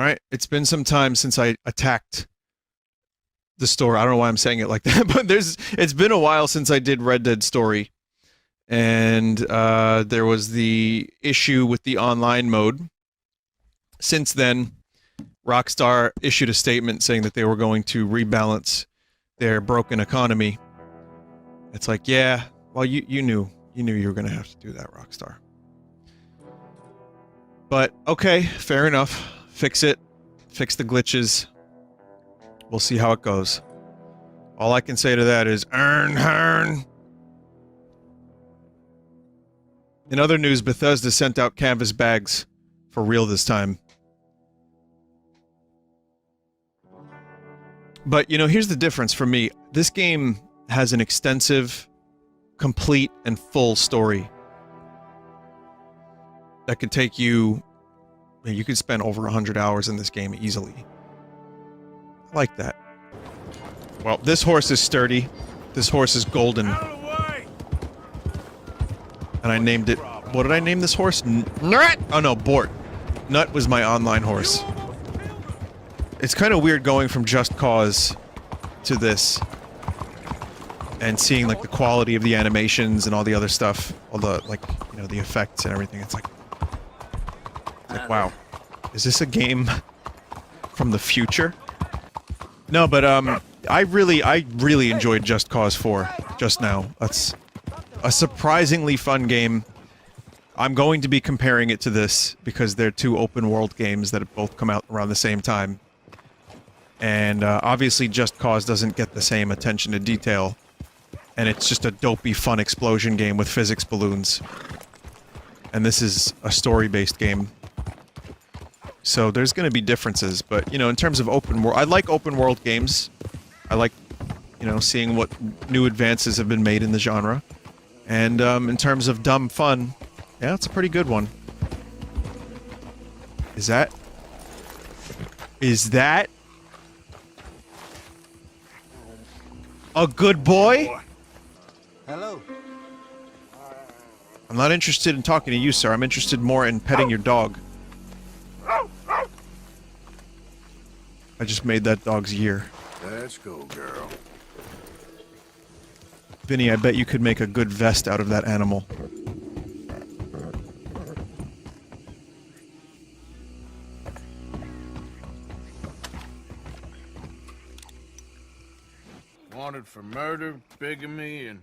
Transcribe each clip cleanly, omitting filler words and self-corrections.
Alright, it's been some time since I attacked the store. I don't know why I'm saying it like that, but it's been a while since I did Red Dead Story. And there was the issue with the online mode. Since then, Rockstar issued a statement saying that they were going to rebalance their broken economy. It's like, yeah, well, you knew you were going to have to do that, Rockstar. But, okay, fair enough. Fix it. Fix the glitches. We'll see how it goes. All I can say to that is, earn. In other news, Bethesda sent out canvas bags for real this time. But, you know, here's the difference for me. This game has an extensive, complete, and full story that could take you... You could spend over 100 hours in this game easily. I like that. Well, this horse is sturdy. This horse is golden. And I named it... What did I name this horse? Nut! Oh no, Bort. Nut was my online horse. It's kind of weird going from Just Cause to this. And seeing, like, the quality of the animations and all the other stuff. All the, like, you know, the effects and everything. It's like, wow. Is this a game from the future? No, but, I really enjoyed Just Cause 4 just now. That's a surprisingly fun game. I'm going to be comparing it to this because they're two open-world games that have both come out around the same time. And, obviously Just Cause doesn't get the same attention to detail. And it's just a dopey, fun explosion game with physics balloons. And this is a story-based game. So there's gonna be differences, but, you know, in terms of open world... I like open-world games. I like, you know, seeing what new advances have been made in the genre. And, in terms of dumb fun, yeah, it's a pretty good one. Is that... a good boy? Hello. I'm not interested in talking to you, sir. I'm interested more in petting your dog. I just made that dog's year. Let's go, girl. Vinny, I bet you could make a good vest out of that animal. Wanted for murder, bigamy, and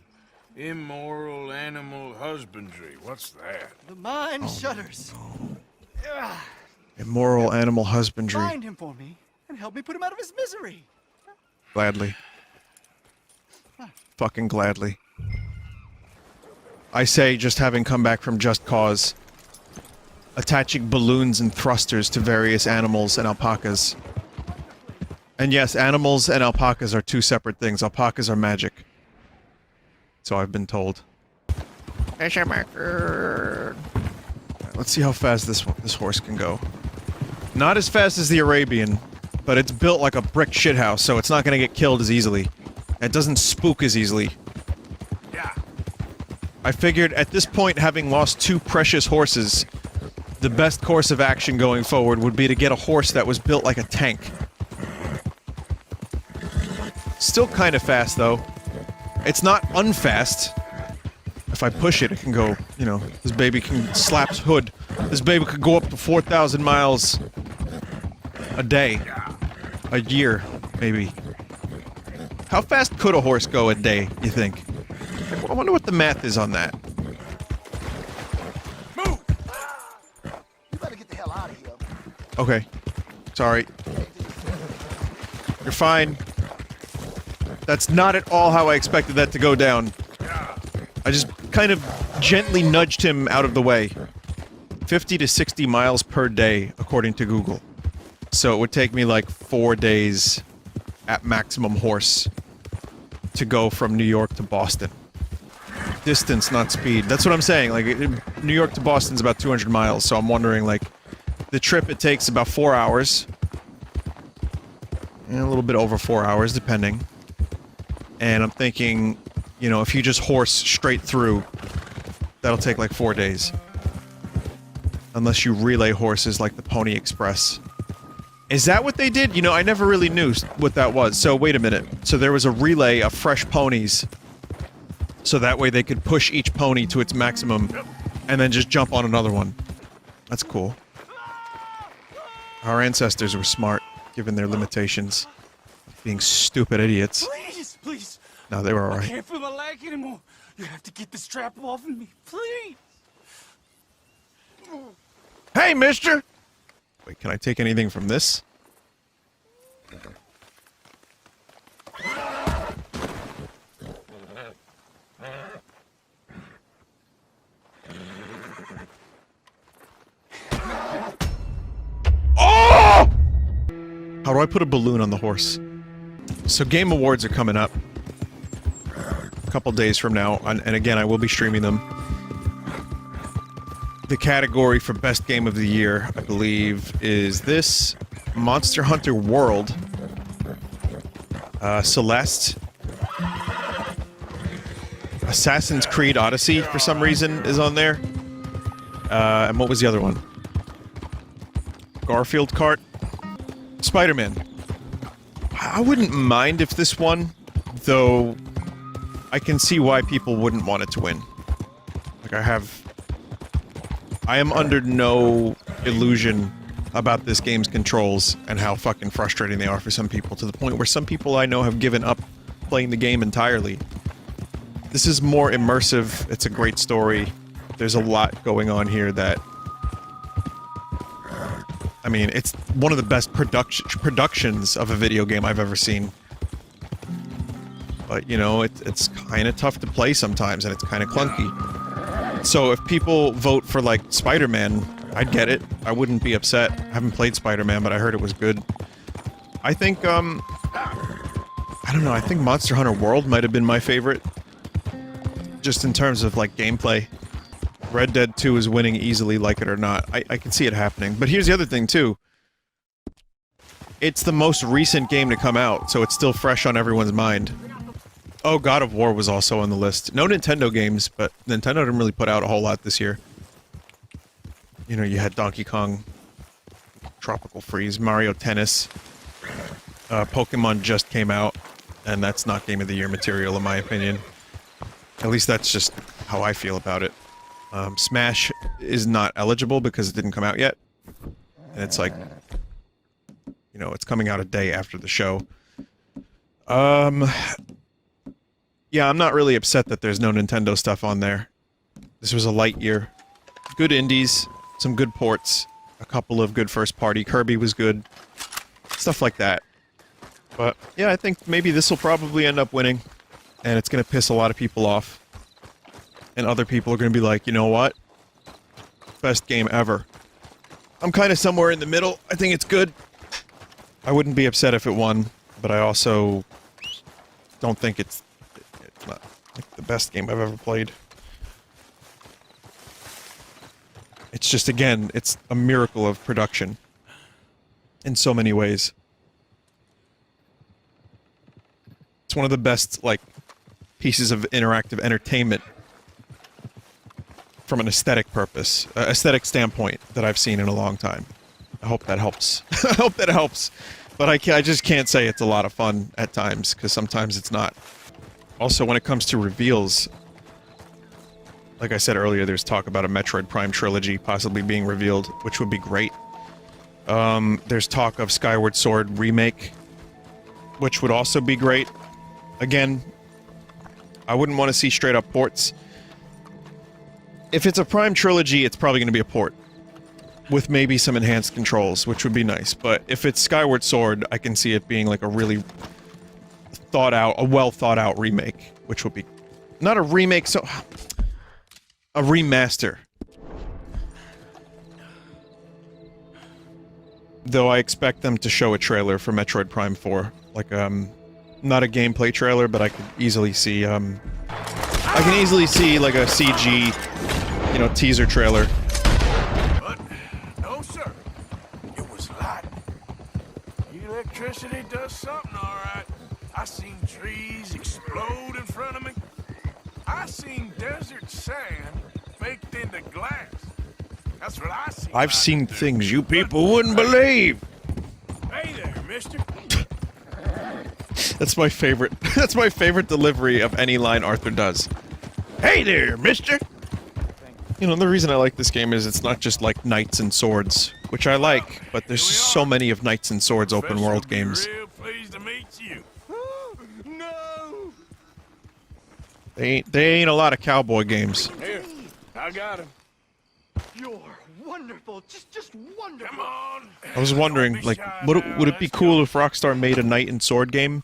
immoral animal husbandry. What's that? The mind shudders. Immoral animal husbandry. Find him for me and help me put him out of his misery. Gladly. Fucking gladly. I say, just having come back from Just Cause, attaching balloons and thrusters to various animals and alpacas. And yes, animals and alpacas are two separate things. Alpacas are magic. So I've been told. Let's see how fast this horse can go. Not as fast as the Arabian, but it's built like a brick shithouse, so it's not gonna get killed as easily. It doesn't spook as easily. Yeah. I figured at this point, having lost two precious horses, the best course of action going forward would be to get a horse that was built like a tank. Still kind of fast, though. It's not unfast. If I push it, it can go, you know, this baby can slap hood. This baby could go up to 4,000 miles a day. A year, maybe. How fast could a horse go a day, you think? I wonder what the math is on that. Move! You better get the hell out of here. Okay. Sorry. You're fine. That's not at all how I expected that to go down. I just kind of gently nudged him out of the way. 50 to 60 miles per day, according to Google. So it would take me like 4 days at maximum horse to go from New York to Boston. Distance, not speed. That's what I'm saying. Like, New York to Boston's about 200 miles, so I'm wondering, like, the trip it takes about 4 hours. And a little bit over 4 hours, depending. And I'm thinking, you know, if you just horse straight through, that'll take like 4 days. Unless you relay horses like the Pony Express. Is that what they did? You know, I never really knew what that was. So, wait a minute. So there was a relay of fresh ponies. So that way they could push each pony to its maximum and then just jump on another one. That's cool. Our ancestors were smart, given their limitations. Being stupid idiots. Please, please. No, they were alright. I can't feel my leg anymore. You have to get the strap off of me, please. Hey, mister! Wait, can I take anything from this? Oh! How do I put a balloon on the horse? So Game Awards are coming up. A couple days from now, and again, I will be streaming them. The category for Best Game of the Year, I believe, is this Monster Hunter World, Celeste, Assassin's Creed Odyssey, for some reason, is on there. And what was the other one? Garfield Kart? Spider-Man. I wouldn't mind if this won, though I can see why people wouldn't want it to win. Like, I am under no illusion about this game's controls and how fucking frustrating they are for some people, to the point where some people I know have given up playing the game entirely. This is more immersive, it's a great story, there's a lot going on here that... I mean, it's one of the best productions of a video game I've ever seen. But, you know, it's kind of tough to play sometimes, and it's kind of clunky. So if people vote for, like, Spider-Man, I'd get it. I wouldn't be upset. I haven't played Spider-Man, but I heard it was good. I think, I don't know, I think Monster Hunter World might have been my favorite. Just in terms of, like, gameplay. Red Dead 2 is winning easily, like it or not. I can see it happening. But here's the other thing, too. It's the most recent game to come out, so it's still fresh on everyone's mind. Oh, God of War was also on the list. No Nintendo games, but Nintendo didn't really put out a whole lot this year. You know, you had Donkey Kong, Tropical Freeze, Mario Tennis, Pokemon just came out, and that's not Game of the Year material, in my opinion. At least that's just how I feel about it. Smash is not eligible because it didn't come out yet. And it's like, you know, it's coming out a day after the show. Yeah, I'm not really upset that there's no Nintendo stuff on there. This was a light year. Good indies, some good ports, a couple of good first-party. Kirby was good. Stuff like that. But, yeah, I think maybe this will probably end up winning. And it's gonna piss a lot of people off. And other people are gonna be like, you know what? Best game ever. I'm kinda somewhere in the middle. I think it's good. I wouldn't be upset if it won, but I also don't think it's not like the best game I've ever played. It's just, again, it's a miracle of production. In so many ways. It's one of the best, like, pieces of interactive entertainment from an aesthetic purpose, aesthetic standpoint that I've seen in a long time. I hope that helps. I hope that helps. But I just can't say it's a lot of fun at times, because sometimes it's not. Also, when it comes to reveals, like I said earlier, there's talk about a Metroid Prime trilogy possibly being revealed, which would be great. There's talk of Skyward Sword remake, which would also be great. Again, I wouldn't want to see straight up ports. If it's a Prime trilogy, it's probably going to be a port. With maybe some enhanced controls, which would be nice. But if it's Skyward Sword, I can see it being like a really a well thought out remake. Which would be... not a remake, so... a remaster. Though I expect them to show a trailer for Metroid Prime 4. Like, not a gameplay trailer, but I could easily see, I can easily see, like, a CG, you know, teaser trailer. But, no sir. It was light. Electricity does something, alright. I seen trees explode in front of me. I seen desert sand baked into glass. That's what I seen. I've seen things you people wouldn't believe. That's my favorite. That's my favorite delivery of any line Arthur does. Hey there, mister! You know, the reason I like this game is it's not just like knights and swords, which I like, but there's just so many of knights and swords open world games. Real pleased to meet you. No! They ain't a lot of cowboy games. Here, I got him. You're wonderful. Just wonderful. Come on. I was wondering, like, would it be cool if Rockstar made a knight and sword game?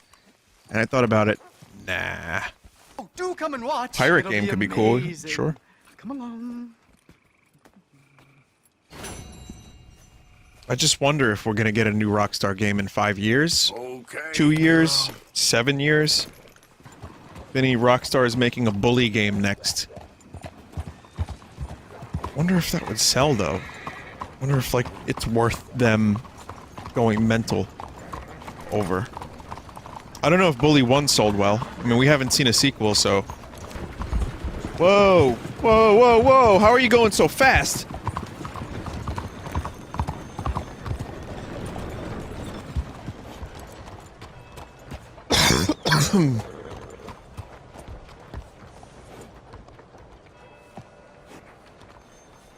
And I thought about it. Nah. Oh, do come and watch. Pirate It'll game be could be cool, amazing. sure. Come along. I just wonder if we're gonna get a new Rockstar game in 5 years, Okay. 2 years, 7 years. Vinny, Rockstar is making a bully game next. Wonder if that would sell though. Wonder if like it's worth them going mental over. I don't know if Bully 1 sold well. I mean, we haven't seen a sequel, so. Whoa! Whoa, whoa, whoa! How are you going so fast?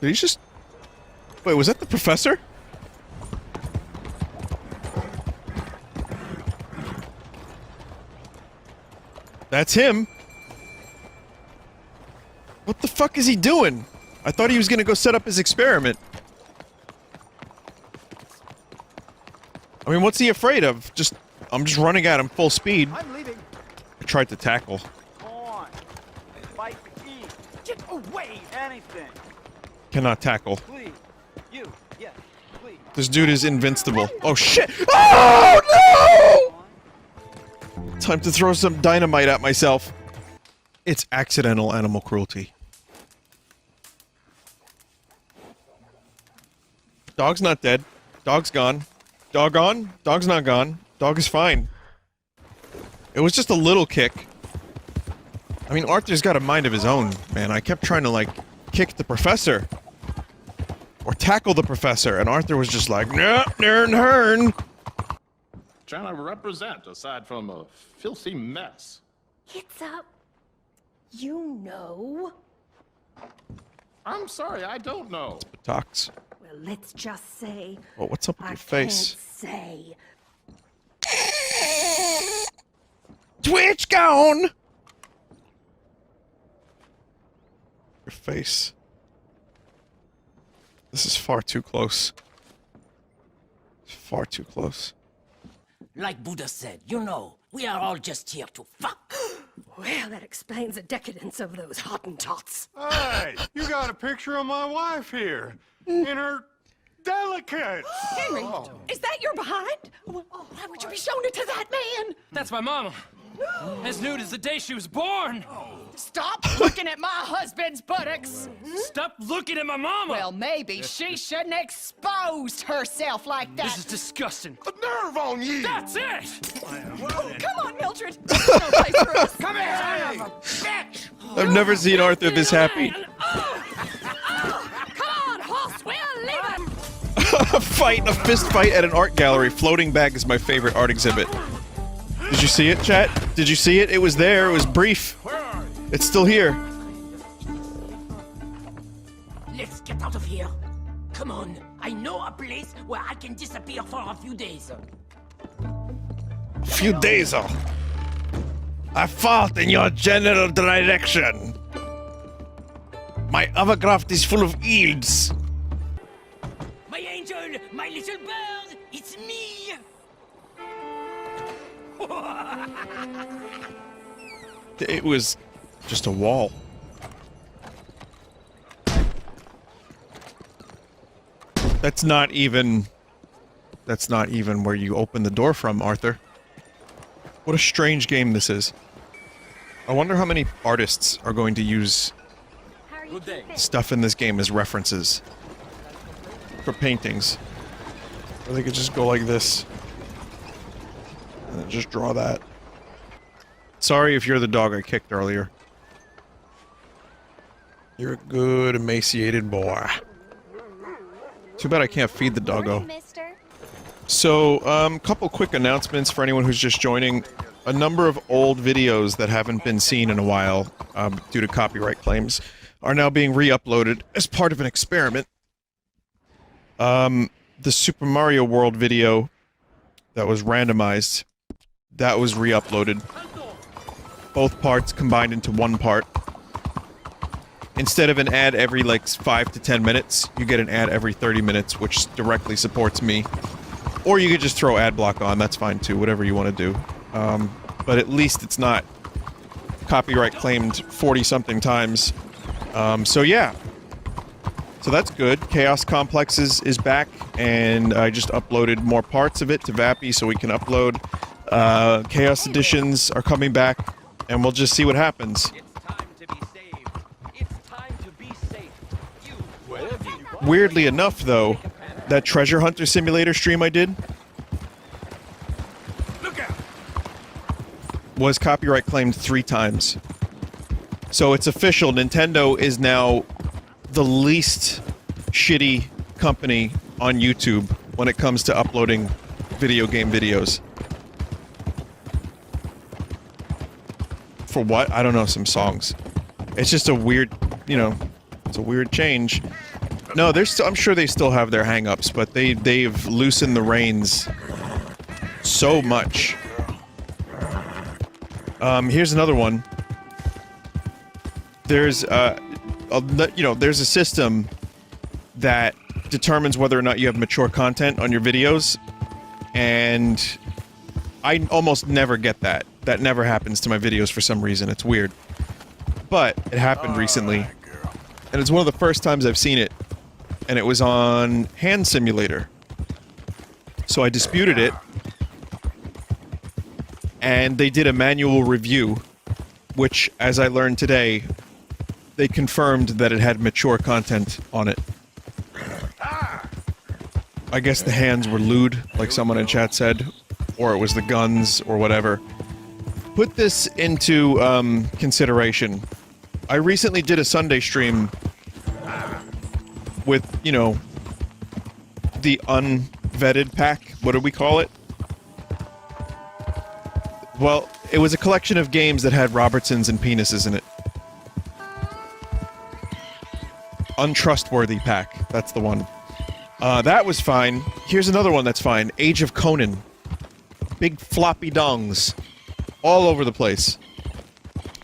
Did he just... Wait, was that the professor? That's him. What the fuck is he doing? I thought he was gonna go set up his experiment. I mean, what's he afraid of? I'm just running at him full speed. I'm leaving. I tried to tackle. On. Fight the key. Get away. Anything. Cannot tackle. Please. You. Yes. Please. This dude is invincible. Oh shit! Oh no! Time to throw some dynamite at myself. It's accidental animal cruelty. Dog's not dead. Dog's gone. Dog gone? Dog's not gone. Dog is fine. It was just a little kick. I mean, Arthur's got a mind of his own, man. I kept trying to, like, kick the professor. Or tackle the professor, and Arthur was just like, no, hern. Trying to represent aside from a filthy mess. It's up. You know. I'm sorry, I don't know. Talks. Well, let's just say. Well, what's up with I your face? can't say. Twitch gone! Your face. This is far too close. It's far too close. Like Buddha said, you know, we are all just here to fuck. Well, that explains the decadence of those Hottentots. Hey, you got a picture of my wife here. In her delicates. Henry, is that your behind? Why would you be showing it to that man? That's my mama. As nude as the day she was born. Stop looking at my husband's buttocks. Stop looking at my mama. Well, maybe she shouldn't expose herself like that. This is disgusting. The nerve on you! That's it! Come on, Mildred. There's no place for us. Come here, son of a bitch! I've never seen Arthur this happy. Come on, horse, we're leaving. A fist fight at an art gallery. Floating bag is my favorite art exhibit. Did you see it, chat? Did you see it? It was there. It was brief. It's still here. Let's get out of here. Come on, I know a place where I can disappear for a few days. Few days off. I fought in your general direction. My hovercraft is full of eels. My angel, my little bird, it's me. It was just a wall. That's not even where you open the door from, Arthur. What a strange game this is. I wonder how many artists are going to use stuff in this game as references for paintings. Or they could just go like this and then just draw that. Sorry if you're the dog I kicked earlier. You're a good, emaciated boy. Too bad I can't feed the doggo. So, couple quick announcements for anyone who's just joining. a number of old videos that haven't been seen in a while, due to copyright claims, are now being re-uploaded as part of an experiment. The Super Mario World video that was randomized, that was re-uploaded. Both parts combined into one part. Instead of an ad every, like, 5 to 10 minutes, you get an ad every 30 minutes, which directly supports me. Or you could just throw ad block on, that's fine too, whatever you want to do. But at least it's not copyright claimed 40-something times. So yeah. So that's good. Chaos Complex is back, and I just uploaded more parts of it to Vappy so we can upload. Chaos Editions are coming back, and we'll just see what happens. Weirdly enough, though, that Treasure Hunter Simulator stream I did was copyright claimed 3 times. So it's official, Nintendo is now the least shitty company on YouTube when it comes to uploading video game videos. For what? I don't know, some songs. It's just a weird, you know, it's a weird change. No, I'm sure they still have their hang-ups, but they've loosened the reins so much. Here's another one. There's, there's a system that determines whether or not you have mature content on your videos, and I almost never get that. That never happens to my videos for some reason. It's weird. But it happened recently, and it's one of the first times I've seen it, and it was on Hand Simulator. So I disputed it, and they did a manual review, which, as I learned today, they confirmed that it had mature content on it. I guess the hands were lewd, like someone in chat said, or it was the guns, or whatever. Put this into, consideration. I recently did a Sunday stream with, you know, the unvetted pack. What do we call it? Well, it was a collection of games that had Robertsons and penises in it. Untrustworthy pack. That's the one. That was fine. Here's another one that's fine. Age of Conan. Big floppy dongs. All over the place.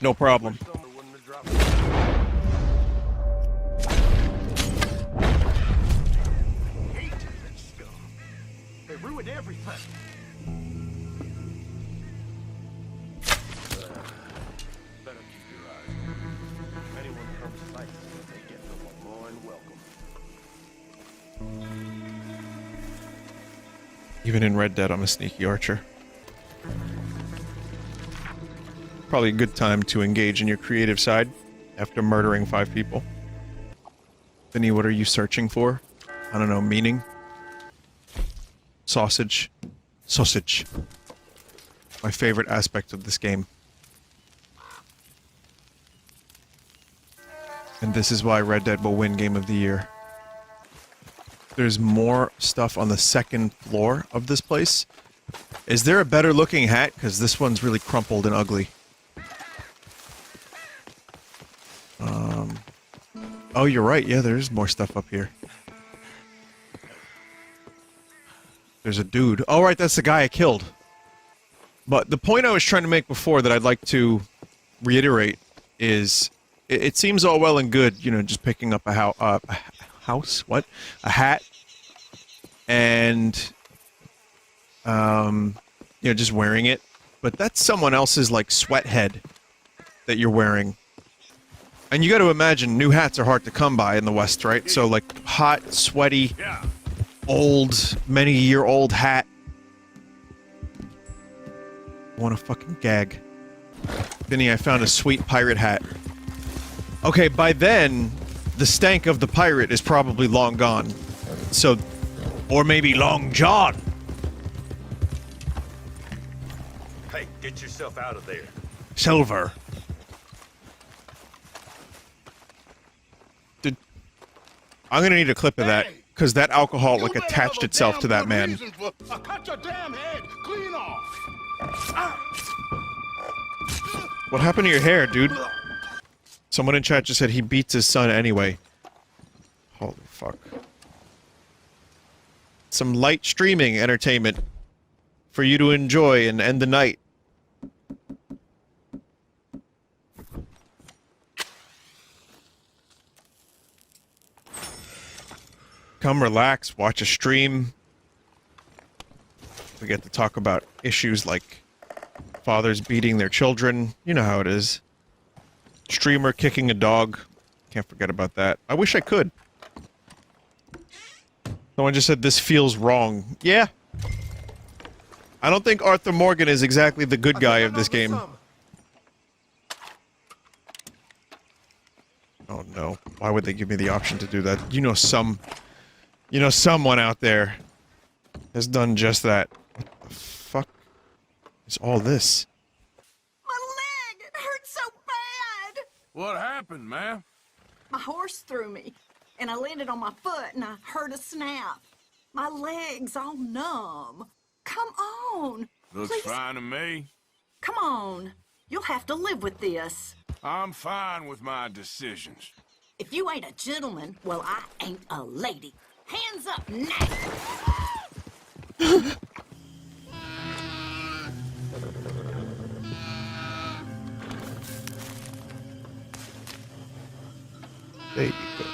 No problem. They ruined everything. Better keep your eyes open. If anyone comes sight, they get no more and welcome. Even in Red Dead, I'm a sneaky archer. Probably a good time to engage in your creative side after murdering 5 people. Vinny, what are you searching for? I don't know, meaning? Sausage. Sausage. My favorite aspect of this game. And this is why Red Dead will win Game of the Year. There's more stuff on the 2nd floor of this place. Is there a better looking hat? Because this one's really crumpled and ugly. Oh, you're right. Yeah, there's more stuff up here. There's a dude. Oh, right, that's the guy I killed. But the point I was trying to make before that I'd like to reiterate is, it seems all well and good, you know, just picking up a house? What? A hat. And, you know, just wearing it. But that's someone else's, like, sweat head that you're wearing. And you gotta imagine, new hats are hard to come by in the West, right? So, like, hot, sweaty, old, many-year-old hat. I wanna fucking gag. Vinny, I found a sweet pirate hat. Okay, by then, the stank of the pirate is probably long gone. So, or maybe Long John. Hey, get yourself out of there. Silver. I'm gonna need a clip of that, because that alcohol, like, attached itself to that man. Cut your damn head clean off. What happened to your hair, dude? Someone in chat just said he beats his son anyway. Holy fuck. Some light streaming entertainment for you to enjoy and end the night. Come relax, watch a stream. We get to talk about issues like fathers beating their children. You know how it is. Streamer kicking a dog. Can't forget about that. I wish I could. Someone just said this feels wrong. Yeah. I don't think Arthur Morgan is exactly the good guy of this game. Oh no. Why would they give me the option to do that? You know someone out there has done just that. What the fuck is all this? My leg! It hurts so bad! What happened, ma'am? My horse threw me, and I landed on my foot, and I heard a snap. My leg's all numb. Come on! Looks Please. fine to me. Come on. You'll have to live with this. I'm fine with my decisions. If you ain't a gentleman, well, I ain't a lady. Hands up now! There you go.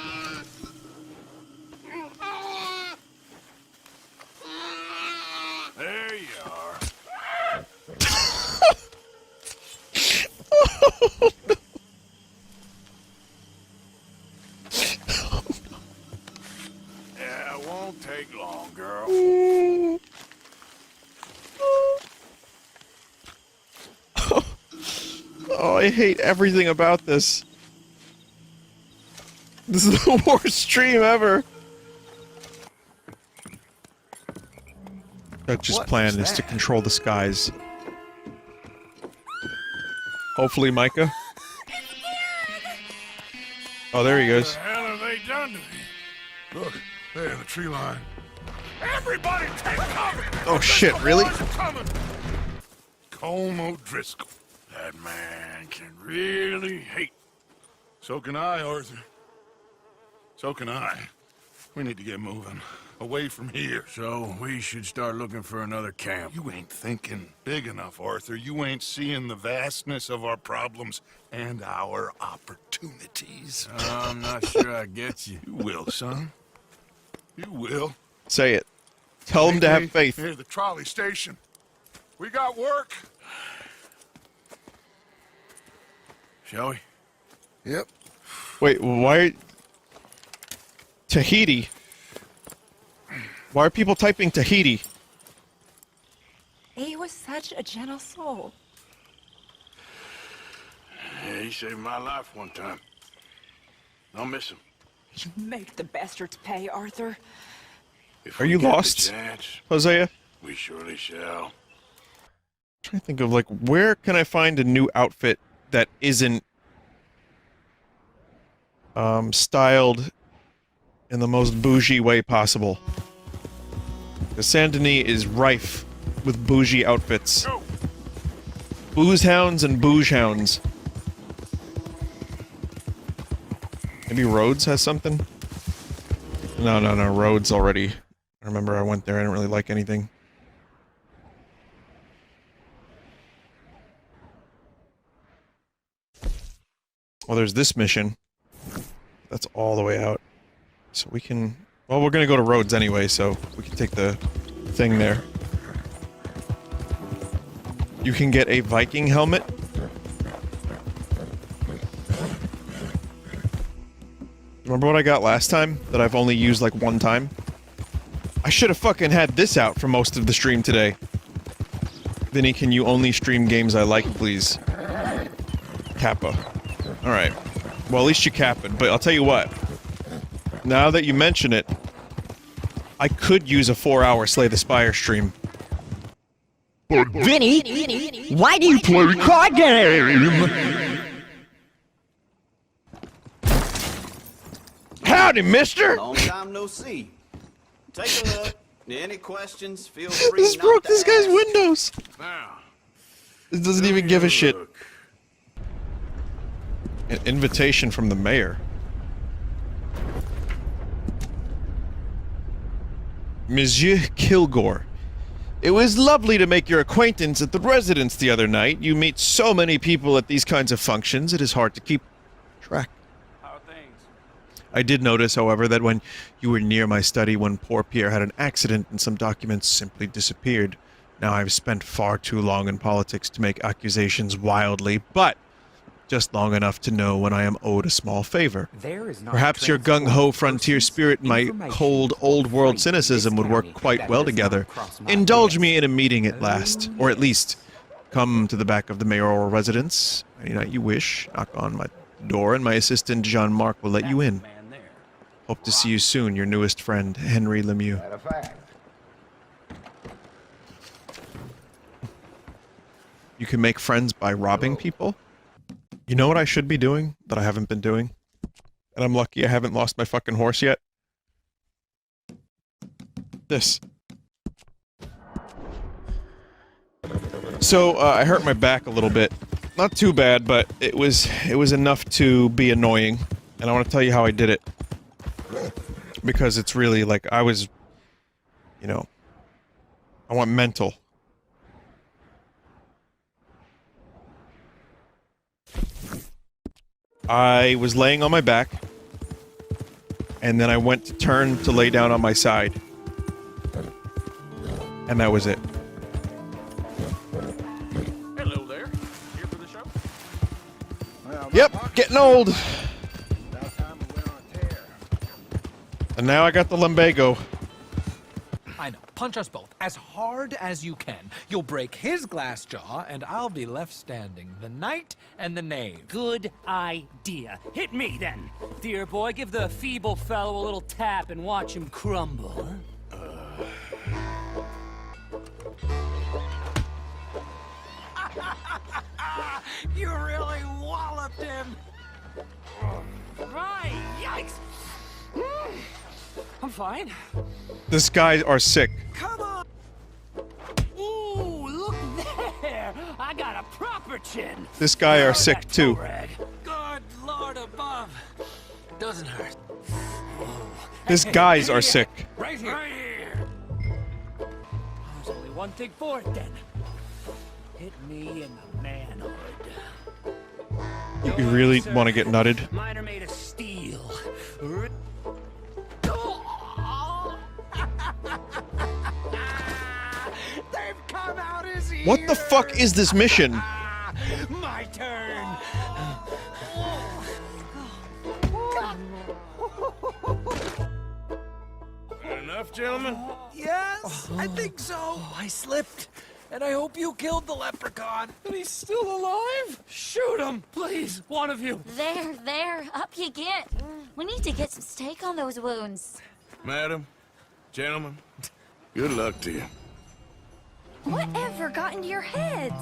There you are. Yeah, it won't take long, girl. Oh, I hate everything about this. This is the worst stream ever. Dutch's plan is to control the skies. Hopefully, Micah. Oh, there he goes. What the hell have they done to me? Look, there in the tree line. Everybody take cover! Oh shit, really? Coming. Colm O'Driscoll. That man can really hate. So can I, Arthur. So can I. We need to get moving. Away from here. So we should start looking for another camp. You ain't thinking big enough, Arthur. You ain't seeing the vastness of our problems and our opportunities. I'm not sure I get you. You will, son. You will. Say it. Tell him to have faith. Here, the trolley station. We got work. Shall we? Yep. Wait, why? Tahiti. Why are people typing Tahiti? He was such a gentle soul. Yeah, he saved my life one time. I'll miss him. You make the bastards pay, Arthur. If Are we you get the lost, chance, Hosea? we surely shall. I'm trying to think of, like, where can I find a new outfit that isn't styled in the most bougie way possible. The Saint-Denis is rife with bougie outfits. Go. Booze hounds and bouge hounds. Maybe Rhodes has something? No, Rhodes already. I remember I went there, I didn't really like anything. Well, there's this mission. That's all the way out. So we can... Well, we're gonna go to Rhodes anyway, so we can take the thing there. You can get a Viking helmet. Remember what I got last time that I've only used like one time? I should have fucking had this out for most of the stream today. Vinny, can you only stream games I like, please? Kappa. Alright. Well, at least you cap it, but I'll tell you what. Now that you mention it, I could use a 4-hour Slay the Spire stream. But Vinny, why do you play card game? Howdy, mister! Long time no see. Take a look. Any questions, feel free This not broke to this guy's ask. windows! Now, It doesn't even give a shit. An invitation from the mayor. Monsieur Kilgore. It was lovely to make your acquaintance at the residence the other night. You meet so many people at these kinds of functions, it is hard to keep track. How are things? I did notice, however, that when you were near my study when poor Pierre had an accident and some documents simply disappeared. Now I've spent far too long in politics to make accusations wildly, but just long enough to know when I am owed a small favor. Perhaps your gung-ho frontier spirit and my cold old-world cynicism would work quite well together. Indulge me in a meeting at last, or at least come to the back of the mayoral residence any night you wish, knock on my door, and my assistant Jean-Marc will let you in. Hope to see you soon, your newest friend, Henry Lemieux. You can make friends by robbing people? You know what I should be doing that I haven't been doing? And I'm lucky I haven't lost my fucking horse yet? This. So, I hurt my back a little bit. Not too bad, but it was enough to be annoying. And I want to tell you how I did it. Because it's really, like, I was... You know... I went mental. I was laying on my back, and then I went to turn to lay down on my side. And that was it. Hello there. Here for the show? Yep, getting old. And now I got the lumbago. I know. Punch us both as hard as you can. You'll break his glass jaw, and I'll be left standing. The knight and the knave. Good idea. Hit me, then. Dear boy, give the feeble fellow a little tap and watch him crumble. You really walloped him. Right, yikes. I'm fine. This guys are sick. Come on. Ooh, look there. I got a proper chin. This guy are sick too. Good Lord above. Doesn't hurt. This guys are sick. Right here. Right here. There's only one thing for it then. Hit me in the manhood. You really want to get nutted? Mine are made of steel. They've come out his ears. What the fuck is this mission? My turn. Enough, gentlemen? Yes, I think so. I slipped, and I hope you killed the leprechaun. But he's still alive? Shoot him, please, one of you. There, up you get. We need to get some steak on those wounds. Madam, gentlemen, good luck to you. Whatever got into your heads?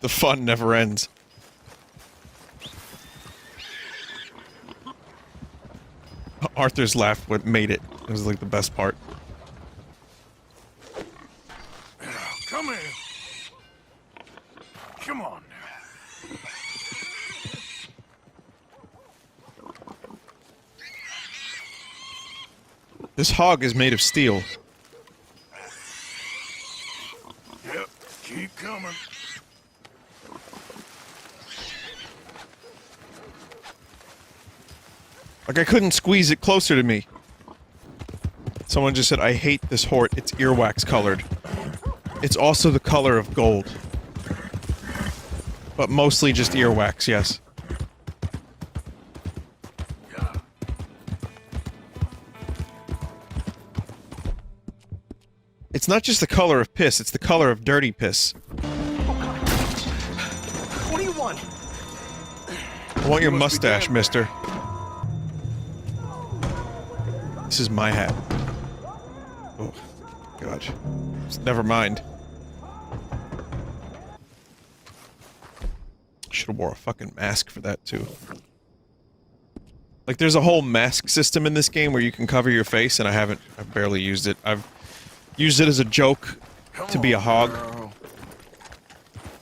The fun never ends. Arthur's laugh what made it. It was like the best part. Come here. Come on now. This hog is made of steel. Yep, keep coming. Like I couldn't squeeze it closer to me. Someone just said, I hate this hort. It's earwax colored. It's also the color of gold. But mostly just earwax, yes. It's not just the color of piss, it's the color of dirty piss. What do you want? I want your mustache, mister. This is my hat. Oh, God. Never mind. Should've wore a fucking mask for that, too. Like, there's a whole mask system in this game where you can cover your face, and I've barely used it. used it as a joke to be a hog.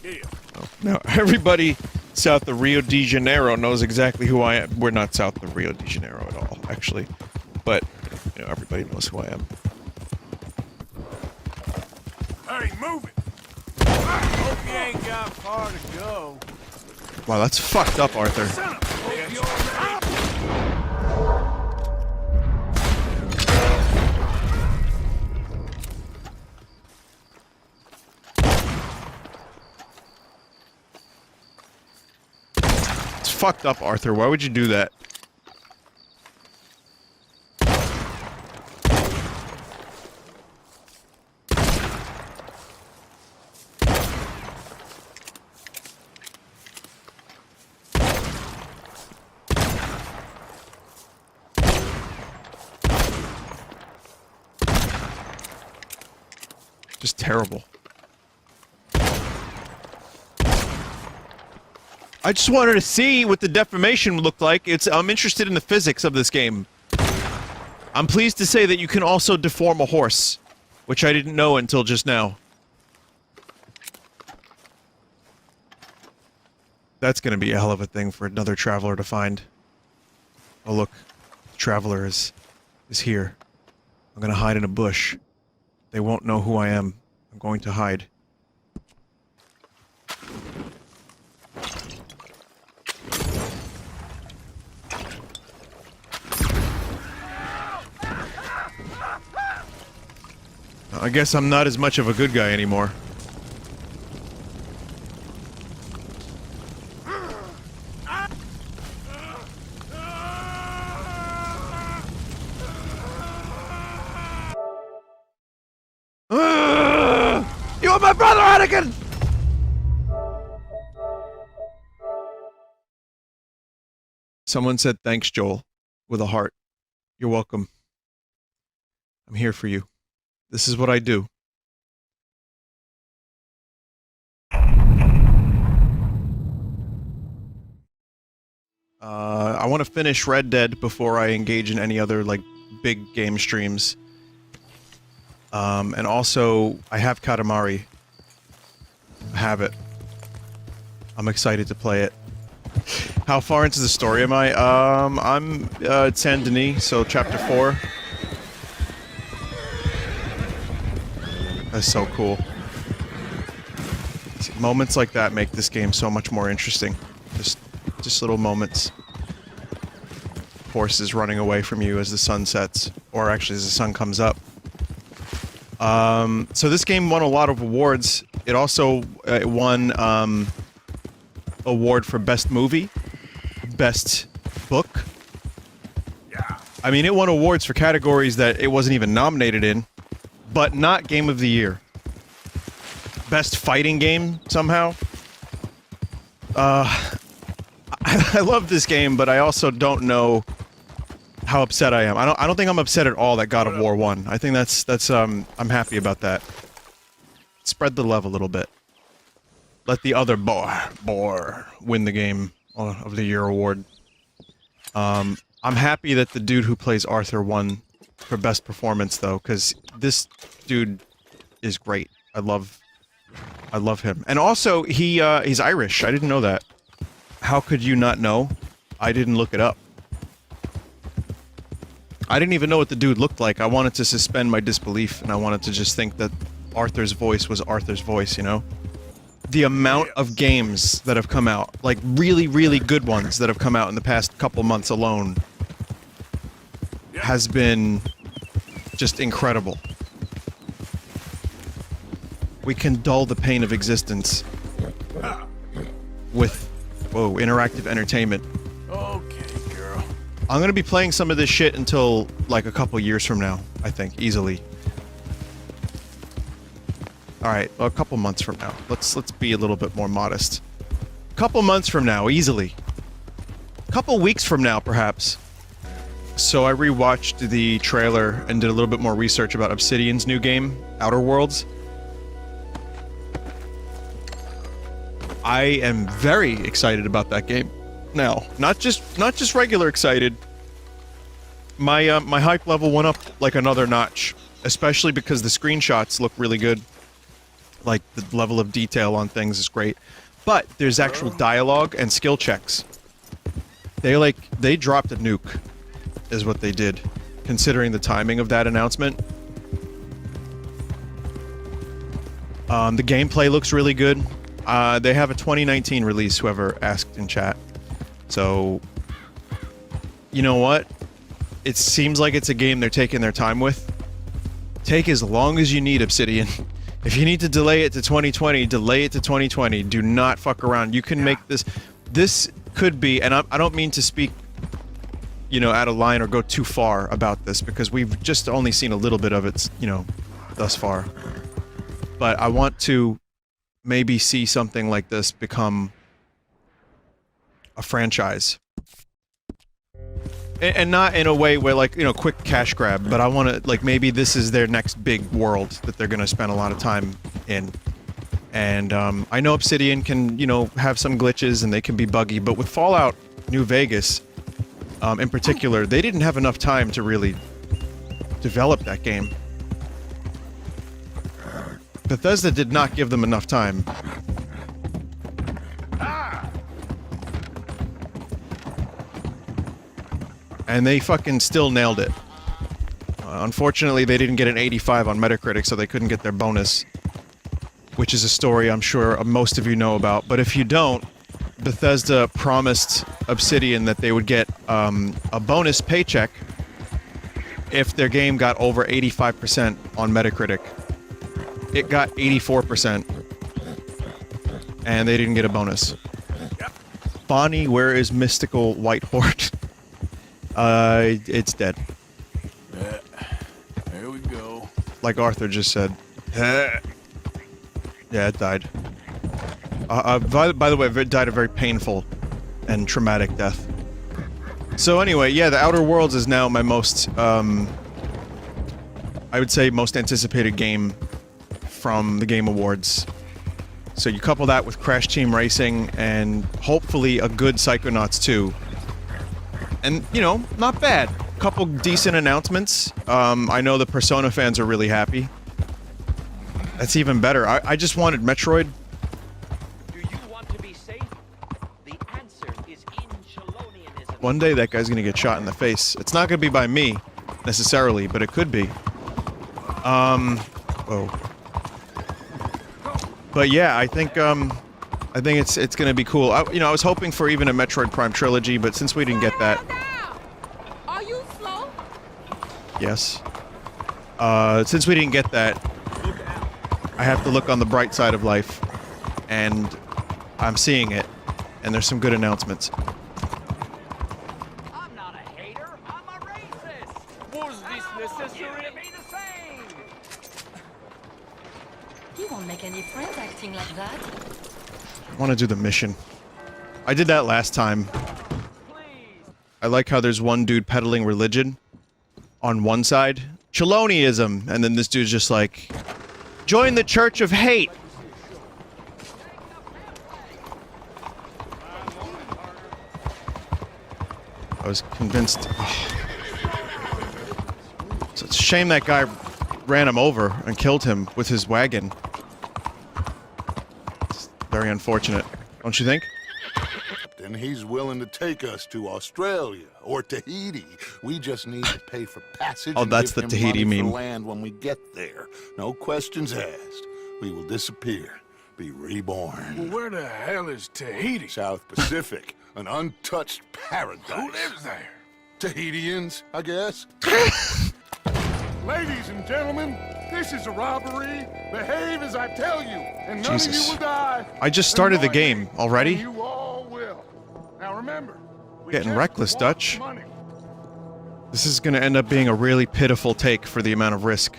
Yeah. Now, everybody south of Rio de Janeiro knows exactly who I am. We're not south of Rio de Janeiro at all, actually. But, you know, everybody knows who I am. Hey, move it! Hope you ain't got far to go. Wow, that's fucked up, Arthur. Son of a bitch. It's fucked up, Arthur. Why would you do that? Just terrible. I just wanted to see what the deformation looked like. I'm interested in the physics of this game. I'm pleased to say that you can also deform a horse, which I didn't know until just now. That's gonna be a hell of a thing for another traveler to find. Oh look, the traveler is here. I'm gonna hide in a bush. They won't know who I am. I'm going to hide. I guess I'm not as much of a good guy anymore. You are my brother, Anakin! Someone said thanks, Joel, with a heart. You're welcome. I'm here for you. This is what I do. I want to finish Red Dead before I engage in any other, like, big game streams. And also, I have Katamari. I have it. I'm excited to play it. How far into the story am I? I'm at Saint Denis, so chapter 4. That's so cool. See, moments like that make this game so much more interesting. Just little moments. Horses running away from you as the sun sets, or actually as the sun comes up. So this game won a lot of awards. It also won award for best movie, best book. Yeah. I mean, it won awards for categories that it wasn't even nominated in. But not Game of the Year. Best fighting game, somehow. I love this game, but I also don't know how upset I am. I don't think I'm upset at all that God of War won. I think that's I'm happy about that. Spread the love a little bit. Let the other boar win the Game of the Year award. I'm happy that the dude who plays Arthur won for best performance, though, because this dude is great. I love him. And also, he's Irish. I didn't know that. How could you not know? I didn't look it up. I didn't even know what the dude looked like. I wanted to suspend my disbelief, and I wanted to just think that Arthur's voice was Arthur's voice, you know? The amount of games that have come out, like really, really good ones that have come out in the past couple months alone, has been just incredible. We can dull the pain of existence with, whoa, interactive entertainment. Okay, girl. I'm gonna be playing some of this shit until, like, a couple years from now, I think, easily. Alright, well, a couple months from now. Let's be a little bit more modest. A couple months from now, easily. A couple weeks from now, perhaps. So I rewatched the trailer and did a little bit more research about Obsidian's new game, Outer Worlds. I am very excited about that game. Now, not just regular excited. My hype level went up like another notch especially because the screenshots look really good. Like, the level of detail on things is great. But there's actual dialogue and skill checks. They dropped a nuke, is what they did, considering the timing of that announcement. The gameplay looks really good. They have a 2019 release, whoever asked in chat. So, you know what? It seems like it's a game they're taking their time with. Take as long as you need, Obsidian. If you need to delay it to 2020, delay it to 2020. Do not fuck around. You can make this... This could be, and I don't mean to speak, you know, out of line or go too far about this, because we've just only seen a little bit of it, you know, thus far. But I want to maybe see something like this become a franchise. And not in a way where, like, you know, quick cash grab, but I want to, like, maybe this is their next big world that they're going to spend a lot of time in. And, I know Obsidian can, you know, have some glitches and they can be buggy, but with Fallout New Vegas, in particular, they didn't have enough time to really develop that game. Bethesda did not give them enough time. And they fucking still nailed it. Unfortunately, they didn't get an 85 on Metacritic, so they couldn't get their bonus. Which is a story I'm sure most of you know about. But if you don't, Bethesda promised Obsidian that they would get a bonus paycheck if their game got over 85% on Metacritic. It got 84%. And they didn't get a bonus. Bonnie, where is Mystical White Horde? It's dead. There we go. Like Arthur just said. Yeah, it died. By the way, it died a very painful and traumatic death. So anyway, yeah, The Outer Worlds is now my most, I would say most anticipated game from the Game Awards. So you couple that with Crash Team Racing and hopefully a good Psychonauts 2. And, you know, not bad. Couple decent announcements. I know the Persona fans are really happy. That's even better. I just wanted Metroid. Do you want to be safe? The answer is in Chelonianism. One day that guy's gonna get shot in the face. It's not gonna be by me, necessarily, but it could be. Oh. But yeah, I think it's gonna be cool. You know, I was hoping for even a Metroid Prime trilogy, but since we didn't get that... Are you slow? Yes. Since we didn't get that, I have to look on the bright side of life, and I'm seeing it, and there's some good announcements. I'm not a hater, I'm a racist. Was this necessary to be the same? You won't make any friends acting like that. I want to do the mission. I did that last time. I like how there's one dude peddling religion on one side. Chelonianism, and then this dude's just like... Join the Church of Hate! I was convinced... So it's a shame that guy ran him over and killed him with his wagon. It's very unfortunate, don't you think? And he's willing to take us to Australia or Tahiti. We just need to pay for passage. Oh, that's the and give Tahiti him money meme. for land when we get there. No questions asked. We will disappear, be reborn. Well, where the hell is Tahiti? South Pacific, an untouched paradise. Who lives there? Tahitians, I guess. Ladies and gentlemen, this is a robbery. Behave as I tell you, and none of you Jesus. will die. I just started the game already. You all will. Now remember, we Getting just reckless, want Dutch. money. This is gonna end up being a really pitiful take for the amount of risk.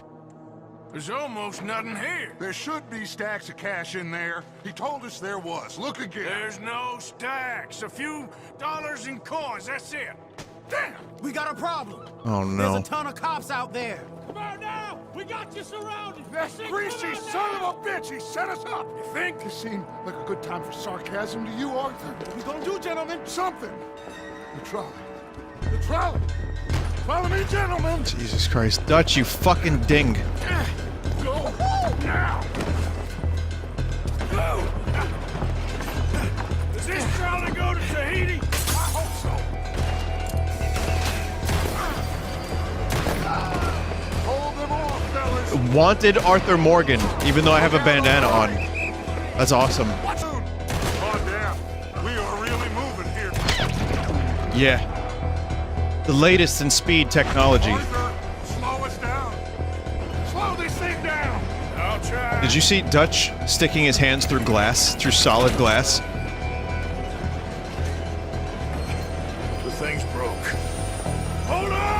There's almost nothing here. There should be stacks of cash in there. He told us there was. Look again. There's no stacks. A few dollars in coins, that's it. Damn! We got a problem. Oh no. There's a ton of cops out there. Come on now! We got you surrounded! That greasy son of a bitch, he set us up. You think? This seemed like a good time for sarcasm to you, Arthur. What we gonna do, gentlemen? Something. The trolley. The trolley. Follow me, gentlemen. Jesus Christ. Dutch, you fucking ding. Go now. Go. Does this trolley go to Tahiti? I hope so. Hold them off, fellas. Wanted Arthur Morgan, even though I have a bandana on. That's awesome. Oh, damn. We are really moving here. Yeah. The latest in speed technology. Arthur, slow us down. Slow this thing down. I'll try. Did you see Dutch sticking his hands through glass, through solid glass? The thing's broke. Hold on!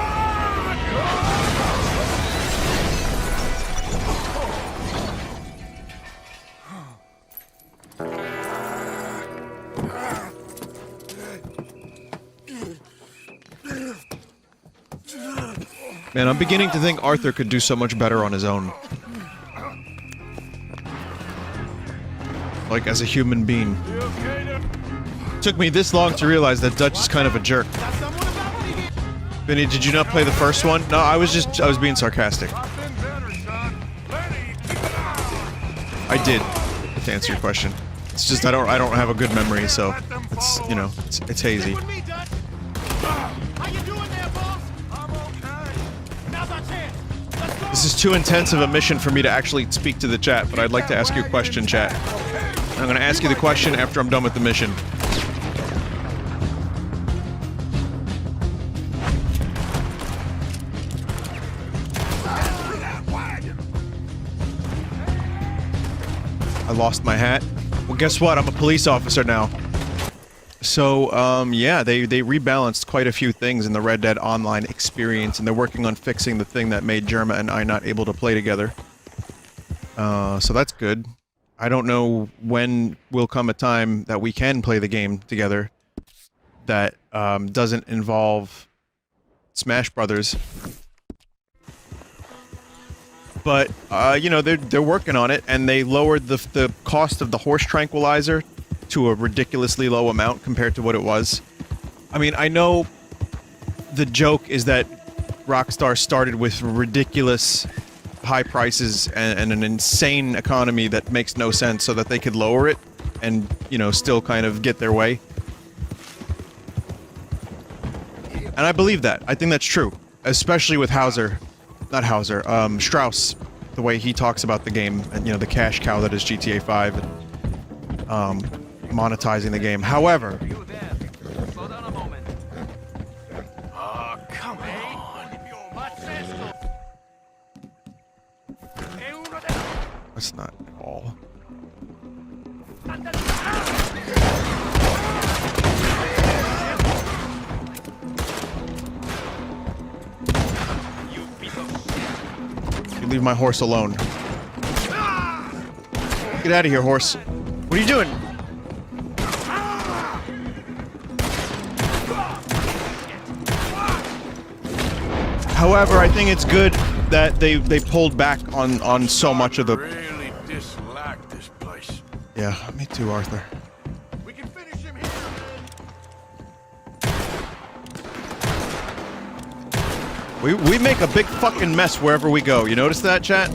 Man, I'm beginning to think Arthur could do so much better on his own. Like, as a human being. Took me this long to realize that Dutch is kind of a jerk. Vinny, did you not play the first one? No, I was being sarcastic. I did, to answer your question. It's just I don't have a good memory, so it's, you know, it's hazy. This is too intense of a mission for me to actually speak to the chat, but I'd like to ask you a question, chat. I'm gonna ask you the question after I'm done with the mission. I lost my hat. Well, guess what? I'm a police officer now. So, yeah, they rebalanced quite a few things in the Red Dead Online experience, and they're working on fixing the thing that made Jerma and I not able to play together. So that's good. I don't know when will come a time that we can play the game together that doesn't involve Smash Brothers. But, you know, they're working on it, and they lowered the cost of the horse tranquilizer to a ridiculously low amount compared to what it was. I mean, I know the joke is that Rockstar started with ridiculous high prices and an insane economy that makes no sense so that they could lower it and, you know, still kind of get their way. And I believe that. I think that's true. Especially with Strauss, the way he talks about the game and, you know, the cash cow that is GTA 5 and, monetizing the game. However... Oh, come on. That's not all. You leave my horse alone. Get out of here, horse. What are you doing? However, I think it's good that they pulled back on so much of the... Really dislike this place. Yeah, me too, Arthur. We can finish him here, man. We make a big fucking mess wherever we go. You notice that, chat?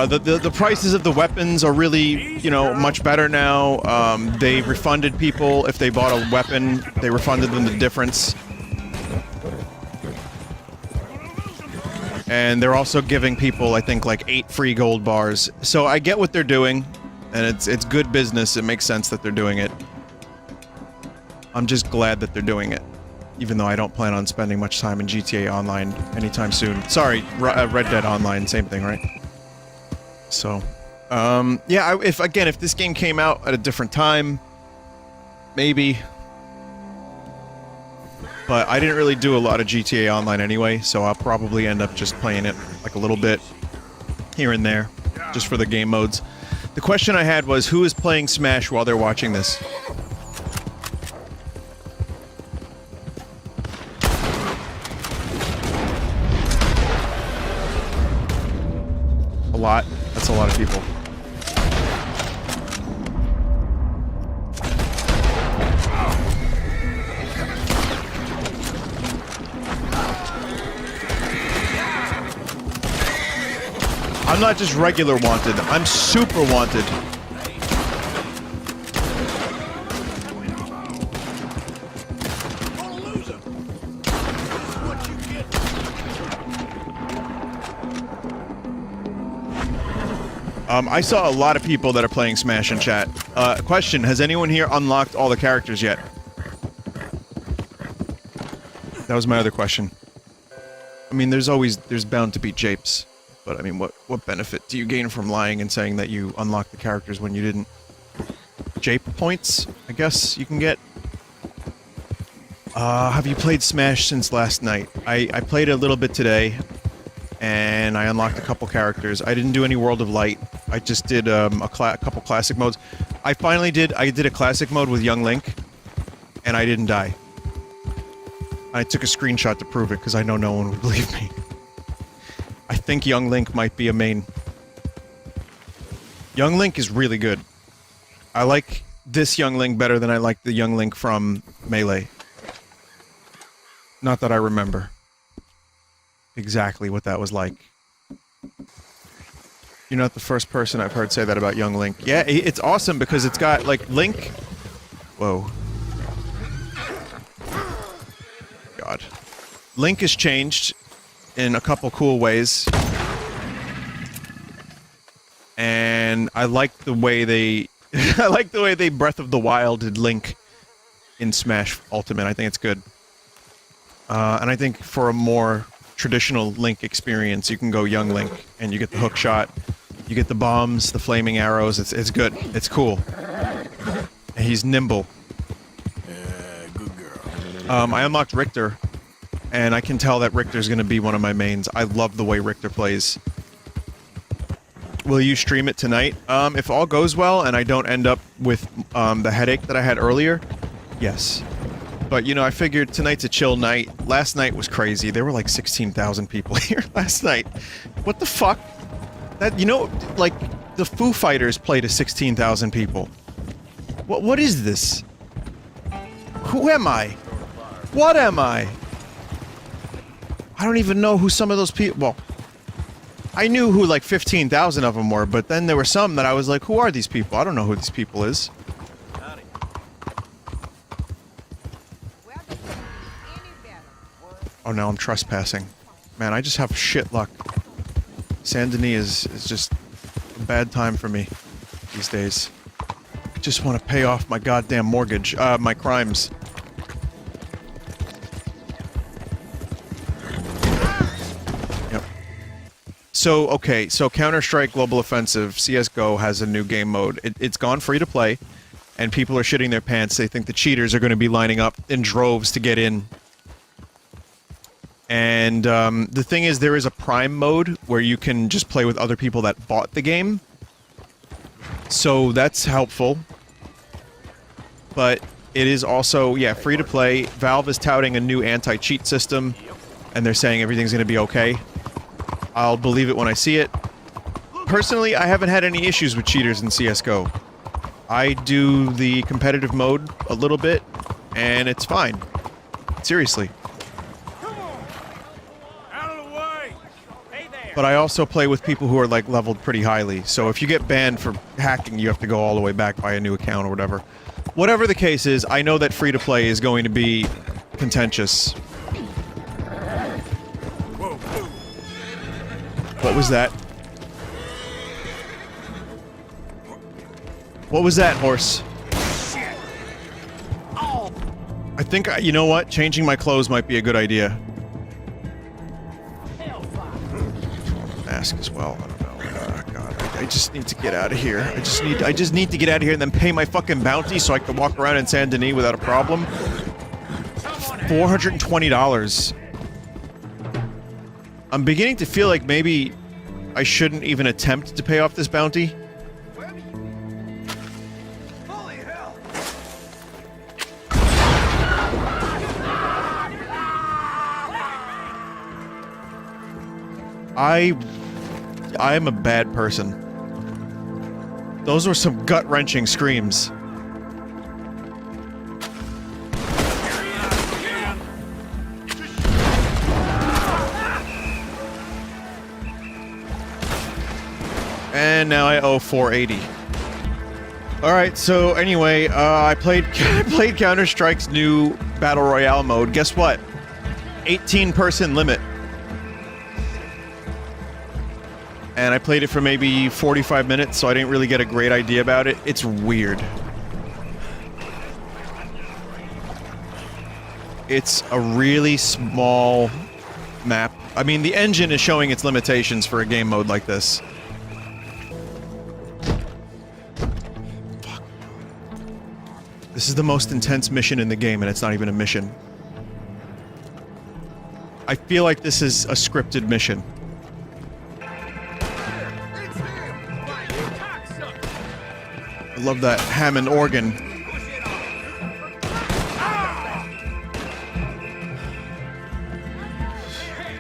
The prices of the weapons are really, you know, much better now. They refunded people if they bought a weapon. They refunded them the difference. And they're also giving people, I think, like 8 free gold bars. So I get what they're doing, and it's good business. It makes sense that they're doing it. I'm just glad that they're doing it, even though I don't plan on spending much time in GTA Online anytime soon. Sorry, Red Dead Online, same thing, right? So, yeah, if this game came out at a different time, maybe. But I didn't really do a lot of GTA Online anyway, so I'll probably end up just playing it like a little bit here and there, just for the game modes. The question I had was, who is playing Smash while they're watching this? A lot. That's a lot of people. I'm not just regular wanted. I'm super wanted. I saw a lot of people that are playing Smash in chat. Question, has anyone here unlocked all the characters yet? That was my other question. I mean, there's bound to be japes. But I mean, what benefit do you gain from lying and saying that you unlocked the characters when you didn't? Jape points, I guess you can get. Have you played Smash since last night? I played a little bit today, and I unlocked a couple characters. I didn't do any World of Light. I just did a couple classic modes. I did a classic mode with Young Link, and I didn't die. I took a screenshot to prove it, because I know no one would believe me. I think Young Link might be a main. Young Link is really good. I like this Young Link better than I like the Young Link from Melee. Not that I remember exactly what that was like. You're not the first person I've heard say that about Young Link. Yeah, it's awesome because it's got, like, Link... Whoa. God. Link has changed in a couple cool ways. And I like the way they... I like the way they Breath of the Wilded Link in Smash Ultimate. I think it's good. And I think for a more traditional Link experience, you can go Young Link, and you get the hook shot, you get the bombs, the flaming arrows. It's good. It's cool. And he's nimble. Good girl. I unlocked Richter, and I can tell that Richter's gonna be one of my mains. I love the way Richter plays. Will you stream it tonight? If all goes well and I don't end up with the headache that I had earlier, yes. But, you know, I figured tonight's a chill night. Last night was crazy. There were like 16,000 people here last night. What the fuck? That, you know, like, the Foo Fighters played to 16,000 people. What is this? Who am I? What am I? I don't even know who some of those people... Well, I knew who like 15,000 of them were, but then there were some that I was like, who are these people? I don't know who these people is. Oh no, I'm trespassing. Man, I just have shit luck. Saint Denis is just a bad time for me these days. I just want to pay off my goddamn mortgage, my crimes. Yep. So, okay, so Counter-Strike Global Offensive, CSGO, has a new game mode. It's gone free to play, and people are shitting their pants. They think the cheaters are going to be lining up in droves to get in. And the thing is, there is a Prime mode where you can just play with other people that bought the game. So that's helpful. But it is also, yeah, free to play. Valve is touting a new anti-cheat system, and they're saying everything's going to be okay. I'll believe it when I see it. Personally, I haven't had any issues with cheaters in CSGO. I do the competitive mode a little bit, and it's fine. Seriously. But I also play with people who are, like, leveled pretty highly. So if you get banned for hacking, you have to go all the way back, buy a new account or whatever. Whatever the case is, I know that free-to-play is going to be contentious. What was that? What was that, horse? I think, you know what? Changing my clothes might be a good idea. Mask as well. I don't know. God, I just need to get out of here. I just need to get out of here and then pay my fucking bounty so I can walk around in Saint Denis without a problem. $420. I'm beginning to feel like maybe I shouldn't even attempt to pay off this bounty. I'm a bad person. Those were some gut-wrenching screams. And now I owe 480. Alright, so anyway, I played Counter-Strike's new Battle Royale mode. Guess what? 18-person limit. And I played it for maybe 45 minutes, so I didn't really get a great idea about it. It's weird. It's a really small map. I mean, the engine is showing its limitations for a game mode like this. Fuck. This is the most intense mission in the game, and it's not even a mission. I feel like this is a scripted mission. I love that Hammond organ.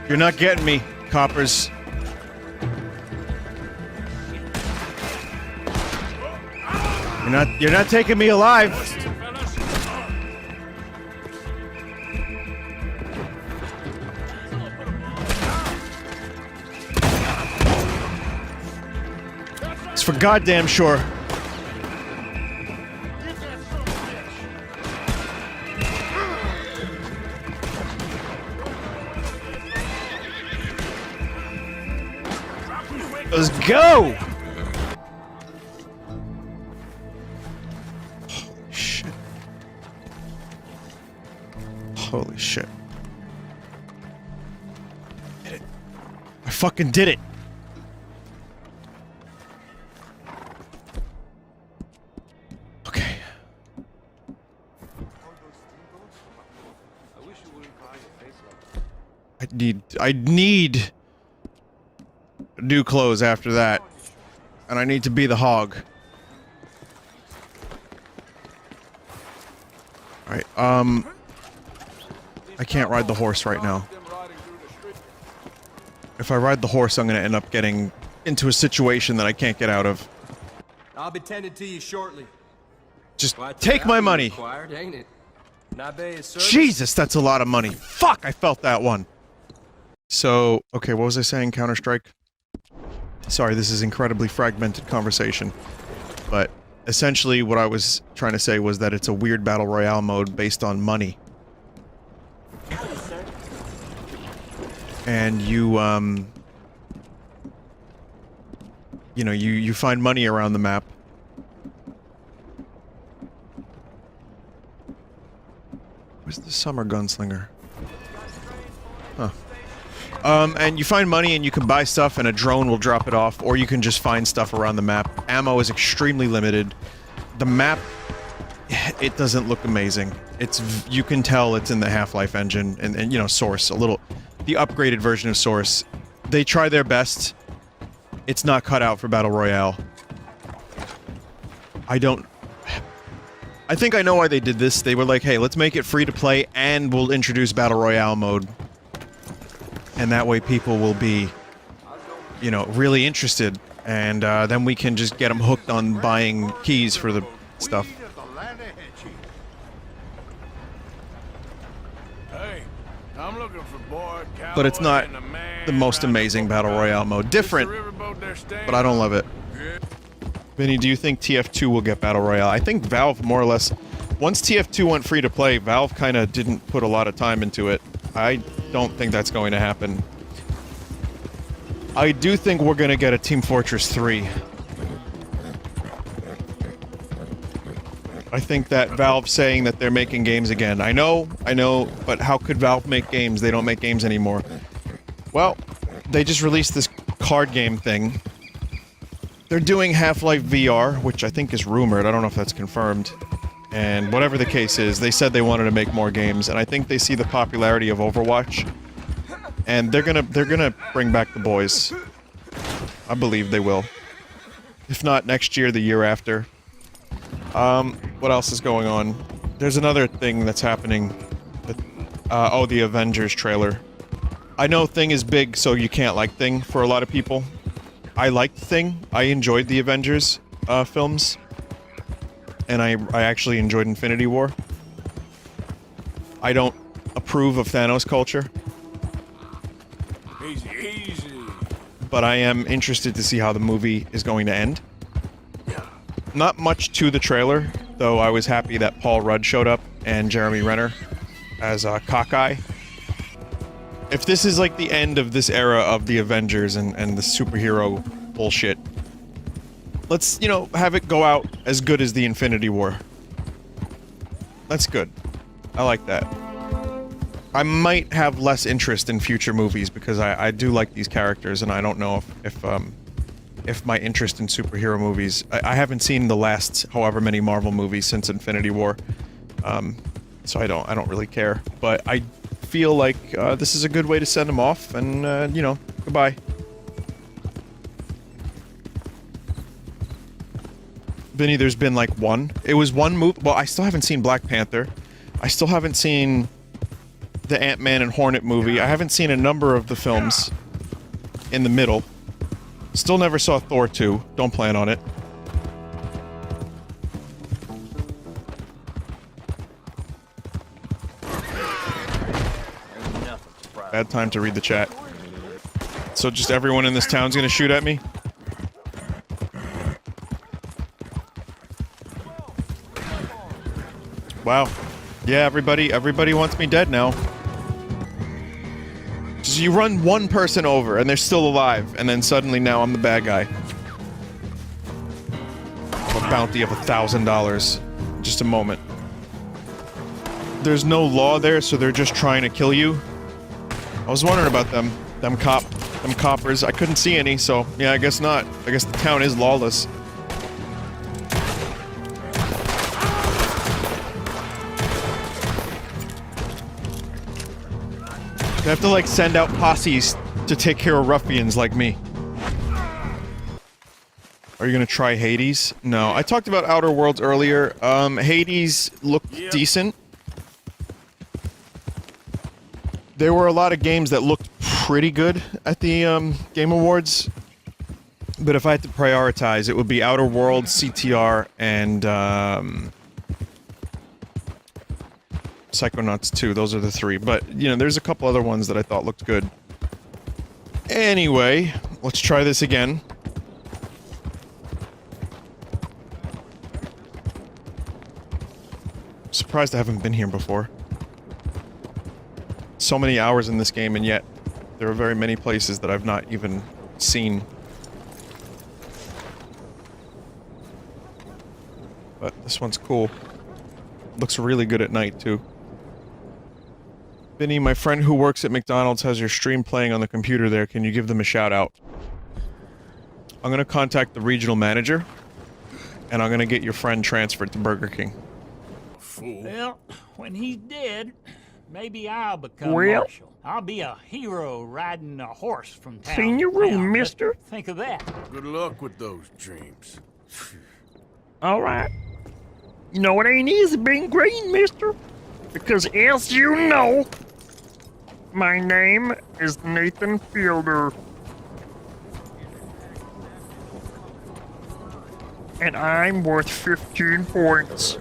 You're not getting me, coppers. You're not taking me alive. It's for goddamn sure. Let's go! Holy shit. Holy shit. Did it. I fucking did it! Okay. I need new clothes after that. And I need to be the hog. Alright, I can't ride the horse right now. If I ride the horse, I'm gonna end up getting into a situation that I can't get out of. I'll be tending to you shortly. Just take my money. Ain't it? Jesus, that's a lot of money. Fuck, I felt that one. So, okay, what was I saying? Counter-Strike? Sorry, this is incredibly fragmented conversation. But essentially what I was trying to say was that it's a weird battle royale mode based on money. And you know, you find money around the map. Where's the summer gunslinger? Huh. And you find money and you can buy stuff and a drone will drop it off, or you can just find stuff around the map. Ammo is extremely limited. The map, it doesn't look amazing. You can tell it's in the Half-Life engine and you know, Source, the upgraded version of Source. They try their best. It's not cut out for Battle Royale. I think I know why they did this. They were like, hey, let's make it free to play and we'll introduce Battle Royale mode. And that way people will be, you know, really interested. And then we can just get them hooked on buying keys for the stuff. Hey, I'm looking for Boy, Cowboy, But it's not and the man the most amazing Battle Royale mode. Different, but I don't love it. Vinny, do you think TF2 will get Battle Royale? I think Valve, more or less, once TF2 went free to play, Valve kind of didn't put a lot of time into it. I don't think that's going to happen. I do think we're going to get a Team Fortress 3. I think that Valve saying that they're making games again. I know, but how could Valve make games? They don't make games anymore. Well, they just released this card game thing. They're doing Half-Life VR, which I think is rumored. I don't know if that's confirmed. And whatever the case is, they said they wanted to make more games, and I think they see the popularity of Overwatch, and they're gonna bring back the boys. I believe they will. If not next year, the year after. What else is going on? There's another thing that's happening. Oh, the Avengers trailer. I know Thing is big, so you can't like Thing for a lot of people. I liked Thing. I enjoyed the Avengers films. And I actually enjoyed Infinity War. I don't approve of Thanos culture. Easy, easy. but I am interested to see how the movie is going to end. Not much to the trailer, though I was happy that Paul Rudd showed up and Jeremy Renner as Cockeye. If this is like the end of this era of the Avengers and the superhero bullshit, let's, you know, have it go out as good as the Infinity War. That's good. I like that. I might have less interest in future movies because I do like these characters, and I don't know if my interest in superhero movies... I haven't seen the last however many Marvel movies since Infinity War, so I don't really care. But I feel like this is a good way to send them off, and you know, goodbye. Vinny, there's been like one. It was one movie. Well, I still haven't seen Black Panther. I still haven't seen the Ant-Man and Hornet movie. I haven't seen a number of the films in the middle. Still never saw Thor 2. Don't plan on it. Bad time to read the chat. So just everyone in this town's gonna shoot at me? Wow. Yeah, everybody wants me dead now. So you run one person over and they're still alive, and then suddenly now I'm the bad guy. A bounty of $1,000. Just a moment. There's no law there, so they're just trying to kill you. I was wondering about them. Them coppers. I couldn't see any, so yeah, I guess not. I guess the town is lawless. They have to, like, send out posses to take care of ruffians like me. Are you gonna try Hades? No. I talked about Outer Worlds earlier. Hades looked decent. There were a lot of games that looked pretty good at the, Game Awards. But if I had to prioritize, it would be Outer Worlds, CTR, and, Psychonauts 2, those are the three. But, you know, there's a couple other ones that I thought looked good. Anyway, let's try this again. I'm surprised I haven't been here before. So many hours in this game, and yet there are very many places that I've not even seen. But this one's cool. Looks really good at night, too. Vinny, my friend who works at McDonald's has your stream playing on the computer there. Can you give them a shout out? I'm gonna contact the regional manager, and I'm gonna get your friend transferred to Burger King. Well, when he's dead, maybe I'll become marshal. I'll be a hero riding a horse from town. Clean your room, mister. Think of that. Good luck with those dreams. Alright. You know, it ain't easy being green, mister. Because as you know, my name is Nathan Fielder. And I'm worth 15 points.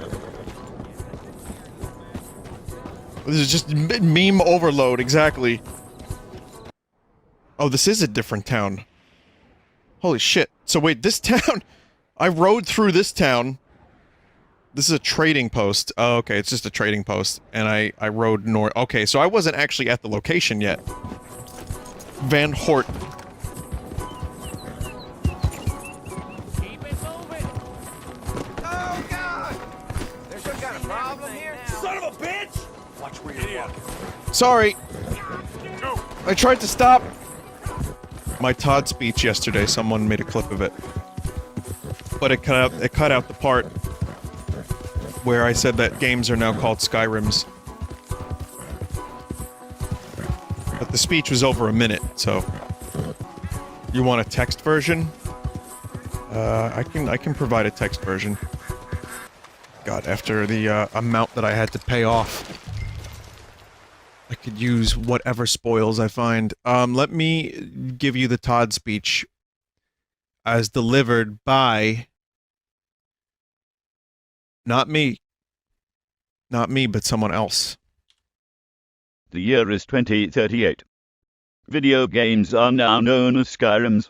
This is just meme overload, exactly. Oh, this is a different town. Holy shit. So wait, this town... I rode through this town. This is a trading post. Oh, okay, it's just a trading post. And I rode north. Okay, so I wasn't actually at the location yet. Van Hort. Keep it moving. Oh, God! There's some kind of problem here? Son of a bitch! Watch where you're walking. Sorry. I tried to stop. My Todd speech yesterday, someone made a clip of it. But it cut out the part where I said that games are now called Skyrims. But the speech was over a minute, so... You want a text version? I can provide a text version. God, after the amount that I had to pay off, I could use whatever spoils I find. Let me give you the Todd speech as delivered by... Not me. Not me, but someone else. The year is 2038. Video games are now known as Skyrims.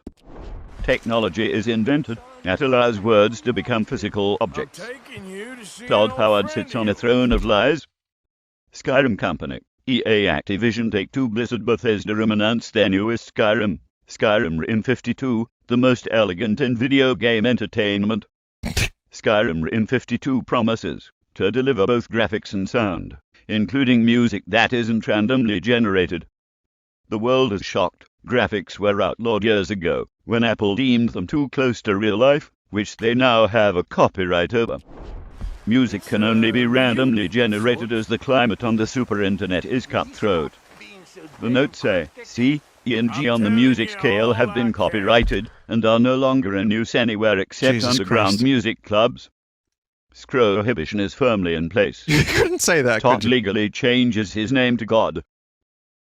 Technology is invented that allows words to become physical objects. Todd Howard sits on a throne of lies. Skyrim Company, EA, Activision, Take-Two, Blizzard, Bethesda announced their newest Skyrim, Skyrim Rim 52, the most elegant in video game entertainment. Skyrim Rim 52 promises to deliver both graphics and sound, including music that isn't randomly generated. The world is shocked. Graphics were outlawed years ago, when Apple deemed them too close to real life, which they now have a copyright over. Music can only be randomly generated as the climate on the super internet is cutthroat. The notes say, C, E and G on the music scale have been copyrighted, and are no longer in use anywhere except Jesus underground Christ. music clubs. Prohibition is firmly in place. You couldn't say that, Todd could you? legally changes his name to God.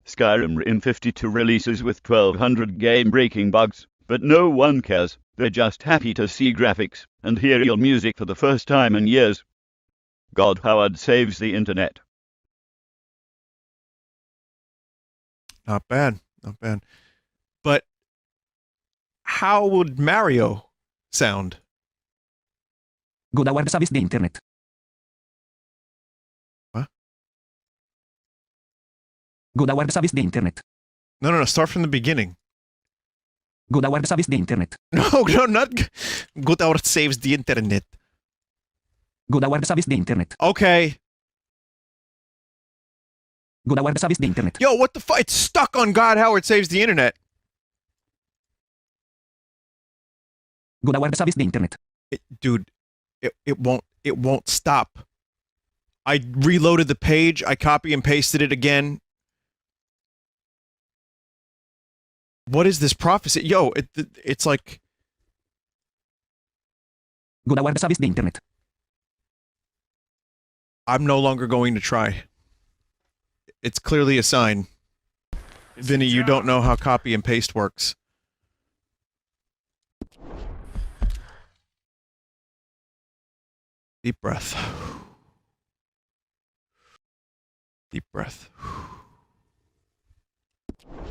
Skyrim Rim 52 releases with 1,200 game-breaking bugs, but no one cares. They're just happy to see graphics and hear real music for the first time in years. God Howard saves the internet. Not bad, not bad. But how would Mario sound? God Howard saves the internet. What? God Howard saves the internet. No, start from the beginning. God Howard saves the internet. No, not Good Howard saves the internet. God Howard saves the internet. Okay. God Howard saves the internet. Yo, what the fuck? It's stuck on God Howard saves the internet. God Howard saves the internet. Dude, it won't stop. I reloaded the page, I copy and pasted it again. What is this prophecy? Yo, it's like... God Howard saves the internet. I'm no longer going to try. It's clearly a sign. Vinny, you don't know how copy and paste works. Deep breath. Deep breath.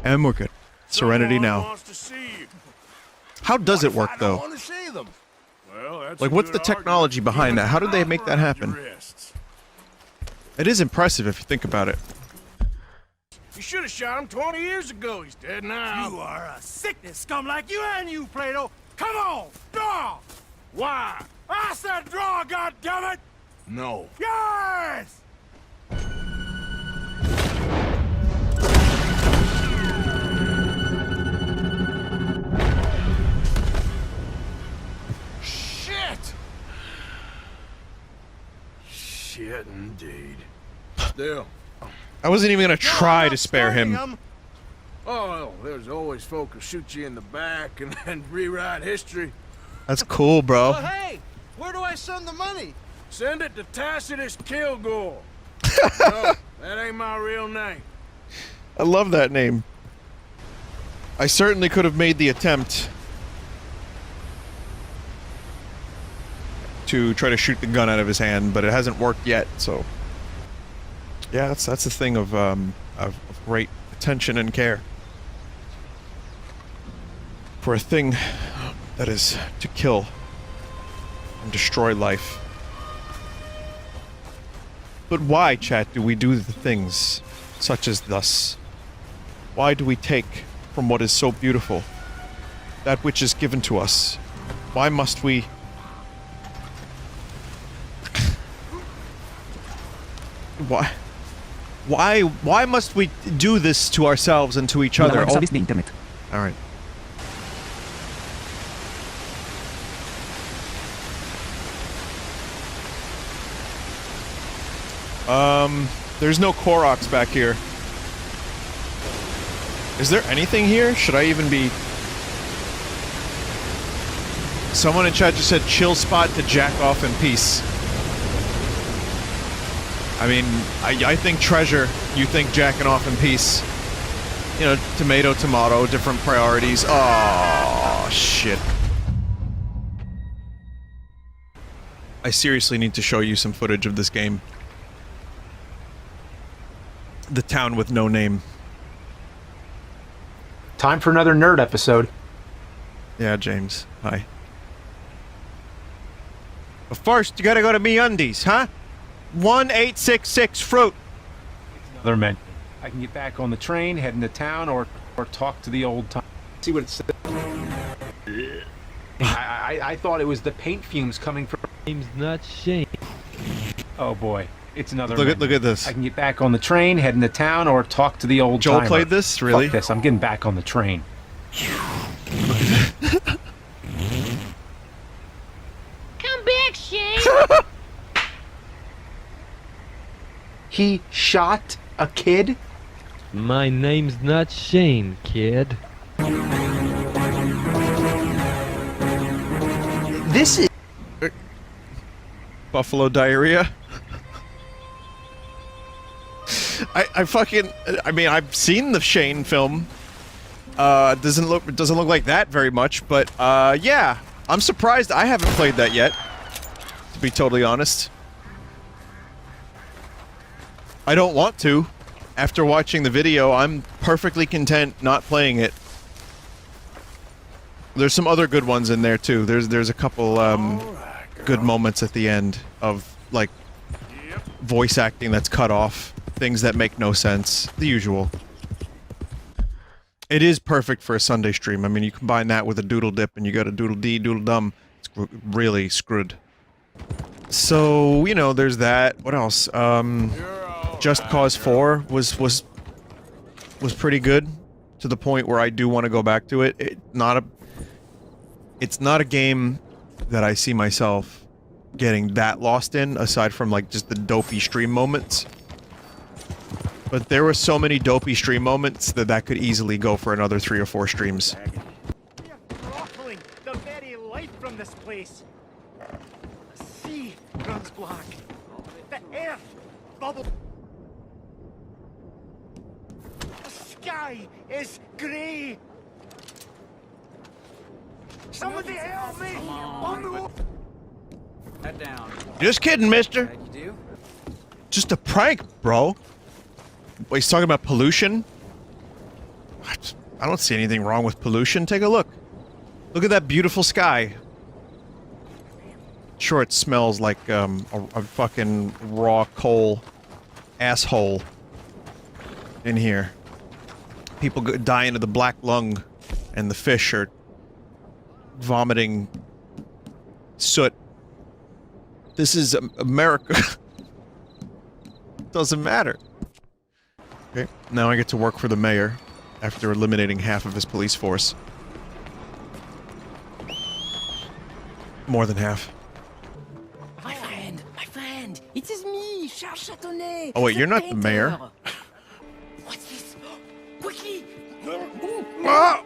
And we're good. Serenity now. How does it work, though? Like, what's the technology behind that? How did they make that happen? It is impressive if you think about it. You should have shot him 20 years ago. He's dead now. You are a sickness scum like you and you, Plato. Come on, draw. Why? I said draw, goddammit. No. Yes. Shit! Shit, indeed. Still. I wasn't even gonna try to spare him. Oh, there's always folk who shoot you in the back and then rewrite history. That's cool, bro. Well, hey, where do I send the money? Send it to Tacitus Kilgore. No, that ain't my real name. I love that name. I certainly could have made the attempt to try to shoot the gun out of his hand, but it hasn't worked yet, so... Yeah, that's the thing of great attention and care. For a thing that is to kill and destroy life. But why, chat, do we do the things such as thus? Why do we take from what is so beautiful, that which is given to us? Why must we... Why must we do this to ourselves and to each other? God saves the internet. All right. There's no Koroks back here. Is there anything here? Should I even be... Someone in chat just said chill spot to jack off in peace. I mean, I think treasure, you think jacking off in peace. You know, tomato, tomato, different priorities. Oh, shit. I seriously need to show you some footage of this game. The town with no name. Time for another nerd episode. Yeah, James. Hi. But first, you gotta go to MeUndies, huh? 1866 fruit. Another menu. I can get back on the train, head into town, or talk to the old time. See what it says. I thought it was the paint fumes coming from. Name's not Shane. Oh boy, it's another. Look at this. I can get back on the train, head into town, or talk to the old. Joel timer. played this, really? Fuck this! I'm getting back on the train. Come back, Shane. He shot a kid? My name's not Shane, kid. This is Buffalo diarrhea. I mean, I've seen the Shane film. It doesn't look like that very much, but yeah, I'm surprised I haven't played that yet. To be totally honest, I don't want to. After watching the video, I'm perfectly content not playing it. There's some other good ones in there too. There's a couple good moments at the end of like voice acting that's cut off, things that make no sense, the usual. It is perfect for a Sunday stream. I mean, you combine that with a doodle dip and you got a doodle dee, doodle dum. It's really screwed. So, you know, there's that. What else? Just Cause 4 was pretty good to the point where I do want to go back to it. It's not a game that I see myself getting that lost in, aside from like just the dopey stream moments. But there were so many dopey stream moments that could easily go for another 3 or 4 streams. We are throttling the very life from this place. The sea runs black. The earth bubbles. The sky is grey. Somebody help me! On the wall. Head down. Just kidding, mister. You do? Just a prank, bro. Wait, he's talking about pollution? I don't see anything wrong with pollution. Take a look. Look at that beautiful sky. Sure, it smells like a fucking raw coal asshole in here. People dying of the black lung, and the fish are vomiting soot. This is America. Doesn't matter. Okay, now I get to work for the mayor after eliminating half of his police force. More than half. My friend, it is me, Charles Chatonnet. Oh wait, you're not the mayor. What's this? Quickly! Ah!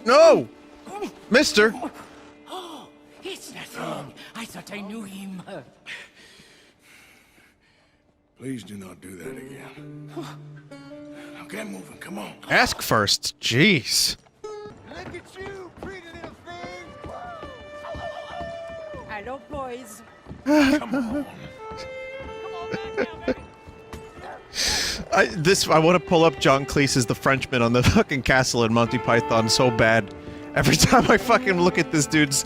No! Mister! Oh, it's nothing. I thought I knew him. Please do not do that again. Now get moving, come on. Ask first. Jeez. Look at you, pretty little thing. Hello, boys. Come on. I want to pull up John Cleese's The Frenchman on the fucking castle in Monty Python so bad. Every time I fucking look at this dude's,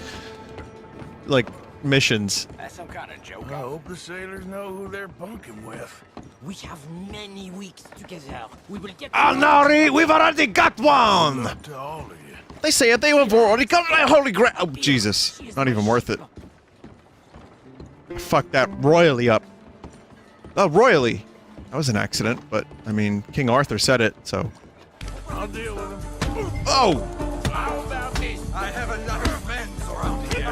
like, missions. That's some kind of joke. I hope the sailors know who they're bunking with. We have many weeks together. We will get. Alnari, we've already got one! Up to all of you. They say it, they have already got my holy gra- Oh, Jesus. Not even worth it. Fuck that royally up. Oh, royally. That was an accident, but, I mean, King Arthur said it, so... I'll deal with them. Oh! How about this? I have a lot of friends around here.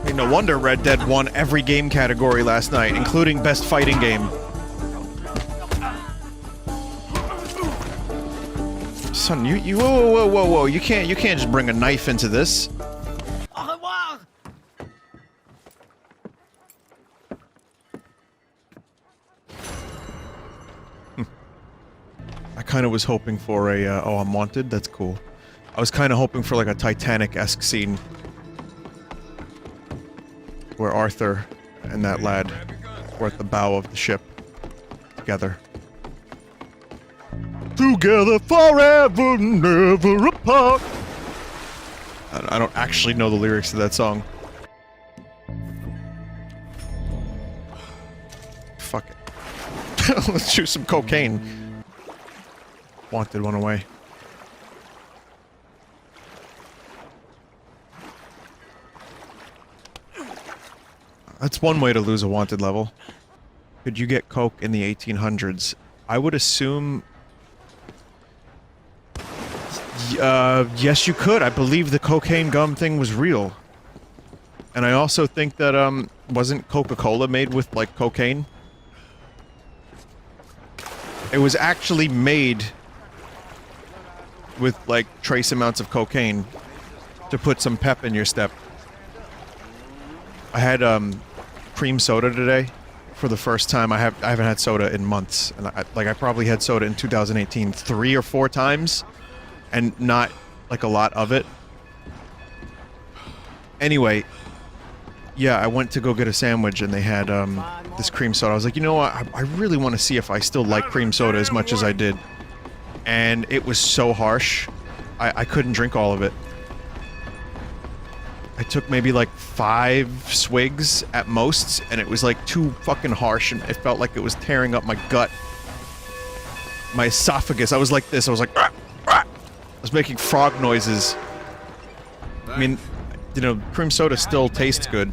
Hey, no wonder Red Dead won every game category last night, including Best Fighting Game. Son, you whoa, you can't just bring a knife into this. Au revoir. I kind of was hoping for a, oh, I'm wanted? That's cool. I was kind of hoping for like a Titanic-esque scene. Where Arthur and that lad were at the bow of the ship. Together. Together forever, never apart. I don't actually know the lyrics to that song. Fuck it. Let's choose some cocaine. Wanted one away. That's one way to lose a wanted level. Could you get coke in the 1800s? I would assume... yes you could. I believe the cocaine gum thing was real. And I also think that, wasn't Coca-Cola made with, like, cocaine? It was actually made with, like, trace amounts of cocaine to put some pep in your step. I had, cream soda today for the first time. I haven't had soda in months. And I probably had soda in 2018 3 or 4 times. And not, like, a lot of it. Anyway, yeah, I went to go get a sandwich and they had, this cream soda. I was like, you know what, I really want to see if I still like cream soda as much as I did. And it was so harsh, I couldn't drink all of it. I took maybe, like, 5 swigs at most, and it was, like, too fucking harsh, and it felt like it was tearing up my gut. My esophagus, I was like this, I was like, rah, rah. I was making frog noises. I mean, you know, cream soda still tastes good.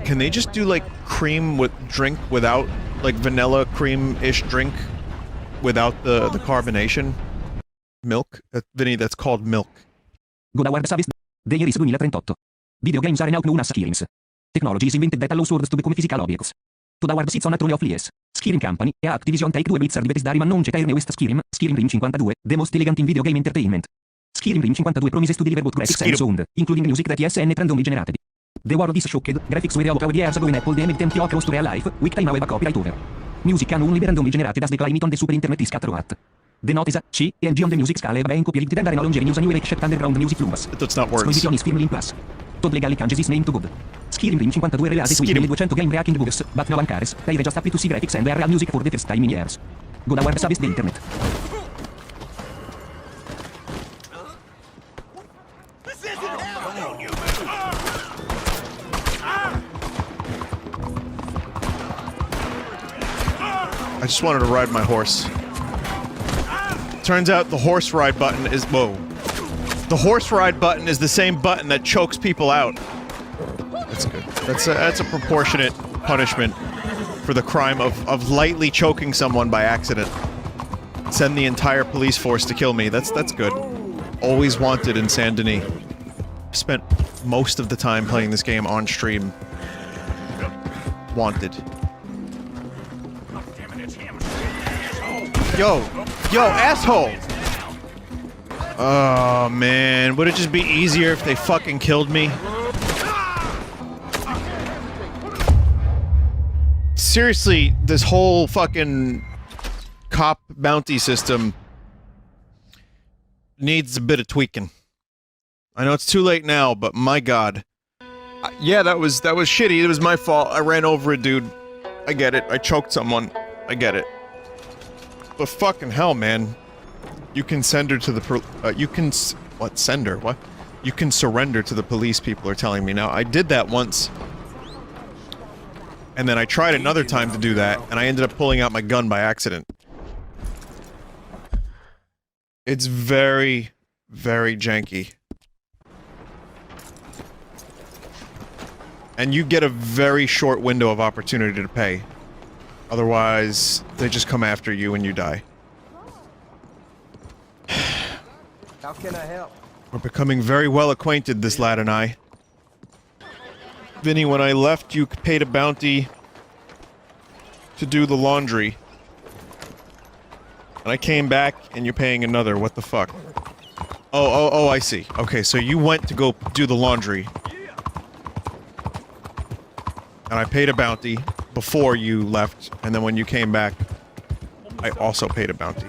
Can they just do, like, cream with drink without, like, vanilla cream-ish drink without the carbonation? Milk? Vinny, that's called milk. God Award Service Day Iris 2038. Video games are now known as Skirings. Technologies invented that allows words to become physical objects. Todd Award sits on a throne of fleas. Skirim Company e Activision Take-Two Blizzard Bethesda rimannon Eterne West Skirim Rim 52, the most elegant in video game entertainment. Skirim Rim 52 promises to deliver both graphics and sound, including music that is randomly generated. The world is shocked, graphics were about years ago when Apple deemed them close to real life, with time a copyright over. Music can only be randomly generated as the climate on the super internet is cut throughout. The note is C and G on the music scale have been copied and are no longer in use and you accept underground music flux. That's not words. Squisition is firmly in place. Todd legally changes his name to God. Skirim Rim 52 releases with 1200 game-breaking bugs, but no one cares. They are just happy to see graphics and real music for the first time in years. God Award Service the internet. I just wanted to ride my horse. Turns out the horse ride button is... Whoa. The horse ride button is the same button that chokes people out. That's good. That's a proportionate punishment for the crime of lightly choking someone by accident. Send the entire police force to kill me. That's good. Always wanted in Saint Denis. Spent most of the time playing this game on stream. Wanted. Yo, asshole! Oh, man. Would it just be easier if they fucking killed me? Seriously, this whole fucking cop bounty system needs a bit of tweaking. I know it's too late now, but my god. Yeah, that was shitty. It was my fault. I ran over a dude. I get it. I choked someone. I get it. But fucking hell, man. You can send her to the what? Send her? What? You can surrender to the police, people are telling me now. I did that once. And then I tried another time to do that, and I ended up pulling out my gun by accident. It's very, very janky. And you get a very short window of opportunity to pay. Otherwise, they just come after you and you die. How can I help? We're becoming very well acquainted, this lad and I. Vinny, when I left, you paid a bounty to do the laundry. And I came back, and you're paying another. What the fuck? Oh, I see. Okay, so you went to go do the laundry. And I paid a bounty before you left, and then when you came back, I also paid a bounty.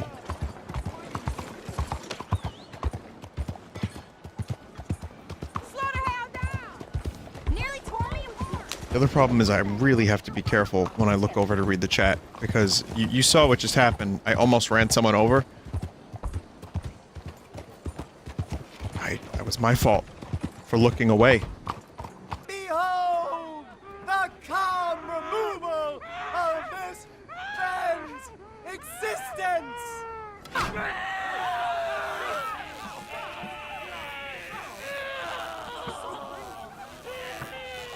The other problem is I really have to be careful when I look over to read the chat, because you saw what just happened. I almost ran someone over. That was my fault for looking away. Behold the calm removal of this man's existence!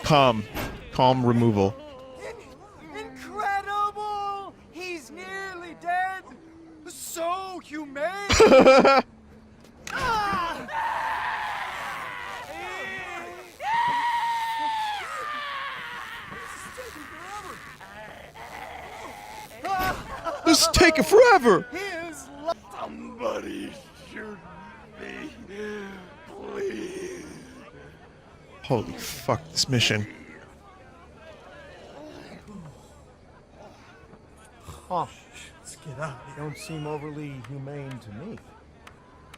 Calm removal. Incredible! He's nearly dead! So humane! This is taking forever! Somebody shoot me, please. Holy fuck, this mission. Oh, let's get up. They don't seem overly humane to me.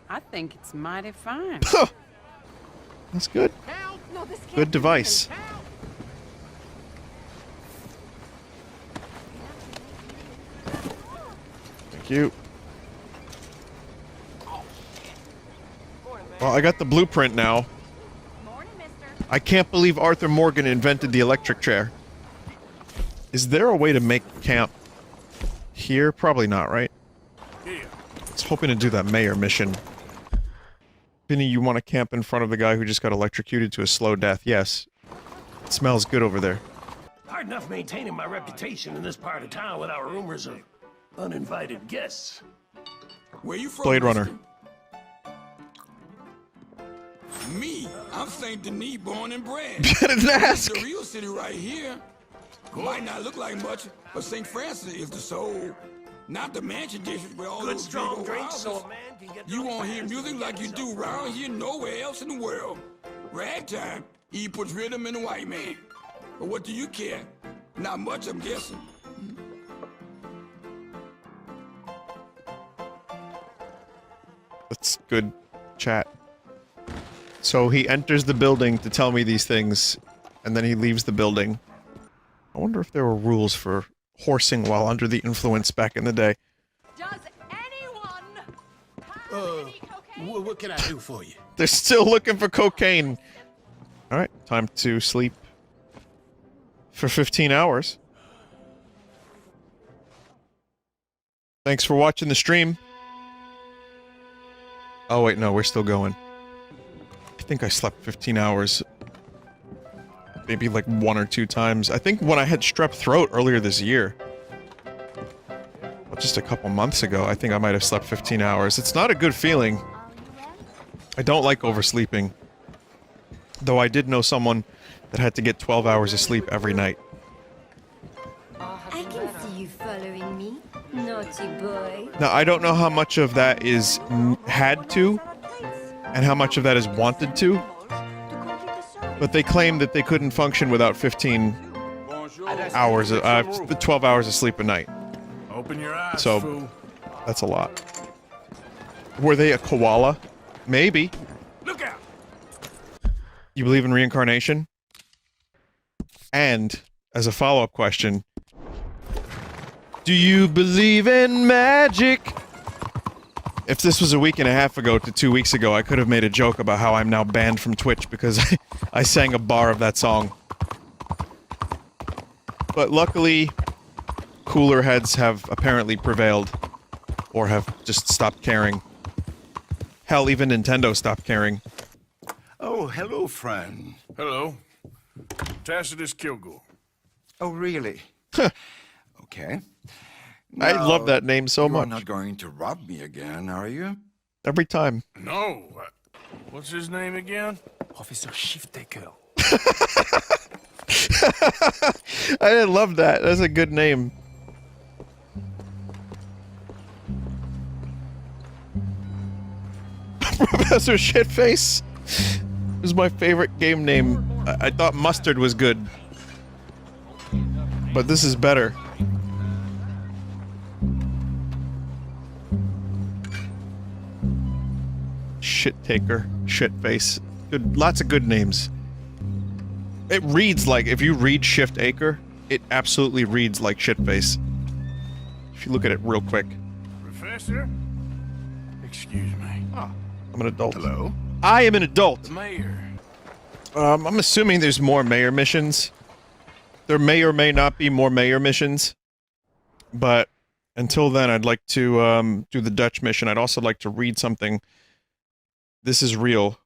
I think it's mighty fine. That's good. Good device. Thank you. Well, I got the blueprint now. I can't believe Arthur Morgan invented the electric chair. Is there a way to make camp here? Probably not, right? I was hoping to do that mayor mission. Vinny, you want to camp in front of the guy who just got electrocuted to a slow death? Yes. It smells good over there. Hard enough maintaining my reputation in this part of town without rumors of uninvited guests. Where you from? Blade Runner. Mister? Me, I'm Saint Denis, born and bred. You didn't ask. The real city right here. Might not look like much, but St. Francis is the soul. Not the mansion district where all Good those strong big old drink houses. so a man can get You won't hear music like you do around here nowhere else in the world. Ragtime, he puts rhythm in the white man. But what do you care? Not much, I'm guessing. That's good chat. So he enters the building to tell me these things, and then he leaves the building. I wonder if there were rules for horsing while under the influence back in the day. Does anyone have any cocaine? What can I do for you? They're still looking for cocaine. Alright, time to sleep for 15 hours. Thanks for watching the stream. Oh wait, no, we're still going. I think I slept 15 hours. Maybe like 1 or 2 times. I think when I had strep throat earlier this year. Just a couple months ago, I think I might have slept 15 hours. It's not a good feeling. I don't like oversleeping. Though I did know someone that had to get 12 hours of sleep every night. I can see you following me, naughty boy. Now, I don't know how much of that is had to, and how much of that is wanted to. But they claim that they couldn't function without 15 hours, 12 hours of sleep a night. Open your eyes, So, fool. that's a lot. Were they a koala? Maybe. Look out! You believe in reincarnation? And, as a follow-up question, do you believe in magic? If this was a week and a half ago to 2 weeks ago, I could have made a joke about how I'm now banned from Twitch because I sang a bar of that song. But luckily, cooler heads have apparently prevailed. Or have just stopped caring. Hell, even Nintendo stopped caring. Oh, hello, friend. Hello. Tacitus Kilgore. Oh, really? Okay. I love that name so much. You're not going to rob me again, are you? Every time. No. What's his name again? Officer Shiftaker. I love that. That's a good name. Professor Shitface is my favorite game name. I thought Mustard was good. But this is better. Shit taker, shit face. Good, lots of good names. It reads like, if you read Shift Acre, it absolutely reads like shitface. If you look at it real quick. Professor? Excuse me. I'm an adult. Hello? I am an adult. The mayor. I'm assuming there's more mayor missions. There may or may not be more mayor missions. But until then, I'd like to do the Dutch mission. I'd also like to read something. This is real.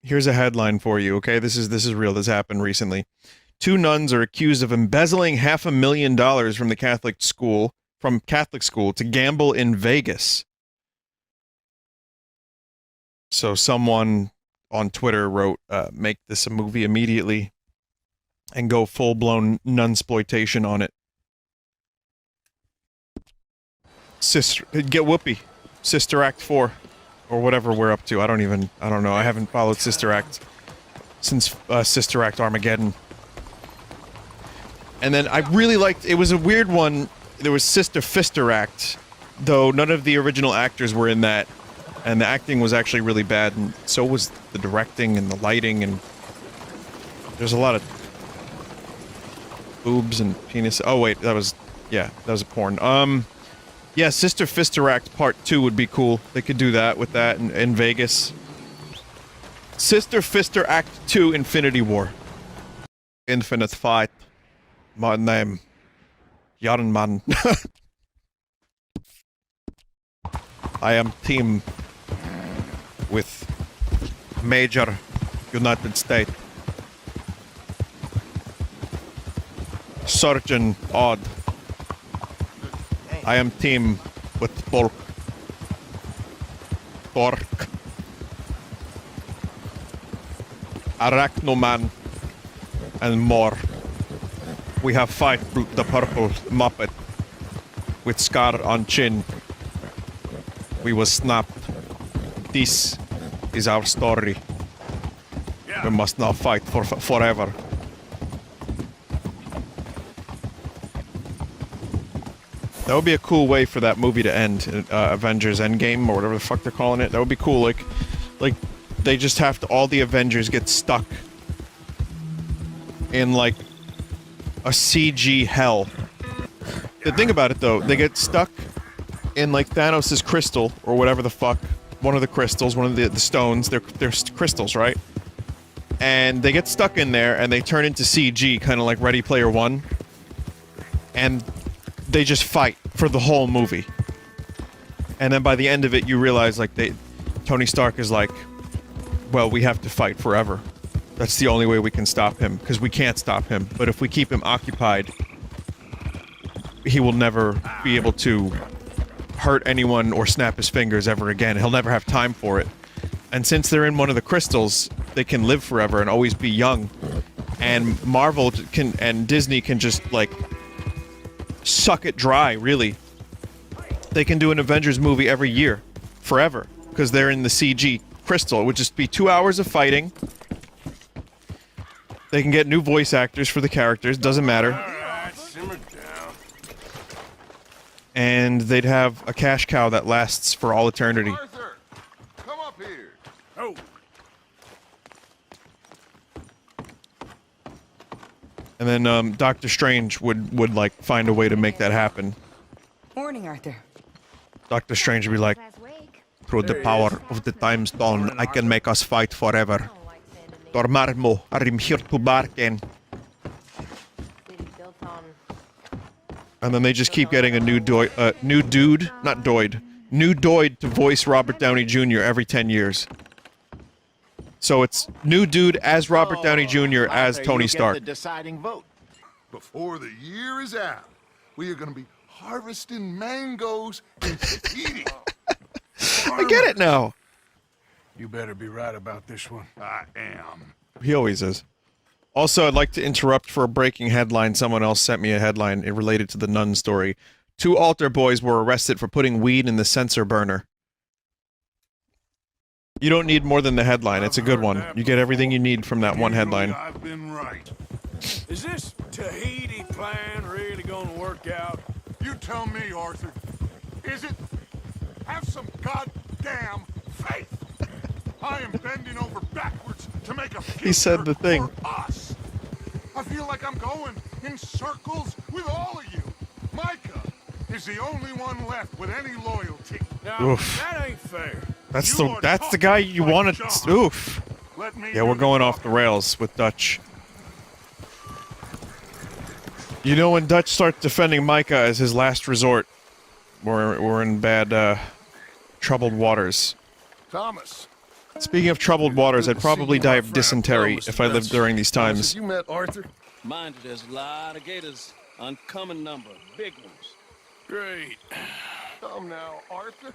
Here's a headline for you, okay? This is real. This happened recently. 2 nuns are accused of embezzling $500,000 from the Catholic school to gamble in Vegas. So someone on Twitter wrote, make this a movie immediately and go full-blown nunsploitation on it. Get Whoopi. Sister Act 4. Or whatever we're up to. I don't know. I haven't followed Sister Act since Sister Act Armageddon. And then I really liked, it was a weird one. There was Sister Fister Act, though none of the original actors were in that. And the acting was actually really bad, and so was the directing and the lighting, and there's a lot of boobs and penis. Oh wait, that was a porn. Yeah, Sister Fister Act Part 2 would be cool. They could do that with that in Vegas. Sister Fister Act 2 Infinity War. Infinite Fight. My name. Jarnman. I am team with Major United States. Surgeon Odd. I am team with Bork. Arachnoman and more. We have fight the purple Muppet with scar on chin. We was snapped. This is our story. We must now fight for forever. That would be a cool way for that movie to end, Avengers Endgame, or whatever the fuck they're calling it. That would be cool, like, they just have to, all the Avengers get stuck in, like, a CG hell. The thing about it, though, they get stuck in, like, Thanos' crystal, or whatever the fuck, one of the crystals, one of the stones, they're crystals, right? And they get stuck in there, and they turn into CG, kind of like Ready Player One. And they just fight for the whole movie. And then by the end of it, you realize, like, Tony Stark is like, well, we have to fight forever. That's the only way we can stop him, because we can't stop him. But if we keep him occupied, he will never be able to hurt anyone or snap his fingers ever again. He'll never have time for it. And since they're in one of the crystals, they can live forever and always be young. And Marvel can, and Disney can just, like, suck it dry, really. They can do an Avengers movie every year, forever, because they're in the CG crystal. It would just be 2 hours of fighting. They can get new voice actors for the characters, doesn't matter. Alright, simmer down. And they'd have a cash cow that lasts for all eternity. Arthur, come up here. Oh. And then Doctor Strange would like find a way to make that happen. Morning, Arthur. Doctor Strange would be like, through the power of the time stone, I can make us fight forever. Dormarmo, I'm here to bargain. And then they just keep getting a new dude to voice Robert Downey Jr. every 10 years. So it's new dude as Robert Downey Jr. as Tony Stark. The deciding vote. Before the year is out, we are going to be harvesting mangoes in Tahiti. I get it now. You better be right about this one. I am. He always is. Also, I'd like to interrupt for a breaking headline. Someone else sent me a headline related to the nun story. 2 altar boys were arrested for putting weed in the sensor burner. You don't need more than the headline. It's a good one. You get everything you need from that one headline. I've been right. Is this Tahiti plan really gonna work out? You tell me, Arthur. Is it? Have some goddamn faith. I am bending over backwards to make a future He said the thing. for us. I feel like I'm going in circles with all of you. Micah is the only one left with any loyalty. Now, Oof. that ain't fair. That's the guy you want to. Oof. Yeah, we're going off the rails with Dutch. You know, when Dutch starts defending Micah as his last resort, we're in bad, troubled waters. Thomas. Speaking of troubled waters, I'd probably die of dysentery if I lived during these times. You met Arthur? Mind you, there's a lot of gators. Uncommon number. Big ones. Great. Come now, Arthur.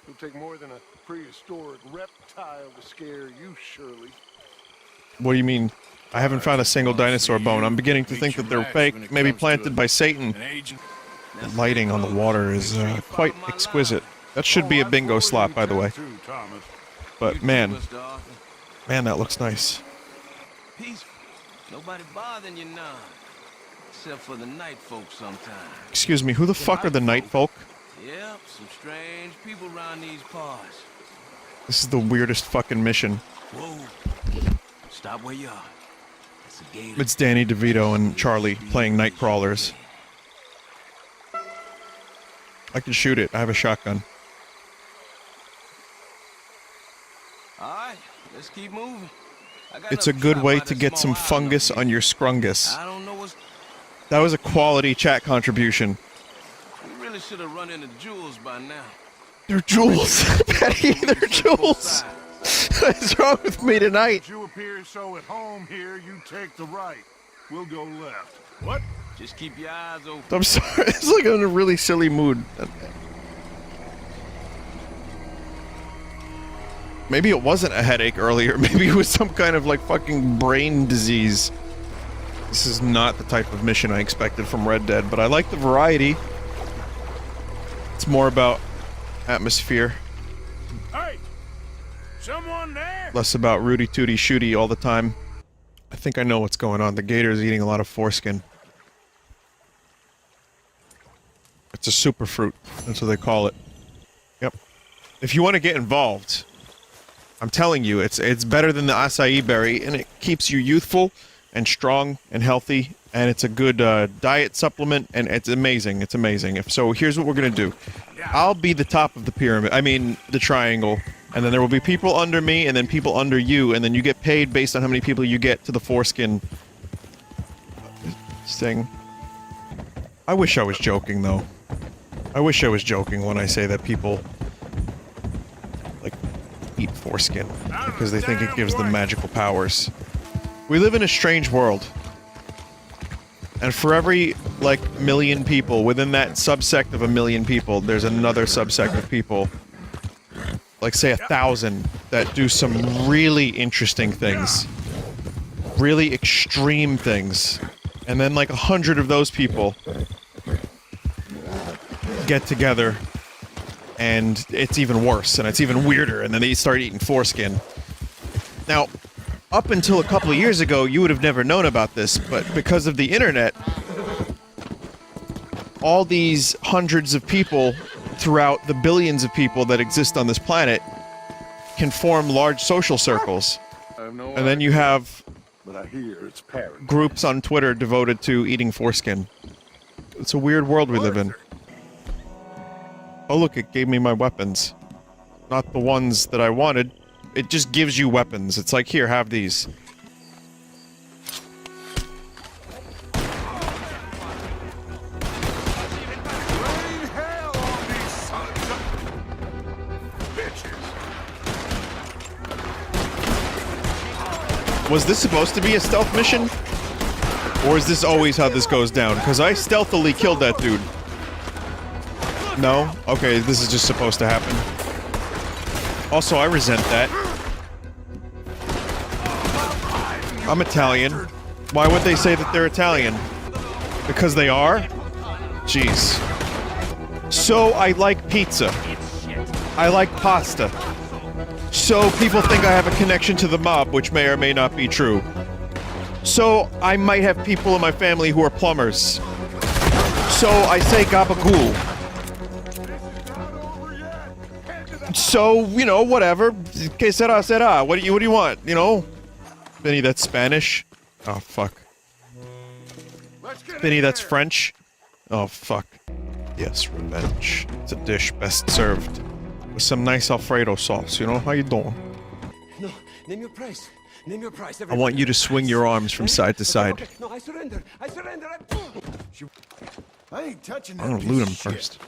It'll take more than a prehistoric reptile to scare you, surely. What do you mean? I haven't found a single dinosaur bone. I'm beginning to think that they're fake, maybe planted by Satan. The lighting on the water is quite exquisite. That should be a bingo slot, by the way. But man, that looks nice. Peaceful. Nobody bothering you now. Except for the night folk sometimes. Excuse me, who the fuck are the night folk? Yep, some strange people around these parts. This is the weirdest fucking mission. Whoa. Stop where you are. It's a gator. It's Danny DeVito and Charlie playing night crawlers. I can shoot it. I have a shotgun. Alright, let's keep moving. It's a good way to get some fungus on your scrungus. I don't know what's... That was a quality chat contribution. We really should have run into jewels by now. They're jewels. Betty, they're jewels. What's wrong with me tonight? You appear so at home here, you take the right. We'll go left. What? Just keep your eyes open. I'm sorry. It's like I'm in a really silly mood. Maybe it wasn't a headache earlier. Maybe it was some kind of like fucking brain disease. This is not the type of mission I expected from Red Dead, but I like the variety. It's more about atmosphere. Hey! Someone there? Less about Rudy Tooty Shooty all the time. I think I know what's going on. The gator's eating a lot of foreskin. It's a superfruit. That's what they call it. Yep. If you want to get involved, I'm telling you, it's better than the acai berry, and it keeps you youthful and strong and healthy, and it's a good diet supplement, and it's amazing. It's amazing. So here's what we're gonna do. I'll be the top of the pyramid. I mean, the triangle. And then there will be people under me, and then people under you, and then you get paid based on how many people you get to the foreskin thing. I wish I was joking, though. I wish I was joking when I say that people, like, eat foreskin because they think it gives them magical powers. We live in a strange world. And for every, like, million people, within that subsect of a million people, there's another subsect of people, like say 1,000, that do some really interesting things. Really extreme things. And then like 100 of those people get together and it's even worse and it's even weirder, and then they start eating foreskin. Now, up until a couple of years ago, you would have never known about this, but because of the internet, all these hundreds of people throughout the billions of people that exist on this planet can form large social circles. And then you have But I hear it's parrot. groups on Twitter devoted to eating foreskin. It's a weird world we live in. Oh look, it gave me my weapons. Not the ones that I wanted. It just gives you weapons. It's like, here, have these. Was this supposed to be a stealth mission? Or is this always how this goes down? Because I stealthily killed that dude. No? Okay, this is just supposed to happen. Also, I resent that. I'm Italian. Why would they say that they're Italian? Because they are? Jeez. So I like pizza. I like pasta. So people think I have a connection to the mob, which may or may not be true. So I might have people in my family who are plumbers. So I say gabagool. So, you know, whatever. Que sera. What do you want? You know? Vinny, that's Spanish. Oh, fuck. Vinny, that's French. Oh, fuck. Yes, revenge. It's a dish best served with some nice Alfredo sauce, you know? How you doing? No, name your price. Name your price. I want you to swing your arms from side to side. Okay. No, I surrender. I surrender. I ain't touching that. I'm gonna loot him first.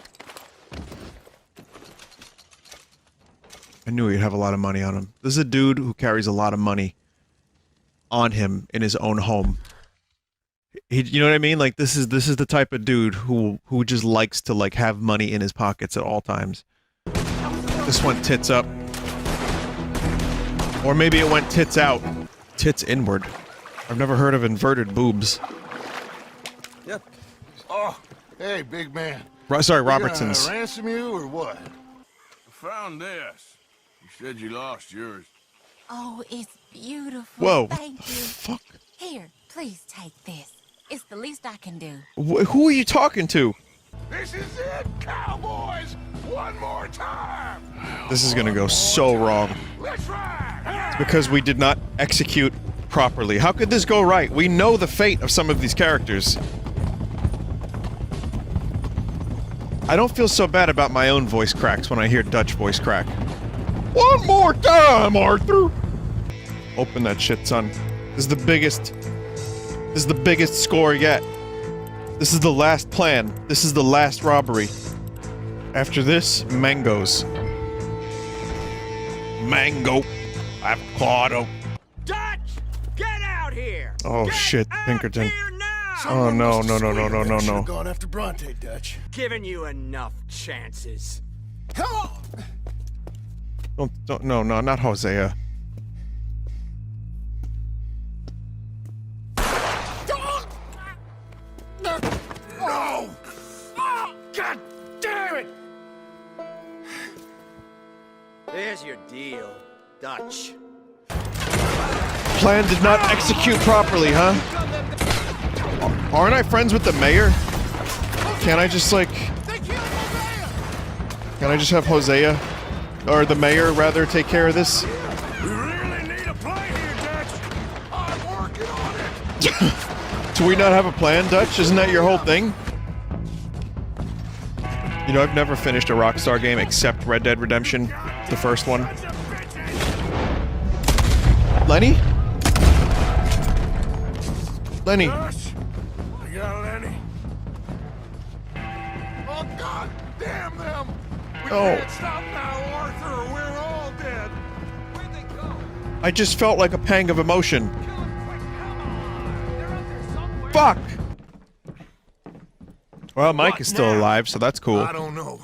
I knew he'd have a lot of money on him. This is a dude who carries a lot of money on him in his own home. You know what I mean? Like this is the type of dude who just likes to like have money in his pockets at all times. This went tits up. Or maybe it went tits out. Tits inward. I've never heard of inverted boobs. Yep. Oh, hey, big man. Sorry, Robertson's. Ransom you or what? I found this. You said you lost yours. Oh, it's beautiful. Whoa. Thank you. Fuck. Here, please take this. It's the least I can do. Who are you talking to? This is it, Cowboys! One more time! This is gonna go so wrong. It's because we did not execute properly. How could this go right? We know the fate of some of these characters. I don't feel so bad about my own voice cracks when I hear Dutch voice crack. One more time, Arthur! Open that shit, son. This is the biggest score yet. This is the last plan. This is the last robbery. After this, mangoes. Mango. Avocado. Dutch! Get out here! Oh shit, Pinkerton. Oh no. Gone after Bronte, Dutch. Giving you enough chances. No, not Hosea. No! God damn it! There's your deal, Dutch. Plan did not execute properly, huh? Aren't I friends with the mayor? Can't I just like... Can I just have Hosea? Or the mayor, rather, take care of this? We really need a plan here, Dutch. I'm working on it. Do we not have a plan, Dutch? Isn't that your whole thing? You know, I've never finished a Rockstar game except Red Dead Redemption, the first one. Lenny? Lenny. Dutch, I got Lenny. Oh, God damn them! We can't stop now, Arthur, or we're all dead. Where'd they go? I just felt like a pang of emotion. Fuck! Well, Mike is still alive, so that's cool. I don't know.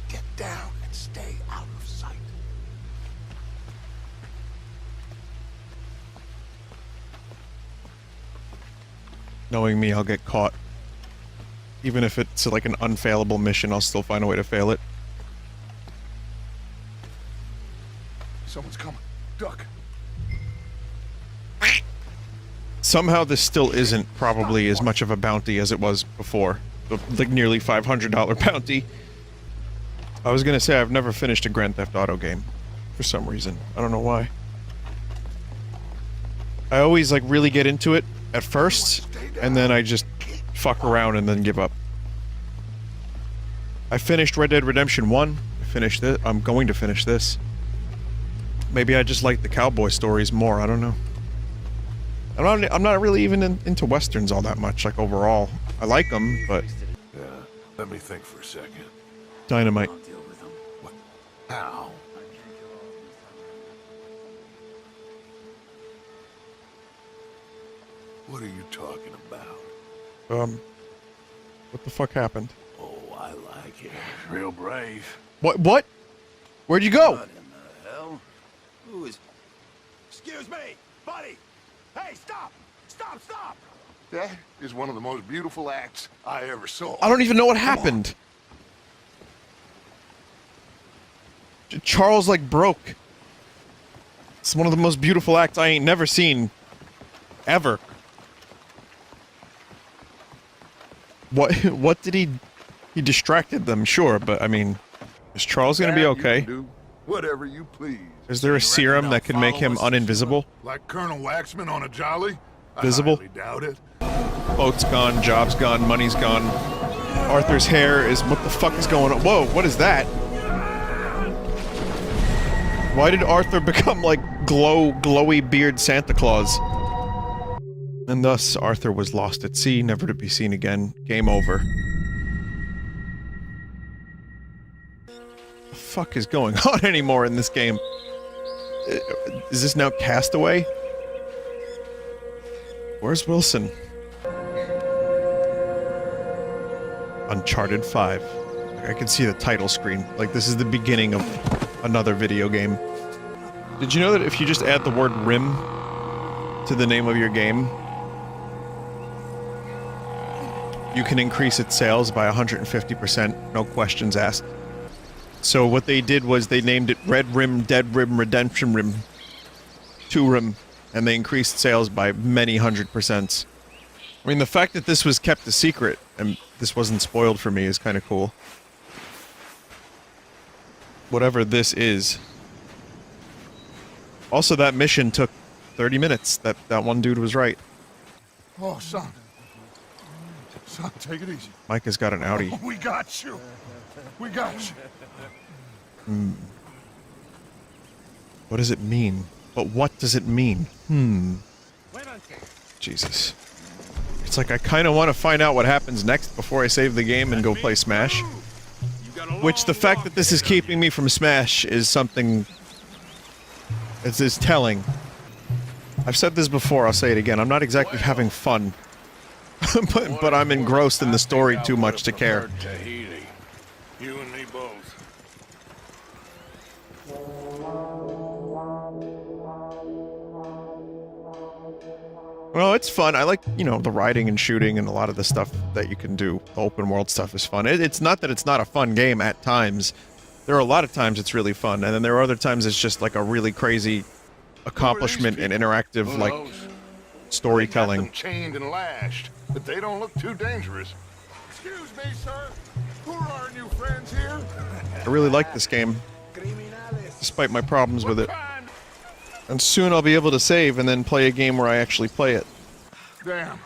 Get down and stay out of sight. Knowing me, I'll get caught. Even if it's like an unfailable mission, I'll still find a way to fail it. Someone's coming. Duck. Somehow this still isn't probably as much of a bounty as it was before. The like nearly $500 bounty. I was gonna say I've never finished a Grand Theft Auto game. For some reason. I don't know why. I always like really get into it at first, and then I just fuck around and then give up. I finished Red Dead Redemption 1. I finished it. I'm going to finish this. Maybe I just like the cowboy stories more, I don't know. I'm not really even into westerns all that much, like overall. I like them, but... Yeah, let me think for a second. Dynamite. What? How? What are you talking about? What the fuck happened? Oh, I like it. Real brave. What? Where'd you go? What in the hell? Who is... Excuse me, buddy! Hey, stop! Stop, stop! That is one of the most beautiful acts I ever saw. I don't even know what happened. Charles, like, broke. It's one of the most beautiful acts I ain't never seen. Ever. What did he... He distracted them, sure, but, I mean... Is Charles gonna be okay? Whatever you please. Is there a serum that can make him uninvisible? Like Colonel Waxman on a jolly? Visible? I highly doubt it. Boat's gone, job's gone, money's gone. Arthur's hair is... What the fuck is going on? Whoa, what is that? Why did Arthur become like glowy beard Santa Claus? And thus, Arthur was lost at sea, never to be seen again. Game over. What the fuck is going on anymore in this game? Is this now Castaway? Where's Wilson? Uncharted 5. I can see the title screen. Like, this is the beginning of another video game. Did you know that if you just add the word rim to the name of your game, you can increase its sales by 150%, no questions asked. So what they did was they named it Red Rim, Dead Rim, Redemption Rim, 2 Rim, and they increased sales by many 100%. I mean, the fact that this was kept a secret, and this wasn't spoiled for me, is kind of cool. Whatever this is. Also, that mission took 30 minutes. That one dude was right. Oh, son. Son, take it easy. Micah's got an Audi. We got you. We got you. Hmm. What does it mean? But what does it mean? Jesus. It's like I kind of want to find out what happens next before I save the game and go play Smash. Which, the fact that this is keeping me from Smash is something... It's telling. I've said this before, I'll say it again. I'm not exactly having fun. but I'm engrossed in the story too much to care. You and me both. Well, it's fun. I like, you know, the riding and shooting and a lot of the stuff that you can do. The open world stuff is fun. It's not that it's not a fun game at times. There are a lot of times it's really fun, and then there are other times it's just like a really crazy accomplishment and interactive, like, storytelling. They got them chained and lashed, but they don't look too dangerous. Excuse me, sir. Who are our new friends here? I really like this game, despite my problems with it. And soon I'll be able to save and then play a game where I actually play it. Damn.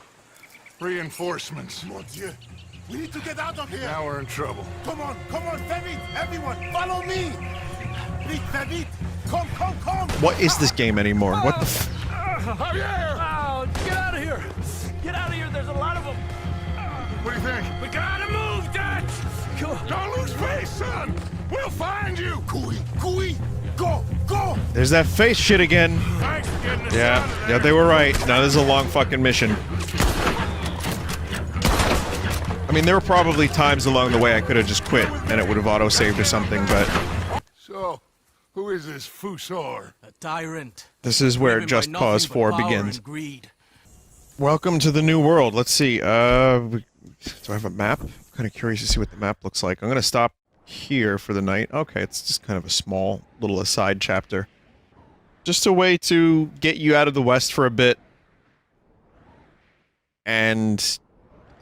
Reinforcements. Mon Dieu. We need to get out of here. Now we're in trouble. Come on, very vite. Everyone, follow me. Vite, very vite. Come. What is this game anymore? What the f- Javier! Oh, get out of here! Get out of here, there's a lot of them! What do you think? We gotta move, Dutch! Don't lose face, son! We'll find you! Cooey! Go! There's that face shit again. Thanks for getting us Yeah, they were right. Now this is a long fucking mission. I mean, there were probably times along the way I could have just quit, and it would have auto-saved or something, but... So, who is this Fusor? A tyrant. This is where Just Cause 4 begins. Welcome to the new world. Let's see, do I have a map? I'm kind of curious to see what the map looks like. I'm gonna stop here for the night. Okay, it's just kind of a small little aside chapter. Just a way to get you out of the West for a bit. And,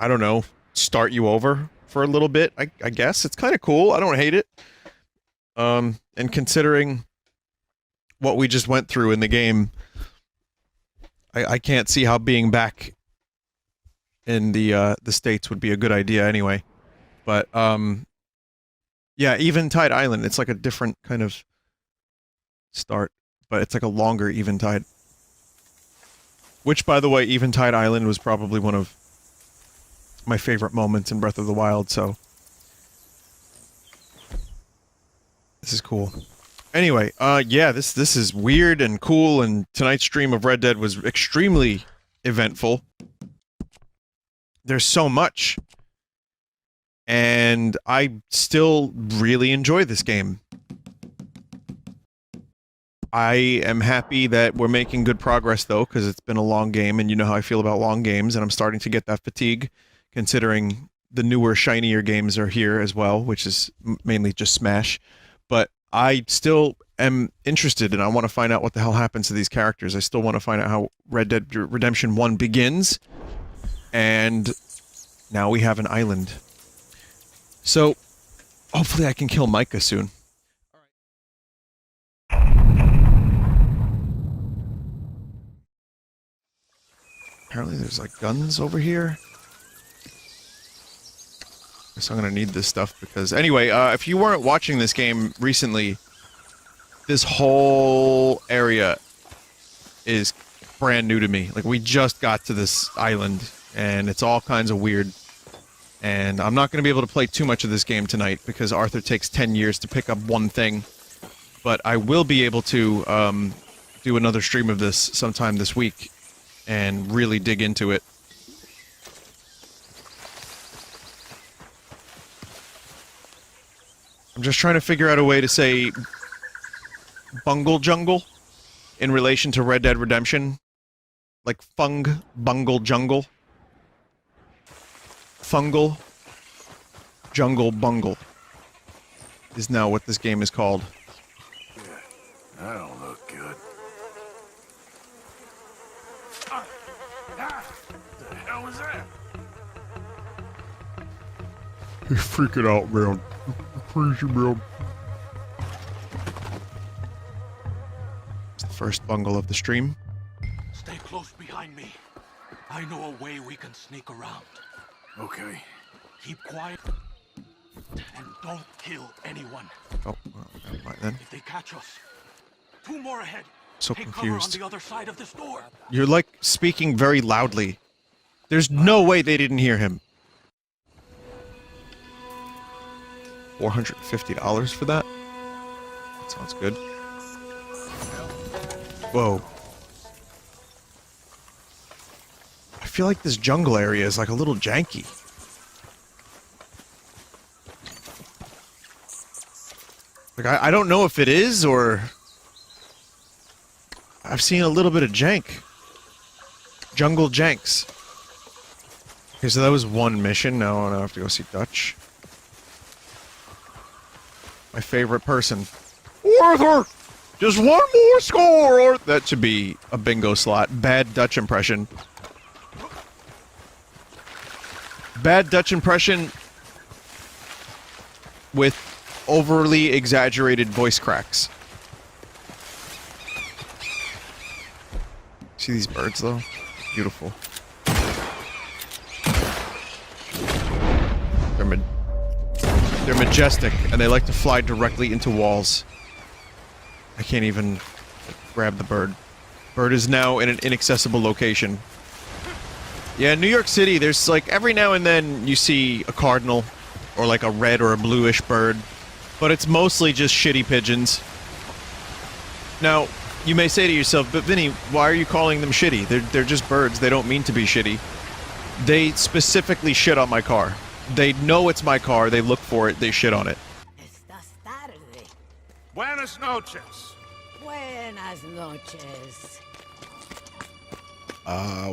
I don't know, start you over for a little bit, I guess. It's kind of cool. I don't hate it. And considering what we just went through in the game, I can't see how being back in the States would be a good idea anyway. But, yeah, Eventide Island, it's like a different kind of start, but it's like a longer Eventide. Which, by the way, Eventide Island was probably one of my favorite moments in Breath of the Wild, so... This is cool. Anyway, yeah, this is weird and cool, and tonight's stream of Red Dead was extremely eventful. There's so much. And I still really enjoy this game. I am happy that we're making good progress, though, because it's been a long game, and you know how I feel about long games, and I'm starting to get that fatigue, considering the newer, shinier games are here as well, which is mainly just Smash. But I still am interested, and I want to find out what the hell happens to these characters. I still want to find out how Red Dead Redemption 1 begins, and now we have an island. So, hopefully I can kill Micah soon. Apparently there's like guns over here. Guess I'm gonna need this stuff because anyway, if you weren't watching this game recently, this whole area is brand new to me. Like, we just got to this island and it's all kinds of weird. And I'm not gonna be able to play too much of this game tonight because Arthur takes 10 years to pick up one thing. But I will be able to do another stream of this sometime this week and really dig into it. I'm just trying to figure out a way to say Bungle Jungle in relation to Red Dead Redemption. Like Bungle Jungle. Fungal Jungle Bungle is now what this game is called. That don't look good. The hell was that? He's freaking out, man. Crazy, man. It's the first bungle of the stream. Stay close behind me. I know a way we can sneak around. Okay. Keep quiet and don't kill anyone. Oh, well, never mind then. If they catch us, 2 more ahead. So Take confused. cover on the other side of this door. You're like speaking very loudly. There's no way they didn't hear him. $450 for that? That sounds good. Whoa. I feel like this jungle area is like a little janky. Like, I don't know if it is, or... I've seen a little bit of jank. Jungle janks. Okay, so that was one mission. Now I have to go see Dutch. My favorite person. Arthur! Just one more score, or that should be a bingo slot. Bad Dutch impression. Bad Dutch impression with overly exaggerated voice cracks. See these birds, though? Beautiful. They're majestic, and they like to fly directly into walls. I can't even grab the bird. Bird is now in an inaccessible location. Yeah, in New York City, there's like every now and then you see a cardinal, or like a red or a bluish bird, but it's mostly just shitty pigeons. Now, you may say to yourself, but Vinny, why are you calling them shitty? They're just birds. They don't mean to be shitty. They specifically shit on my car. They know it's my car. They look for it. They shit on it. Buenas noches. Buenas noches.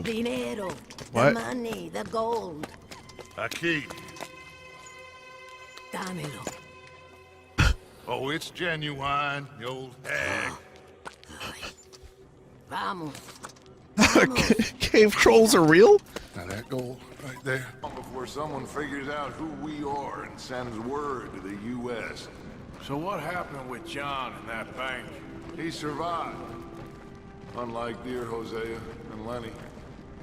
Dinero. The money, the gold. Aquí. Dámelo. Oh, it's genuine, you old hag. Vamos. Cave trolls are real? Now that gold right there. Before someone figures out who we are and sends word to the U.S. So what happened with John in that bank? He survived. Unlike dear Hosea and Lenny.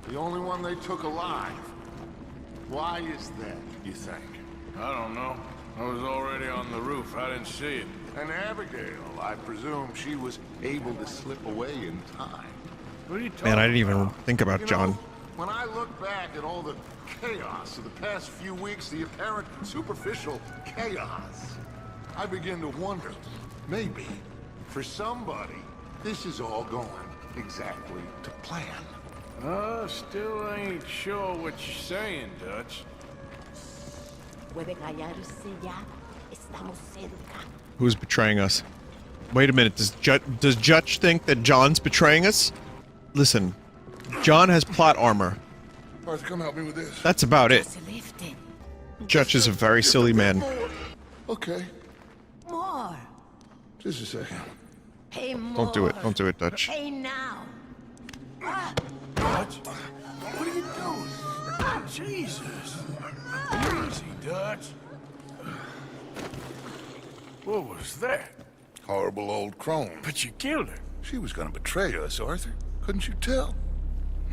The only one they took alive. Why is that, you think? I don't know. I was already on the roof. I didn't see it. And Abigail, I presume she was able to slip away in time. What are you talking Man, I didn't even think about You John. know, when I look back at all the chaos of the past few weeks, the apparent superficial chaos, I begin to wonder, maybe, for somebody, this is all going exactly to plan. Still ain't sure what you're saying, Dutch. Who's betraying us? Wait a minute, does Judge think that John's betraying us? Listen, John has plot armor. Arthur, come help me with this. That's about it. Judge is a very silly man. Okay, More. just a second. Hey, more. Don't do it. Don't do it, Dutch. Hey, now. Dutch? What are you doing? Jesus. Easy, Dutch. What was that? Horrible old crone. But you killed her. She was gonna betray us, Arthur. Couldn't you tell?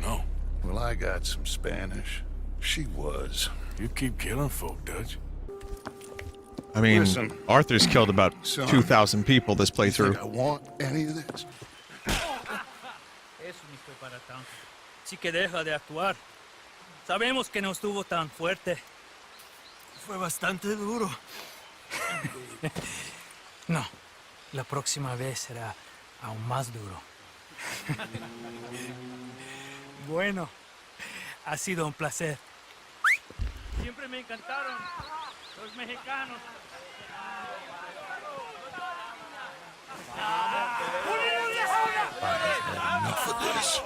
No. Well, I got some Spanish. She was. You keep killing folk, Dutch. I mean, Listen, Arthur's killed about son, 2,000 people this playthrough. I want any of this? Eso ni fue para tanto. Sí que deja de actuar. Sabemos que no estuvo tan fuerte. Fue bastante duro. No, la próxima vez será aún más duro. Bueno, ha sido un placer. Siempre me encantaron los mexicanos. Enough of this.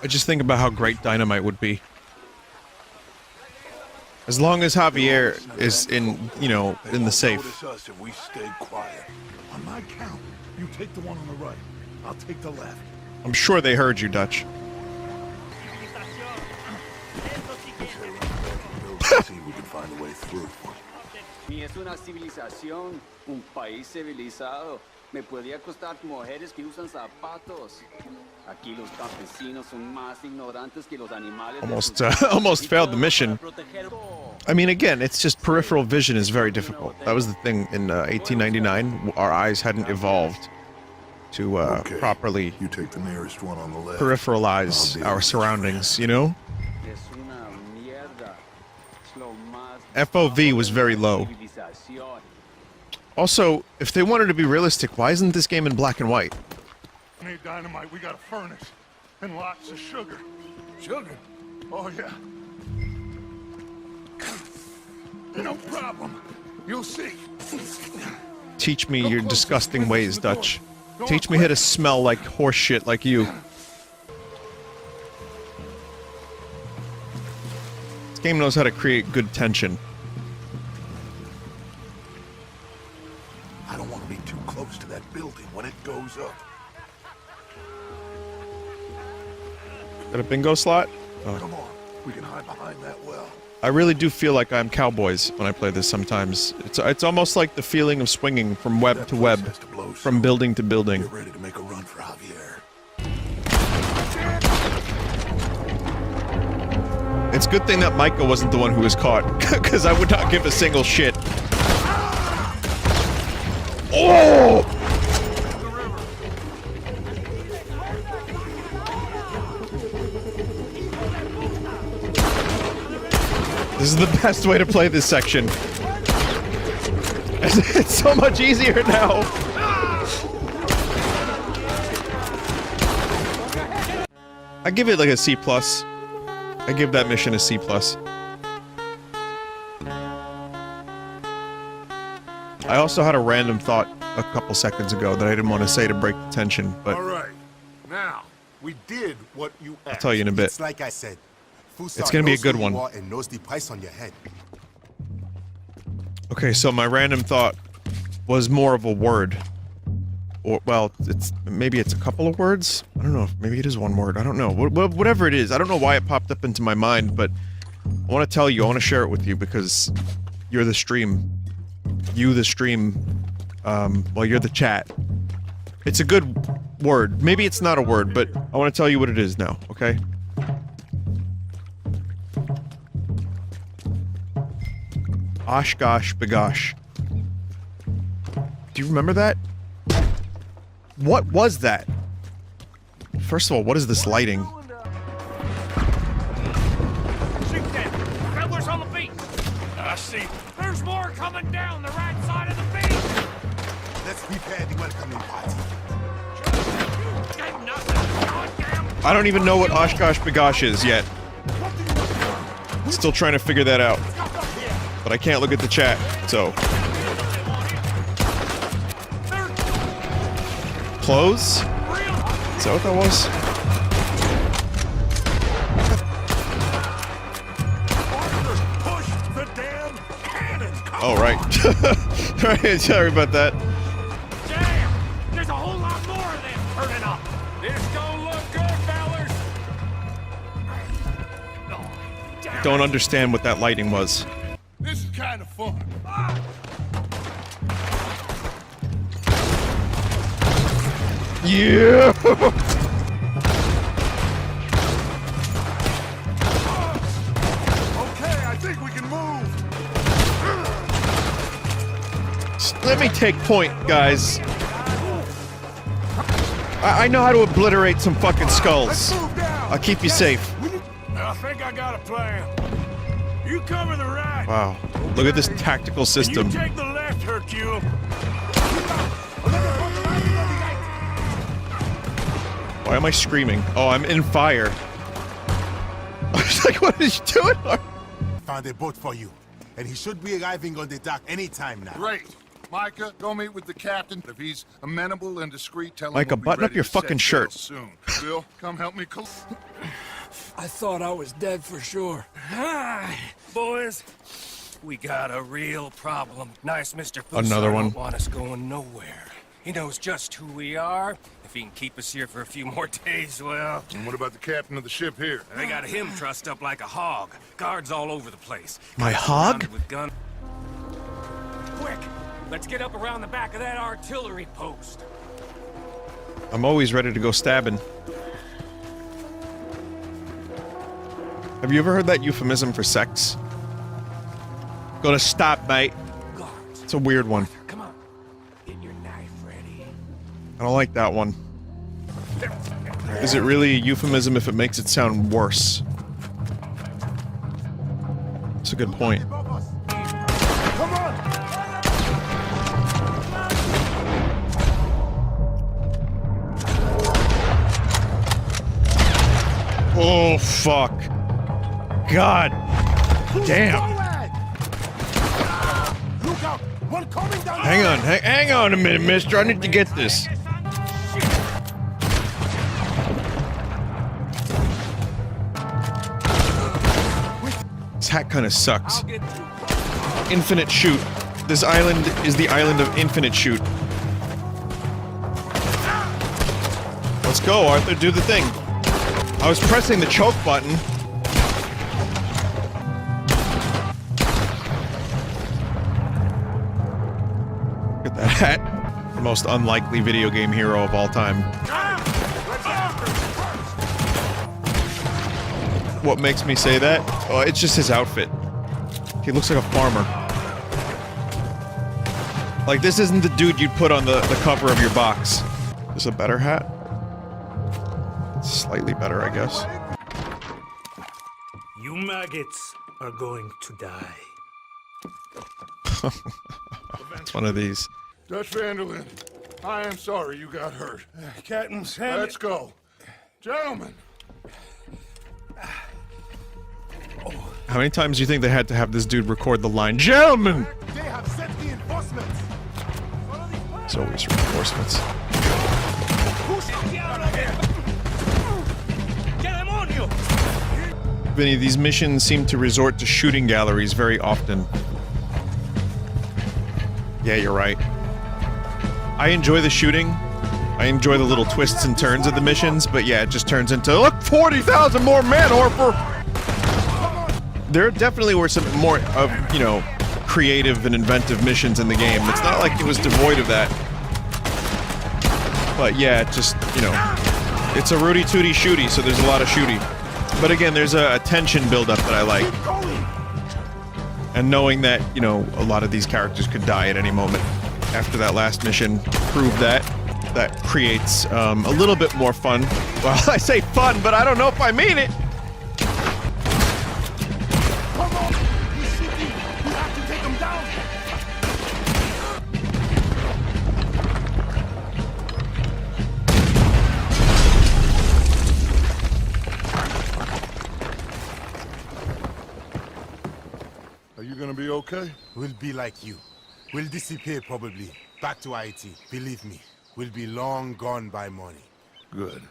I just think about how great Dynamite would be. As long as Javier is in, you know, in the safe. Notice us if we stay quiet. On my count, you take the one on the right. I'll take the left. I'm sure they heard you, Dutch. See if we can find a way through. Ni es una civilización, un país civilizado. Me podría costar mujeres que usan zapatos. Aquí los campesinos son más ignorantes que los animales. Almost failed the mission. I mean, again, it's just peripheral vision is very difficult. That was the thing in 1899. Our eyes hadn't evolved to properly you take the nearest one on the left. Peripheralize our surroundings, you know? FOV was very low. Also, if they wanted to be realistic, why isn't this game in black and white? Need dynamite, we got a furnace. And lots of sugar. Sugar? Oh, yeah. No problem. You'll see. Teach me your disgusting ways, Dutch. Teach me how to smell like horse shit like you. This game knows how to create good tension. I don't want to be too close to that building when it goes up. Got a bingo slot? Oh. Come on, we can hide behind that well. I really do feel like I'm Cowboys when I play this sometimes. It's almost like the feeling of swinging from web to web, from building to building. Get ready to make a run for Javier. It's a good thing that Micah wasn't the one who was caught, because I would not give a single shit. Oh! This is the best way to play this section. It's so much easier now. I give it like a C+. I give that mission a C+. I also had a random thought a couple seconds ago that I didn't want to say to break the tension, but All right. Now, we did what you asked. I'll tell you in a bit. It's like I said. It's gonna be a good one. And knows the price on your head. Okay, so my random thought was more of a word. Or, well, maybe it's a couple of words? I don't know, maybe it is one word, I don't know. Whatever it is, I don't know why it popped up into my mind, but I want to tell you, I want to share it with you because you're the stream. You, the stream, well, you're the chat. It's a good word. Maybe it's not a word, but I want to tell you what it is now, okay? Osh gosh bagosh. Do you remember that? What was that? First of all, what is this lighting? Shoot them! Travelers on the beach! I see. There's more coming down the right side of the beach! Let's prepare the welcoming party. I don't even know what Osh gosh bagosh is yet. Still trying to figure that out. But I can't look at the chat, so... Close? Is that what that was? Oh, right. Right, sorry about that. Damn! There's a whole lot more of them turning up! This don't look good, fellas! Don't understand what that lighting was. This is kind of fun. Yeah! Okay, I think we can move. Let me take point, guys. I know how to obliterate some fucking skulls. I'll keep you safe. I think I got a plan. You cover the right. Wow. Look at this tactical system. You take the left, Hercule. Why am I screaming? Oh, I'm in fire. I was like, what is he doing? Found a boat for you, and he should be arriving on the dock anytime now. Great. Micah, go meet with the captain. If he's amenable and discreet, tell him Micah, we'll be button up ready your to set fucking sail shirt. Soon. Bill, come help me. I thought I was dead for sure. Boys, we got a real problem. Nice Mr. Another one. Don't want us going nowhere. He knows just who we are. If he can keep us here for a few more days, well... And what about the captain of the ship here? They got him trussed up like a hog. Guards all over the place. My hog? With gun. Quick! Let's get up around the back of that artillery post. I'm always ready to go stabbing. Have you ever heard that euphemism for sex? Gonna stop, mate. It's a weird one. Come on. Get your knife ready. I don't like that one. Is it really a euphemism if it makes it sound worse? That's a good point. Come on. Oh, fuck. God damn. Look out! One coming down. Hang on, hang on a minute, mister. I need to get this. This hat kind of sucks. Infinite shoot. This island is the island of infinite shoot. Let's go, Arthur. Do the thing. I was pressing the choke button. Look at that hat. The most unlikely video game hero of all time. What makes me say that? Oh, it's just his outfit. He looks like a farmer. Like, this isn't the dude you'd put on the cover of your box. Is a better hat? Slightly better, I guess. You maggots are going to die. It's one of these. Dutch Vanderlyn, I am sorry you got hurt. Captain Sam. Let's go. Gentlemen. How many times do you think they had to have this dude record the line, "Gentlemen"? They have sent reinforcements. It's always reinforcements. Vinny, these missions seem to resort to shooting galleries very often. Yeah, you're right. I enjoy the shooting. I enjoy the little twists and turns of the missions, but yeah, it just turns into, look, 40,000 more men, Harper! There definitely were some more of, you know, creative and inventive missions in the game. It's not like it was devoid of that. But yeah, it just, you know, it's a Rudy Tooty shooty, so there's a lot of shooty. But again, there's a tension buildup that I like. And knowing that, you know, a lot of these characters could die at any moment. After that last mission proved that, that creates a little bit more fun. Well, I say fun, but I don't know if I mean it. Come on! He's shooting! You have to take him down! Are you gonna be okay? We'll be like you. We'll disappear probably. Back to IT. Believe me, we'll be long gone by morning. Good.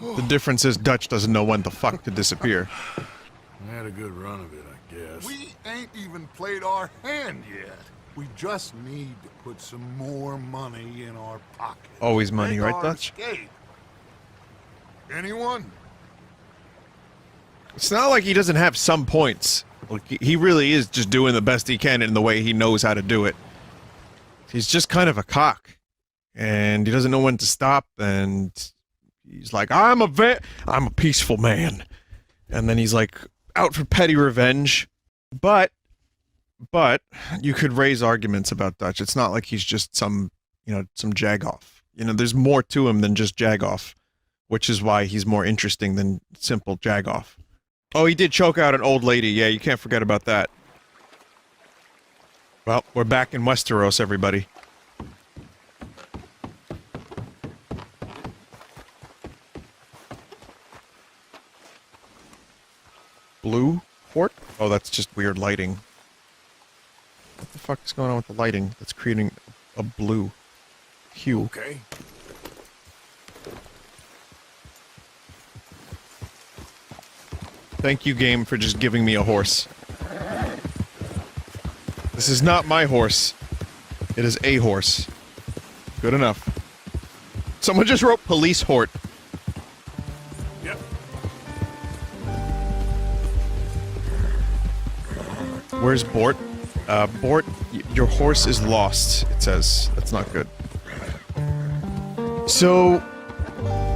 The difference is Dutch doesn't know when the fuck to disappear. I had a good run of it, I guess. We ain't even played our hand yet. We just need to put some more money in our pocket. Always money, Make right, our Dutch? escape. Anyone? It's not like he doesn't have some points. Like, he really is just doing the best he can in the way he knows how to do it. He's just kind of a cock. and he doesn't know when to stop, and he's like, I'm a peaceful man. And then he's like out for petty revenge. But you could raise arguments about Dutch. It's not like he's just some jagoff. You know, there's more to him than just jagoff, which is why he's more interesting than simple jagoff. Oh, he did choke out an old lady. Yeah, you can't forget about that. Well, we're back in Westeros, everybody. Blue port? Oh, that's just weird lighting. What the fuck is going on with the lighting that's creating a blue hue? Okay. Thank you, game, for just giving me a horse. This is not my horse. It is a horse. Good enough. Someone just wrote police hort. Yep. Where's Bort? Bort, your horse is lost, it says. That's not good. So,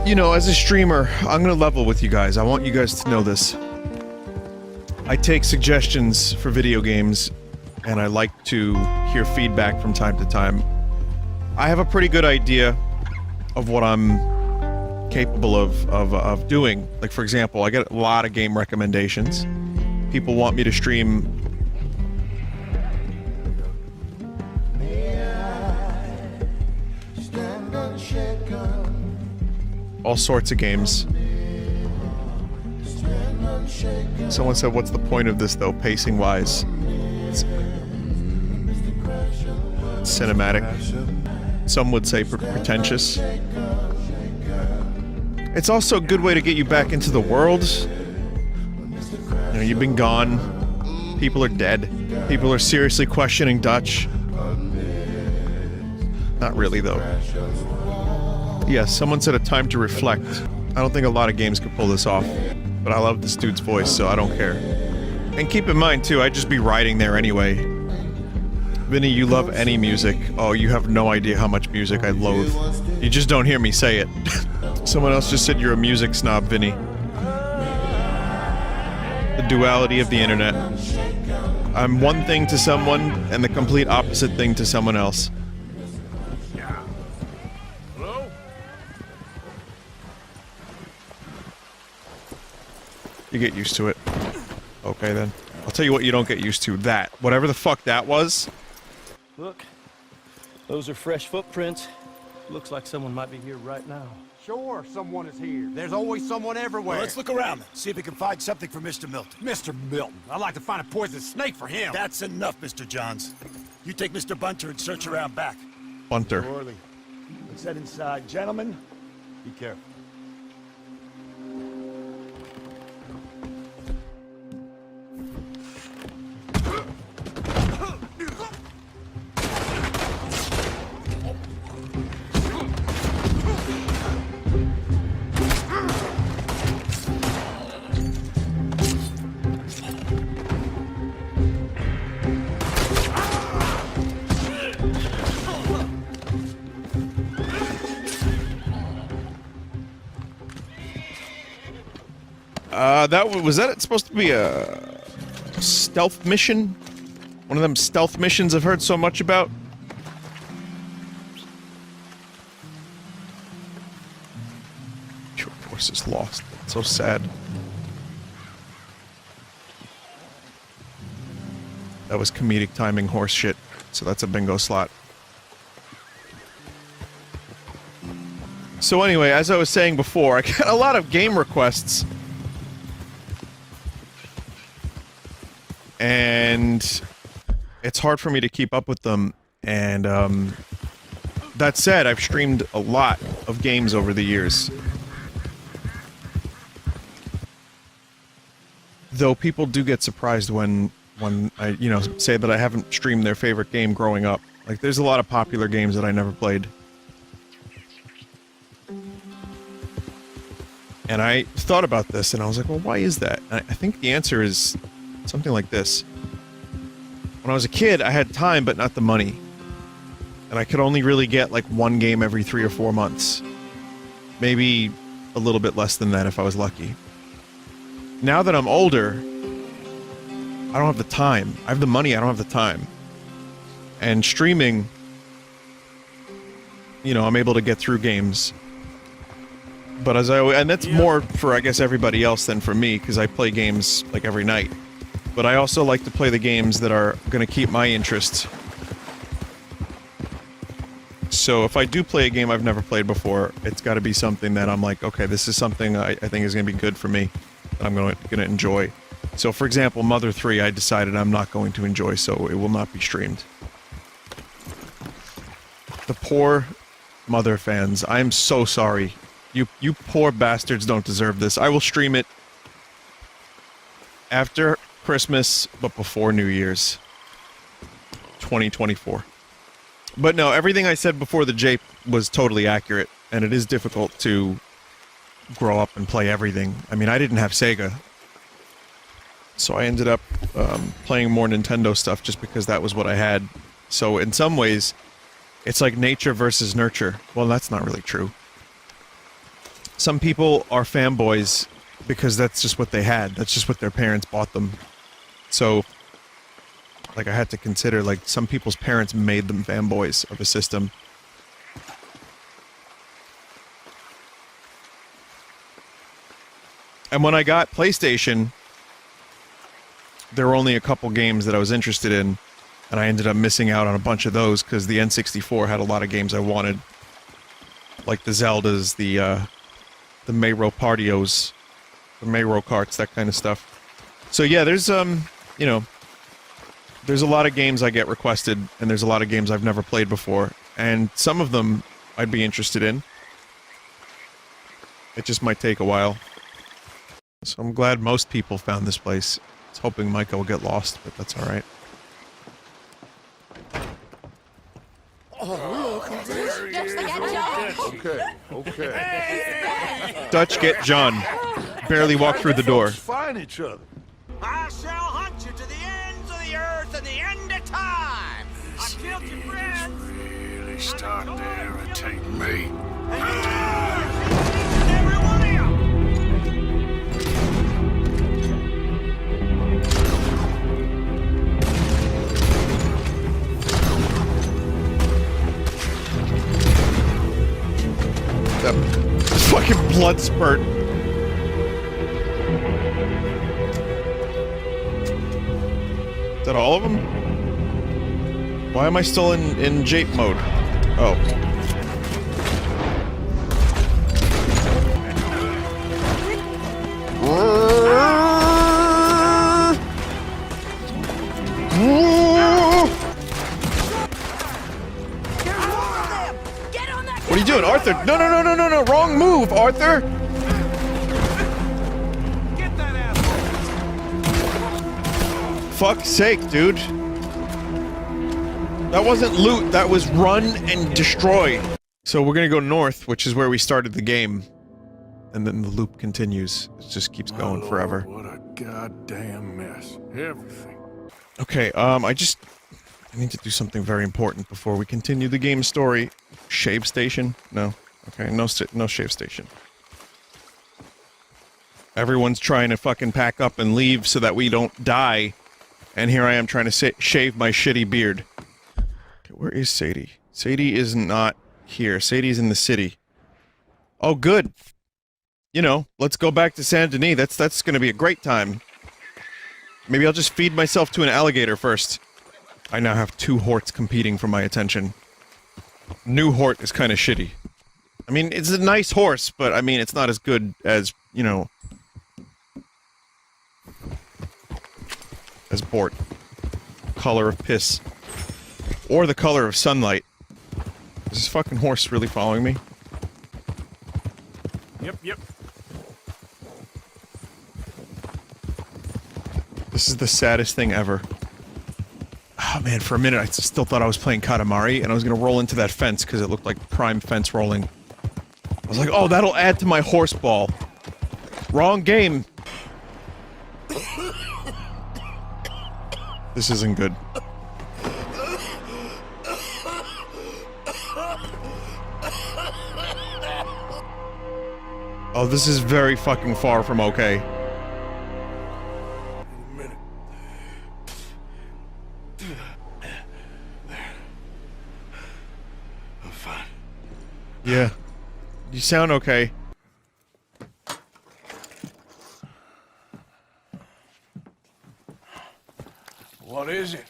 you know, as a streamer, I'm gonna level with you guys. I want you guys to know this. I take suggestions for video games, and I like to hear feedback from time to time. I have a pretty good idea of what I'm capable of doing. Like, for example, I get a lot of game recommendations. People want me to stream all sorts of games. Someone said, what's the point of this, though, pacing-wise? It's cinematic. Some would say pretentious. It's also a good way to get you back into the world. You know, you've been gone. People are dead. People are seriously questioning Dutch. Not really, though. Yes, someone said a time to reflect. I don't think a lot of games could pull this off. But I love this dude's voice, so I don't care. And keep in mind, too, I'd just be riding there anyway. Vinny, you love any music. Oh, you have no idea how much music I loathe. You just don't hear me say it. Someone else just said you're a music snob, Vinny. The duality of the internet. I'm one thing to someone, and the complete opposite thing to someone else. You get used to it. Okay, then. I'll tell you what you don't get used to. That. Whatever the fuck that was. Look, those are fresh footprints. Looks like someone might be here right now. Sure, someone is here. There's always someone everywhere. Well, let's look around then. See if we can find something for Mr. Milton. Mr. Milton. I'd like to find a poisonous snake for him. That's enough, Mr. Johns. You take Mr. Bunter and search around back. Bunter. Surely. Let's head inside. Gentlemen, be careful. Was that supposed to be a stealth mission? One of them stealth missions I've heard so much about? Your horse is lost. It's so sad. That was comedic timing horse shit, so that's a bingo slot. So anyway, as I was saying before, I got a lot of game requests. And it's hard for me to keep up with them, and that said, I've streamed a lot of games over the years. Though people do get surprised when I, you know, say that I haven't streamed their favorite game growing up. Like, there's a lot of popular games that I never played. And I thought about this, and I was like, well, why is that? And I think the answer is something like this. When I was a kid, I had time, but not the money. And I could only really get like one game every 3 or 4 months. Maybe a little bit less than that if I was lucky. Now that I'm older, I don't have the time. I have the money, I don't have the time. And streaming, you know, I'm able to get through games. But and that's more for, I guess, everybody else than for me, because I play games, like, every night. But I also like to play the games that are gonna keep my interest. So if I do play a game I've never played before, it's gotta be something that I'm like, okay, this is something I think is gonna be good for me, that I'm gonna enjoy. So for example, Mother 3, I decided I'm not going to enjoy, so it will not be streamed. The poor Mother fans, I am so sorry. You poor bastards don't deserve this. I will stream it after Christmas, but before New Year's. 2024. But no, everything I said before the Jape was totally accurate, and it is difficult to grow up and play everything. I mean, I didn't have Sega. So I ended up playing more Nintendo stuff just because that was what I had. So in some ways, it's like nature versus nurture. Well, that's not really true. Some people are fanboys because that's just what they had. That's just what their parents bought them. So, like, I had to consider, like, some people's parents made them fanboys of a system. And when I got PlayStation, there were only a couple games that I was interested in, and I ended up missing out on a bunch of those because the N64 had a lot of games I wanted. Like the Zeldas, the Mayro Partios, the Mayro Karts, that kind of stuff. So yeah, there's, you know, there's a lot of games I get requested, and there's a lot of games I've never played before, and some of them I'd be interested in. It just might take a while. So I'm glad most people found this place. I was hoping Micah will get lost, but that's alright. Okay. Dutch, get John. Barely walked through the door. Find each other. I shall hunt you to the ends of the earth and the end of time. I killed your friends. Really starting to irritate me. Every one of you. That fucking blood spurt. Is that all of them? Why am I still in Jape mode? Oh. What are you doing, Arthur? No, no, no, no, no, no, wrong move, Arthur! Get that asshole. Fuck's sake, dude. That wasn't loot, that was run and destroy. So we're gonna go north, which is where we started the game. And then the loop continues. It just keeps going forever. What a goddamn mess. Everything. Okay, I need to do something very important before we continue the game story. Shave station? No. Okay, no shave station. Everyone's trying to fucking pack up and leave so that we don't die. And here I am trying to shave my shitty beard. Okay, where is Sadie? Sadie is not here. Sadie's in the city. Oh, good. You know, let's go back to Saint Denis. That's gonna be a great time. Maybe I'll just feed myself to an alligator first. I now have 2 horts competing for my attention. New hort is kind of shitty. I mean, it's a nice horse, but I mean, it's not as good as, you know, as Bort. Color of piss. Or the color of sunlight. Is this fucking horse really following me? Yep. This is the saddest thing ever. Oh man, for a minute I still thought I was playing Katamari, and I was gonna roll into that fence because it looked like prime fence rolling. I was like, oh, that'll add to my horse ball. Wrong game. This isn't good. Oh, this is very fucking far from okay. I'm fine. Yeah. You sound okay. What is it?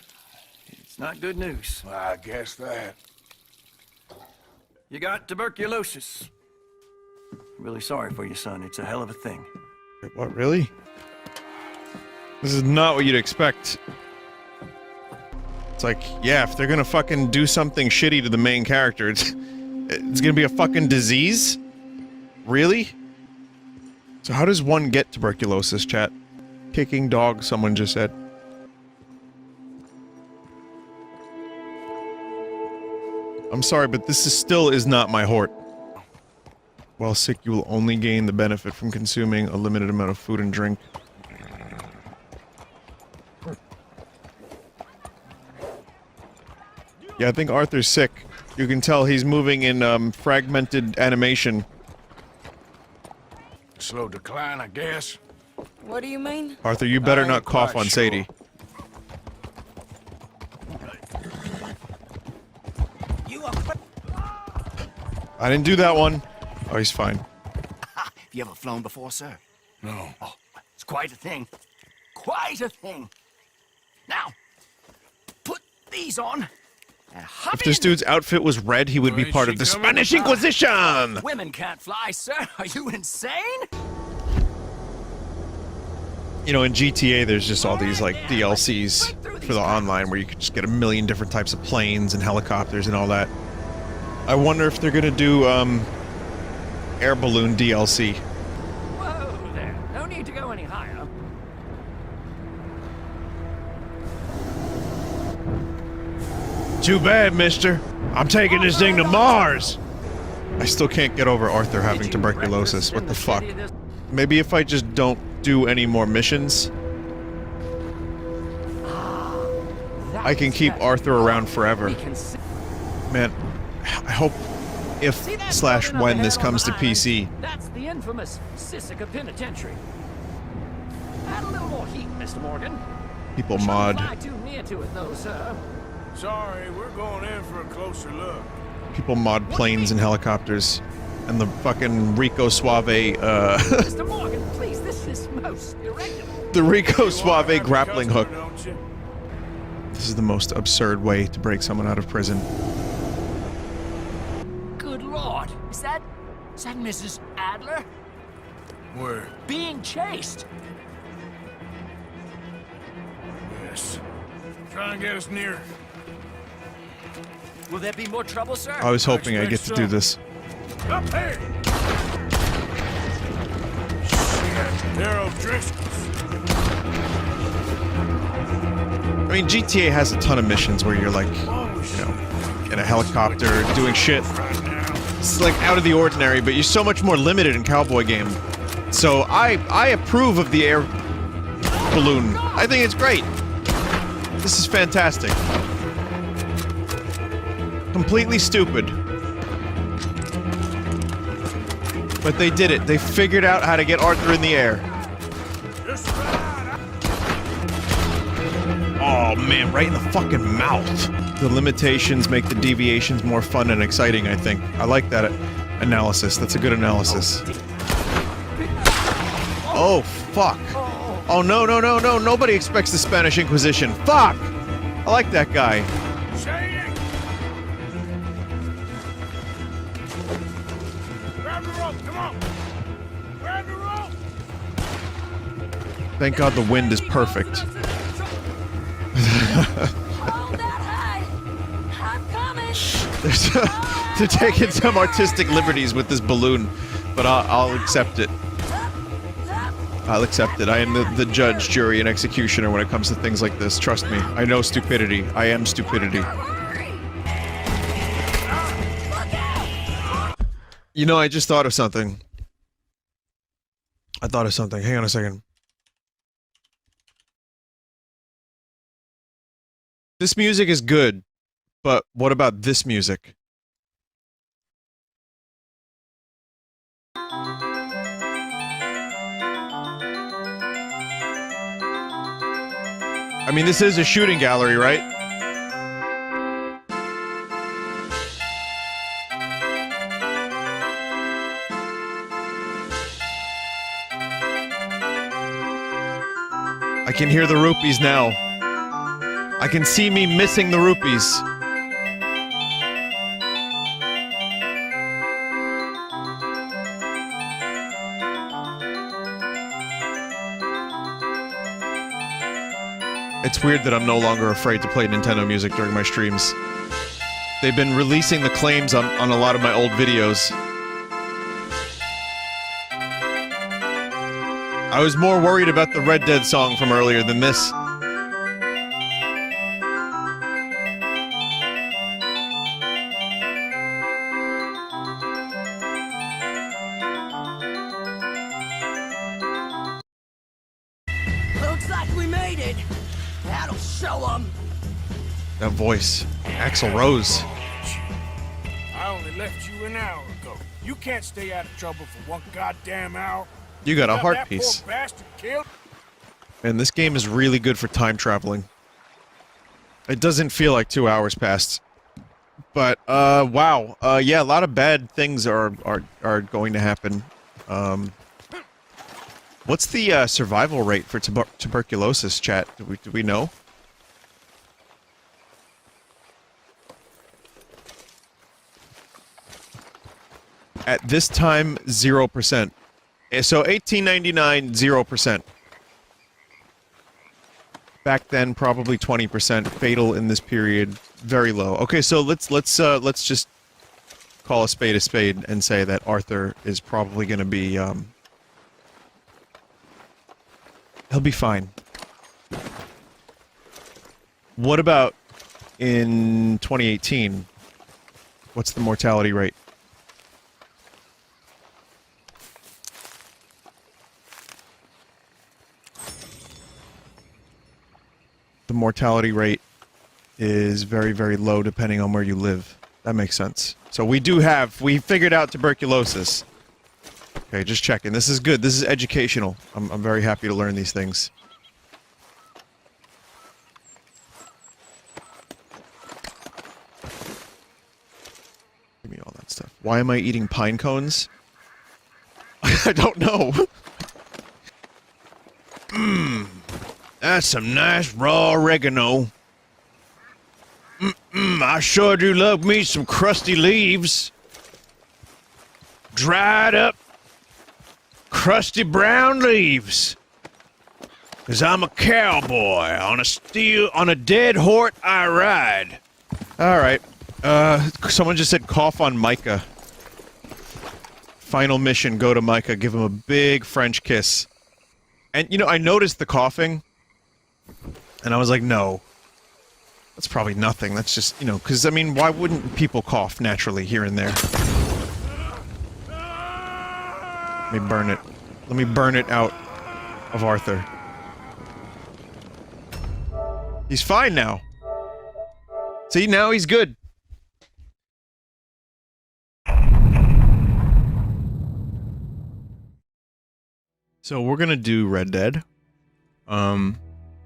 It's not good news. I guess that. You got tuberculosis. Really sorry for you, son. It's a hell of a thing. Wait, what, really? This is not what you'd expect. It's like, yeah, if they're gonna fucking do something shitty to the main character, it's gonna be a fucking disease? Really? So how does one get tuberculosis, chat? Kicking dog, someone just said. I'm sorry, but this still is not my hort. While sick, you will only gain the benefit from consuming a limited amount of food and drink. Yeah, I think Arthur's sick. You can tell he's moving in, fragmented animation. Slow decline, I guess. What do you mean? Arthur, you better I not ain't cough quite on sure. Sadie. I didn't do that one. Oh, he's fine. Have you ever flown before, sir? No. Oh, it's quite a thing. Quite a thing. Now, put these on. And hop If this in. dude's outfit was red, he would be part of the Spanish Inquisition! Women can't fly, sir. Are you insane? You know, in GTA, there's just all these, like, DLCs for the online where you can just get a million different types of planes and helicopters and all that. I wonder if they're gonna do, air balloon DLC. Whoa there. No need to go any higher. Too bad, mister. I'm taking this thing to Mars! I still can't get over Arthur having tuberculosis. What the fuck? Maybe if I just don't do any more missions, I can keep Arthur around forever. Man, I hope if/when this comes to PC. That's the infamous Sisika Penitentiary. Add a little more heat, Mr. Morgan. People Shouldn't mod. fly too near to it, though, sir. Sorry, we're going in for a closer look. People mod planes and helicopters. And the fucking Rico Suave, Mr. Morgan, please, this is most irregular. the Rico Suave grappling hook. This is the most absurd way to break someone out of prison. Good lord. Is that Mrs. Adler? Where? Being chased. Yes. Try and get us near. Will there be more trouble, sir? I was hoping I get to do this. Up here! Shit, Darryl Driscoll's. I mean, GTA has a ton of missions where you're like, you know, in a helicopter doing shit. It's like out of the ordinary, but you're so much more limited in Cowboy game. So I approve of the air balloon. I think it's great. This is fantastic. Completely stupid. But they did it. They figured out how to get Arthur in the air. Oh man, right in the fucking mouth. The limitations make the deviations more fun and exciting, I think. I like that analysis. That's a good analysis. Oh, fuck. Oh, no, no, no, no. Nobody expects the Spanish Inquisition. Fuck! I like that guy. Grab the rope, come on! Grab the rope! Thank God the wind is perfect. They're taking some artistic liberties with this balloon, but I'll accept it. I'll accept it. I am the judge, jury, and executioner when it comes to things like this. Trust me. I know stupidity. I am stupidity. You know, I just thought of something. I thought of something. Hang on a second. This music is good, but what about this music? I mean, this is a shooting gallery, right? I can hear the rupees now. I can see me missing the rupees. It's weird that I'm no longer afraid to play Nintendo music during my streams. They've been releasing the claims on a lot of my old videos. I was more worried about the Red Dead song from earlier than this. Looks like we made it. That'll show them. That voice. Axl Rose. I only left you an hour ago. You can't stay out of trouble for one goddamn hour. You got a Have heart that piece. poor bastard killed? And this game is really good for time traveling. It doesn't feel like 2 hours passed. But, wow. Yeah, a lot of bad things are going to happen. What's the, survival rate for tuberculosis, chat? Do we know? At this time, 0%. So 1899, 0%. Back then, probably 20%. Fatal in this period, very low. Okay, so let's just call a spade and say that Arthur is probably going to be he'll be fine. What about in 2018? What's the mortality rate? The mortality rate is very, very low depending on where you live. That makes sense. So we figured out tuberculosis. Okay, just checking. This is good. This is educational. I'm very happy to learn these things. Give me all that stuff. Why am I eating pine cones? I don't know. Mmm. That's some nice raw oregano. I sure do love me some crusty leaves. Dried up, crusty brown leaves. 'Cause I'm a cowboy. On a dead horse I ride. Alright. Someone just said cough on Micah. Final mission, go to Micah, give him a big French kiss. And, you know, I noticed the coughing. And I was like, no. That's probably nothing. That's just, you know, because, I mean, why wouldn't people cough naturally here and there? Let me burn it. Let me burn it out of Arthur. He's fine now. See, now he's good. So we're gonna do Red Dead.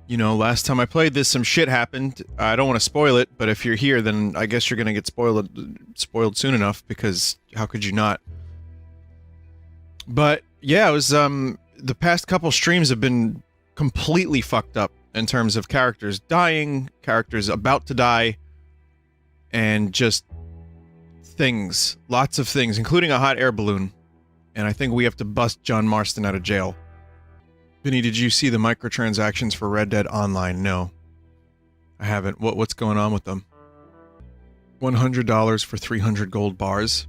You know, last time I played this, some shit happened. I don't want to spoil it, but if you're here, then I guess you're gonna get spoiled soon enough, because how could you not? But, yeah, it was, the past couple streams have been completely fucked up in terms of characters dying, characters about to die, and just things. Lots of things, including a hot air balloon. And I think we have to bust John Marston out of jail. Vinny, did you see the microtransactions for Red Dead Online? No. I haven't. What's going on with them? $100 for 300 gold bars.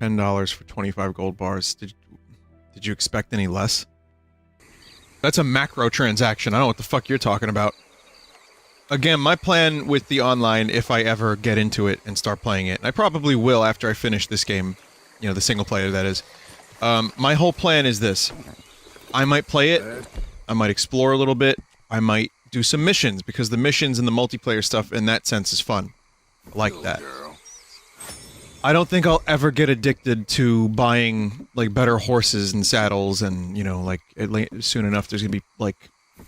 $10 for 25 gold bars. Did you expect any less? That's a macro transaction. I don't know what the fuck you're talking about. Again, my plan with the online, if I ever get into it and start playing it, and I probably will after I finish this game, you know, the single player that is, my whole plan is this. I might play it, I might explore a little bit, I might do some missions, because the missions and the multiplayer stuff in that sense is fun. I like that. I don't think I'll ever get addicted to buying, like, better horses and saddles and, you know, like, soon enough there's gonna be, like,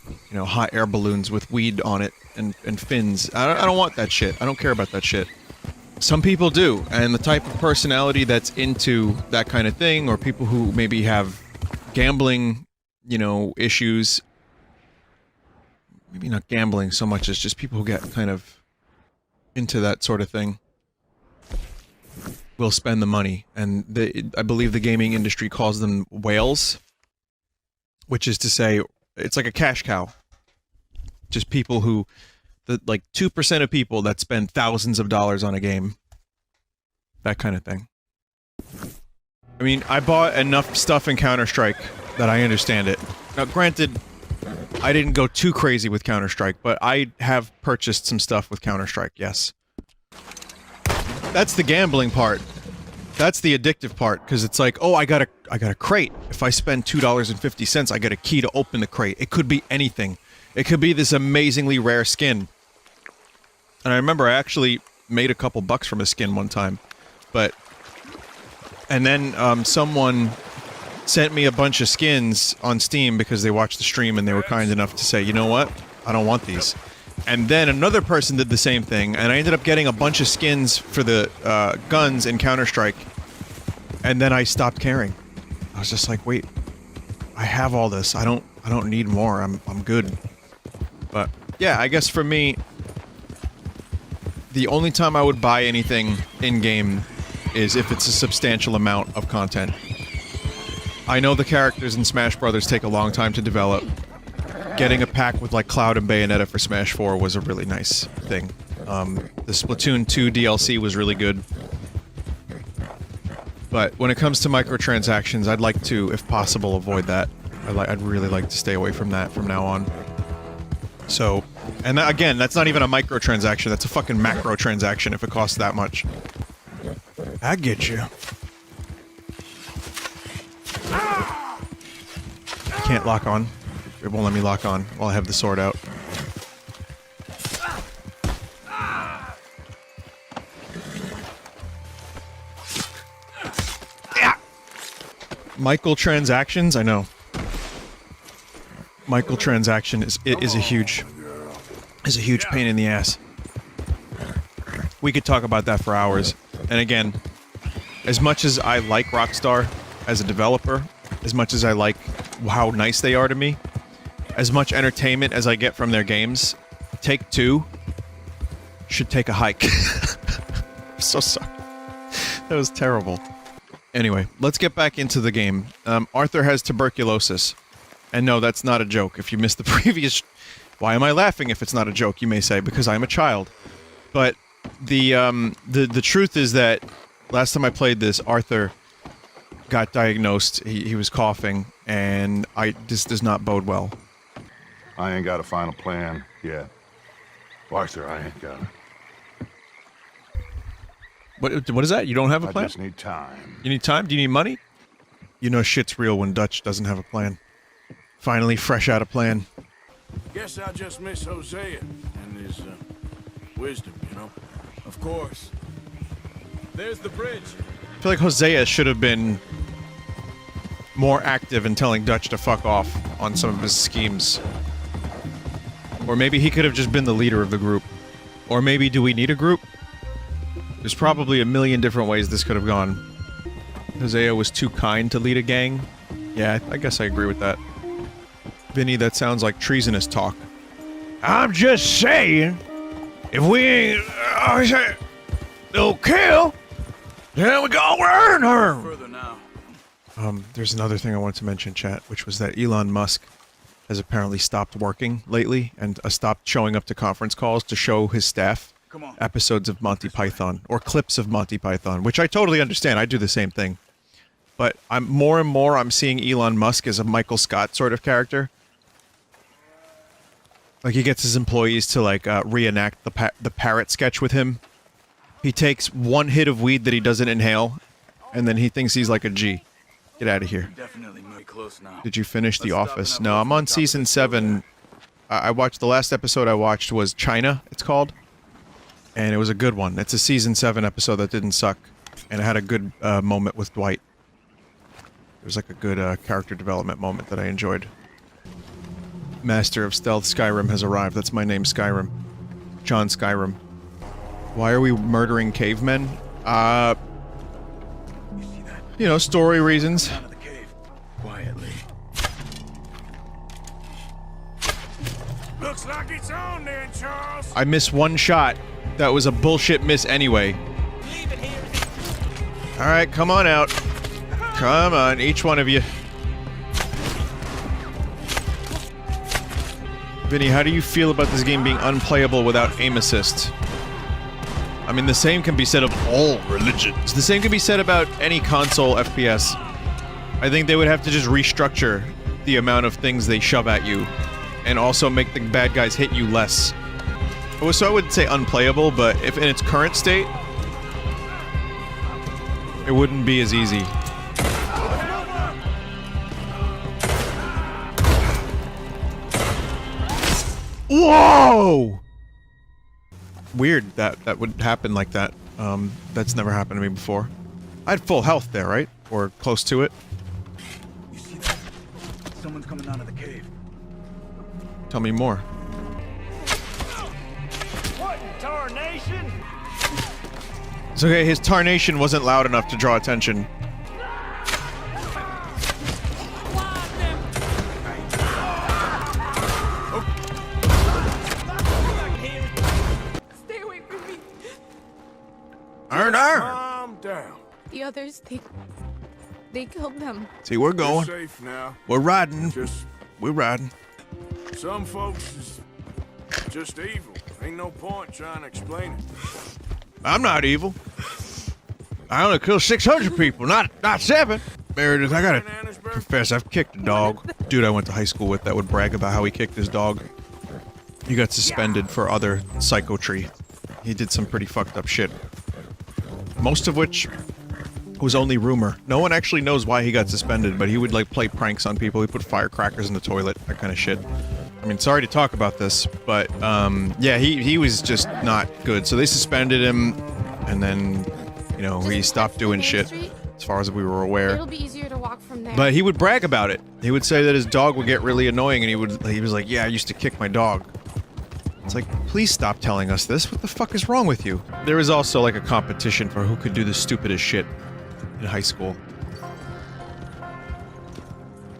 you know, hot air balloons with weed on it and fins. I don't want that shit. I don't care about that shit. Some people do, and the type of personality that's into that kind of thing, or people who maybe have gambling, you know, issues. Maybe not gambling so much as just people who get kind of into that sort of thing. Will spend the money, and I believe the gaming industry calls them whales, which is to say, it's like a cash cow. Just people who, like 2% of people that spend thousands of dollars on a game. That kind of thing. I mean, I bought enough stuff in Counter-Strike that I understand it. Now, granted, I didn't go too crazy with Counter-Strike, but I have purchased some stuff with Counter-Strike, yes. That's the gambling part. That's the addictive part, because it's like, oh, I got a crate. If I spend $2.50, I get a key to open the crate. It could be anything. It could be this amazingly rare skin. And I remember I actually made a couple bucks from a skin one time. But... And then, someone sent me a bunch of skins on Steam because they watched the stream and they were kind enough to say, you know what? I don't want these. And then another person did the same thing, and I ended up getting a bunch of skins for the guns in Counter-Strike, and then I stopped caring. I was just like, wait, I have all this. I don't need more. I'm good. But yeah, I guess for me, the only time I would buy anything in-game is if it's a substantial amount of content. I know the characters in Smash Brothers take a long time to develop. Getting a pack with, like, Cloud and Bayonetta for Smash 4 was a really nice thing. The Splatoon 2 DLC was really good. But when it comes to microtransactions, I'd like to, if possible, avoid that. I'd really like to stay away from that from now on. So, and that, again, that's not even a microtransaction, that's a fucking macro transaction if it costs that much. I get you. Can't lock on. It won't let me lock on while I have the sword out. Yeah. Microtransactions, I know. Microtransaction is a huge pain in the ass. We could talk about that for hours. And again, as much as I like Rockstar as a developer, as much as I like how nice they are to me, as much entertainment as I get from their games, Take-Two should take a hike. I'm so sorry. That was terrible. Anyway, let's get back into the game. Arthur has tuberculosis. And no, that's not a joke. If you missed the previous... Why am I laughing if it's not a joke, you may say? Because I'm a child. But the truth is that last time I played this, Arthur got diagnosed. He was coughing, and this does not bode well. I ain't got a final plan yet. Arthur, I ain't got it. What is that? You don't have a plan? I just need time. You need time? Do you need money? You know shit's real when Dutch doesn't have a plan. Finally, fresh out of plan. Guess I just miss Hosea and his wisdom, you know? Of course. There's the bridge. I feel like Hosea should have been more active in telling Dutch to fuck off on some of his schemes. Or maybe he could have just been the leader of the group. Or maybe do we need a group? There's probably a million different ways this could have gone. Hosea was too kind to lead a gang. Yeah, I guess I agree with that. Vinny, that sounds like treasonous talk. I'm just saying, if we ain't no kill, then we gonna earn her. Further now. There's another thing I wanted to mention, chat, which was that Elon Musk has apparently stopped working lately and stopped showing up to conference calls to show his staff episodes of Monty Python or clips of Monty Python, which I totally understand. I do the same thing. But more and more I'm seeing Elon Musk as a Michael Scott sort of character. Like, he gets his employees to, like, reenact the parrot sketch with him. He takes one hit of weed that he doesn't inhale, and then he thinks he's like a G. Get out of here. Definitely very close now. Did you finish The Office? No, I'm on season 7. I watched, the last episode I watched was China, it's called. And it was a good one. It's a season 7 episode that didn't suck. And it had a good moment with Dwight. It was like a good character development moment that I enjoyed. Master of Stealth Skyrim has arrived. That's my name, Skyrim. John Skyrim. Why are we murdering cavemen? You know, story reasons. Quietly. Looks like it's on then, Charles. I missed one shot. That was a bullshit miss anyway. Alright, come on out. Come on, each one of you. Vinny, how do you feel about this game being unplayable without aim assist? I mean, the same can be said of all religions. The same can be said about any console FPS. I think they would have to just restructure the amount of things they shove at you, and also make the bad guys hit you less. So I wouldn't say unplayable, but if in its current state, it wouldn't be as easy. Whoa! Weird that would happen like that. That's never happened to me before. I had full health there, right? Or close to it. You see that? Someone's coming out of the cave. Tell me more. What in tarnation? It's okay, his tarnation wasn't loud enough to draw attention. Stay away from me. Calm down. The others, they killed them. See, we're going. You're safe now. We're riding. Just We're riding. some folks is just evil. Ain't no point trying to explain it. I'm not evil. I only killed 600 people, not 7. Meredith, I gotta confess, I've kicked a dog. Dude I went to high school with that would brag about how he kicked his dog. He got suspended for other psychotry. He did some pretty fucked up shit. Most of which was only rumor. No one actually knows why he got suspended, but he would like play pranks on people. He put firecrackers in the toilet, that kind of shit. I mean, sorry to talk about this, but yeah, he was just not good. So they suspended him, and then, you know, he stopped doing shit, as far as we were aware. It'll be easier to walk from there. But he would brag about it. He would say that his dog would get really annoying, and he was like, yeah, I used to kick my dog. It's like, please stop telling us this. What the fuck is wrong with you? There was also like a competition for who could do the stupidest shit in high school.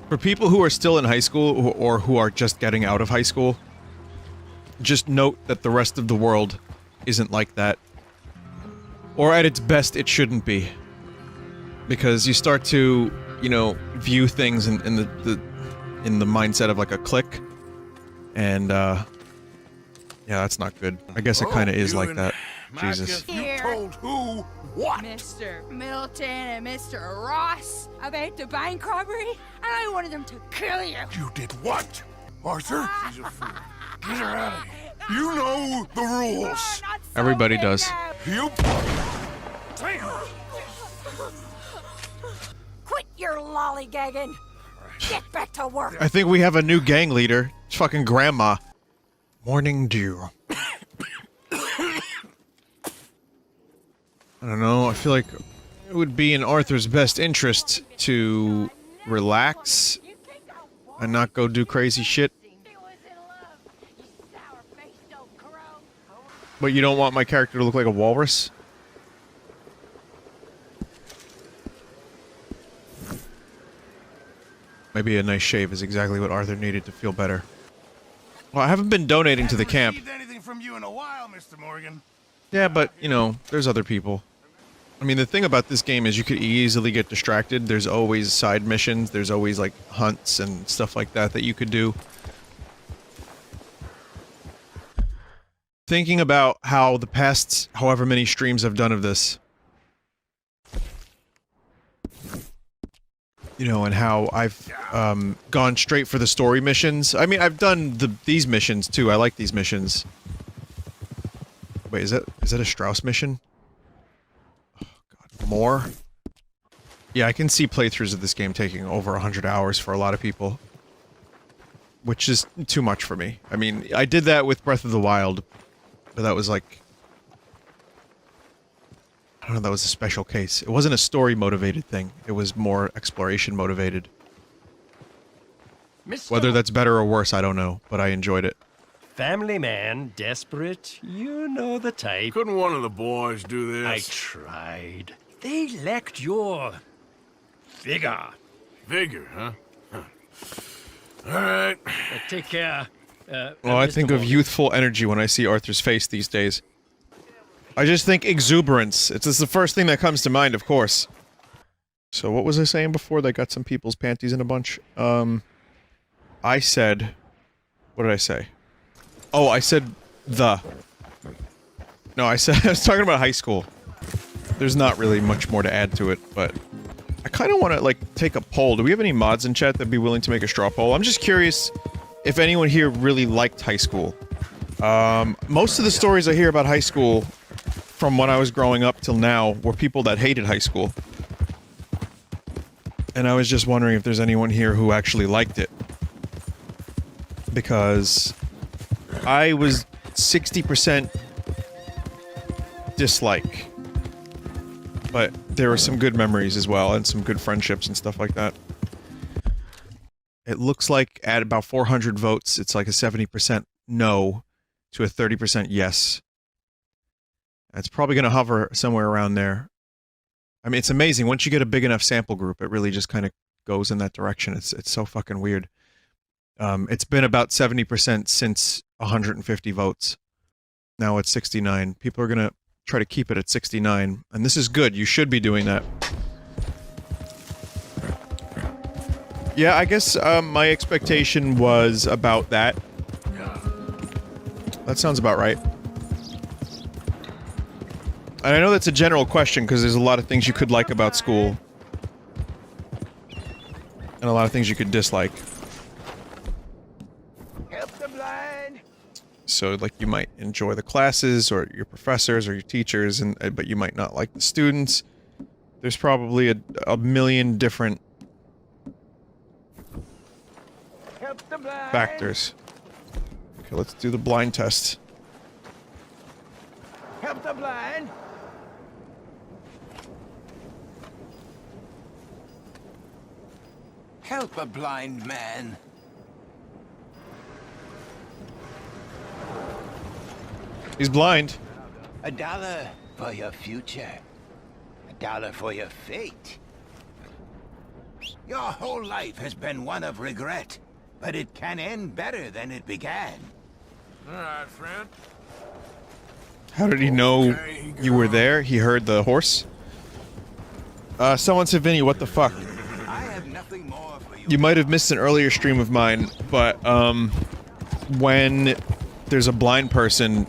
For people who are still in high school, or who are just getting out of high school, just note that the rest of the world isn't like that. Or at its best, it shouldn't be. Because you start to, you know, view things in the mindset of like a clique. And, yeah, that's not good. I guess it kind of is like that. Jesus. Here. Told who what? Mr. Middleton and Mr. Ross about the bank robbery, and I wanted them to kill you. You did what? Arthur? She's a fool. Get her out of here. You know the rules. Everybody does. You... Quit your lollygagging. Get back to work. I think we have a new gang leader. It's fucking Grandma. Morning dew. I don't know, I feel like it would be in Arthur's best interest to relax and not go do crazy shit. But you don't want my character to look like a walrus? Maybe a nice shave is exactly what Arthur needed to feel better. Well, I haven't been donating to the camp. Anything from you in a while, Mr. Morgan. Yeah, but, you know, there's other people. I mean, the thing about this game is you could easily get distracted. There's always side missions. There's always, like, hunts and stuff like that that you could do. Thinking about how the past however many streams I've done of this, you know, and how I've gone straight for the story missions. I mean, I've done these missions too. I like these missions. Wait, is that a Strauss mission? Oh god, more? Yeah, I can see playthroughs of this game taking over 100 hours for a lot of people. Which is too much for me. I mean, I did that with Breath of the Wild, but that was like... don't know, that was a special case. It wasn't a story-motivated thing. It was more exploration-motivated. Whether that's better or worse, I don't know, but I enjoyed it. Family man, desperate, you know the type. Couldn't one of the boys do this? I tried. They lacked your... vigor. Vigor, huh? All right. Take care. Well, I think of youthful energy when I see Arthur's face these days. I just think exuberance. It's just the first thing that comes to mind, of course. So what was I saying before? They got some people's panties in a bunch. I said... What did I say? Oh, I said the. No, I said I was talking about high school. There's not really much more to add to it, but I kind of want to, like, take a poll. Do we have any mods in chat that'd be willing to make a straw poll? I'm just curious if anyone here really liked high school. Most of the stories I hear about high school from when I was growing up till now were people that hated high school. And I was just wondering if there's anyone here who actually liked it. Because I was 60% dislike. But there were some good memories as well, and some good friendships and stuff like that. It looks like at about 400 votes, it's like a 70% no to a 30% yes. It's probably going to hover somewhere around there. I mean, it's amazing. Once you get a big enough sample group, it really just kind of goes in that direction. It's so fucking weird. It's been about 70% since 150 votes. Now it's 69. People are going to try to keep it at 69. And this is good. You should be doing that. Yeah, I guess my expectation was about that. That sounds about right. And I know that's a general question because there's a lot of things you could like about school. And a lot of things you could dislike. So, like, you might enjoy the classes, or your professors, or your teachers, and but you might not like the students. There's probably a million different factors. Okay, let's do the blind test. Help the blind. Help a blind man. He's blind. $1 for your future. $1 for your fate. Your whole life has been one of regret, but it can end better than it began. All right, friend. How did he know you were there? He heard the horse? Someone said, Vinny, what the fuck? I have nothing more for you. You might have missed an earlier stream of mine, but, when there's a blind person,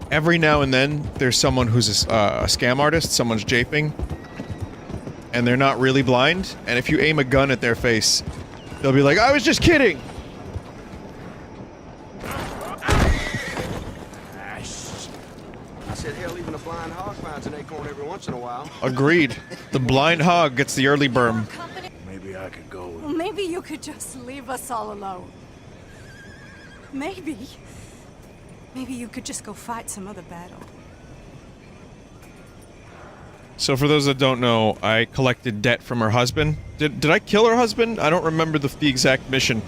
every now and then, there's someone who's a scam artist, someone's japing, and they're not really blind, and if you aim a gun at their face, they'll be like, I was just kidding! I said, hell, even a blind hog finds an acorn every once in a while. Agreed. The blind hog gets the early berm. Maybe I could go with Well, maybe you could just leave us all alone. Maybe you could just go fight some other battle. So for those that don't know, I collected debt from her husband. Did I kill her husband? I don't remember the exact mission.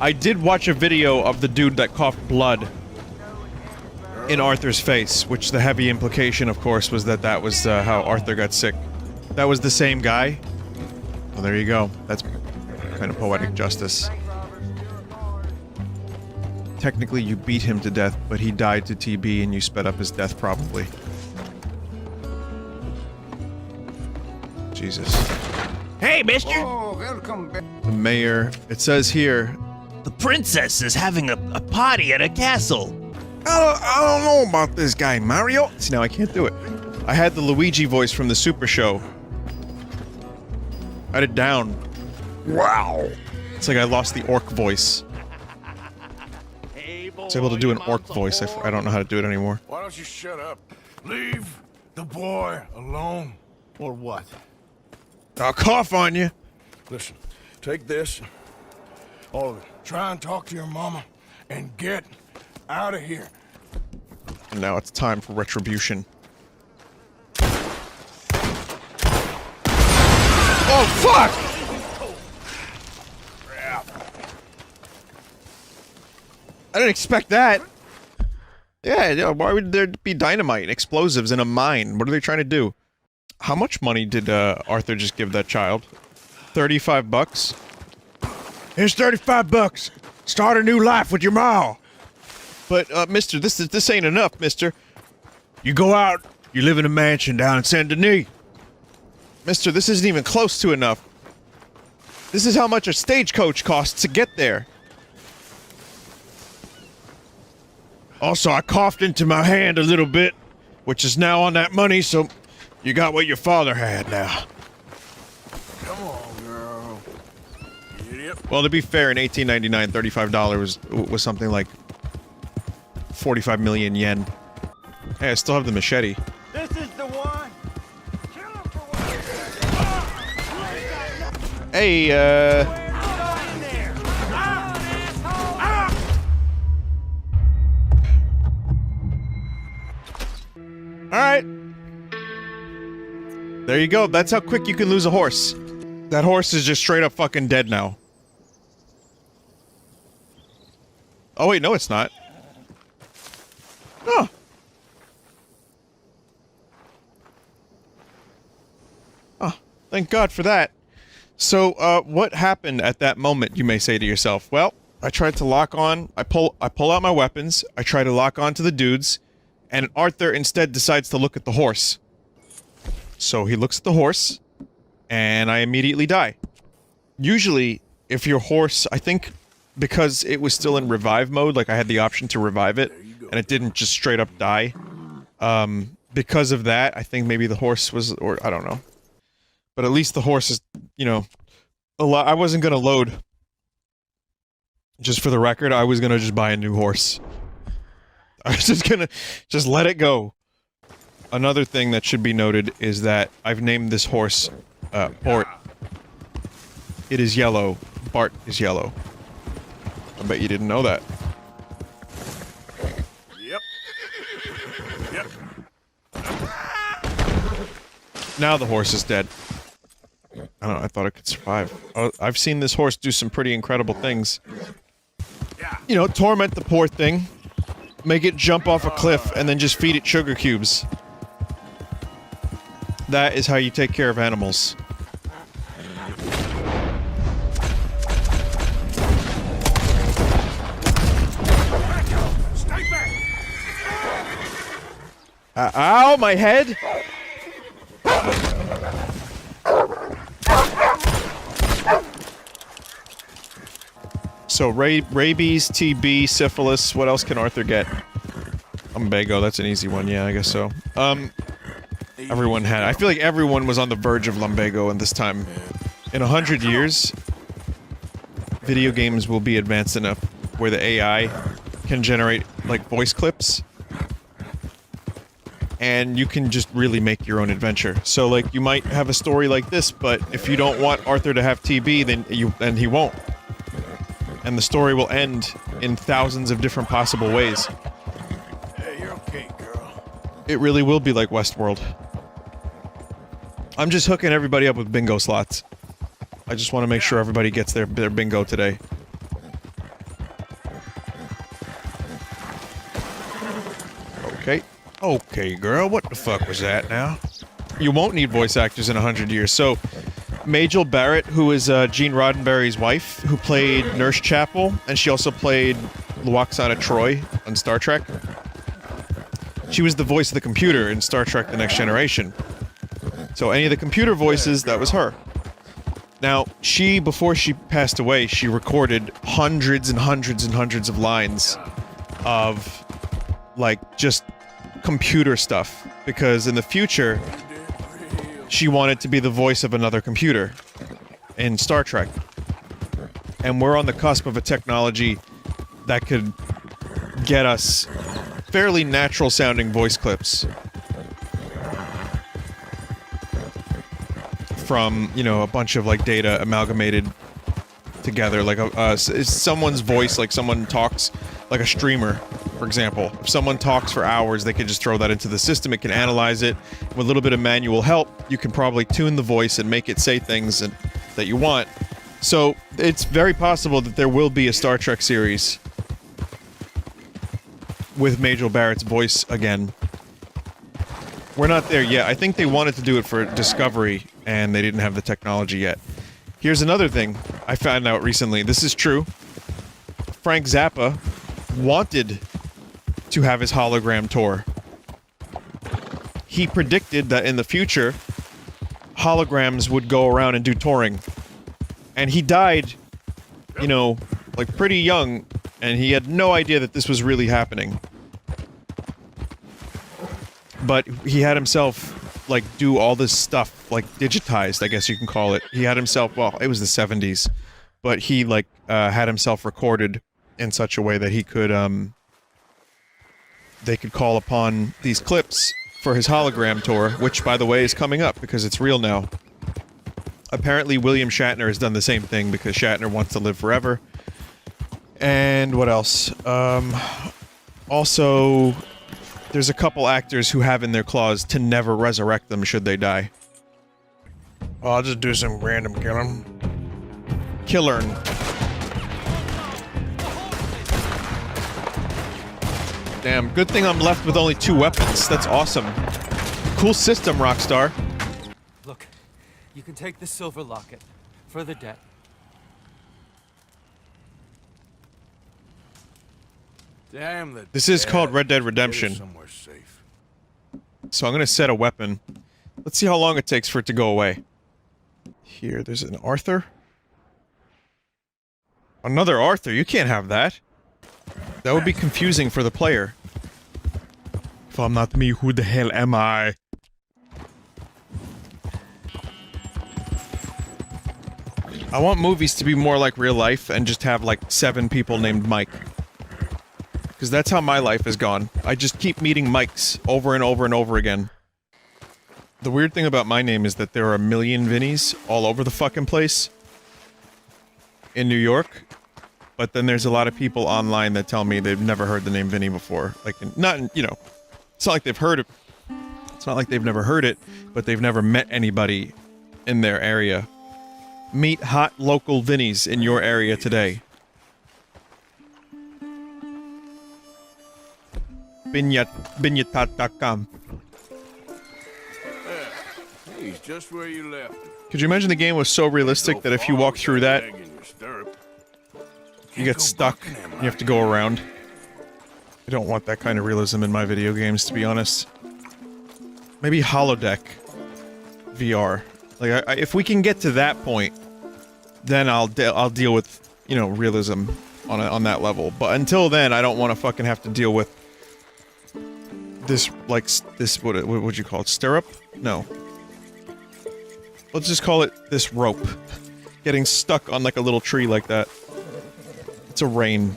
I did watch a video of the dude that coughed blood in Arthur's face, which the heavy implication, of course, was that that was how Arthur got sick. That was the same guy? Well, there you go. That's kind of poetic justice. Technically, you beat him to death, but he died to TB and you sped up his death, probably. Jesus. Hey, mister! Oh, welcome back. The mayor. It says here... The princess is having a party at a castle. I don't know about this guy, Mario. See, now I can't do it. I had the Luigi voice from the Super Show. I had it down. Wow. It's like I lost the orc voice. I was able to do an orc voice. I don't know how to do it anymore. Why don't you shut up? Leave the boy alone. Or what? I'll cough on you. Listen, take this. All of it. Try and talk to your mama and get out of here. And now it's time for retribution. Oh, fuck! I didn't expect that. Yeah, why would there be dynamite and explosives in a mine? What are they trying to do? How much money did Arthur just give that child? 35 bucks? Here's 35 bucks. Start a new life with your ma. But, mister, this ain't enough, mister. You go out, you live in a mansion down in Saint Denis. Mister, this isn't even close to enough. This is how much a stagecoach costs to get there. Also, I coughed into my hand a little bit, which is now on that money, so you got what your father had now. Come on, girl. Idiot. Well, to be fair, in 1899, $35 was something like 45 million yen. Hey, I still have the machete. This is the one. Hey, Alright. There you go. That's how quick you can lose a horse. That horse is just straight up fucking dead now. Oh wait, no it's not. Oh. Oh, thank God for that. So, what happened at that moment, you may say to yourself? Well, I tried to lock on, I pull out my weapons, I try to lock on to the dudes, and Arthur instead decides to look at the horse. So he looks at the horse, and I immediately die. Usually, if your horse, I think because it was still in revive mode, like I had the option to revive it, and it didn't just straight up die, because of that, I think maybe the horse was, or I don't know. But at least the horse is, you know, a lot. I wasn't gonna load. Just for the record, I was gonna just buy a new horse. I was just gonna, just let it go. Another thing that should be noted is that I've named this horse, Bort. It is yellow. Bart is yellow. I bet you didn't know that. Yep. Yep. Now the horse is dead. I don't know, I thought it could survive. I've seen this horse do some pretty incredible things. You know, torment the poor thing. Make it jump off a cliff, and then just feed it sugar cubes. That is how you take care of animals. Ow, my head! So, rabies, TB, syphilis, what else can Arthur get? Lumbago, that's an easy one, yeah, I guess so. Everyone had, I feel like everyone was on the verge of lumbago in this time. In 100 years, video games will be advanced enough where the AI can generate, like, voice clips. And you can just really make your own adventure. So, like, you might have a story like this, but if you don't want Arthur to have TB, then he won't. And the story will end in thousands of different possible ways. Hey, you're okay, girl. It really will be like Westworld. I'm just hooking everybody up with bingo slots. I just want to make sure everybody gets their bingo today. Okay. Okay, girl, what the fuck was that now? You won't need voice actors in 100 years, so... Majel Barrett, who is Gene Roddenberry's wife, who played Nurse Chapel, and she also played Lwaxana Troi on Star Trek. She was the voice of the computer in Star Trek The Next Generation. So any of the computer voices, that was her. Now, before she passed away, she recorded hundreds and hundreds and hundreds of lines of, like, just computer stuff. Because in the future... she wanted to be the voice of another computer in Star Trek. And we're on the cusp of a technology that could get us fairly natural-sounding voice clips. From, you know, a bunch of, like, data amalgamated together. Like, someone's voice, like, someone talks like a streamer, for example. If someone talks for hours, they can just throw that into the system. It can analyze it. With a little bit of manual help, you can probably tune the voice and make it say things that you want. So, it's very possible that there will be a Star Trek series with Majel Barrett's voice again. We're not there yet. I think they wanted to do it for Discovery, and they didn't have the technology yet. Here's another thing I found out recently. This is true. Frank Zappa wanted to have his hologram tour. He predicted that in the future, holograms would go around and do touring. And he died, you know, like pretty young, and he had no idea that this was really happening. But he had himself, like, do all this stuff, like, digitized, I guess you can call it. He had himself, well, it was the 70s, but he, like, had himself recorded in such a way that he could, they could call upon these clips for his hologram tour, which, by the way, is coming up, because it's real now. Apparently, William Shatner has done the same thing, because Shatner wants to live forever. And what else? Also, there's a couple actors who have in their clause to never resurrect them should they die. Oh, I'll just do some random killing. Killern. Damn, good thing I'm left with only 2 weapons. That's awesome. Cool system, Rockstar. Look, you can take the silver locket for the debt. Damn the This is called Red Dead Redemption. Somewhere safe. So I'm gonna set a weapon. Let's see how long it takes for it to go away. Here, there's an Arthur. Another Arthur? You can't have that. That would be confusing for the player. If I'm not me, who the hell am I? I want movies to be more like real life and just have like 7 people named Mike. Because that's how my life has gone. I just keep meeting Mikes over and over and over again. The weird thing about my name is that there are a million Vinnys all over the fucking place. In New York. But then there's a lot of people online that tell me they've never heard the name Vinny before. Like, not, you know, it's not like they've heard it. It's not like they've never heard it, but they've never met anybody in their area. Meet hot local Vinnies in your area today. Binyatat.com. He's just where you left him. Could you imagine the game was so realistic that if you walk through that, you get stuck, you have to go around? I don't want that kind of realism in my video games, to be honest. Maybe holodeck VR. Like, if we can get to that point, then I'll deal with, you know, realism on that level. But until then, I don't want to fucking have to deal with this, like, this, what would you call it? Stirrup? No. Let's just call it this rope. Getting stuck on, like, a little tree like that. It's a rein.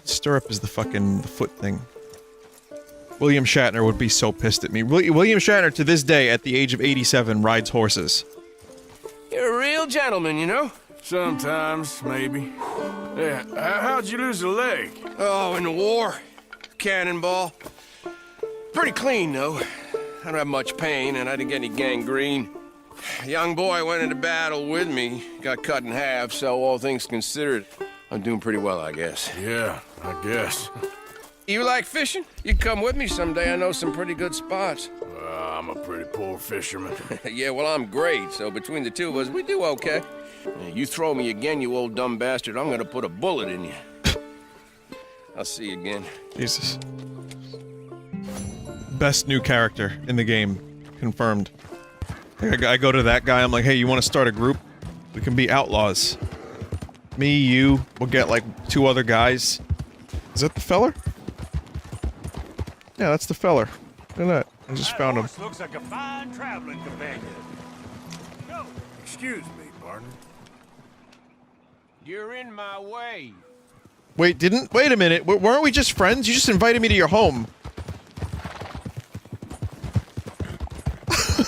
Stirrup is the fucking foot thing. William Shatner would be so pissed at me. William Shatner, to this day, at the age of 87, rides horses. You're a real gentleman, you know? Sometimes, maybe. Yeah, how'd you lose a leg? Oh, in the war. Cannonball. Pretty clean, though. I don't have much pain, and I didn't get any gangrene. A young boy went into battle with me, got cut in half, so all things considered, I'm doing pretty well, I guess. Yeah, I guess. You like fishing? You can come with me someday. I know some pretty good spots. I'm a pretty poor fisherman. Yeah, well, I'm great, so between the two of us, we do okay. You throw me again, you old dumb bastard, I'm gonna put a bullet in you. I'll see you again. Jesus. Best new character in the game. Confirmed. I go to that guy, I'm like, hey, you want to start a group? We can be outlaws. Me, you, we'll get like 2 other guys. Is that the feller? Yeah, that's the feller. Look at that. I just found him. Looks like a fine traveling companion. No, excuse me, partner. You're in my way. Wait a minute. Weren't we just friends? You just invited me to your home.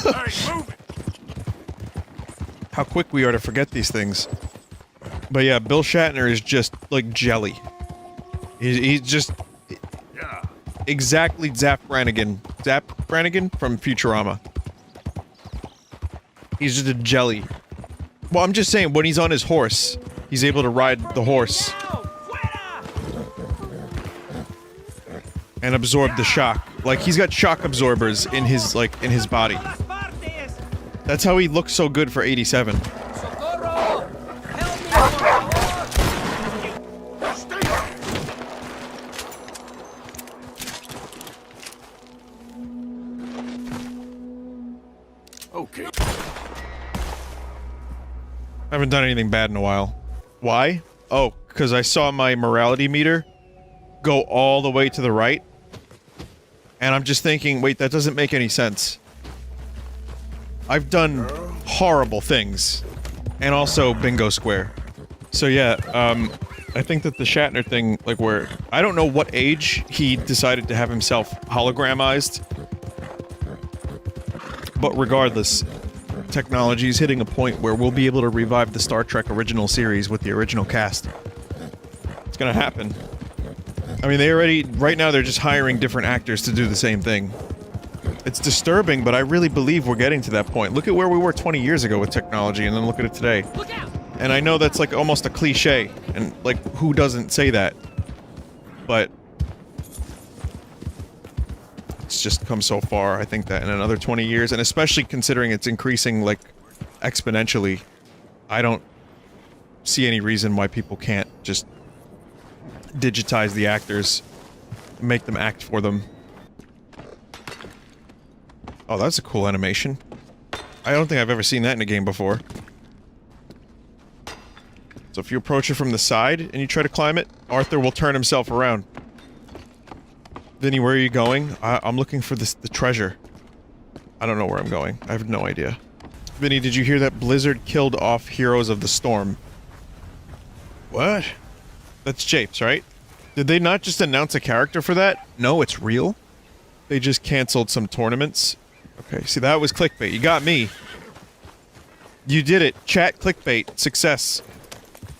All right, move it. How quick we are to forget these things. But yeah, Bill Shatner is just, like, jelly. He's just exactly Zap Brannigan from Futurama. He's just a jelly. Well, I'm just saying, when he's on his horse, he's able to ride the horse and absorb the shock. Like, he's got shock absorbers in his, like, in his body. That's how he looks so good for 87. Okay. I haven't done anything bad in a while. Why? Oh, because I saw my morality meter go all the way to the right. And I'm just thinking, wait, that doesn't make any sense. I've done horrible things. And also bingo square. So yeah, I think that the Shatner thing, like where... I don't know what age he decided to have himself hologramized. But regardless, technology is hitting a point where we'll be able to revive the Star Trek original series with the original cast. It's gonna happen. I mean, they already... Right now, they're just hiring different actors to do the same thing. It's disturbing, but I really believe we're getting to that point. Look at where we were 20 years ago with technology, and then look at it today. Look out! And I know that's, like, almost a cliche, and, like, who doesn't say that? But... it's just come so far. I think that in another 20 years, and especially considering it's increasing, like, exponentially, I don't see any reason why people can't just digitize the actors, make them act for them. Oh, that's a cool animation. I don't think I've ever seen that in a game before. So if you approach it from the side and you try to climb it, Arthur will turn himself around. Vinny, where are you going? I'm looking for the treasure. I don't know where I'm going. I have no idea. Vinny, did you hear that Blizzard killed off Heroes of the Storm? What? That's Japes, right? Did they not just announce a character for that? No, it's real? They just canceled some tournaments? Okay, see, that was clickbait. You got me. You did it. Chat clickbait. Success.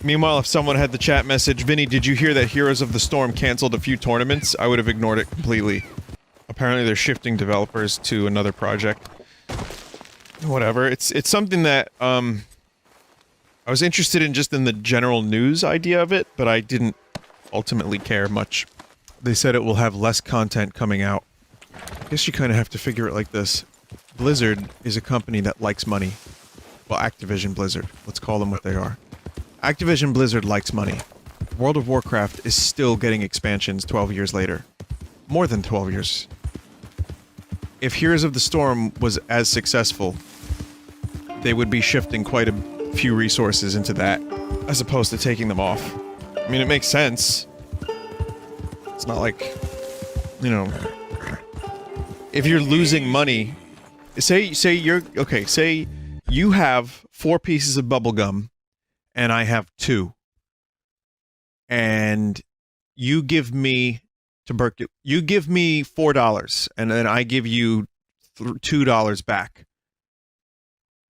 Meanwhile, if someone had the chat message, Vinny, did you hear that Heroes of the Storm canceled a few tournaments? I would have ignored it completely. Apparently they're shifting developers to another project. Whatever. It's something that, I was interested in just in the general news idea of it, but I didn't ultimately care much. They said it will have less content coming out. I guess you kind of have to figure it like this. Blizzard is a company that likes money. Well, Activision Blizzard. Let's call them what they are. Activision Blizzard likes money. World of Warcraft is still getting expansions 12 years later. More than 12 years. If Heroes of the Storm was as successful, they would be shifting quite a few resources into that, as opposed to taking them off. I mean, it makes sense. It's not like, you know... If you're losing money... Say you have 4 pieces of bubblegum, and I have 2. And you give me... You give me $4, and then I give you $2 back.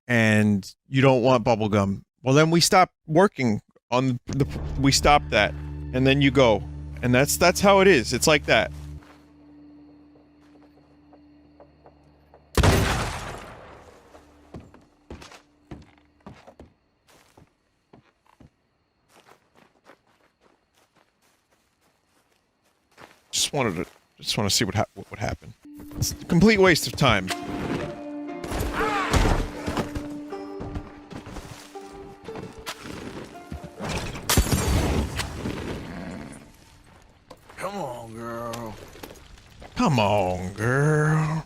And you don't want bubblegum. Well, then we stop working on the... We stop that. And then you go. And that's how it is. It's like that. Just want to see what would happen. It's a complete waste of time. Come on, girl. Come on, girl.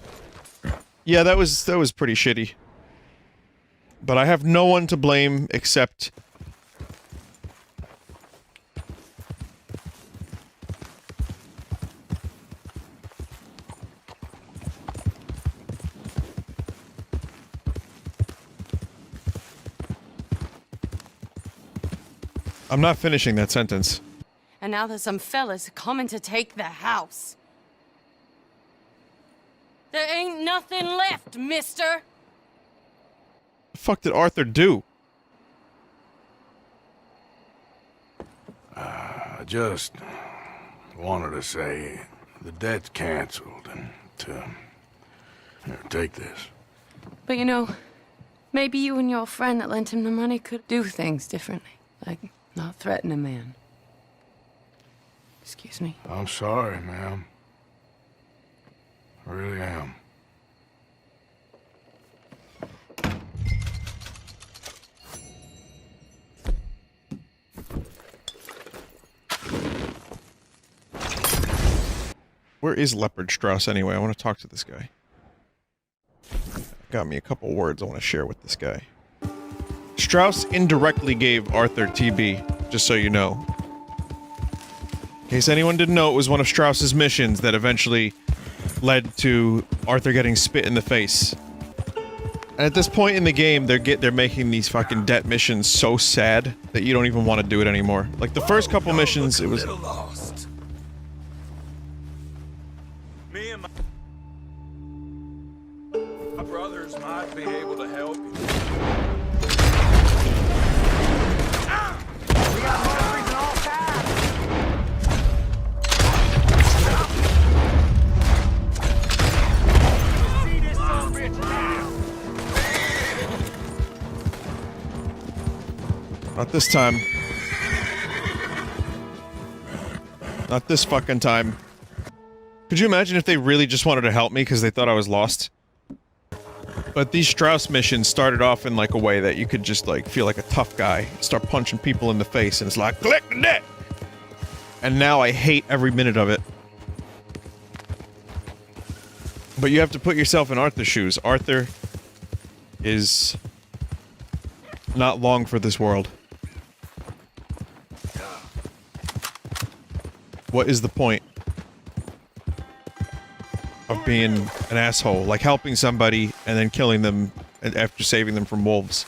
Yeah, that was pretty shitty. But I have no one to blame except... I'm not finishing that sentence. And now there's some fellas coming to take the house. There ain't nothing left, mister. The fuck did Arthur do? Just wanted to say the debt's canceled and here, take this. But you know, maybe you and your friend that lent him the money could do things differently. Like, not threaten a man. Excuse me. I'm sorry, ma'am. I really am. Where is Leopard Strauss anyway? I want to talk to this guy. Got me a couple words I want to share with this guy. Strauss indirectly gave Arthur TB, just so you know. In case anyone didn't know, it was one of Strauss's missions that eventually led to Arthur getting spit in the face. And at this point in the game, they're making these fucking debt missions so sad that you don't even want to do it anymore. Like the first couple missions, it was... Me and my brothers might be able to help you. We got motors in all sides. See this son of a bitch now. Not this time. Not this fucking time. Could you imagine if they really just wanted to help me because they thought I was lost? But these Strauss missions started off in like a way that you could just like feel like a tough guy, start punching people in the face, and it's like, collect the debt! And now I hate every minute of it. But you have to put yourself in Arthur's shoes. Arthur is not long for this world. What is the point of being an asshole? Like helping somebody and then killing them after saving them from wolves.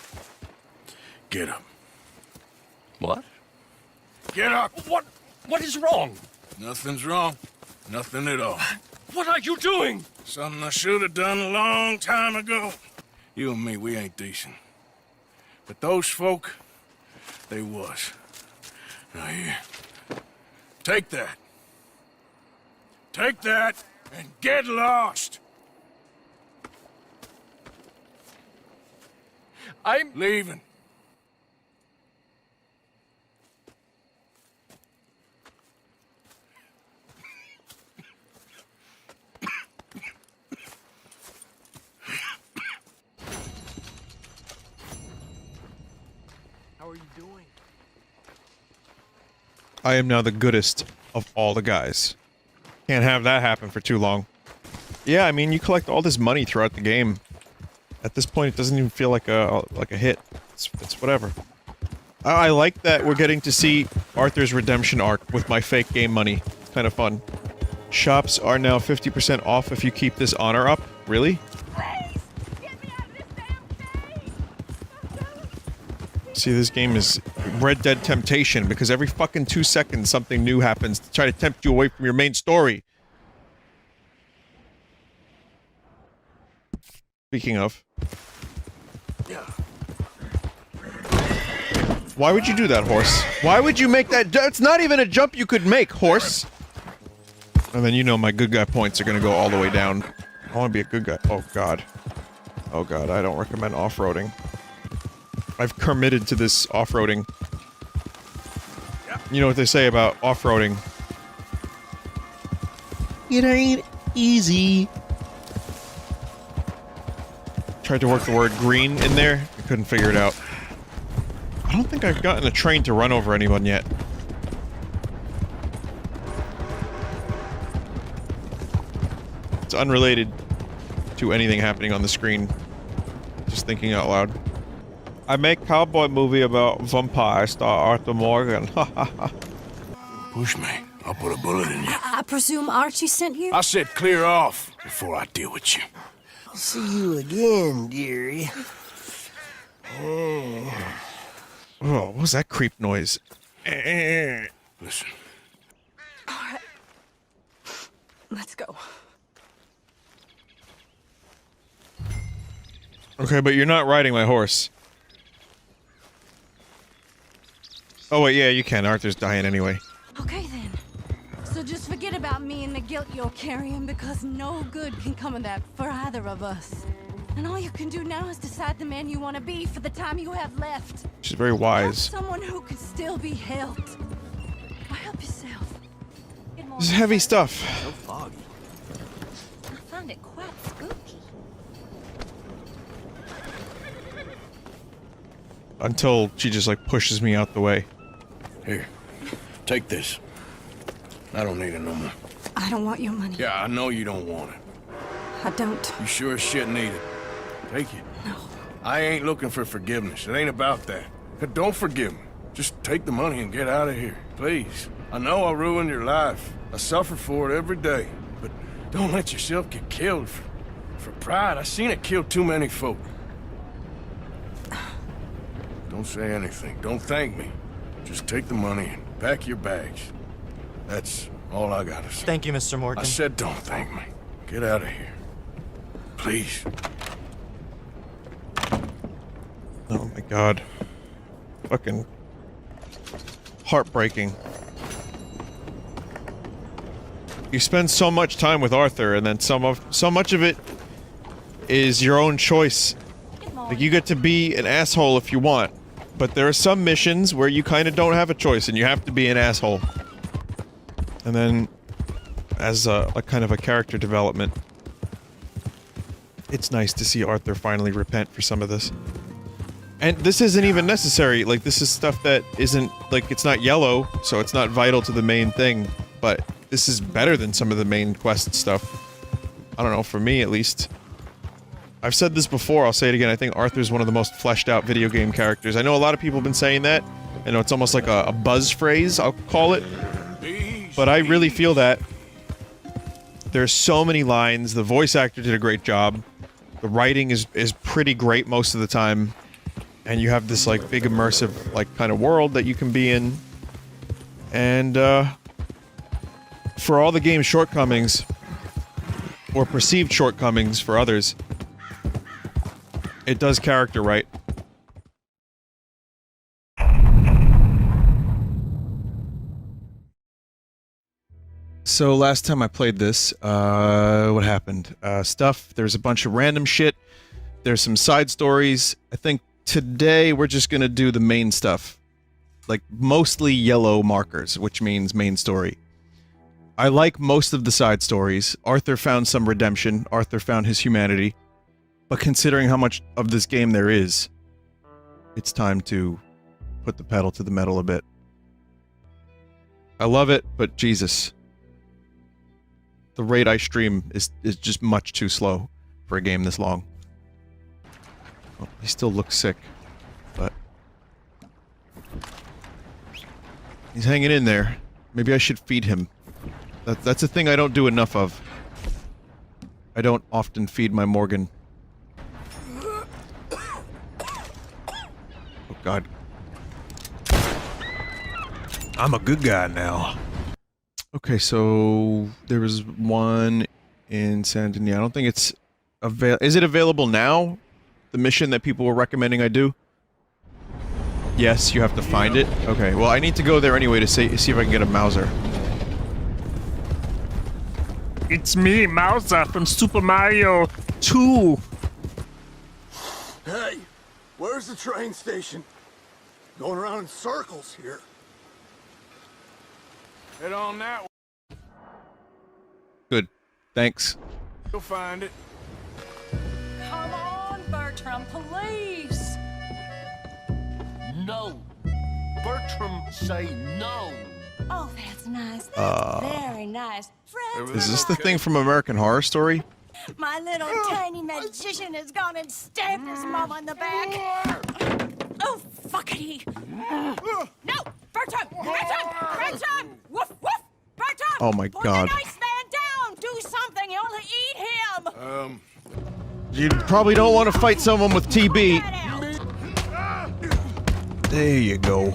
Get up. What? Get up! What is wrong? Nothing's wrong. Nothing at all. What are you doing? Something I should have done a long time ago. You and me, we ain't decent. But those folk, they was. Now here. Take that. Take that and get lost. I'm leaving. How are you doing? I am now the goodest of all the guys. Can't have that happen for too long. Yeah, I mean, you collect all this money throughout the game. At this point, it doesn't even feel like a hit. It's whatever. I like that we're getting to see Arthur's redemption arc with my fake game money. It's kind of fun. Shops are now 50% off if you keep this honor up. Really? See, this game is Red Dead Temptation, because every fucking 2 seconds something new happens to try to tempt you away from your main story. Speaking of. Why would you do that, horse? Why would you make that? It's not even a jump you could make, horse! And then you know my good guy points are gonna go all the way down. I wanna be a good guy. Oh god. Oh god, I don't recommend off-roading. I've committed to this off-roading. You know what they say about off-roading? It ain't easy. Tried to work the word green in there. I couldn't figure it out. I don't think I've gotten a train to run over anyone yet. It's unrelated to anything happening on the screen. Just thinking out loud. I make cowboy movie about vampire star Arthur Morgan. Push me. I'll put a bullet in you. I presume Archie sent you? I said clear off before I deal with you. I'll see you again, dearie. Oh, what was that creep noise? Listen. All right. Let's go. Okay, but you're not riding my horse. Oh wait, yeah, you can. Arthur's dying anyway. Okay then. So just about me and the guilt you're carrying because no good can come of that for either of us. And all you can do now is decide the man you want to be for the time you have left. She's very wise. Help someone who can still be helped. Or help yourself. This is heavy stuff. So foggy. I found it quite spooky. Until she just like pushes me out the way. Here, take this. I don't need it no more. I don't want your money. Yeah, I know you don't want it. I don't. You sure as shit need it. Take it. No. I ain't looking for forgiveness. It ain't about that. But don't forgive me. Just take the money and get out of here, please. I know I ruined your life. I suffer for it every day. But don't let yourself get killed for pride. I seen it kill too many folk. Don't say anything. Don't thank me. Just take the money and pack your bags. That's all I gotta say. Thank you, Mr. Morgan. I said don't thank me. Get out of here. Please. Oh my god. Fucking heartbreaking. You spend so much time with Arthur, and then so much of it is your own choice. Like, you get to be an asshole if you want, but there are some missions where you kind of don't have a choice, and you have to be an asshole. And then, as a kind of a character development, it's nice to see Arthur finally repent for some of this. And this isn't even necessary, like, this is stuff that isn't, like, it's not yellow, so it's not vital to the main thing, but this is better than some of the main quest stuff. I don't know, for me at least. I've said this before, I'll say it again, I think Arthur's one of the most fleshed out video game characters. I know a lot of people have been saying that. I know it's almost like a buzz phrase, I'll call it. But I really feel that. There's so many lines, the voice actor did a great job. The writing is pretty great most of the time. And you have this, like, big immersive, like, kind of world that you can be in. And, for all the game's shortcomings, or perceived shortcomings for others, it does character right. So last time I played this, what happened? There's a bunch of random shit. There's some side stories. I think today we're just gonna do the main stuff. Like, mostly yellow markers, which means main story. I like most of the side stories. Arthur found some redemption. Arthur found his humanity. But considering how much of this game there is, it's time to put the pedal to the metal a bit. I love it, but Jesus. The rate I stream is just much too slow for a game this long. Well, he still looks sick, but... he's hanging in there. Maybe I should feed him. That's a thing I don't do enough of. I don't often feed my Morgan. Oh god. I'm a good guy now. Okay, so there was one in San Denis. I don't think it's is it available now? The mission that people were recommending I do? Yes, you have to find it. Okay, well I need to go there anyway to see if I can get a Mauser. It's me, Mauser from Super Mario 2. Hey, where's the train station? Going around in circles here. Head on that way. Good. Thanks. You'll find it. Come on, Bertram, police! No. Bertram, say no. Oh, that's nice. That's very nice. Is this the thing from American Horror Story? My little tiny magician has gone and stabbed his mama in the back. Oh, fuckity. No! Bertram! Bertram! Bertram! Woof, woof! Bertram! Oh my god. Put the nice man down! Do something! You'll eat him! You probably don't want to fight someone with TB. There you go.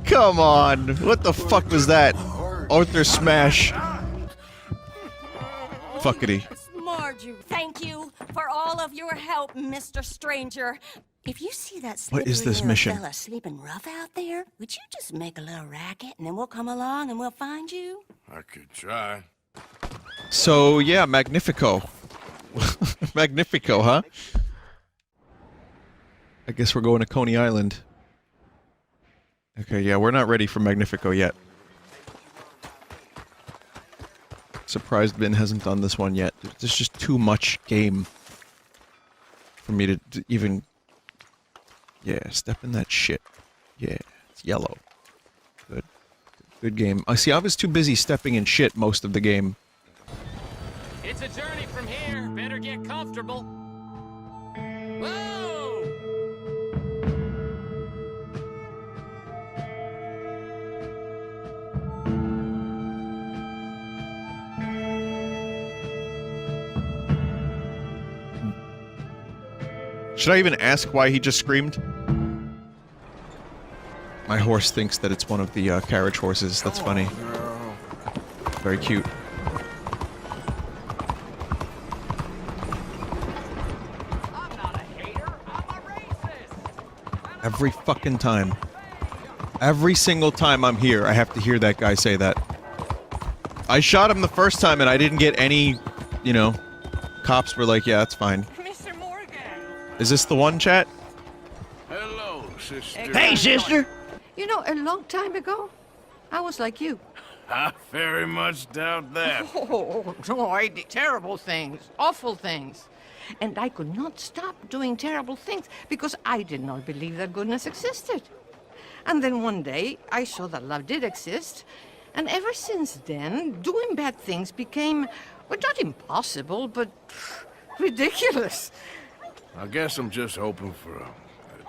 Come on. What the fuck was that? Arthur Smash. Fuckity. Marju, thank you for all of your help, Mr. Stranger. If you see that What is slippery this little mission? fella sleeping rough out there, would you just make a little racket and then we'll come along and we'll find you? I could try. So, yeah, Magnifico. Magnifico, huh? I guess we're going to Coney Island. Okay, yeah, we're not ready for Magnifico yet. Surprised Vin hasn't done this one yet. There's just too much game for me to even... Yeah, step in that shit. Yeah, it's yellow. Good. Good game. I see, I was too busy stepping in shit most of the game. It's a journey from here. Better get comfortable. Whoa! Should I even ask why he just screamed? My horse thinks that it's one of the carriage horses. That's funny. Very cute. Every fucking time. Every single time I'm here, I have to hear that guy say that. I shot him the first time and I didn't get any, you know, cops were like, yeah, that's fine. Mr. Morgan. Is this the one, chat? Hello, sister. Hey, sister. You know, a long time ago, I was like you. I very much doubt that. Oh, no, I did terrible things, awful things. And I could not stop doing terrible things because I did not believe that goodness existed. And then one day, I saw that love did exist. And ever since then, doing bad things became, well, not impossible, but ridiculous. I guess I'm just hoping for a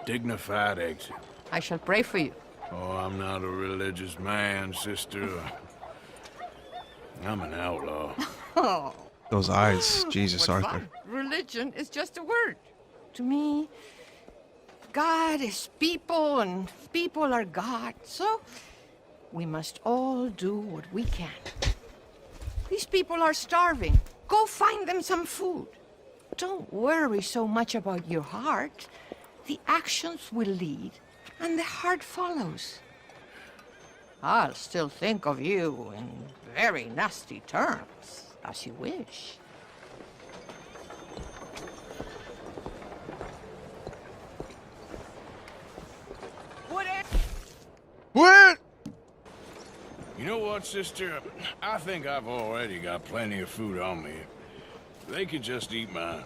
dignified exit. I shall pray for you. Oh, I'm not a religious man, sister. I'm an outlaw. Oh. Those eyes. Jesus, What Arthur. fun. Religion is just a word. To me, God is people and people are God. So we must all do what we can. These people are starving. Go find them some food. Don't worry so much about your heart. The actions will lead and the heart follows. I'll still think of you in very nasty terms, as you wish. What? You know what, sister? I think I've already got plenty of food on me. They could just eat mine.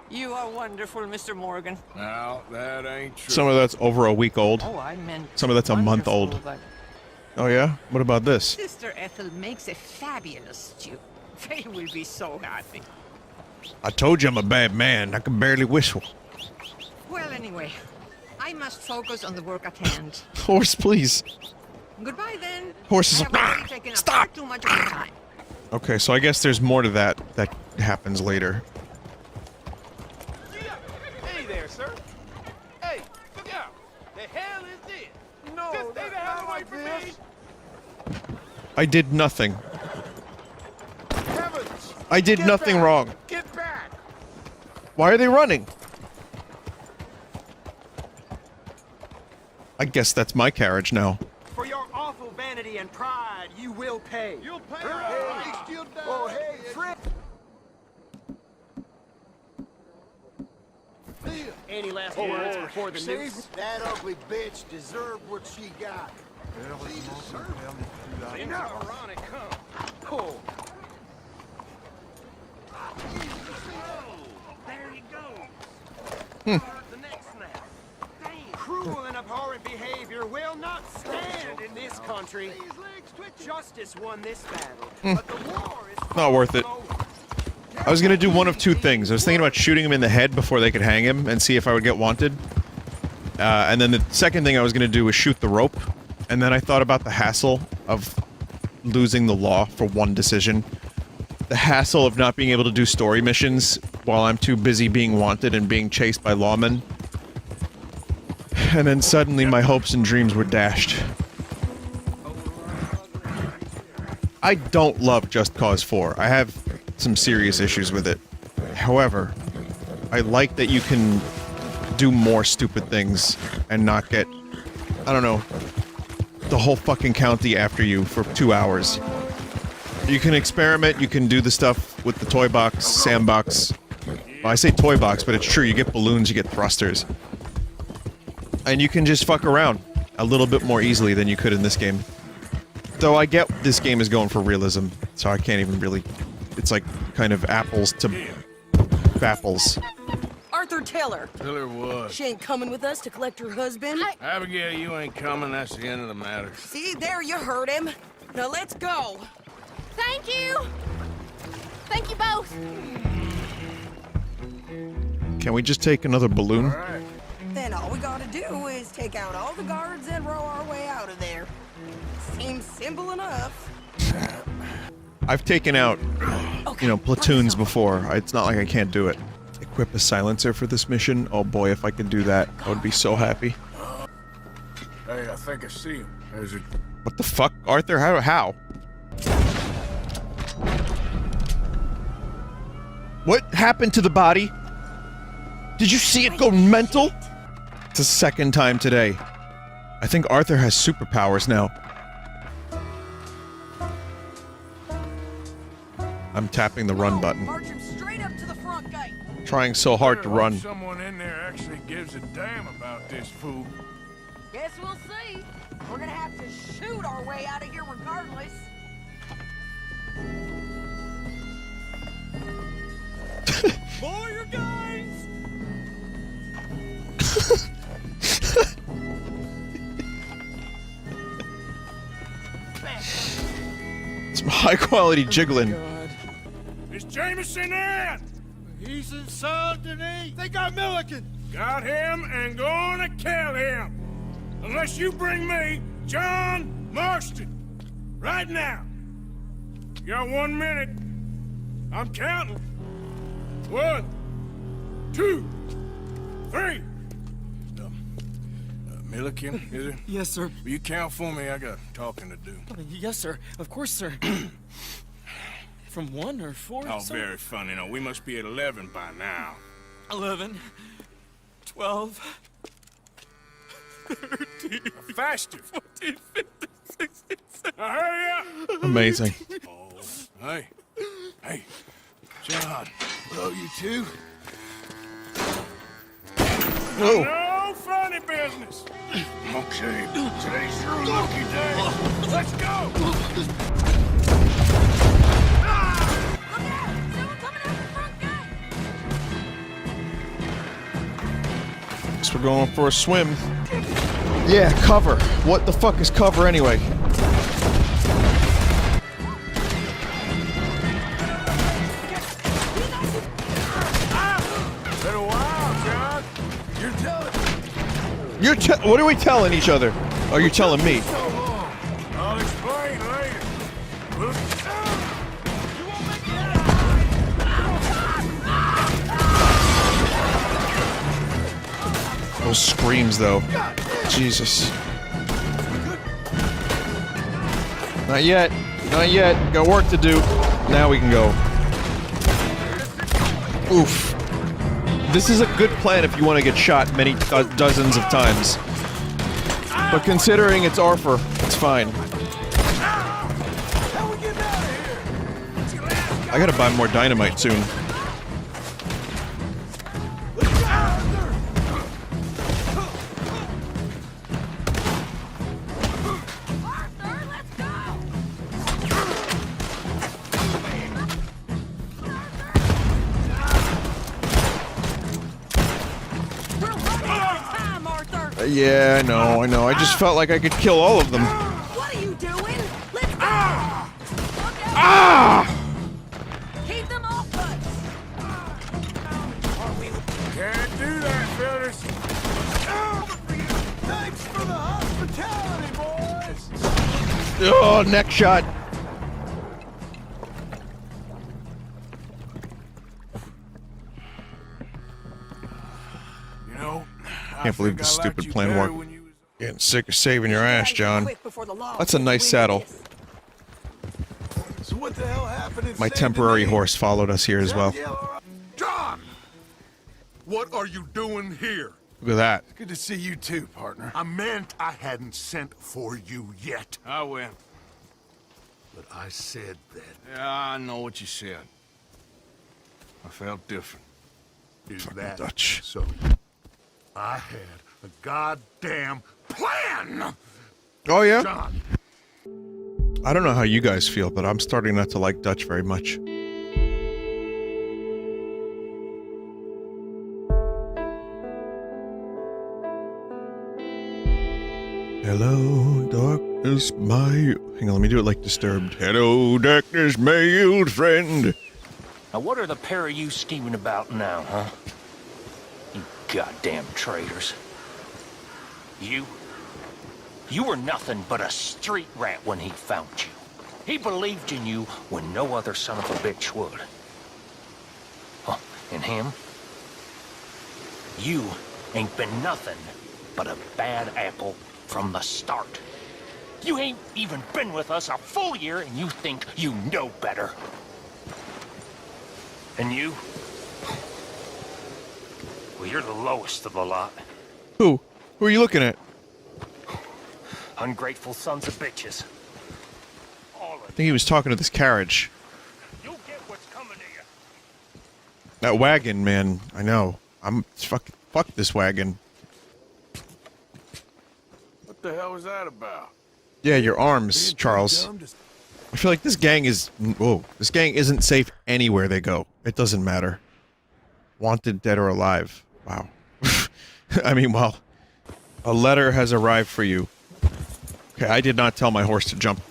You are wonderful, Mr. Morgan. Now, that ain't true. Some of that's over a week old. Oh, I meant Some of that's a month old. but Oh yeah? What about this? Sister Ethel makes a fabulous stew. They will be so happy. I told you I'm a bad man. I can barely whistle. Well, anyway, I must focus on the work at hand. Horse, please. Goodbye, then. Horses. I have already taken up far too much of your time. Okay, so I guess there's more to that happens later. Hey there, sir. Hey, look out. The hell is this? No, just stay the hell away from me. I did nothing. Heavens. I did Get nothing back. wrong. Get back. Why are they running? I guess that's my carriage now. For your awful vanity and pride, you will pay. You'll pay. Oh, hey, Fred. Any last words before the news? That ugly bitch deserved what she got. Enough. Ironic, huh? Oh. There you go. Hmm. The next snap. Cruel and abhorrent behavior will not stand in this country. Justice won this battle, but the war is Not worth it. I was gonna do one of two things. I was thinking about shooting him in the head before they could hang him and see if I would get wanted. And then the second thing I was gonna do was shoot the rope. And then I thought about the hassle of losing the law for one decision. The hassle of not being able to do story missions while I'm too busy being wanted and being chased by lawmen. And then suddenly my hopes and dreams were dashed. I don't love Just Cause 4. I have some serious issues with it. However, I like that you can do more stupid things and not get, I don't know, the whole fucking county after you for 2 hours. You can experiment, you can do the stuff with the toy box, sandbox. Well, I say toy box, but it's true, you get balloons, you get thrusters. And you can just fuck around a little bit more easily than you could in this game. Though I get this game is going for realism, so I can't even really... It's like kind of apples to bapples. Arthur Taylor. Taylor what? She ain't coming with us to collect her husband. Abigail, you ain't coming, that's the end of the matter. See, there you heard him. Now let's go. Thank you! Thank you both! Can we just take another balloon? Then all we gotta do is take out all the guards and row our way out of there. Seems simple enough. I've taken out, you know, platoons before. It's not like I can't do it. Equip a silencer for this mission. Oh boy, if I could do that, I would be so happy. Hey, I think I see him. Is it? What the fuck, Arthur? How? What happened to the body? Did you see it go mental? It's the second time today. I think Arthur has superpowers now. I'm tapping the run button. March him straight up to the front gate. Trying so hard to run. Someone in there actually gives a damn about this fool. Guess we'll see. We're gonna have to shoot our way out of here regardless. For your guys! Some high quality jiggling. Is Jameson in? He's in Saint-Denis. They got Milliken. Got him and gonna kill him. Unless you bring me John Marston. Right now. You got 1 minute. I'm counting. 1, 2, 3. Milliken, is it? Yes, sir. Will you count for me? I got talking to do. Yes, sir. Of course, sir. From 1 or 4? Oh, sir? very funny. No, we must be at 11 by now. 11, 12, 13, faster. 14, 15, 16, 17. Now hurry up! Amazing. Oh, hey. Hey, John. Hello, you two. Whoa. No funny business. Okay, today's your lucky day. Let's go. Guess we're going for a swim. Yeah, cover. What the fuck is cover anyway? Been a while, John. You're telling. What are we telling each other? Oh, you're telling me. I'll explain later. Those screams, though. Jesus. Not yet. Not yet. Got work to do. Now we can go. Oof. This is a good plan if you want to get shot many dozens of times. But considering it's Arthur, it's fine. I gotta buy more dynamite soon. Yeah, I know. I just felt like I could kill all of them. What are you doing? Let's go! Ah! Keep them off us! Can't do that, fellas. Thanks for the hospitality, boys! Oh, neck shot. You know, Can't believe this stupid plan worked. Getting sick of saving your ass, John. That's a nice saddle. So what the hell happened in My temporary horse followed us here as well. John! What are you doing here? Look at that. Good to see you too, partner. I meant I hadn't sent for you yet. I win. But I said that. Yeah, I know what you said. I felt different. Is Fucking that Dutch. so? I had a goddamn plan! Oh, yeah? John. I don't know how you guys feel, but I'm starting not to like Dutch very much. Hello, darkness, my... Hang on, let me do it like Disturbed. Hello, darkness, my old friend. Now what are the pair of you scheming about now, huh? You goddamn traitors. You were nothing but a street rat when he found you. He believed in you when no other son of a bitch would. Huh, and him? You ain't been nothing but a bad apple from the start. You ain't even been with us a full year and you think you know better. And you? Well, you're the lowest of the lot. Who? Who are you looking at? Ungrateful sons of bitches. I think he was talking to this carriage. You'll get what's coming to you. That wagon, man. I know. Fuck this wagon. What the hell was that about? Yeah, your arms, Charles. I feel like this gang is... Whoa. This gang isn't safe anywhere they go. It doesn't matter. Wanted, dead, or alive. Wow. I mean, well... A letter has arrived for you. Okay, I did not tell my horse to jump.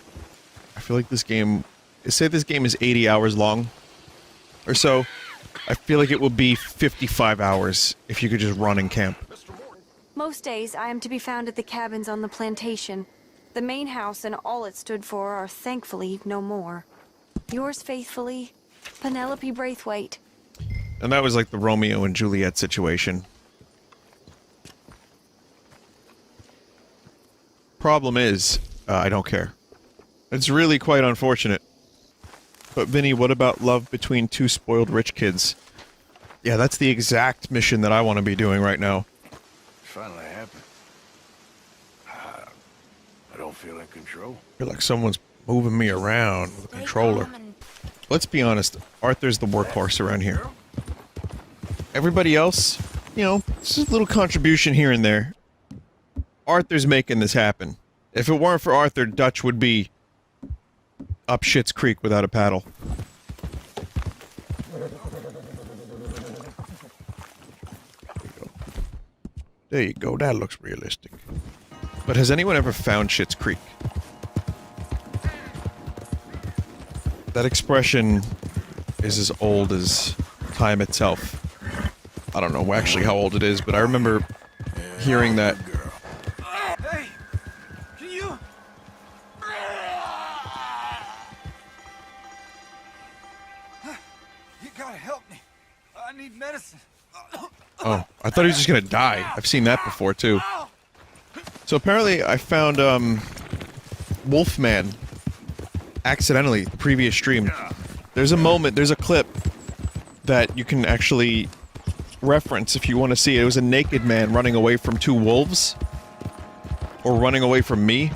I feel like this game... Say this game is 80 hours long. Or so. I feel like it will be 55 hours if you could just run and camp. Most days, I am to be found at the cabins on the plantation. The main house and all it stood for are thankfully no more. Yours faithfully, Penelope Braithwaite. And that was like the Romeo and Juliet situation. Problem is, I don't care. It's really quite unfortunate. But Vinny, what about love between two spoiled rich kids? Yeah, that's the exact mission that I want to be doing right now. Finally happened. I don't feel in control. I feel like someone's moving me around with a controller. Let's be honest, Arthur's the workhorse around here. Everybody else, you know, it's just a little contribution here and there. Arthur's making this happen. If it weren't for Arthur, Dutch would be up Schitt's Creek without a paddle. There you go, that looks realistic. But has anyone ever found Schitt's Creek? That expression is as old as time itself. I don't know actually how old it is, but I remember hearing that. Hey! Can you... You gotta help me. I need medicine. Oh, I thought he was just gonna die. I've seen that before, too. So apparently I found, Wolfman accidentally, the previous stream. There's a moment, there's a clip that you can actually reference if you want to see it. It was a naked man running away from two wolves. Or running away from me.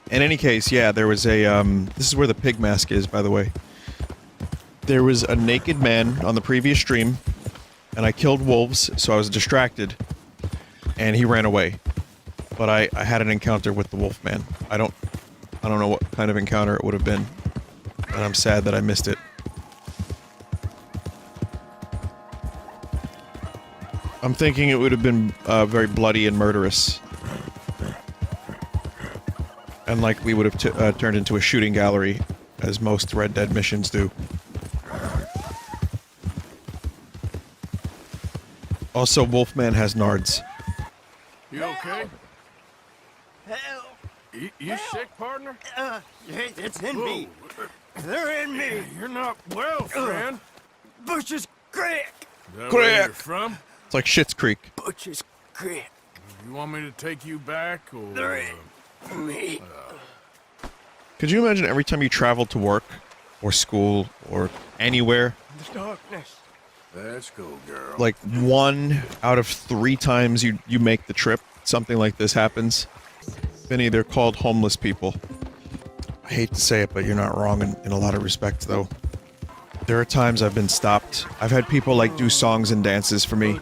In any case, yeah, there was a, this is where the pig mask is, by the way. There was a naked man on the previous stream, and I killed wolves, so I was distracted, and he ran away. But I had an encounter with the wolf man. I don't know what kind of encounter it would have been, and I'm sad that I missed it. I'm thinking it would have been very bloody and murderous. And likely would have turned into a shooting gallery, as most Red Dead missions do. Also, Wolfman has nards. You okay? Help! You sick, partner? It's in me. They're in me. You're not well, friend. Bush's Creek. Is that where you're from? It's like Schitt's Creek. Bush's Creek. You want me to take you back, or...? They're in me. Could you imagine every time you traveled to work, or school, or anywhere, The darkness. Let's go, girl. like 1 out of 3 times you make the trip, something like this happens. Vinny, they're called homeless people. I hate to say it, but you're not wrong in a lot of respects, though. There are times I've been stopped. I've had people, like, do songs and dances for me,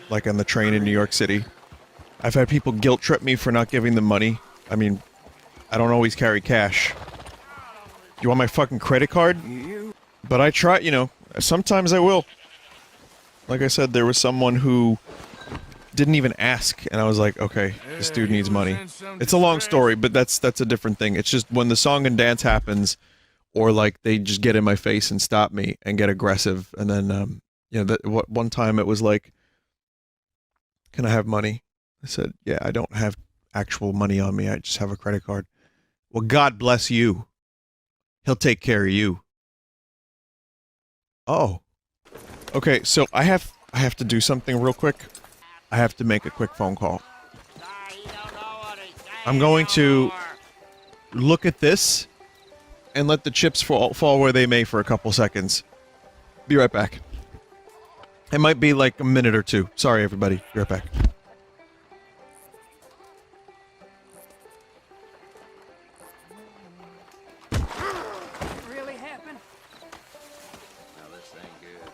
like on the train in New York City. I've had people guilt trip me for not giving them money. I mean, I don't always carry cash. You want my fucking credit card? But I try, you know, sometimes I will. Like I said, there was someone who didn't even ask, and I was like, okay, this dude needs money. It's a long story, but that's a different thing. It's just when the song and dance happens, or like they just get in my face and stop me and get aggressive, and then you know, one time it was like, can I have money? I said, yeah, I don't have actual money on me. I just have a credit card. Well, God bless you. He'll take care of you. Oh. Okay, so I have to do something real quick. I have to make a quick phone call. I'm going to look at this and let the chips fall where they may for a couple seconds. Be right back. It might be like a minute or two. Sorry, everybody. Be right back. Really happened? Now this ain't good.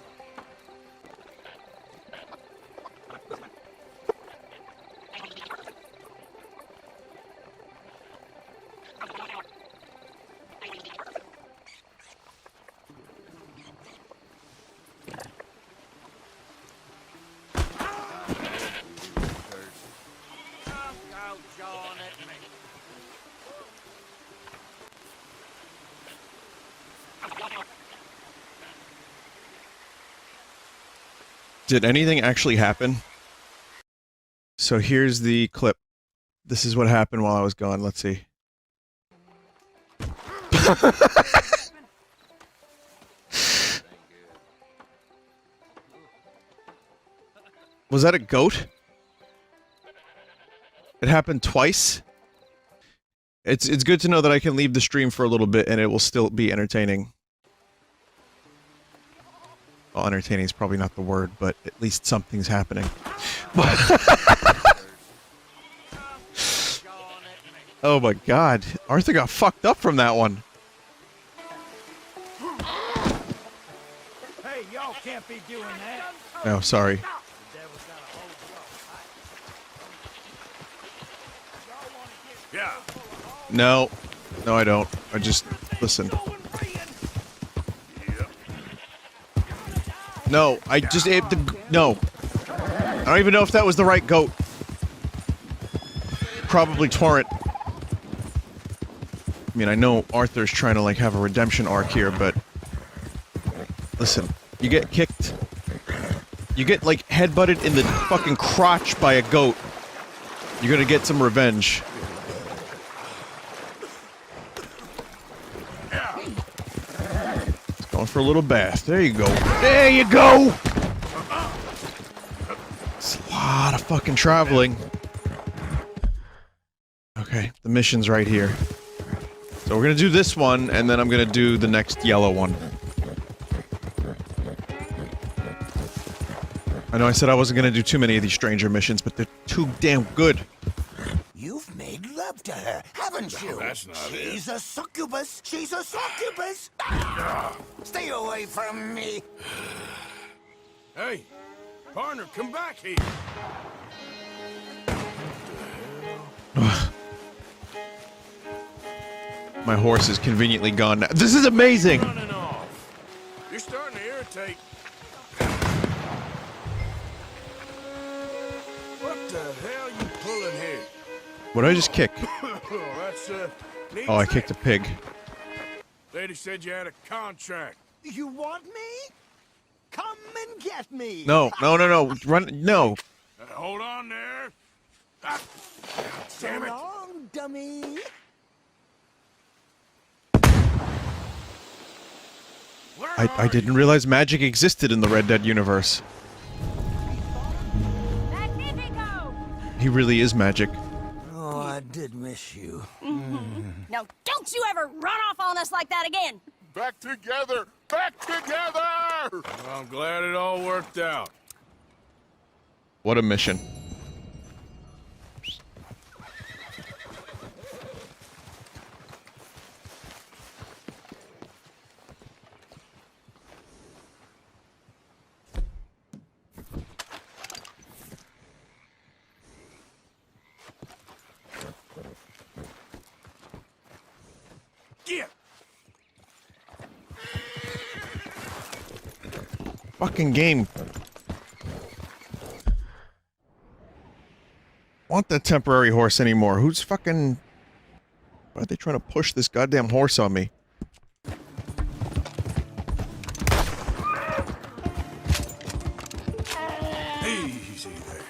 Did anything actually happen? So here's the clip. This is what happened while I was gone. Let's see. Was that a goat? It happened twice? It's good to know that I can leave the stream for a little bit and it will still be entertaining. Well, entertaining is probably not the word, but at least something's happening. Oh my god. Arthur got fucked up from that one. Hey, y'all can't be doing that. No, sorry. Yeah. No. No, I don't. I just... listen. No, I just ate the... No. I don't even know if that was the right goat. Probably Torrent. I mean, I know Arthur's trying to, like, have a redemption arc here, but... Listen, you get kicked... You get, like, headbutted in the fucking crotch by a goat. You're gonna get some revenge. Going for a little bath. There you go. There you go! It's a lot of fucking traveling. Okay, the mission's right here. So we're gonna do this one, and then I'm gonna do the next yellow one. I know I said I wasn't gonna do too many of these stranger missions, but they're too damn good. You've made love to her, haven't you? That's not it. She's a succubus! She's a succubus! Ah! Stay away from me! Hey, partner, come back here. My horse is conveniently gone now. This is amazing! Running off. You're starting to irritate. What the hell you pulling here? What did I just kick? That's neat Oh, I trick. kicked a pig. Lady said you had a contract. You want me? Come and get me! No, no, no, no. Run, no. Hold on there. Ah, damn So it. long, dummy! I didn't realize magic existed in the Red Dead universe. He really is magic. Oh, I did miss you. Now, don't you ever run off on us like that again! Back together! back together! Well, I'm glad it all worked out. What a mission. Yeah. Fucking game. Want that temporary horse anymore? Who's fucking... Why are they trying to push this goddamn horse on me? Easy there.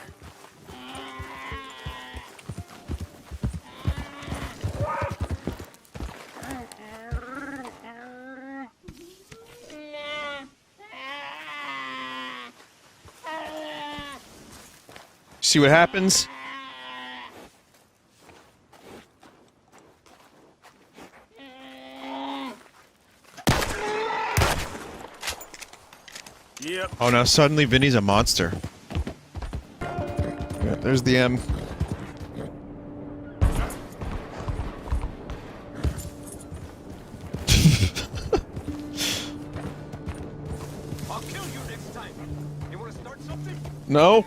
See what happens? Yep. Oh, now suddenly Vinny's a monster. Yeah, there's the M. I'll kill you next time. You want to start something? No?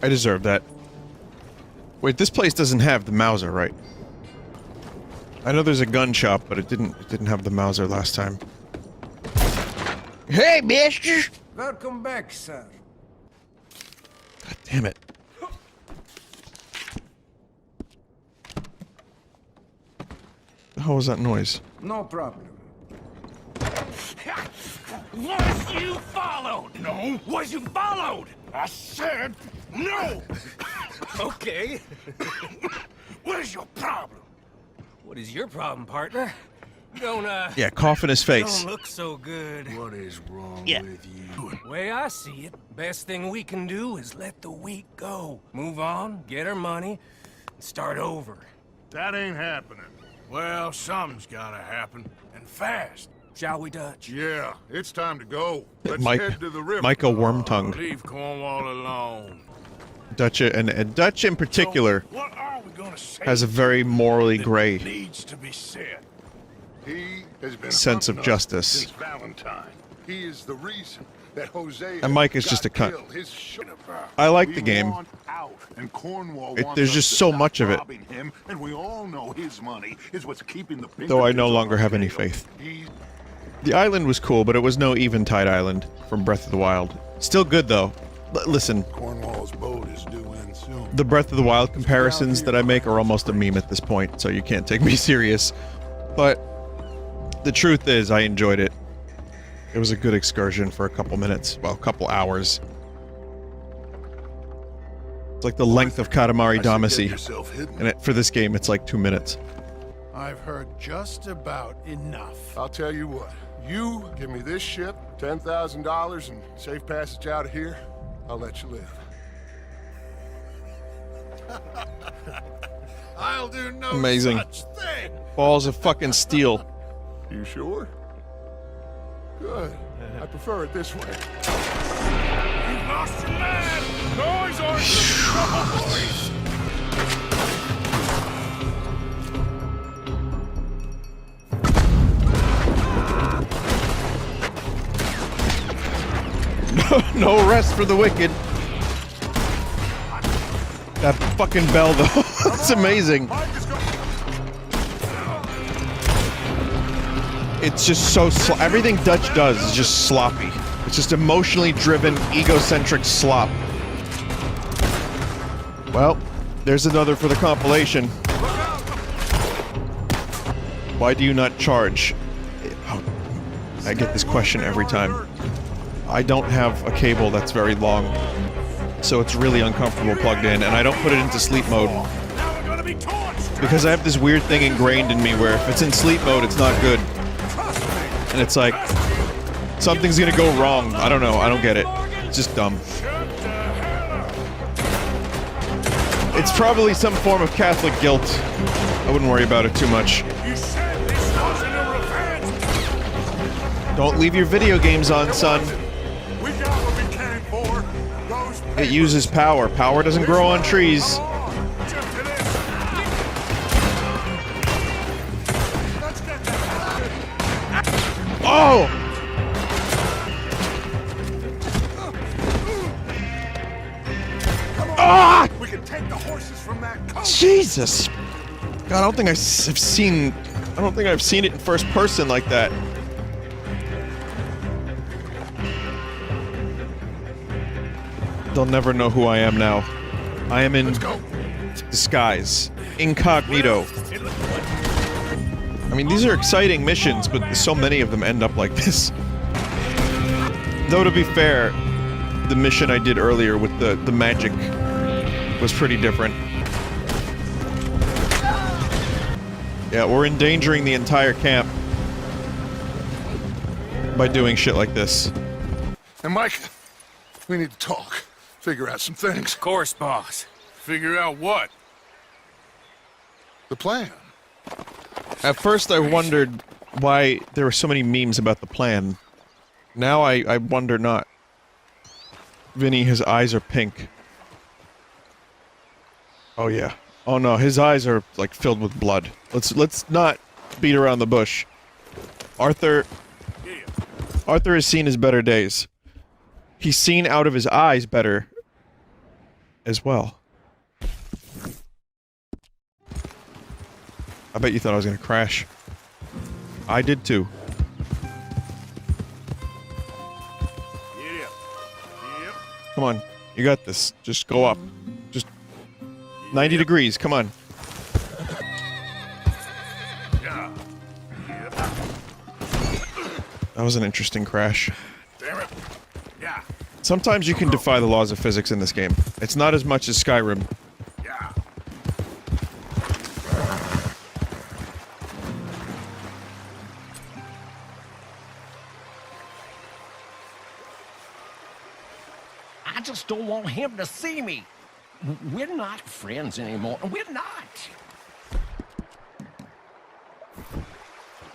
I deserve that. Wait, this place doesn't have the Mauser, right? I know there's a gun shop, but it didn't have the Mauser last time. Hey, mister! Welcome back, sir. God damn it. The hell was that noise? No problem. Was you followed? No. Was you followed? I said no. Okay. What is your problem? What is your problem, partner? Don't, Yeah, cough in his face. Don't look so good. What is wrong with you? Way I see it, best thing we can do is let the week go. Move on, get our money, and start over. That ain't happening. Well, something's gotta happen, and fast. Shall we, Dutch? Yeah, it's time to go. Let's Mike, head to the river. Micah Wormtongue. Leave Cornwall alone. Dutch, and Dutch in particular, What are we gonna say? has a very morally gray Needs to be said. He has been sense of hunting us justice. since Valentine. He is the reason that Jose And Mike is got just a cunt. killed. His I like We the game. want out, and Cornwall It- wants there's us just to so stop much of it. robbing him, and we all know his money is what's keeping the Though I no fingertips longer on have any Tail. faith. He's The island was cool, but it was no Eventide Island from Breath of the Wild. Still good, though. Listen, Cornwall's boat is due in soon. the Breath of the Wild comparisons that I make are almost a meme at this point, so you can't take me serious. But the truth is, I enjoyed it. It was a good excursion for a couple minutes. Well, a couple hours. It's like the length of Katamari Damacy. And for this game, it's like 2 minutes. I've heard just about enough. I'll tell you what. You give me this ship, $10,000, and safe passage out of here, I'll let you live. I'll do no Amazing. such thing. Balls of fucking steel. You sure? Good. I prefer it this way. You lost your man! Noise or noise! No rest for the wicked. That fucking bell, though. It's amazing. It's just so everything Dutch does is just sloppy. It's just emotionally driven, egocentric slop. Well, there's another for the compilation. Why do you not charge? I get this question every time. I don't have a cable that's very long, so it's really uncomfortable plugged in, and I don't put it into sleep mode. Because I have this weird thing ingrained in me where if it's in sleep mode, it's not good. And it's like, something's gonna go wrong. I don't know, I don't get it. It's just dumb. It's probably some form of Catholic guilt. I wouldn't worry about it too much. You said this wasn't a revenge. Don't leave your video games on, son. We got what we came for. Those It uses power. Power doesn't grow on trees. Oh! Ah! We can take the horses from that coach. Jesus! God, I don't think I've seen... I don't think I've seen it in first person like that. They'll never know who I am now. I am in disguise. Incognito. I mean, these are exciting missions, but so many of them end up like this. Though, to be fair, the mission I did earlier with the magic was pretty different. Yeah, we're endangering the entire camp by doing shit like this. And Mike, we need to talk. Figure out some things. Of course, boss. Figure out what? The plan. At first I wondered why there were so many memes about the plan. Now I wonder not. Vinny, his eyes are pink. Oh yeah. Oh no, his eyes are like filled with blood. Let's not beat around the bush. Arthur has seen his better days. He's seen out of his eyes better as well. I bet you thought I was gonna crash. I did too. Come on, you got this. Just go up. Just 90 degrees, come on. That was an interesting crash. Damn it. Yeah. Sometimes you can defy the laws of physics in this game. It's not as much as Skyrim. Yeah. I just don't want him to see me. We're not friends anymore. We're not.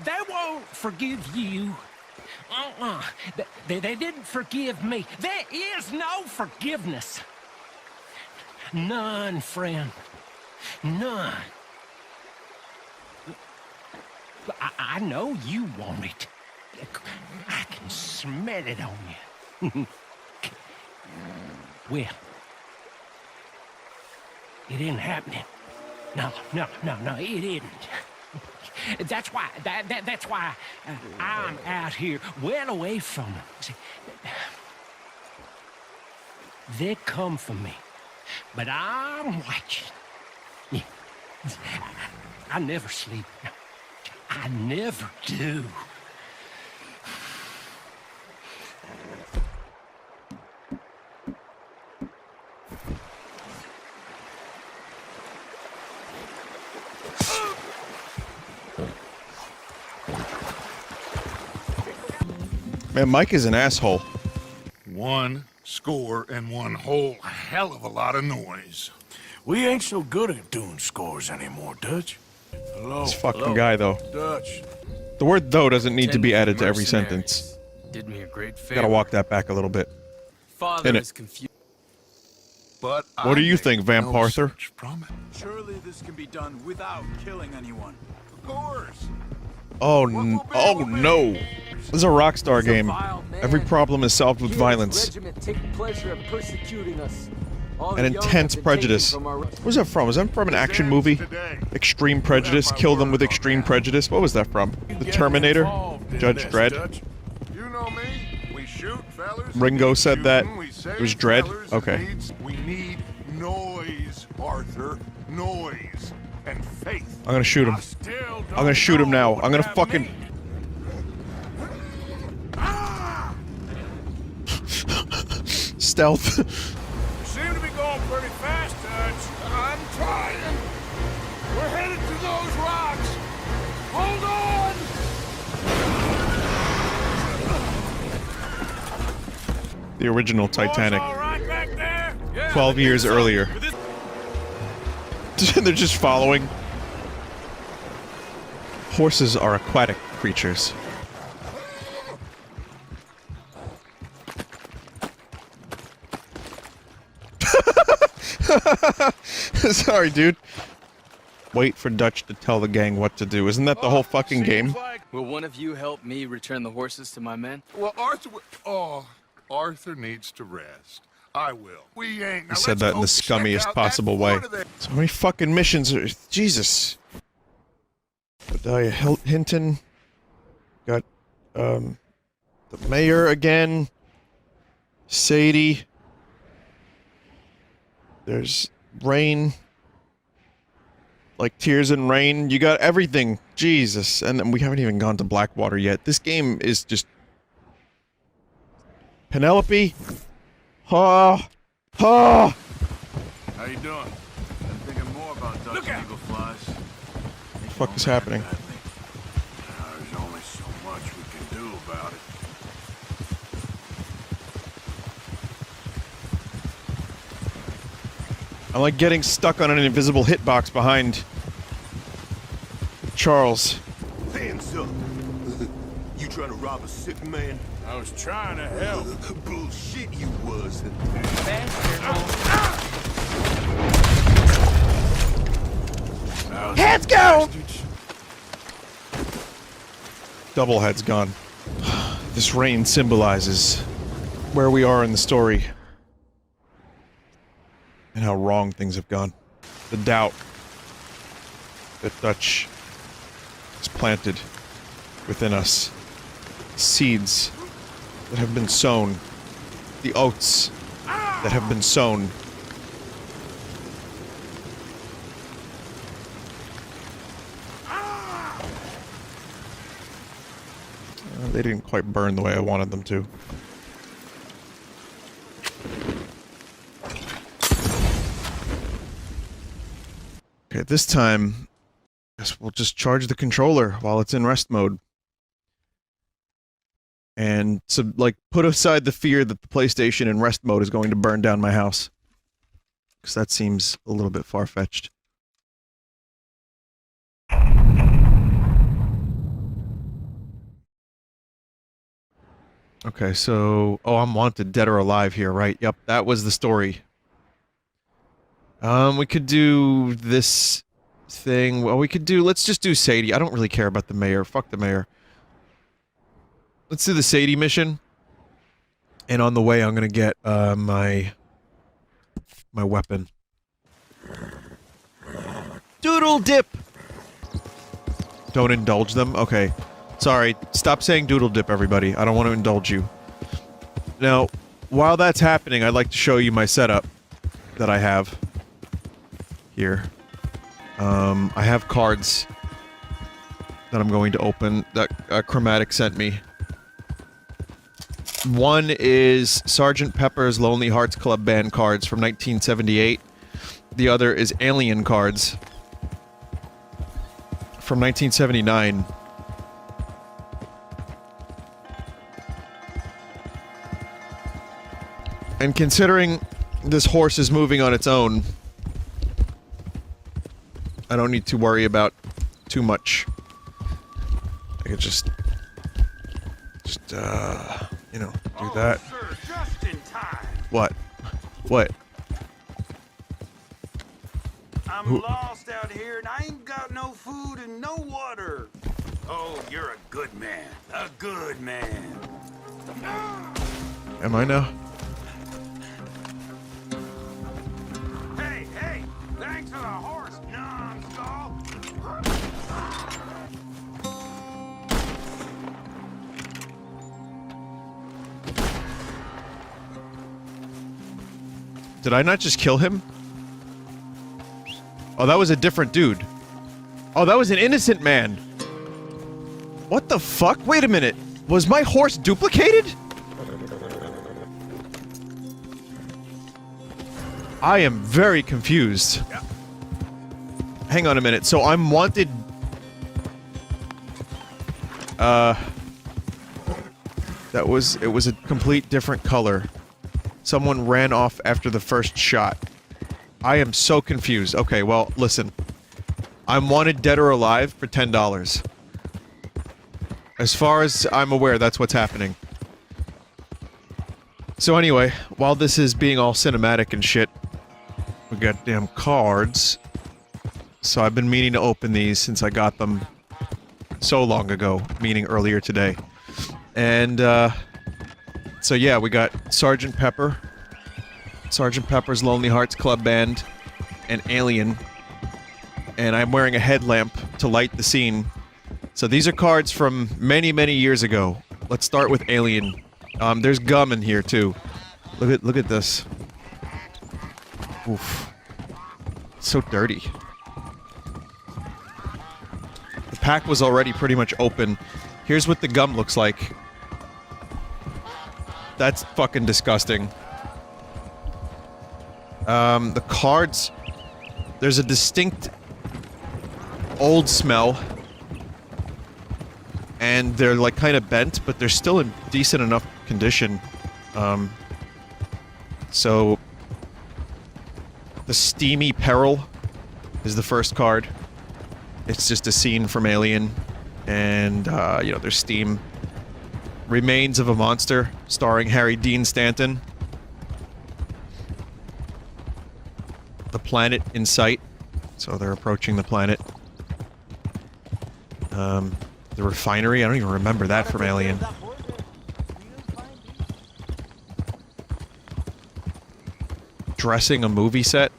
They won't forgive you. They didn't forgive me. There is no forgiveness. None, friend. None. I know you want it. I can smell it on you. Well, it isn't happening. No, it isn't. That's why, that's why I'm out here, well away from them. See, they come for me, but I'm watching. Yeah. I never sleep. I never do. Man, Mike is an asshole. 1 score and 1 whole hell of a lot of noise. We ain't so good at doing scores anymore, Dutch. Hello. This fucking guy, though. Dutch. The word though doesn't need to be added to every sentence. Did me a great favor. Gotta walk that back a little bit. Father is confused. But what do you think, Vamp Arthur? Surely this can be done without killing anyone. Of course. Oh, oh no. This is a Rockstar game. Every problem is solved with violence. An intense prejudice. What was that from? Was that from an action movie? Extreme Prejudice? Kill them with extreme prejudice? What was that from? The Terminator? Judge Dredd? You know me. We shoot, fellas. Ringo said that. It was Dredd? Okay. We need noise, Arthur. Noise and faith. I'm gonna shoot him. I'm gonna shoot him now. I'm gonna fucking... Stealth. Seem to be going pretty fast, Dutch. I'm trying. We're headed to those rocks. Hold on. The original Titanic. 12 years earlier. They're just following. Horses are aquatic creatures. Sorry, dude. Wait for Dutch to tell the gang what to do. Isn't that the whole fucking game? Will one of you help me return the horses to my men? Well, Arthur needs to rest. I will. We ain't. He said that in the scummiest possible way. So many fucking missions are... Jesus. Bedelia Hinton. Got, the mayor again. Sadie. There's rain. Like tears and rain. You got everything. Jesus. And then we haven't even gone to Blackwater yet. This game is just... Penelope? How you doing? I'm thinking more about ducks and eagle flies. What the fuck is happening? There's only so much we can do about it. I'm like getting stuck on an invisible hitbox behind Charles. Hands up! You trying to rob a sick man? I was trying to help. Bullshit you was. Heads go! Double heads gone. This rain symbolizes where we are in the story. And how wrong things have gone. The doubt that Dutch has planted within us. Seeds that have been sown. The oats that have been sown. They didn't quite burn the way I wanted them to. Okay, this time, I guess we'll just charge the controller while it's in rest mode. And so, like, put aside the fear that the PlayStation in rest mode is going to burn down my house. Because that seems a little bit far-fetched. Okay, so... Oh, I'm wanted, dead or alive here, right? Yep, that was the story. We could do this thing. Well, we could do... Let's just do Sadie. I don't really care about the mayor. Fuck the mayor. Let's do the Sadie mission. And on the way, I'm gonna get, my weapon. Doodle dip! Don't indulge them? Okay. Sorry. Stop saying doodle dip, everybody. I don't want to indulge you. Now, while that's happening, I'd like to show you my setup that I have here. I have cards that I'm going to open that Chromatic sent me. One is Sgt. Pepper's Lonely Hearts Club Band cards from 1978. The other is Alien cards from 1979. And considering this horse is moving on its own, I don't need to worry about too much. I could just you know, do that. Sir, just in time. What? What? I'm lost out here and I ain't got no food and no water. Oh, you're a good man. A good man. Am I now? Hey, hey! Thanks for the horse, numbskull! Did I not just kill him? Oh, that was a different dude. Oh, that was an innocent man. What the fuck? Wait a minute. Was my horse duplicated? I am very confused. Hang on a minute. So I'm wanted... It was a complete different color. Someone ran off after the first shot. I am so confused. Okay, well, listen. I'm wanted dead or alive for $10. As far as I'm aware, that's what's happening. So anyway, while this is being all cinematic and shit, we got damn cards. So I've been meaning to open these since I got them so long ago, meaning earlier today. And, so yeah, we got Sgt. Pepper, Sgt. Pepper's Lonely Hearts Club Band, and Alien. And I'm wearing a headlamp to light the scene. So these are cards from many, many years ago. Let's start with Alien. There's gum in here too. Look at this. Oof. It's so dirty. The pack was already pretty much open. Here's what the gum looks like. That's fucking disgusting. The cards... There's a distinct old smell. And they're like kind of bent, but they're still in decent enough condition. So... The Steamy Peril is the first card. It's just a scene from Alien. And, you know, there's steam. Remains of a Monster, starring Harry Dean Stanton. The Planet in Sight. So they're approaching the planet. The Refinery, I don't even remember that from Alien. Dressing a movie set.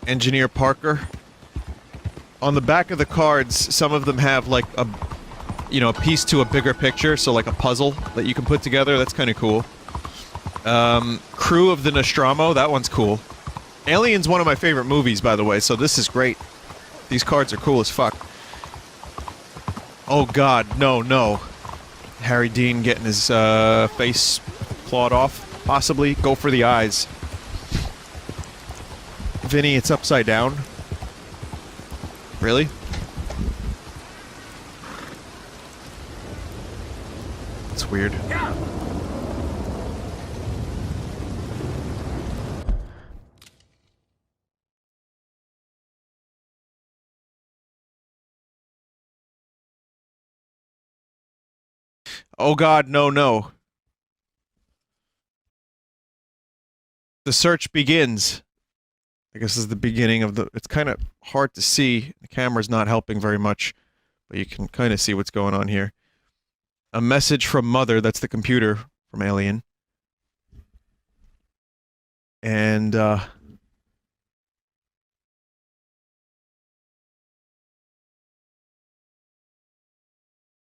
Engineer Parker. On the back of the cards, some of them have like a, you know, a piece to a bigger picture, so like a puzzle that you can put together. That's kind of cool. Crew of the Nostromo, that one's cool. Alien's one of my favorite movies, by the way, so this is great. These cards are cool as fuck. Oh god, no. Harry Dean getting his face clawed off, possibly. Go for the eyes. Vinny, it's upside down. Really? It's weird. Oh god, no. The search begins. I guess this is the beginning of the... It's kind of hard to see. The camera's not helping very much. But you can kind of see what's going on here. A message from Mother. That's the computer from Alien. And,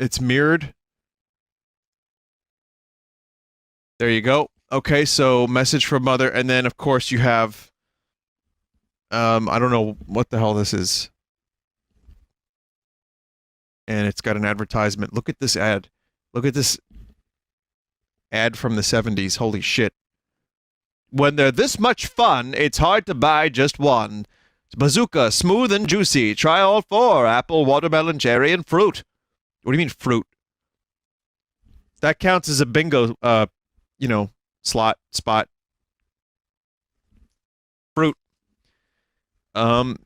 it's mirrored. There you go. Okay, so message from Mother. And then, of course, you have... I don't know what the hell this is. And it's got an advertisement. Look at this ad. Look at this ad from the 70s. Holy shit. When they're this much fun, it's hard to buy just one. Bazooka, smooth and juicy. Try all four. Apple, watermelon, cherry, and fruit. What do you mean fruit? That counts as a bingo, you know, spot. Fruit.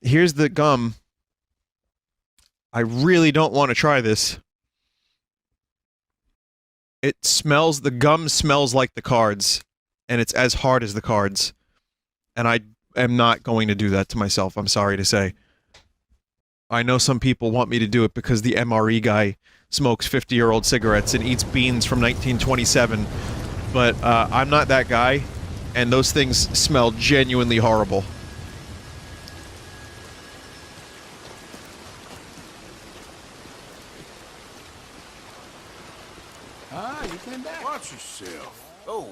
Here's the gum. I really don't want to try this. It smells, the gum smells like the cards, and it's as hard as the cards. And I am not going to do that to myself, I'm sorry to say. I know some people want me to do it because the MRE guy smokes 50-year-old cigarettes and eats beans from 1927, but I'm not that guy, and those things smell genuinely horrible. You came back. Watch yourself. Oh,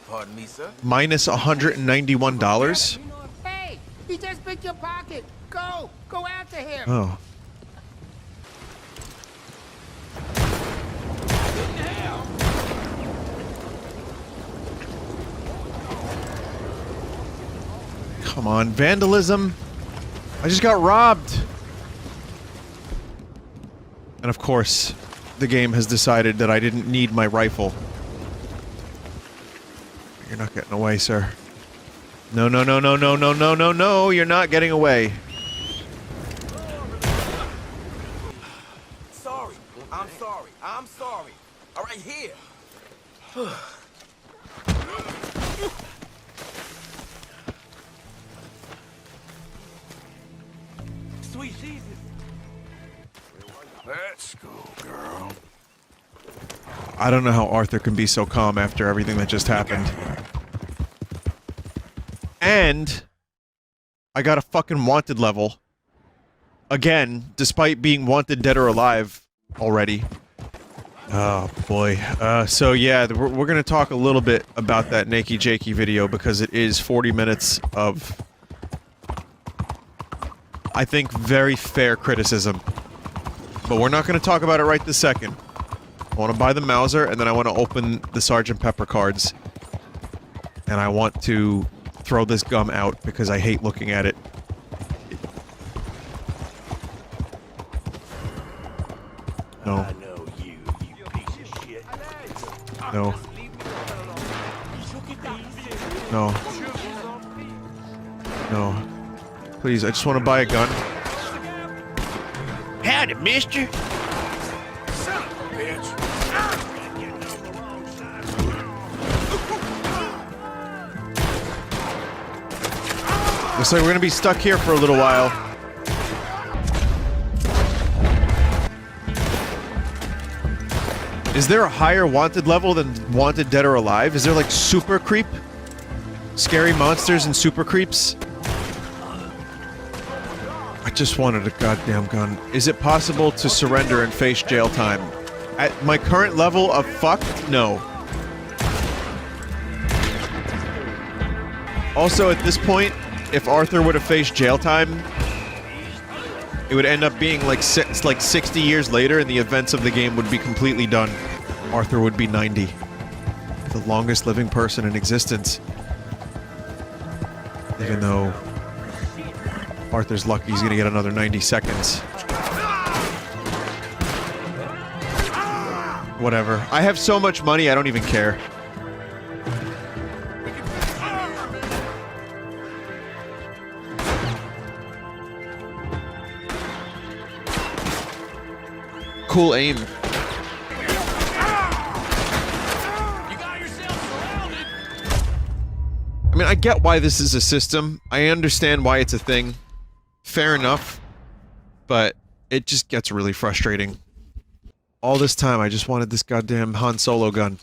pardon me, sir. Minus $191? Hey, he just picked your pocket. Go after him. Oh. Come on, vandalism. I just got robbed. And of course, the game has decided that I didn't need my rifle. You're not getting away, sir. No, no, no, no, no, no, no, no, no, you're not getting away. Sorry. I'm sorry. I'm sorry. All right, here. Sweet Jesus. Let's go, girl. I don't know how Arthur can be so calm after everything that just happened. And I got a fucking wanted level. Again, despite being wanted dead or alive already. Oh boy. So yeah, we're gonna talk a little bit about that Nakey Jakey video because it is 40 minutes of, I think, very fair criticism. But we're not gonna talk about it right this second. I want to buy the Mauser, and then I want to open the Sgt. Pepper cards. And I want to throw this gum out because I hate looking at it. No. I know you piece of shit. No. No. No. Please, I just want to buy a gun. Howdy, mister. Son of a bitch. Looks like we're gonna be stuck here for a little while. Is there a higher wanted level than wanted dead or alive? Is there like super creep? Scary monsters and super creeps? I just wanted a goddamn gun. Is it possible to surrender and face jail time? At my current level of fucked? No. Also, at this point, if Arthur would have faced jail time, it would end up being like 60 years later, and the events of the game would be completely done. Arthur would be 90. The longest living person in existence. Even though Arthur's lucky he's gonna get another 90 seconds. Whatever. I have so much money, I don't even care. Cool aim. I mean, I get why this is a system. I understand why it's a thing. Fair enough. But it just gets really frustrating. All this time, I just wanted this goddamn Han Solo gun.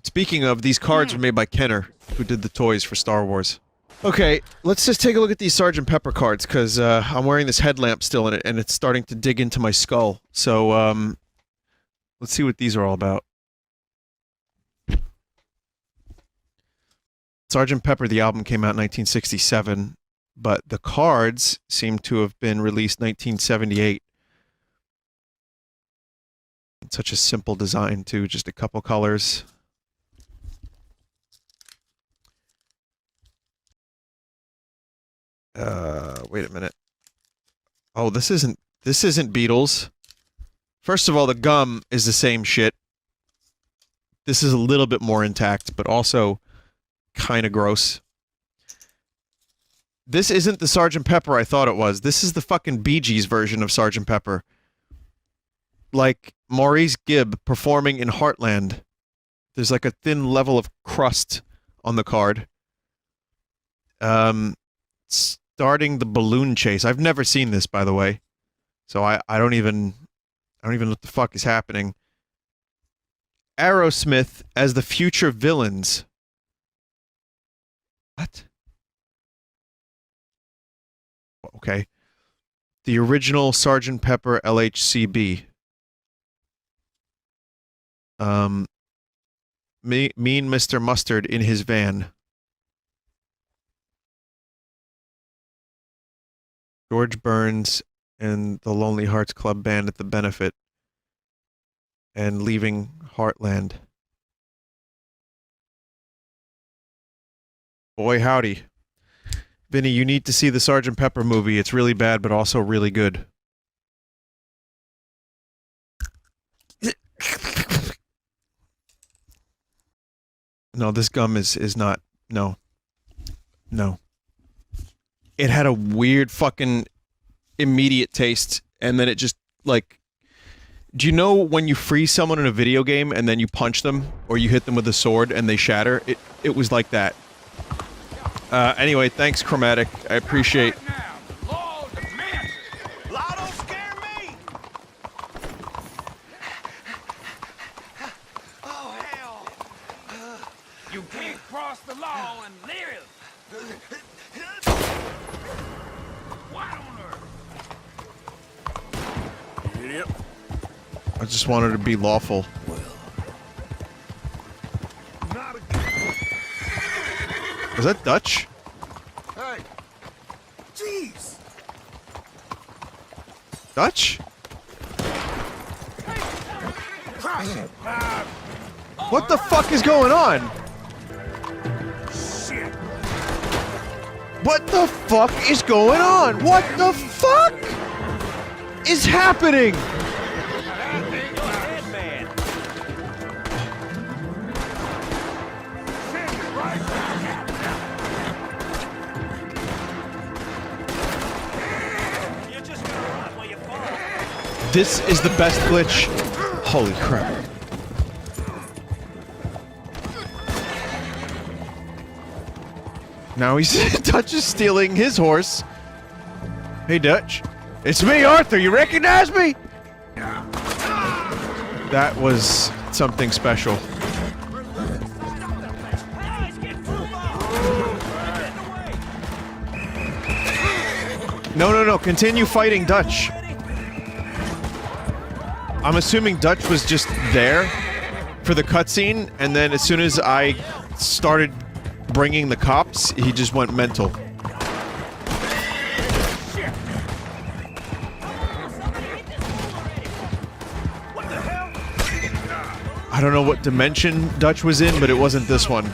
Speaking of, these cards were made by Kenner, who did the toys for Star Wars. Okay, let's just take a look at these Sgt. Pepper cards, because I'm wearing this headlamp still in it, and it's starting to dig into my skull. So, let's see what these are all about. Sgt. Pepper, the album, came out in 1967, but the cards seem to have been released 1978. Such a simple design, too, just a couple colors. Wait a minute. Oh, this isn't Beatles. First of all, the gum is the same shit. This is a little bit more intact, but also kind of gross. This isn't the Sgt. Pepper I thought it was. This is the fucking Bee Gees version of Sgt. Pepper. Like Maurice Gibb performing in Heartland. There's like a thin level of crust on the card. Starting the balloon chase. I've never seen this, by the way. So I don't even know what the fuck is happening. Aerosmith as the future villains. What? Okay. The original Sgt. Pepper LHCb. Mean Mr. Mustard in his van. George Burns and the Lonely Hearts Club Band at the benefit. And leaving Heartland. Boy, howdy. Vinny, you need to see the Sgt. Pepper movie. It's really bad, but also really good. No, this gum is not. No. No. It had a weird fucking immediate taste, and then it just, like... Do you know when you freeze someone in a video game and then you punch them, or you hit them with a sword and they shatter? It was like that. Anyway, thanks, Chromatic. I appreciate... You can't cross the law and live. What on earth? Idiot. I just wanted to be lawful. Is that Dutch? Hey! Jeez! Dutch? What the fuck is going on? Shit. What the fuck is going on? What the fuck is happening? This is the best glitch. Holy crap. Now he's Dutch is stealing his horse. Hey Dutch. It's me, Arthur. You recognize me? That was something special. No. Continue fighting Dutch. I'm assuming Dutch was just there for the cutscene, and then as soon as I started bringing the cops, he just went mental. I don't know what dimension Dutch was in, but it wasn't this one.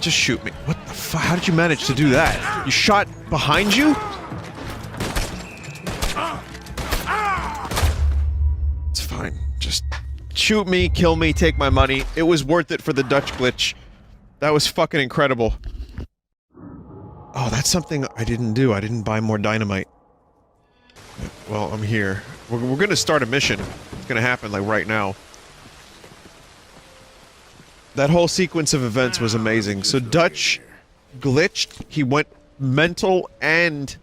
Just shoot me. What the fuck? How did you manage to do that? You shot behind you? It's fine. Just shoot me, kill me, take my money. It was worth it for the Dutch glitch. That was fucking incredible. Oh, that's something I didn't do. I didn't buy more dynamite. Well, I'm here. We're gonna start a mission. It's gonna happen, like, right now. That whole sequence of events was amazing. So Dutch glitched, he went mental, and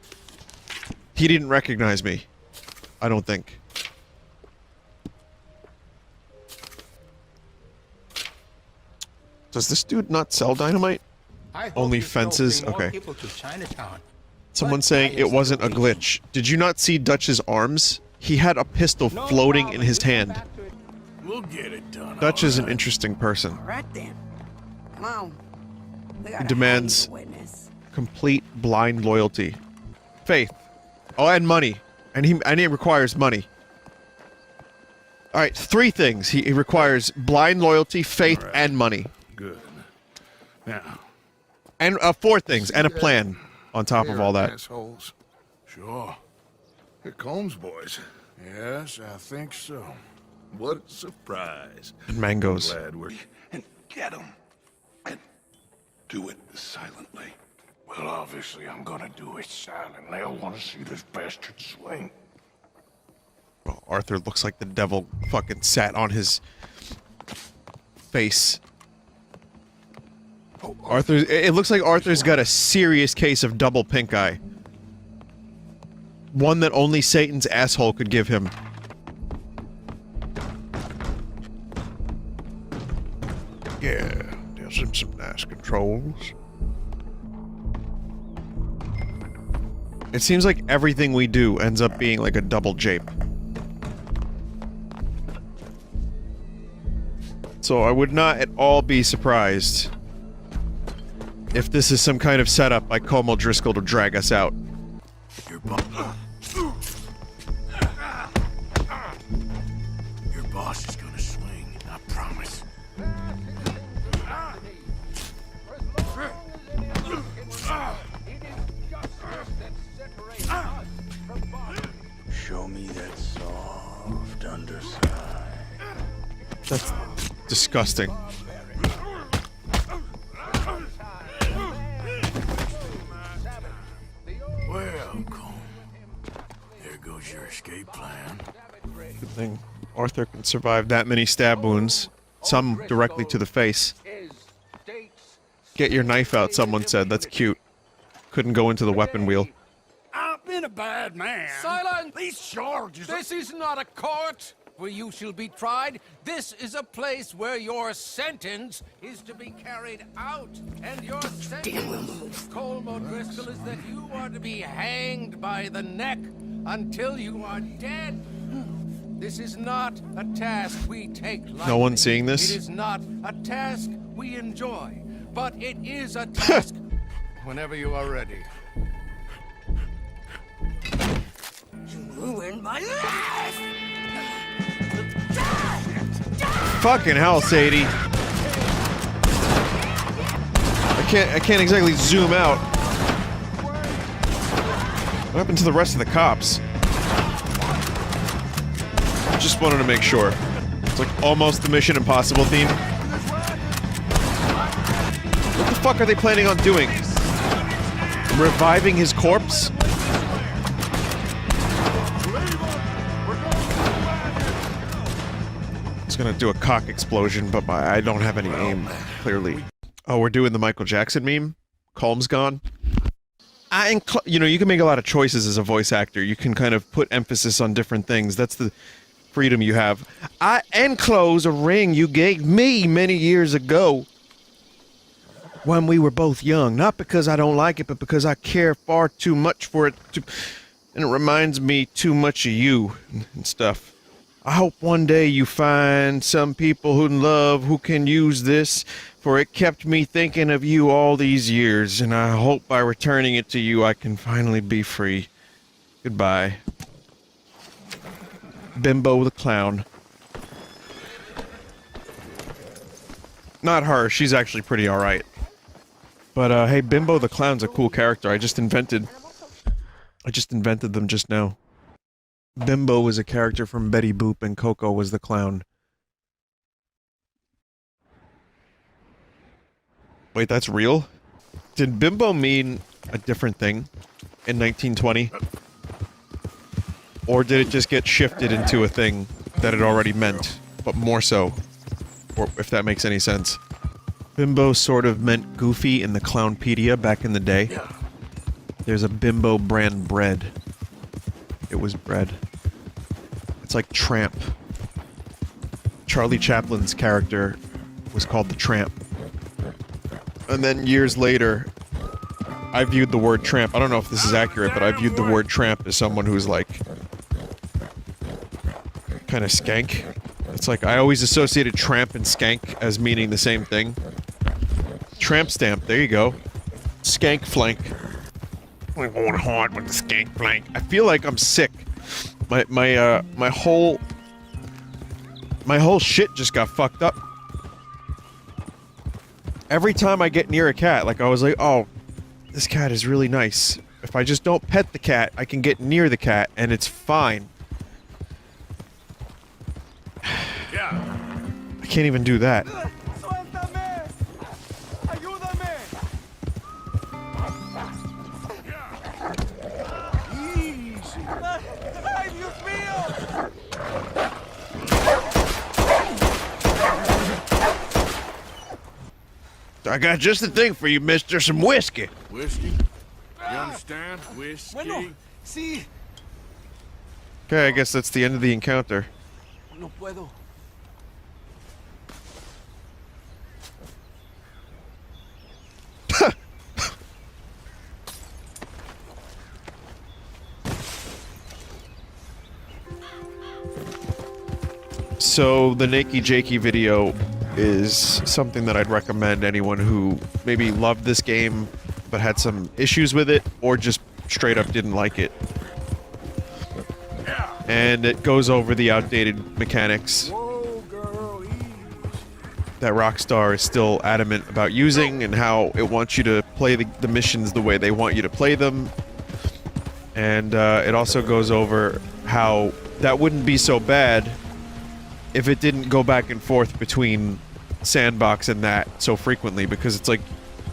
he didn't recognize me. I don't think. Does this dude not sell dynamite? Only fences? Okay. Someone saying it wasn't a glitch. Did you not see Dutch's arms? He had a pistol floating in his hand. We'll get it done. Dutch is an interesting person. Right then. Come on. He demands complete blind loyalty. Faith. Oh, and money. And he requires money. Alright, 3 things. He requires blind loyalty, faith, and money. Good. Now. And 4 things, and a plan on top of all that. Assholes. Sure. Here comes, boys. Yes, I think so. What a surprise. And mangoes. Glad we're... And get them. And do it silently. Well, obviously I'm gonna do it silently. I want to see this bastard swing. Well, Arthur looks like the devil fucking sat on his face. It looks like Arthur's got a serious case of double pink eye. One that only Satan's asshole could give him. Yeah, there's some nice controls. It seems like everything we do ends up being like a double jape. So I would not at all be surprised if this is some kind of setup by Como Driscoll to drag us out. Your boss is gonna swing, I promise. Show me that soft underside. That's disgusting. Well, Cole, there goes your escape plan. Good thing Arthur can survive that many stab wounds. Some directly to the face. Get your knife out, someone said. That's cute. Couldn't go into the weapon wheel. I've been a bad man. Silence! These charges. This is not a court where you shall be tried. This is a place where your sentence is to be carried out. And your sentence, Colmo Driscoll, is that you are to be hanged by the neck until you are dead. This is not a task we take lightly. No one seeing this? It is not a task we enjoy, but it is a task whenever you are ready. You ruined my life! Fucking hell, Sadie. I can't exactly zoom out. What happened to the rest of the cops? Just wanted to make sure. It's like almost the Mission Impossible theme. What the fuck are they planning on doing? Reviving his corpse? It's gonna do a cock explosion, but I don't have any aim, clearly. Oh, we're doing the Michael Jackson meme? Colm's gone? You know, you can make a lot of choices as a voice actor. You can kind of put emphasis on different things. That's the freedom you have. I enclose a ring you gave me many years ago when we were both young. Not because I don't like it, but because I care far too much for it to, and it reminds me too much of you and stuff. I hope one day you find some people who love who can use this, for it kept me thinking of you all these years, and I hope by returning it to you I can finally be free. Goodbye. Bimbo the Clown. Not her, she's actually pretty alright. But hey, Bimbo the Clown's a cool character. I just invented them just now. Bimbo was a character from Betty Boop and Coco was the clown. Wait, that's real? Did Bimbo mean a different thing in 1920? Or did it just get shifted into a thing that it already meant, but more so? Or if that makes any sense. Bimbo sort of meant Goofy in the Clownpedia back in the day. There's a Bimbo brand bread. It was bread. It's like Tramp. Charlie Chaplin's character was called the Tramp. And then years later, I viewed the word tramp. I don't know if this is accurate, but I viewed the word tramp as someone who's like kind of skank. It's like I always associated tramp and skank as meaning the same thing. Tramp stamp, there you go. Skank flank. I'm going hard with the skank flank. I feel like I'm sick. My whole shit just got fucked up. Every time I get near a cat, like I was like, oh, this cat is really nice. If I just don't pet the cat, I can get near the cat and it's fine. I can't even do that. I got just the thing for you, mister. Some whiskey. Whiskey? You understand? Whiskey? Bueno, sí. Okay, I guess that's the end of the encounter. No puedo. So the Nakey Jakey video is something that I'd recommend anyone who maybe loved this game but had some issues with it or just straight up didn't like it. And it goes over the outdated mechanics that Rockstar is still adamant about using and how it wants you to play the missions the way they want you to play them. And it also goes over how that wouldn't be so bad if it didn't go back and forth between Sandbox and that so frequently, because it's like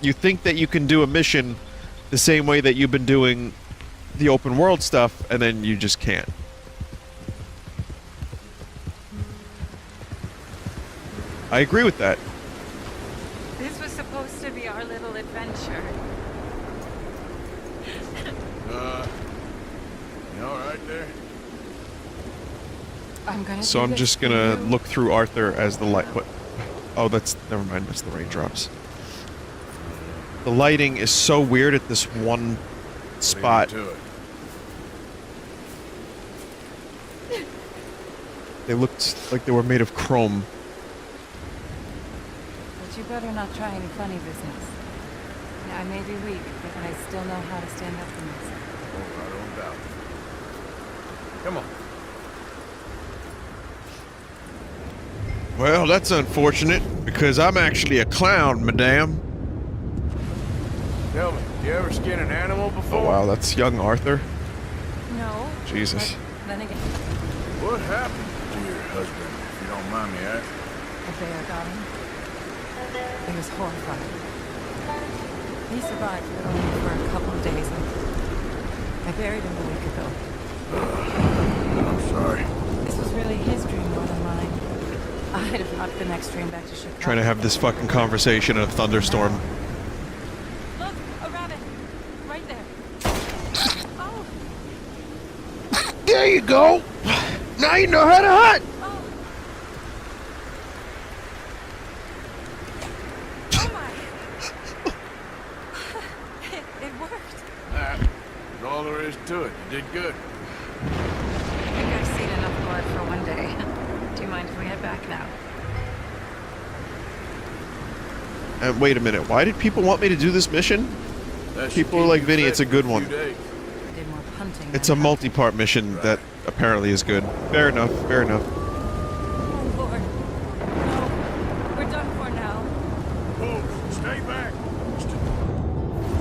you think that you can do a mission the same way that you've been doing the open world stuff, and then you just can't. I agree with that. This was supposed to be our little adventure. You all right there? So I'm just gonna look through Arthur as the light. What? Oh, that's never mind. That's the raindrops. The lighting is so weird at this one spot. They looked like they were made of chrome. But you better not try any funny business. I may be weak, but I still know how to stand up for myself. Oh, I don't doubt it. Come on. Well, that's unfortunate, because I'm actually a clown, madame. Tell me, you ever skin an animal before? Oh wow, that's young Arthur. No. Jesus. Then again. What happened to your husband, if you don't mind me asking? A bear got him. It was horrifying. He survived, but only for a couple of days. I buried him a week ago. I'm sorry. This was really his dream more than mine. I'd have knocked the next train back to Chicago. Trying to have this fucking conversation in a thunderstorm. Look, a rabbit. Right there. Oh. There you go. Now you know how to hunt. Oh my. It worked. That's all there is to it. You did good. I think I've seen enough blood for one day. Do you mind if we head back now? And wait a minute, why did people want me to do this mission? People are like, Vinny, it's a good one. Did more punting. It's a multi-part mission that apparently is good. Fair enough, fair enough. Oh Lord. No. We're done for now. Oh, stay back.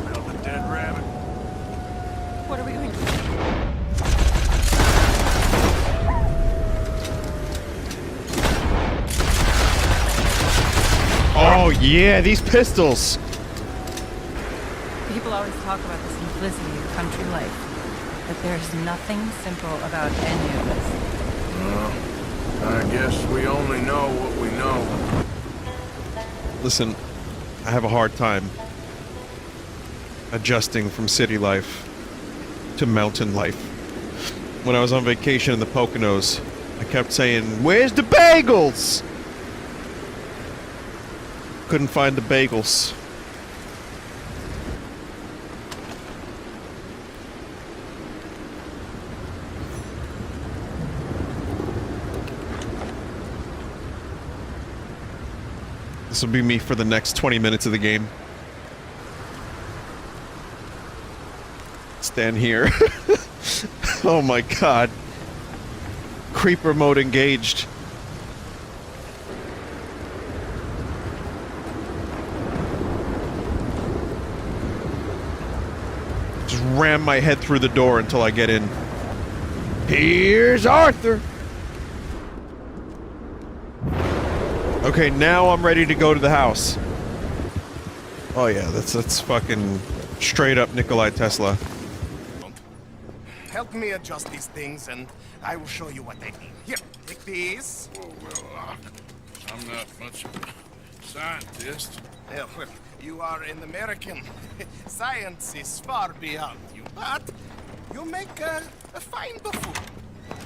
Smell the dead rabbit. What are we going to do? Oh yeah, these pistols! People always talk about the simplicity of country life, but there's nothing simple about any of this. Well, I guess we only know what we know. Listen, I have a hard time adjusting from city life to mountain life. When I was on vacation in the Poconos, I kept saying, "Where's the bagels?" Couldn't find the bagels. This will be me for the next 20 minutes of the game. Stand here. Oh my god. Creeper mode engaged. Just ram my head through the door until I get in. Here's Arthur. Okay, now I'm ready to go to the house. Oh yeah, that's fucking straight up Nikolai Tesla. Help me adjust these things, and I will show you what they mean. Here, take these. Oh, well, I'm not much of a scientist. Well, you are an American. Science is far beyond you, but you make a fine buffoon.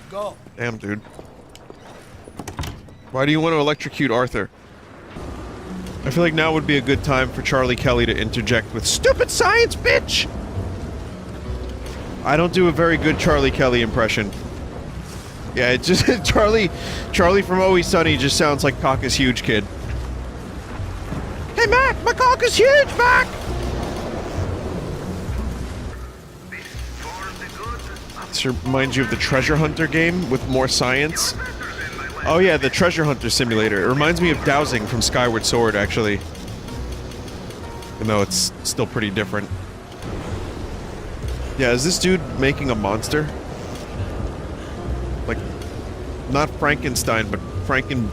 Go. Damn, dude. Why do you want to electrocute Arthur? I feel like now would be a good time for Charlie Kelly to interject with "Stupid science, bitch!" I don't do a very good Charlie Kelly impression. Yeah, it just Charlie from Always Sunny just sounds like cock is huge kid. Hey Mac, my cock is huge, Mac. This reminds you of the Treasure Hunter game with more science. Oh yeah, the Treasure Hunter simulator. It reminds me of dowsing from Skyward Sword, actually. Even though it's still pretty different. Yeah, is this dude making a monster? Like, not Frankenstein, but Frankenbeans?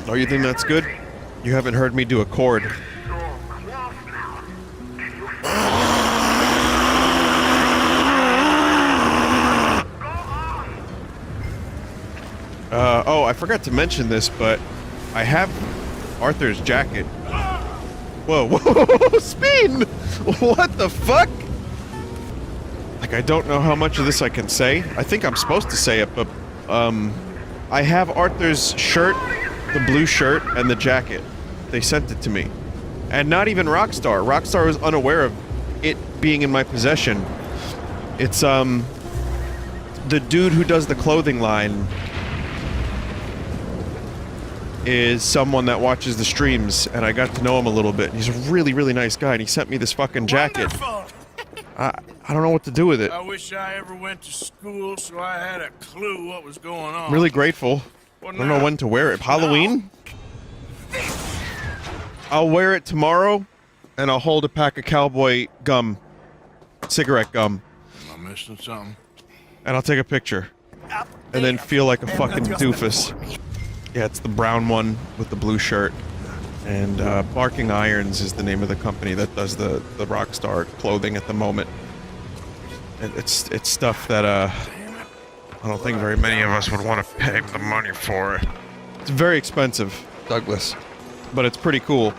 Oh, you think that's good? You haven't heard me do a chord. Oh, I forgot to mention this, but I have Arthur's jacket. Whoa, whoa, spin! What the fuck? Like, I don't know how much of this I can say. I think I'm supposed to say it, but, I have Arthur's shirt, the blue shirt, and the jacket. They sent it to me. And not even Rockstar. Rockstar was unaware of it being in my possession. It's, the dude who does the clothing line is someone that watches the streams, and I got to know him a little bit. He's a really, really nice guy, and he sent me this fucking jacket. I don't know what to do with it. I wish I ever went to school so I had a clue what was going on. I'm really grateful. I don't know when to wear it. Halloween? I'll wear it tomorrow, and I'll hold a pack of Cowboy gum. Cigarette gum. Am I missing something? And I'll take a picture. And then feel like a fucking doofus. Yeah, it's the brown one with the blue shirt. And Barking Irons is the name of the company that does the Rockstar clothing at the moment. And it's stuff that I don't think very many of us would want to pay the money for. It's very expensive, Douglas, but it's pretty cool.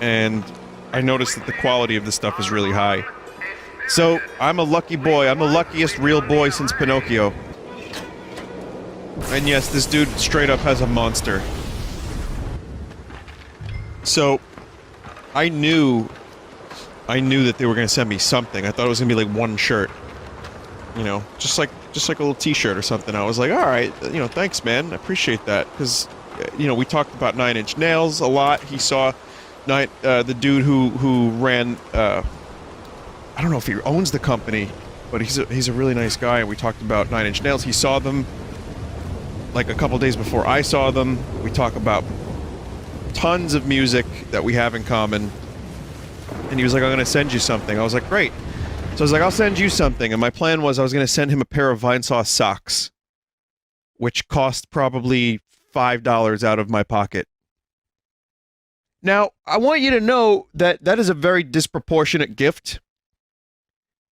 And I noticed that the quality of the stuff is really high. So I'm a lucky boy. I'm the luckiest real boy since Pinocchio. And yes, this dude straight up has a monster. So, I knew that they were gonna send me something. I thought it was gonna be like one shirt. You know, just like a little t-shirt or something. I was like, alright, you know, thanks man, I appreciate that. Because, you know, we talked about 9 Inch Nails a lot. He saw the dude who ran, I don't know if he owns the company, but he's a really nice guy, and we talked about 9 Inch Nails. He saw them like a couple days before I saw them. We talk about tons of music that we have in common. And he was like, I'm gonna send you something. I was like, great. So I was like, I'll send you something. And my plan was I was gonna send him a pair of Vinesauce socks, which cost probably $5 out of my pocket. Now, I want you to know that that is a very disproportionate gift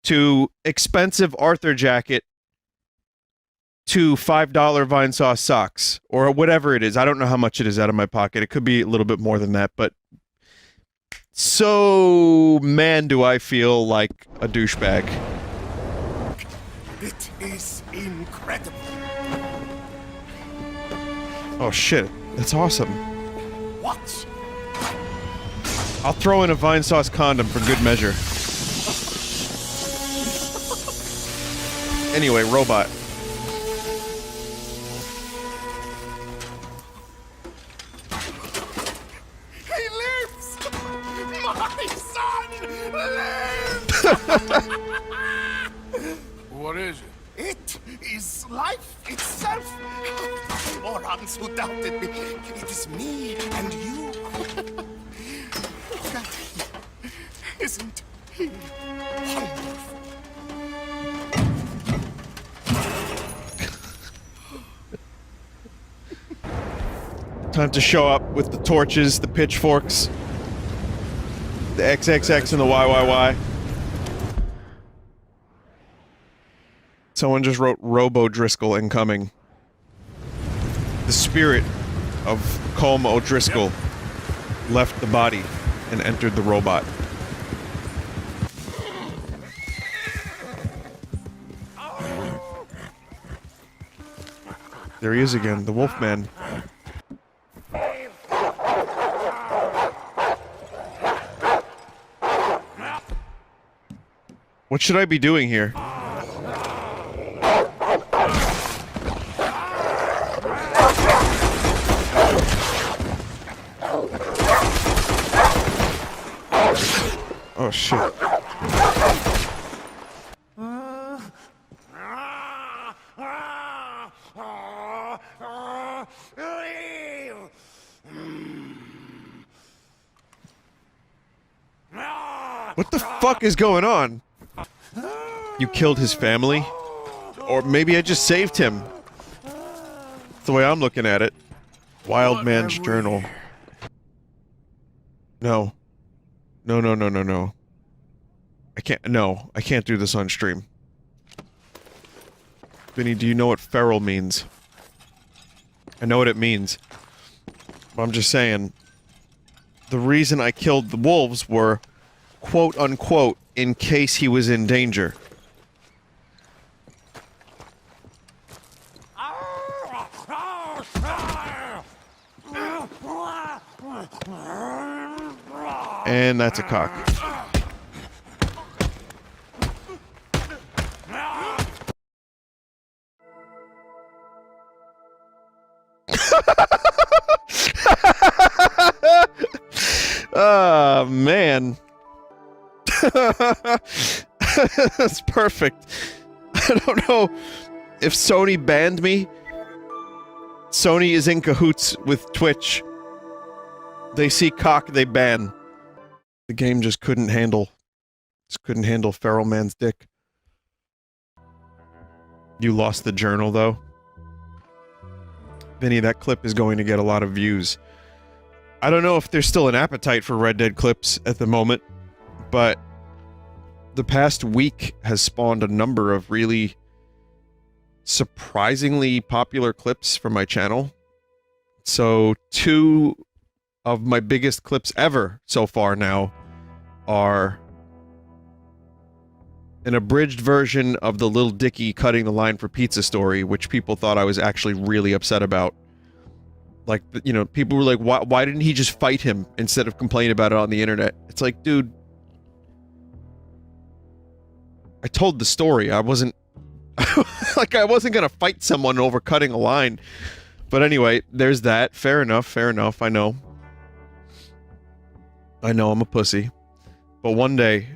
to expensive Arthur jacket to $5 Vinesauce socks, or whatever it is. I don't know how much it is out of my pocket. It could be a little bit more than that, but so, man, do I feel like a douchebag. It is incredible. Oh shit, that's awesome. What? I'll throw in a Vinesauce condom for good measure. Anyway, robot. What is it? It is life itself. Morons who doubted me. It is me and you. Look at him. Isn't he wonderful? Time to show up with the torches, the pitchforks, the XXX and the YYY. Someone just wrote Robo Driscoll incoming. The spirit of Colm O'Driscoll left the body and entered the robot. There he is again, the Wolfman. What should I be doing here? Oh shit. What the fuck is going on? You killed his family? Or maybe I just saved him. That's the way I'm looking at it. Wild Man's Journal. No. No, no, no, no, no. I can't do this on stream. Vinny, do you know what feral means? I know what it means. But I'm just saying, the reason I killed the wolves were, quote unquote, in case he was in danger. And that's a cock. Oh, man. That's perfect. I don't know if Sony banned me. Sony is in cahoots with Twitch. They see cock, they ban. The game just couldn't handle Feral Man's dick. You lost the journal, though. Vinny, that clip is going to get a lot of views. I don't know if there's still an appetite for Red Dead clips at the moment, but the past week has spawned a number of really surprisingly popular clips from my channel. So 2 of my biggest clips ever so far now are an abridged version of the Lil Dicky cutting the line for pizza story, which people thought I was actually really upset about. Like, you know, people were like, why didn't he just fight him instead of complain about it on the internet? It's like, dude, I told the story. I wasn't like, I wasn't gonna fight someone over cutting a line. But anyway, there's that. Fair enough, fair enough. I know I'm a pussy. But one day,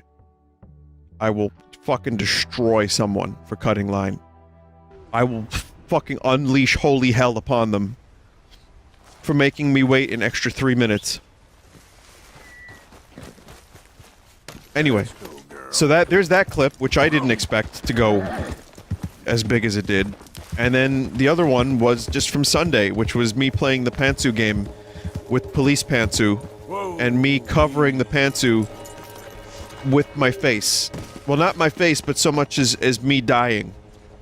I will fucking destroy someone for cutting line. I will fucking unleash holy hell upon them for making me wait an extra 3 minutes. Anyway, so there's that clip, which I didn't expect to go as big as it did. And then the other one was just from Sunday, which was me playing the Pantsu game with Police Pantsu, and me covering the Pantsu with my face. Well, not my face, but so much as me dying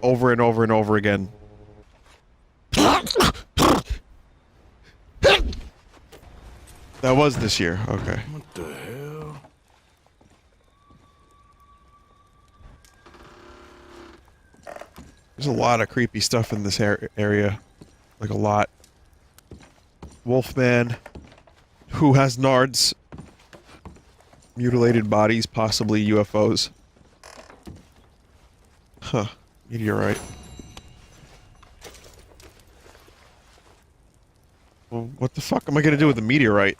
over and over and over again. That was this year, okay. What the hell? There's a lot of creepy stuff in this area. Like, a lot. Wolfman, who has nards, mutilated bodies, possibly UFOs. Huh. Meteorite. Well, what the fuck am I gonna do with a meteorite?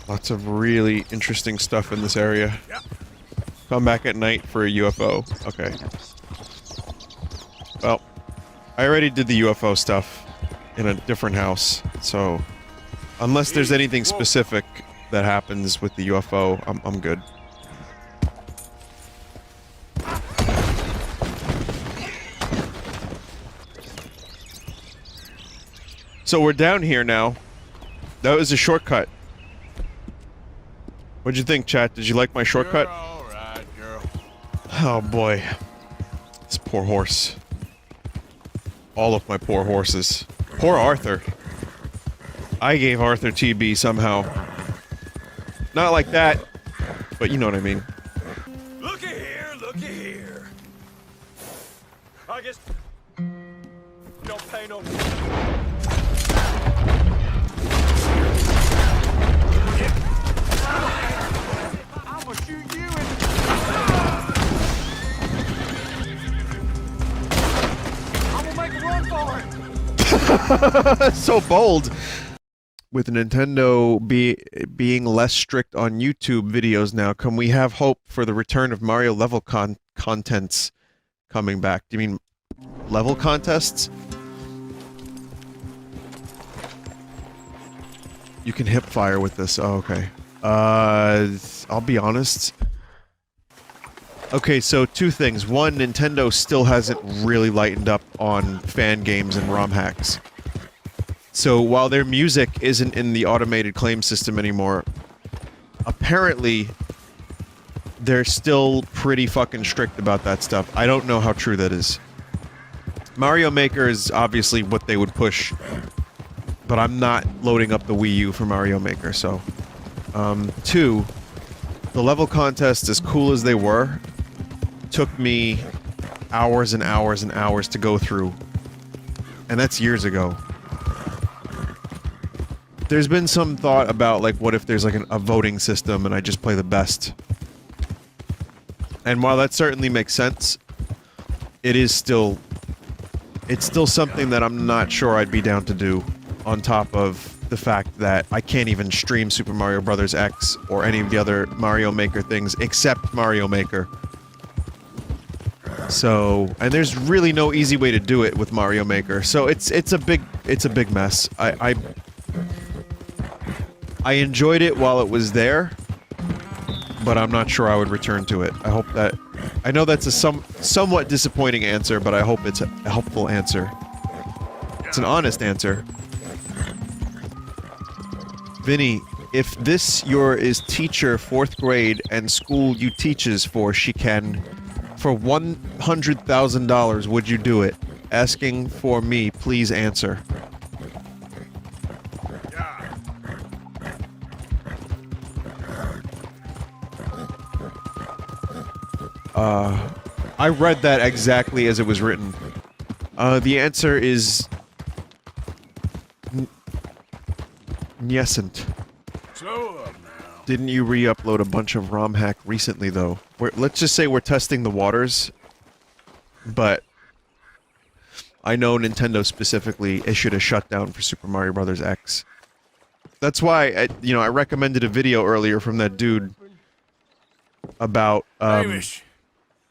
Lots of really interesting stuff in this area. Come back at night for a UFO. Okay. Well, I already did the UFO stuff in a different house, so unless there's anything specific that happens with the UFO, I'm good. So we're down here now. That was a shortcut. What'd you think, chat? Did you like my shortcut? You're all right, girl. Oh boy. This poor horse. All of my poor horses. Poor Arthur. I gave Arthur TB somehow. Not like that, but you know what I mean. Looky here, looky here. I guess don't pay no. I'ma shoot you in the... So bold. With Nintendo being less strict on YouTube videos now, can we have hope for the return of Mario level contents coming back? Do you mean level contests? You can hip fire with this. Oh, okay. I'll be honest. Okay, so two things. One, Nintendo still hasn't really lightened up on fan games and ROM hacks. So while their music isn't in the automated claim system anymore, apparently they're still pretty fucking strict about that stuff. I don't know how true that is. Mario Maker is obviously what they would push, but I'm not loading up the Wii U for Mario Maker, so... Two, the level contests, as cool as they were, took me hours and hours and hours to go through. And that's years ago. There's been some thought about, like, what if there's, like, a voting system and I just play the best. And while that certainly makes sense, it is still... it's still something that I'm not sure I'd be down to do, on top of the fact that I can't even stream Super Mario Bros. X or any of the other Mario Maker things except Mario Maker. So, and there's really no easy way to do it with Mario Maker. So it's a big mess. I enjoyed it while it was there, but I'm not sure I would return to it. I hope that... I know that's a somewhat disappointing answer, but I hope it's a helpful answer. It's an honest answer. Vinny, if this is teacher 4th grade and school you teaches for for $100,000, would you do it? Asking for me, please answer. I read that exactly as it was written. The answer is... Yesn't. Didn't you re-upload a bunch of ROM hack recently, though? Let's just say we're testing the waters, but I know Nintendo specifically issued a shutdown for Super Mario Bros. X. That's why, I recommended a video earlier from that dude about, Hamish.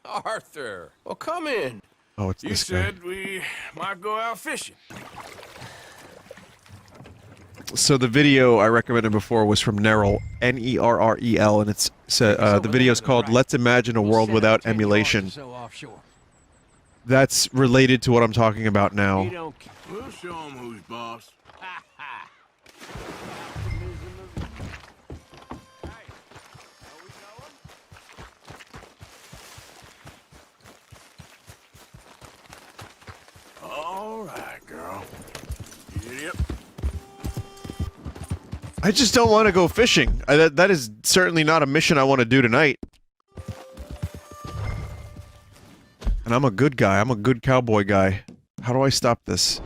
Arthur, well, come in. Oh, it's this guy. You said we might go out fishing. So the video I recommended before was from Nerrel, N-E-R-R-E-L, and it's the video's called "Let's Imagine a World Without Emulation." That's related to what I'm talking about now. We'll show him who's boss. All right, girl. Yep. I just don't want to go fishing. That is certainly not a mission I want to do tonight. And I'm a good guy. I'm a good cowboy guy. How do I stop this?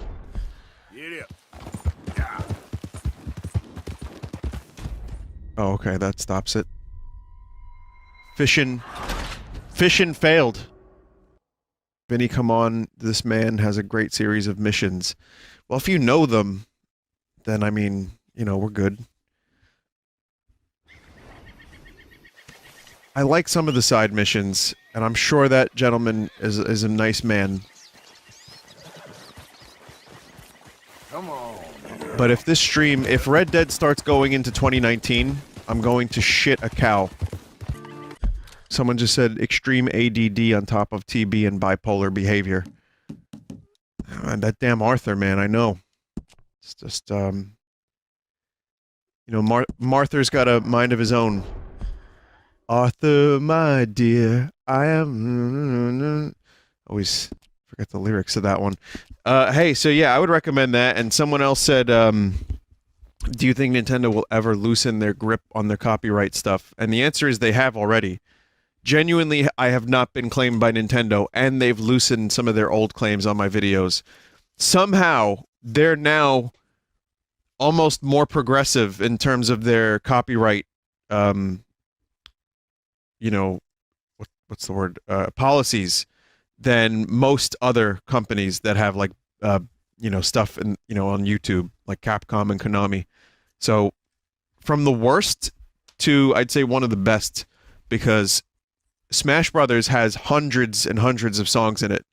Yep. Oh, okay, that stops it. Fishing failed. Vinny, come on. This man has a great series of missions. Well, if you know them, then, I mean, we're good. I like some of the side missions, and I'm sure that gentleman is a nice man. Come on. But if Red Dead starts going into 2019, I'm going to shit a cow. Someone just said extreme ADD on top of TB and bipolar behavior. And that damn Arthur, man, I know. It's just, Martha's got a mind of his own. Arthur, my dear, I am... Always forget the lyrics of that one. Hey, so yeah, I would recommend that. And someone else said, do you think Nintendo will ever loosen their grip on their copyright stuff? And the answer is they have already. Genuinely, I have not been claimed by Nintendo, and they've loosened some of their old claims on my videos. Somehow, they're now almost more progressive in terms of their copyright, what's the word? Policies than most other companies that have, like, you know, stuff and on YouTube, like Capcom and Konami. So from the worst to, I'd say, one of the best, because Smash Brothers has hundreds and hundreds of songs in it,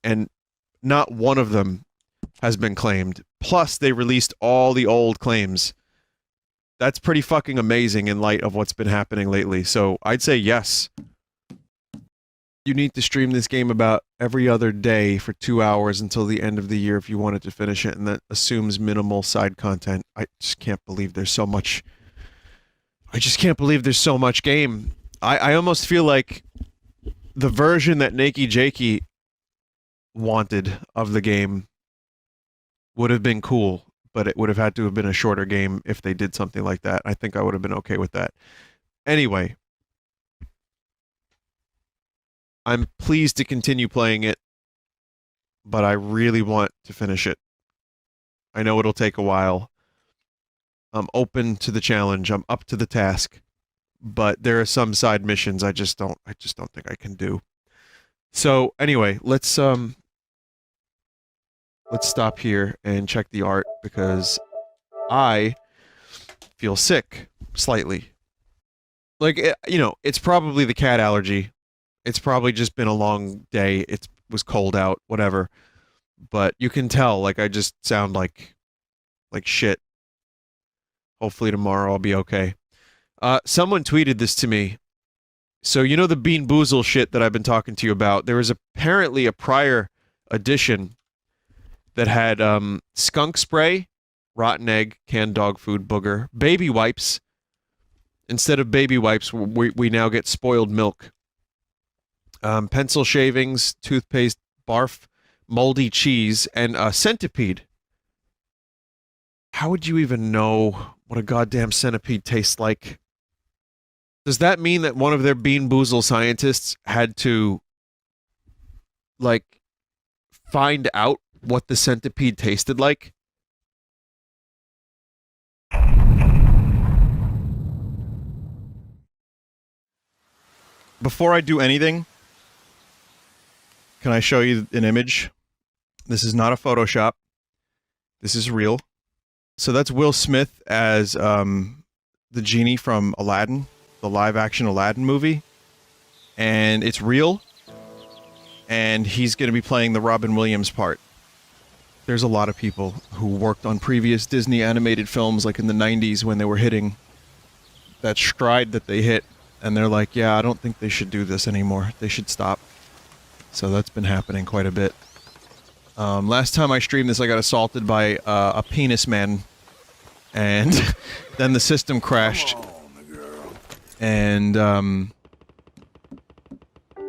and not one of them has been claimed. Plus, they released all the old claims. That's pretty fucking amazing in light of what's been happening lately. So I'd say yes. You need to stream this game about every other day for 2 hours until the end of the year if you wanted to finish it, and that assumes minimal side content. I just can't believe there's so much. I just can't believe there's so much game. I almost feel like the version that Nakey Jakey wanted of the game would have been cool, but it would have had to have been a shorter game if they did something like that. I think I would have been okay with that. Anyway, I'm pleased to continue playing it, but I really want to finish it. I know it'll take a while. I'm open to the challenge. I'm up to the task, but there are some side missions I just don't think I can do. So anyway, let's stop here and check the art because I feel sick slightly. Like, it's probably the cat allergy. It's probably just been a long day. It was cold out, whatever. But you can tell, like, I just sound like shit. Hopefully tomorrow I'll be okay. Someone tweeted this to me. So, you know the Bean Boozle shit that I've been talking to you about? There was apparently a prior edition that had skunk spray, rotten egg, canned dog food, booger, baby wipes. Instead of baby wipes, we now get spoiled milk. Pencil shavings, toothpaste, barf, moldy cheese, and a centipede. How would you even know what a goddamn centipede tastes like? Does that mean that one of their Bean Boozle scientists had to, like, find out what the centipede tasted like? Before I do anything, can I show you an image? This is not a Photoshop. This is real. So that's Will Smith as the genie from Aladdin, the live-action Aladdin movie. And it's real. And he's going to be playing the Robin Williams part. There's a lot of people who worked on previous Disney animated films, like in the 90s when they were hitting that stride that they hit. And they're like, yeah, I don't think they should do this anymore. They should stop. So that's been happening quite a bit. Last time I streamed this, I got assaulted by a penis man. And then the system crashed. And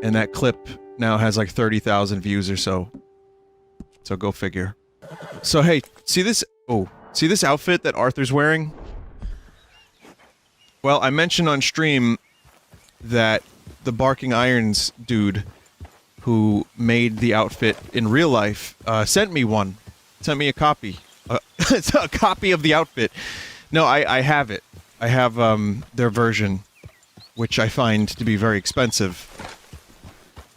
that clip now has like 30,000 views or so. So go figure. So hey, see this? Oh, see this outfit that Arthur's wearing? Well, I mentioned on stream that the Barking Irons dude who made the outfit in real life sent me one. Sent me a copy. It's a copy of the outfit. No, I have it. I have their version, which I find to be very expensive.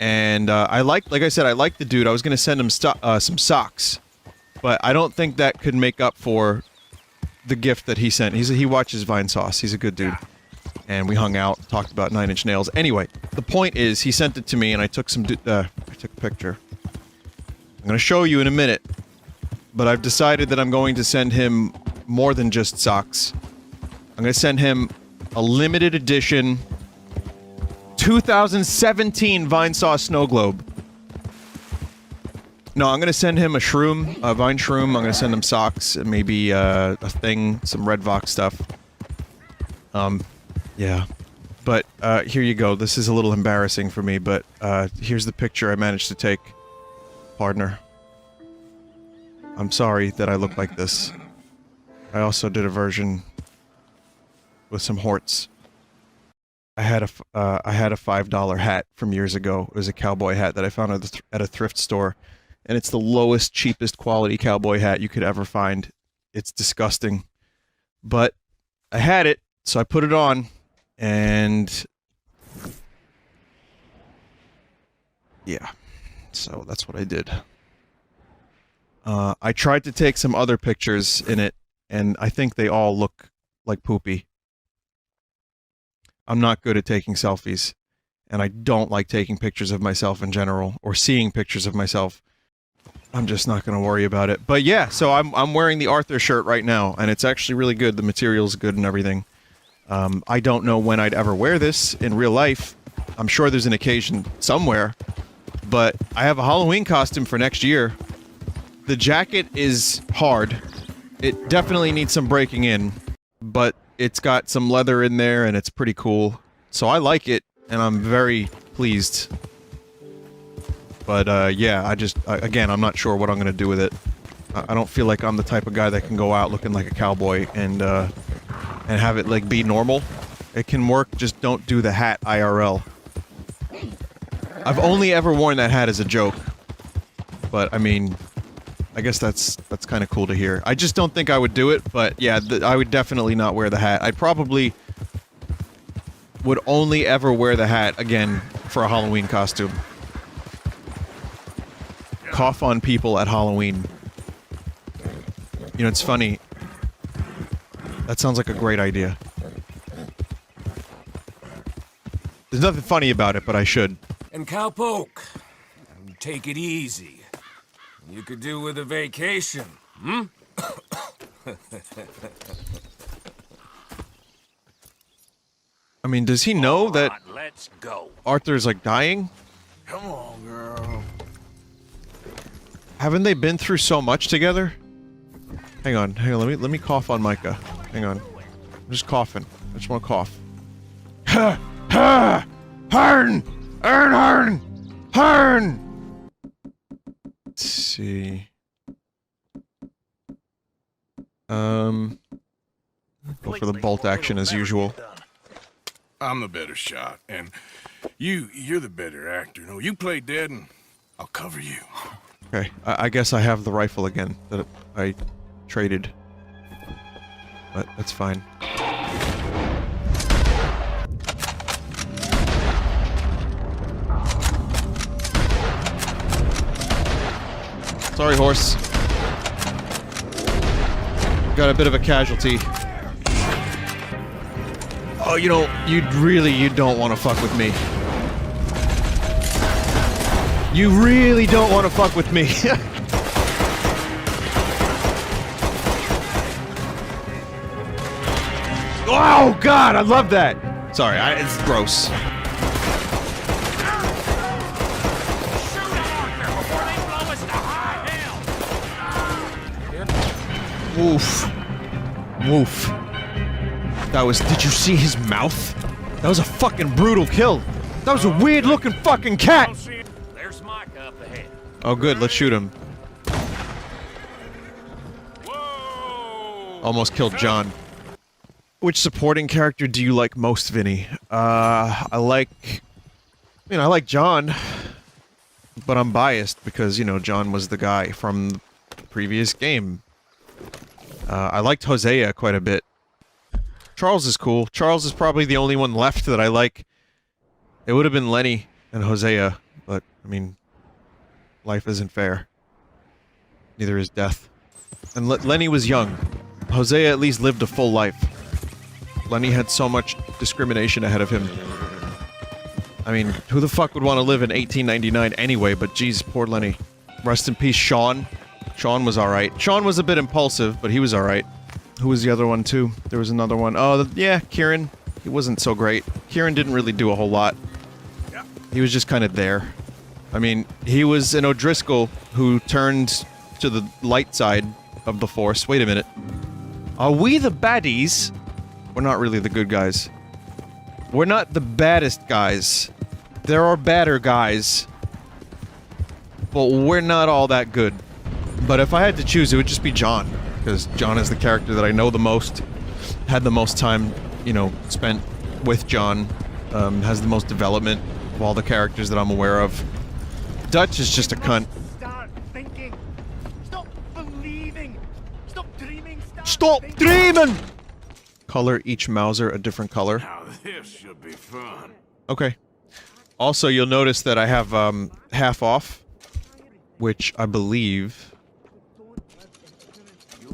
And like I said, I like the dude. I was going to send him some socks, but I don't think that could make up for the gift that he sent. He watches Vinesauce. He's a good dude. And we hung out, talked about Nine Inch Nails. Anyway, the point is, he sent it to me, and I took I took a picture. I'm going to show you in a minute, but I've decided that I'm going to send him more than just socks. I'm going to send him a limited edition 2017 Vinesauce snow globe. No, I'm going to send him a shroom, a vine shroom. I'm going to send him socks, and maybe a thing, some Red Vox stuff. Yeah. But, here you go. This is a little embarrassing for me, but, here's the picture I managed to take. Partner. I'm sorry that I look like this. I also did a version with some horts. I had a $5 hat from years ago. It was a cowboy hat that I found at a thrift store. And it's the lowest, cheapest quality cowboy hat you could ever find. It's disgusting. But I had it, so I put it on. And yeah, so that's what I did. I tried to take some other pictures in it, and I think they all look like poopy. I'm not good at taking selfies, and I don't like taking pictures of myself in general, or seeing pictures of myself. I'm just not gonna worry about it. But yeah, so I'm wearing the Arthur shirt right now, and it's actually really good. The material's good and everything. I don't know when I'd ever wear this in real life. I'm sure there's an occasion somewhere, but I have a Halloween costume for next year. The jacket is hard. It definitely needs some breaking in, but it's got some leather in there and it's pretty cool. So I like it, and I'm very pleased. But yeah, again, I'm not sure what I'm gonna do with it. I don't feel like I'm the type of guy that can go out looking like a cowboy and have it like be normal. It can work, just don't do the hat IRL. I've only ever worn that hat as a joke, but I mean, I guess that's kind of cool to hear. I just don't think I would do it, but yeah, I would definitely not wear the hat. I probably would only ever wear the hat again for a Halloween costume. Cough on people at Halloween. You know, it's funny. That sounds like a great idea. There's nothing funny about it, but I should. And cowpoke, take it easy. You could do with a vacation, hmm? I mean, does he know that let's go. Arthur's like dying? Come on, girl. Haven't they been through so much together? Hang on, let me cough on Micah. Hang on. I'm just coughing. I just want to cough. Ha! Ha! Harn! Harn! Harn! Let's see. Go for the bolt action as usual. I'm the better shot, and you're the better actor. No, you play dead, and I'll cover you. Okay, I guess I have the rifle again that I traded. But that's fine. Sorry, horse. Got a bit of a casualty. Oh, you know, you don't want to fuck with me. You really don't want to fuck with me. Oh, God, I love that. Sorry, it's gross. Woof. Woof. That was... Did you see his mouth? That was a fucking brutal kill. That was a weird-looking fucking cat. There's Micah up ahead. Oh, good. Let's shoot him. Almost killed John. Which supporting character do you like most, Vinny? I like John. But I'm biased because, you know, John was the guy from the previous game. I liked Hosea quite a bit. Charles is cool. Charles is probably the only one left that I like. It would have been Lenny and Hosea, but, I mean, life isn't fair. Neither is death. And Lenny was young. Hosea at least lived a full life. Lenny had so much discrimination ahead of him. I mean, who the fuck would want to live in 1899 anyway, but geez, poor Lenny. Rest in peace, Sean. Sean was alright. Sean was a bit impulsive, but he was alright. Who was the other one, too? There was another one. Oh, yeah, Kieran. He wasn't so great. Kieran didn't really do a whole lot. He was just kind of there. I mean, he was an O'Driscoll who turned to the light side of the Force. Wait a minute. Are we the baddies? We're not really the good guys. We're not the baddest guys. There are badder guys. But we're not all that good. But if I had to choose, it would just be John. Because John is the character that I know the most. Had the most time, you know, spent with John. Has the most development of all the characters that I'm aware of. Dutch is just a cunt. Start thinking. Stop believing. Stop dreaming. Stop dreaming! Color each Mauser a different color. Now this should be fun. Okay. Also, you'll notice that I have half off, which I believe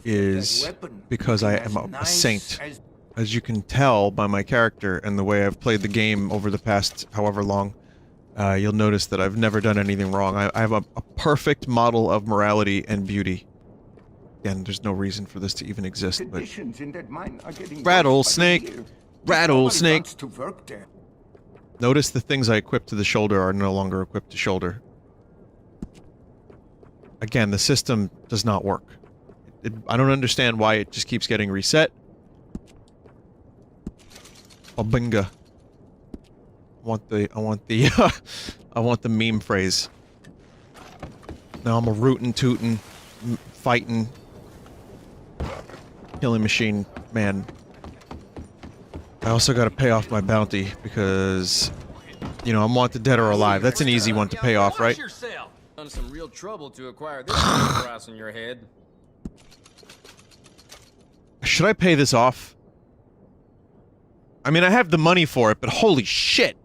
is because I am a saint. As you can tell by my character and the way I've played the game over the past however long, you'll notice that I've never done anything wrong. I have a perfect model of morality and beauty. Again, there's no reason for this to even exist, but... Rattlesnake! Rattlesnake! Notice the things I equip to the shoulder are no longer equipped to shoulder. Again, the system does not work. I don't understand why it just keeps getting reset. Babinga. I want the meme phrase. Now I'm a rootin' tootin', fightin', killing machine man. I also gotta pay off my bounty because, you know, I'm wanted dead or alive. That's an easy one to pay off, right? Done some real trouble to acquire this cross in your head. Should I pay this off? I mean, I have the money for it, but holy shit!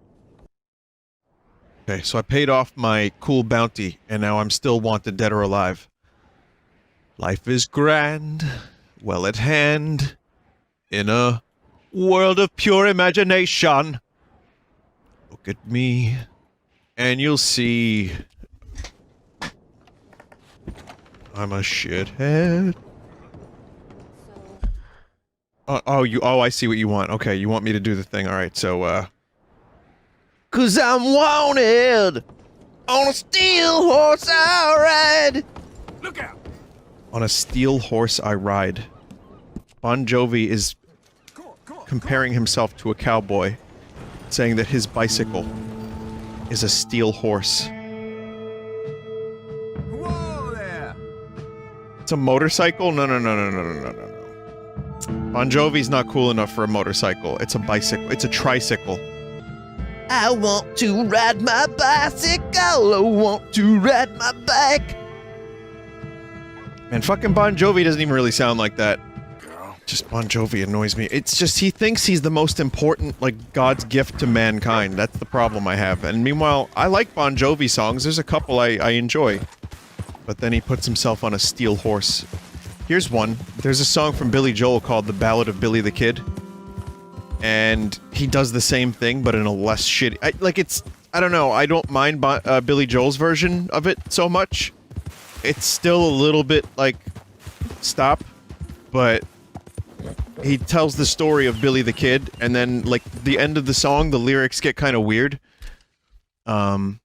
Okay, so I paid off my cool bounty, and now I'm still wanted dead or alive. Life is grand, well at hand, in a world of pure imagination. Look at me, and you'll see I'm a shithead. Oh, I see what you want. Okay, you want me to do the thing. Alright, so, 'cause I'm wanted! On a steel horse I ride! Look out! On a steel horse I ride. Bon Jovi is comparing himself to a cowboy, saying that his bicycle is a steel horse. Whoa there! It's a motorcycle? No. Bon Jovi's not cool enough for a motorcycle. It's a bicycle. It's a tricycle. I want to ride my bicycle. I want to ride my bike. Man, fucking Bon Jovi doesn't even really sound like that. Just Bon Jovi annoys me. It's just he thinks he's the most important, like, God's gift to mankind. That's the problem I have. And meanwhile, I like Bon Jovi songs. There's a couple I enjoy. But then he puts himself on a steel horse. Here's one. There's a song from Billy Joel called The Ballad of Billy the Kid. And he does the same thing, but in a less shitty... I don't know, I don't mind Billy Joel's version of it so much. It's still a little bit, like, stop. But he tells the story of Billy the Kid, and then, like, the end of the song, the lyrics get kind of weird. Hang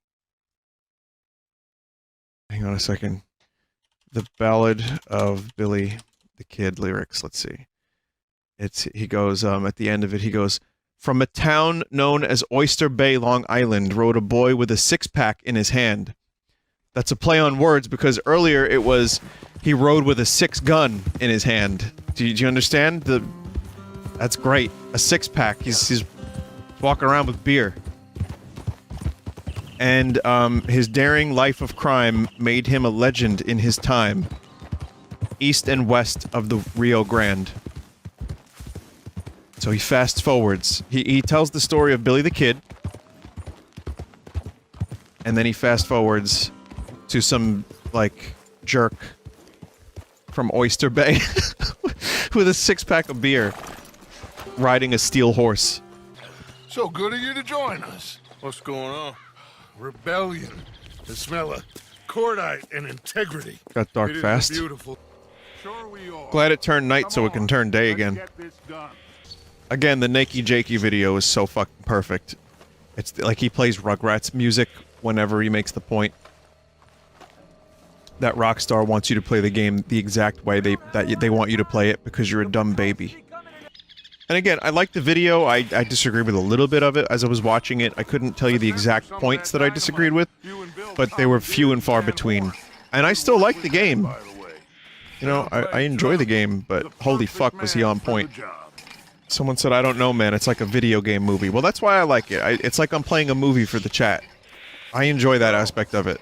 on a second. The Ballad of Billy the Kid lyrics, let's see. He goes, at the end of it, he goes, "From a town known as Oyster Bay, Long Island, rode a boy with a six-pack in his hand." That's a play on words, because earlier it was, he rode with a six-gun in his hand. Do you understand? That's great. A six-pack. He's walking around with beer. And, his daring life of crime made him a legend in his time. East and west of the Rio Grande. So he fast forwards. He tells the story of Billy the Kid. And then he fast forwards to some, like, jerk from Oyster Bay with a six-pack of beer riding a steel horse. So good of you to join us. What's going on? Rebellion. The smell of cordite and integrity. Got dark It is fast. Beautiful. Sure we are. Glad it turned night so it can turn day again. Again, the Nakey Jakey video is so fucking perfect. It's like he plays Rugrats music whenever he makes the point that Rockstar wants you to play the game the exact way they want you to play it because you're a dumb baby. And again, I like the video. I disagree with a little bit of it. As I was watching it, I couldn't tell you the exact points that I disagreed with, but they were few and far between. And I still like the game. You know, I enjoy the game, but holy fuck was he on point. Someone said, I don't know, man, it's like a video game movie. Well, that's why I like it. It's like I'm playing a movie for the chat. I enjoy that aspect of it.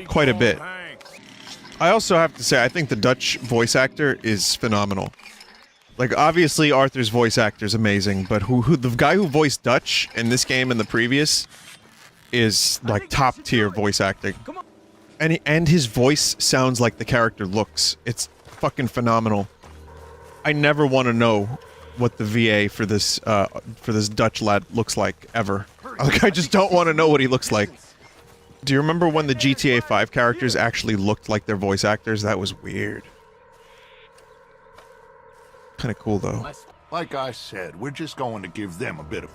Quite a bit. I also have to say, I think the Dutch voice actor is phenomenal. Like, obviously, Arthur's voice actor is amazing, but the guy who voiced Dutch in this game and the previous is, like, top-tier voice acting. And his voice sounds like the character looks. It's fucking phenomenal. I never want to know what the VA for this Dutch lad looks like, ever. Like, I just don't want to know what he looks like. Do you remember when the GTA 5 characters actually looked like their voice actors? That was weird. Kind of cool, though. Like I said, we're just going to give them a bit of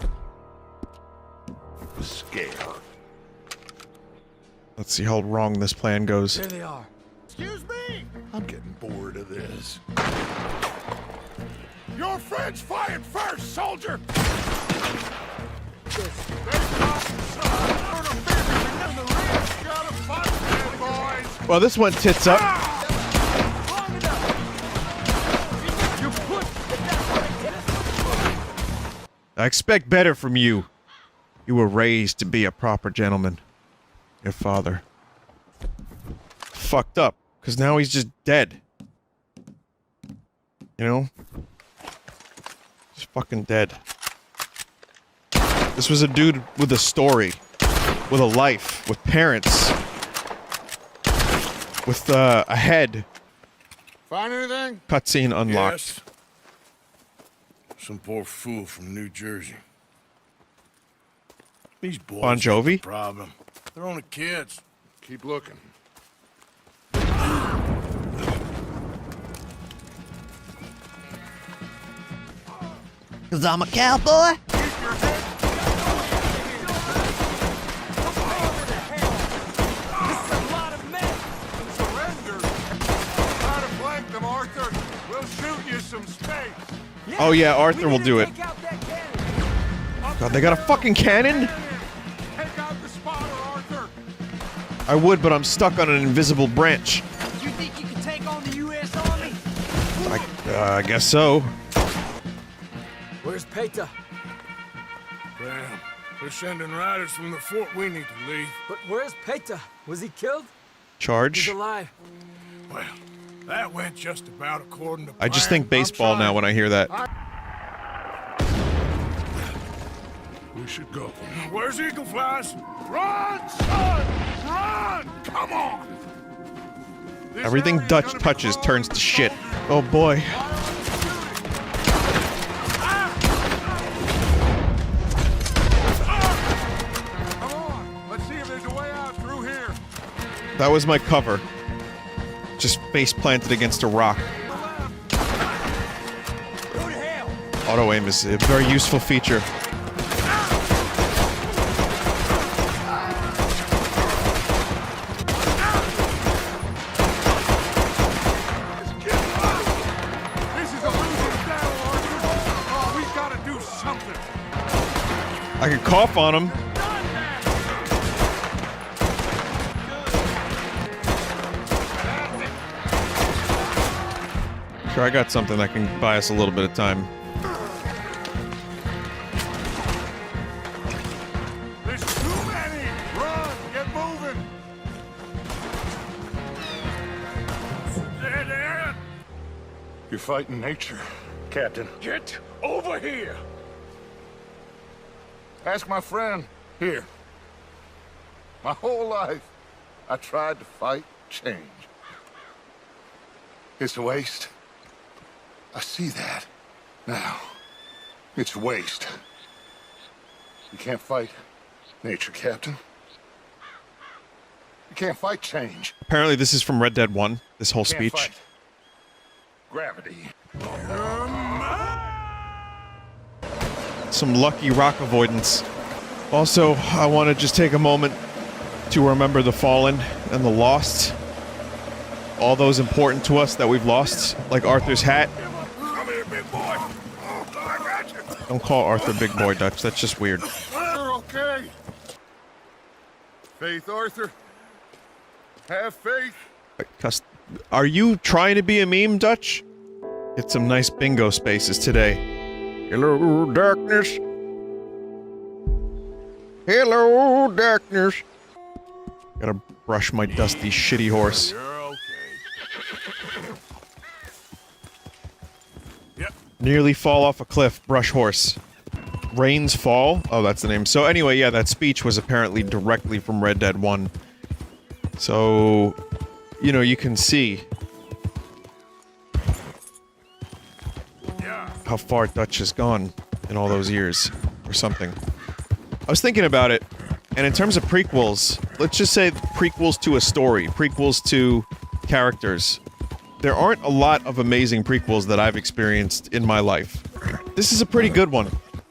a scare. Let's see how wrong this plan goes. There they are. Excuse me! I'm getting bored of this. Your friends fired first, soldier! Well, this went tits up. I expect better from you. You were raised to be a proper gentleman. Your father. Fucked up, because now he's just dead. You know? He's fucking dead. This was a dude with a story. With a life. With parents. With, a head. Find anything? Cutscene unlocked. Yes. Some poor fool from New Jersey. These boys Bon Jovi? have a problem. They're only kids. Keep looking. Cause I'm a cowboy. Oh yeah, Arthur will do it. God, they got a fucking cannon? I would, but I'm stuck on an invisible branch. You think you can take on the U.S. Army? I guess so. Where's Peta? Damn, they're sending riders from the fort. We need to leave. But where's Peta? Was he killed? Charge? He's alive. Well, that went just about according to plan. I just think baseball now when I hear that. We should go. Where's Eagle Flies? Run, son! Run! Come on! Everything Dutch touches turns to shit. Oh boy. Come on! Let's see if there's a way out through here. That was my cover. Just face planted against a rock. Auto aim is a very useful feature. I could cough on him. Sure, I got something that can buy us a little bit of time. There's too many! Run! Get moving! You're fighting nature, Captain. Get over here! Ask my friend here. My whole life, I tried to fight change. It's a waste. I see that. Now, it's waste. You can't fight nature, Captain. You can't fight change. Apparently this is from Red Dead 1, this whole Can't speech. fight gravity. Some lucky rock avoidance. Also, I want to just take a moment to remember the fallen and the lost. All those important to us that we've lost, like Arthur's hat. Come here, big boy. Oh, I got you. Don't call Arthur Big Boy Dutch, that's just weird. We're okay. Faith, Arthur. Have faith. Are you trying to be a meme, Dutch? Get some nice bingo spaces today. Hello, darkness. Hello, darkness. Gotta brush my dusty, shitty horse. Nearly fall off a cliff, brush horse. Rains fall? Oh, that's the name. So anyway, yeah, that speech was apparently directly from Red Dead 1. So, you know, you can see how far Dutch has gone in all those years, or something. I was thinking about it, and in terms of prequels, let's just say prequels to a story, prequels to characters. There aren't a lot of amazing prequels that I've experienced in my life. This is a pretty good one.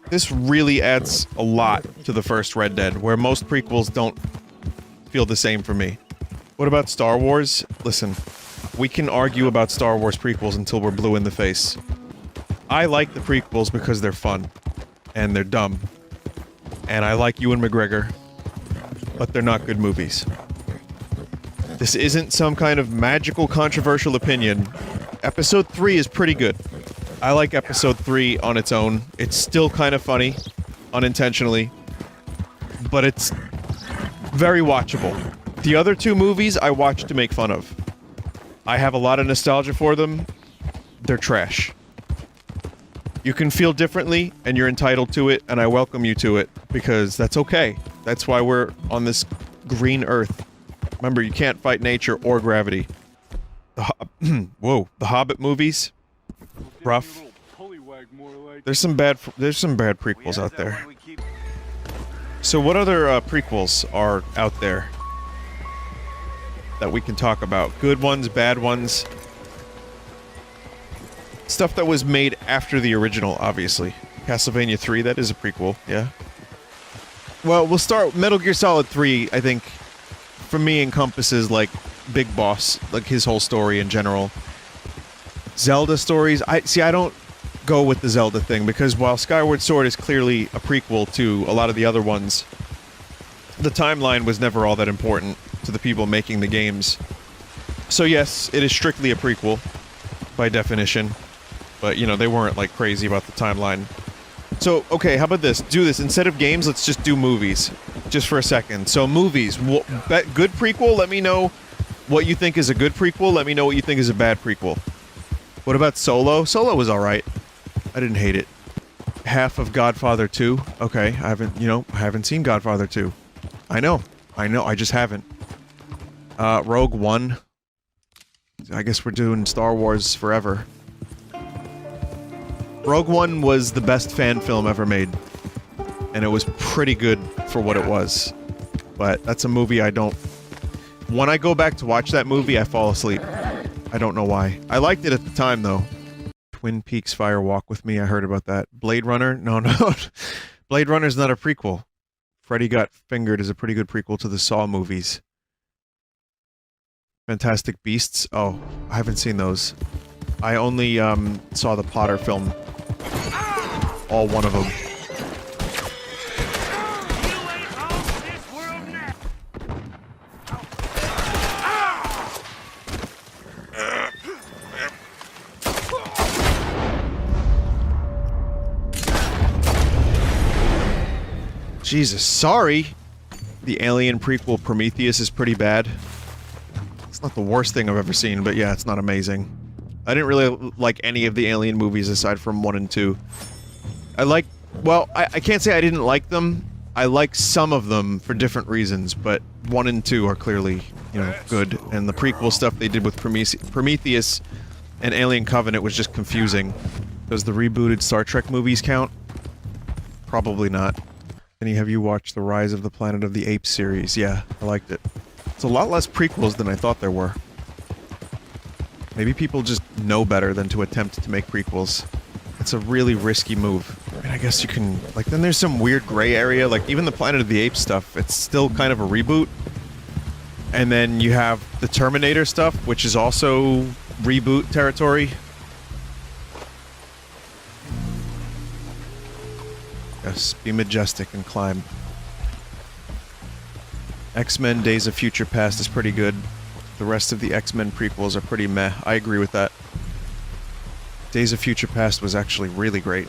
This really adds a lot to the first Red Dead, where most prequels don't feel the same for me. What about Star Wars? Listen, we can argue about Star Wars prequels until we're blue in the face. I like the prequels because they're fun, and they're dumb. And I like Ewan McGregor, but they're not good movies. This isn't some kind of magical controversial opinion. Episode 3 is pretty good. I like Episode 3 on its own. It's still kind of funny, unintentionally, but it's very watchable. The other 2 movies I watch to make fun of. I have a lot of nostalgia for them. They're trash. You can feel differently, and you're entitled to it, and I welcome you to it, because that's okay. That's why we're on this green earth. Remember, you can't fight nature or gravity. Whoa, the Hobbit movies? Rough. There's some bad prequels out there. So what other prequels are out there that we can talk about? Good ones, bad ones. Stuff that was made after the original, obviously. Castlevania 3, that is a prequel, yeah. Well, we'll start... Metal Gear Solid 3, I think, for me, encompasses, like, Big Boss, like, his whole story in general. Zelda stories, I don't go with the Zelda thing, because while Skyward Sword is clearly a prequel to a lot of the other ones, the timeline was never all that important to the people making the games. So yes, it is strictly a prequel, by definition. But, you know, they weren't, like, crazy about the timeline. So, okay, how about this? Do this. Instead of games, let's just do movies. Just for a second. So, movies. Good prequel? Let me know what you think is a good prequel. Let me know what you think is a bad prequel. What about Solo? Solo was alright. I didn't hate it. Half of Godfather 2. Okay, I haven't seen Godfather 2. I know, I just haven't. Rogue One. I guess we're doing Star Wars forever. Rogue One was the best fan film ever made. And it was pretty good for what it was. But that's a movie I don't... When I go back to watch that movie, I fall asleep. I don't know why. I liked it at the time, though. Twin Peaks Fire Walk with Me, I heard about that. Blade Runner? No. Blade Runner's not a prequel. Freddy Got Fingered is a pretty good prequel to the Saw movies. Fantastic Beasts? Oh, I haven't seen those. I only, saw the Potter film. All one of them. Jesus, sorry! The Alien prequel Prometheus is pretty bad. It's not the worst thing I've ever seen, but yeah, it's not amazing. I didn't really like any of the Alien movies aside from 1 and 2. I can't say I didn't like them. I like some of them for different reasons, but 1 and 2 are clearly, good. And the prequel stuff they did with Prometheus and Alien Covenant was just confusing. Does the rebooted Star Trek movies count? Probably not. Vinny, have you watched the Rise of the Planet of the Apes series? Yeah, I liked it. It's a lot less prequels than I thought there were. Maybe people just know better than to attempt to make prequels. It's a really risky move. I mean, I guess you can... then there's some weird gray area, even the Planet of the Apes stuff, it's still kind of a reboot. And then you have the Terminator stuff, which is also reboot territory. Yes, be majestic and climb. X-Men Days of Future Past is pretty good. The rest of the X-Men prequels are pretty meh. I agree with that. Days of Future Past was actually really great.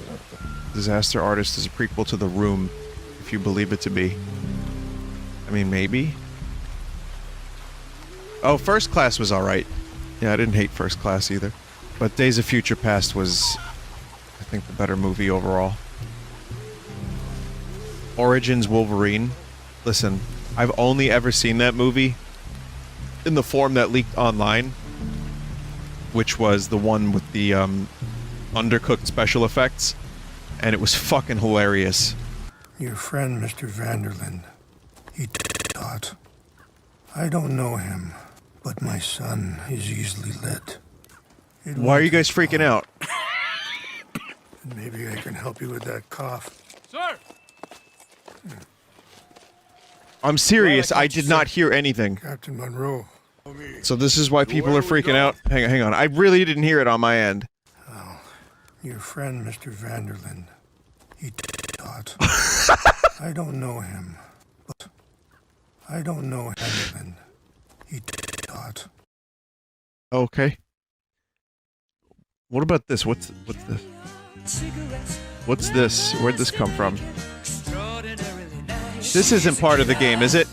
Disaster Artist is a prequel to The Room, if you believe it to be. I mean, maybe? Oh, First Class was alright. Yeah, I didn't hate First Class either. But Days of Future Past was, I think, the better movie overall. Origins Wolverine. Listen, I've only ever seen that movie in the form that leaked online, which was the one with the undercooked special effects, and it was fucking hilarious. Your friend, Mr. Vanderlyn, he taught. I don't know him, but my son is easily led. Why are you guys freaking out? Maybe I can help you with that cough. Sir! I'm serious, I did not hear anything. Captain Monroe. So this is why people are freaking out? Hang on, I really didn't hear it on my end. Oh, your friend, Mr. Vanderlyn, he taught. I don't know him, but I don't know Vanderlyn. He taught. Okay. What about this? What's this? What's this? Where'd this come from? This isn't part of the game, is it?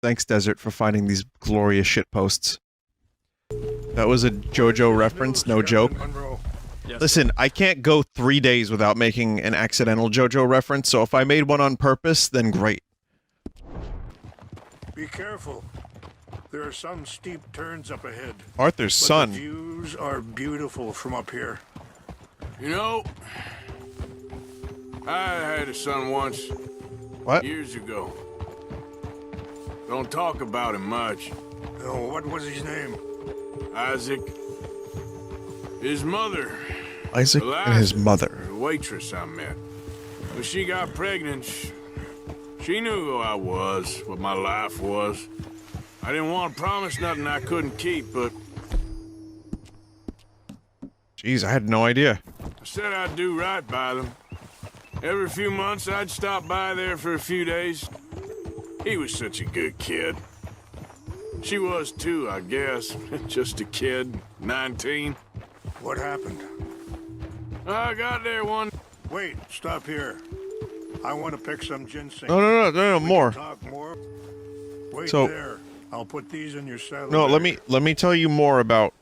Thanks, Desert, for finding these glorious shitposts. That was a JoJo reference, no joke. Listen, I can't go 3 days without making an accidental JoJo reference, so if I made one on purpose, then great. Be careful. There are some steep turns up ahead. Arthur's son. The views are beautiful from up here. You know, I had a son once. What? Years ago. Don't talk about him much. Oh, what was his name? Isaac. His mother. Isaac and his mother. The waitress I met. When she got pregnant, she knew who I was, what my life was. I didn't want to promise nothing I couldn't keep, but... Jeez, I had no idea. I said I'd do right by them. Every few months, I'd stop by there for a few days. He was such a good kid. She was too, I guess. Just a kid, 19. What happened? I got there one... Wait, stop here. I want to pick some ginseng. No, more. Talk more. Wait So- there. I'll put these in your saddle. No, let me tell you more about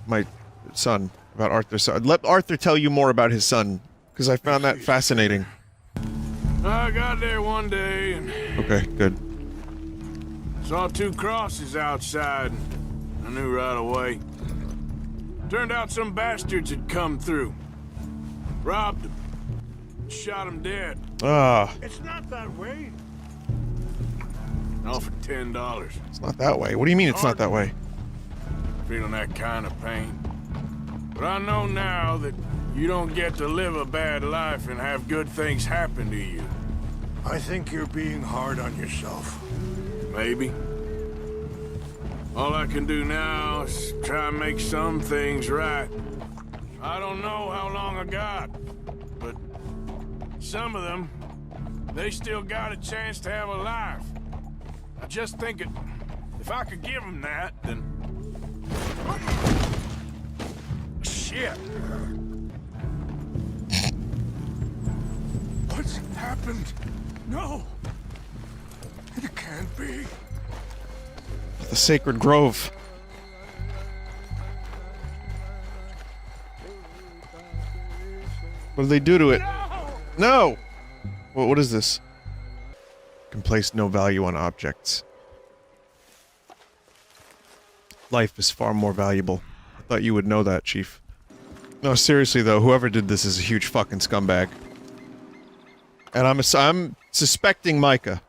my son, about Arthur's son. Let Arthur tell you more about his son, because I found that fascinating. I got there one day and Okay, good. saw 2 crosses outside. I knew right away. Turned out some bastards had come through. Robbed them. Shot them dead. Ah, It's not that way. Offered $10. it's not that way. What do you mean it's not that way? Feeling that kind of pain. But I know now that you don't get to live a bad life and have good things happen to you. I think you're being hard on yourself. Maybe. All I can do now is try and make some things right. I don't know how long I got, but some of them, they still got a chance to have a life. I just think if I could give them that, then... Shit! What's happened? No! It can't be. The Sacred Grove. What did they do to it? No! What is this? Can place no value on objects. Life is far more valuable. I thought you would know that, Chief. No, seriously though, whoever did this is a huge fucking scumbag. And I'm suspecting Micah.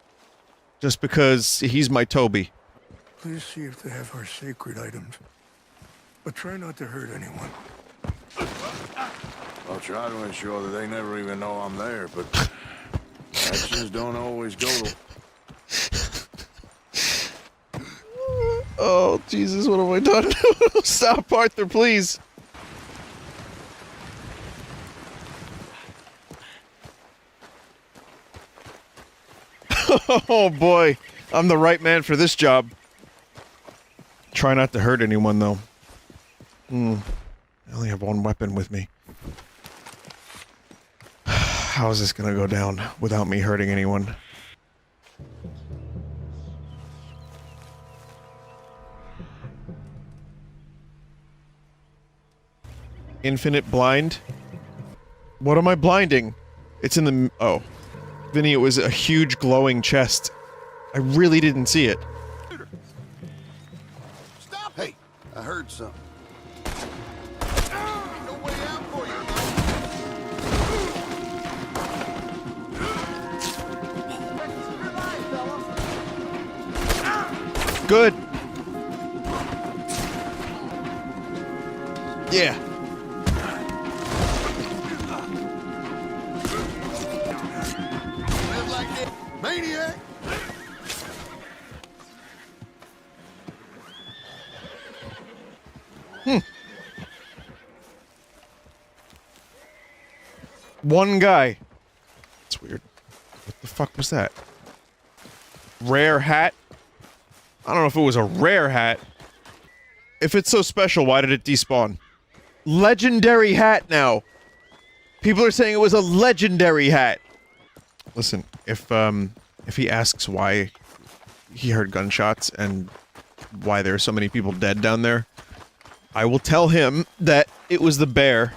Just because he's my Toby. Please see if they have our sacred items. But try not to hurt anyone. I'll try to ensure that they never even know I'm there, but actions don't always go to... Oh, Jesus, what have I done? Stop, Arthur, please. Oh, boy. I'm the right man for this job. Try not to hurt anyone, though. I only have one weapon with me. How is this gonna go down without me hurting anyone? Infinite blind? What am I blinding? It's in the... Oh. Vinny, it was a huge glowing chest. I really didn't see it. Stop! Hey, I heard something. No way out for you. Good. Yeah. Live like it, maniac. One guy. That's weird. What the fuck was that? Rare hat? I don't know if it was a rare hat. If it's so special, why did it despawn? Legendary hat now. People are saying it was a legendary hat. Listen, if he asks why he heard gunshots and why there are so many people dead down there, I will tell him that it was the bear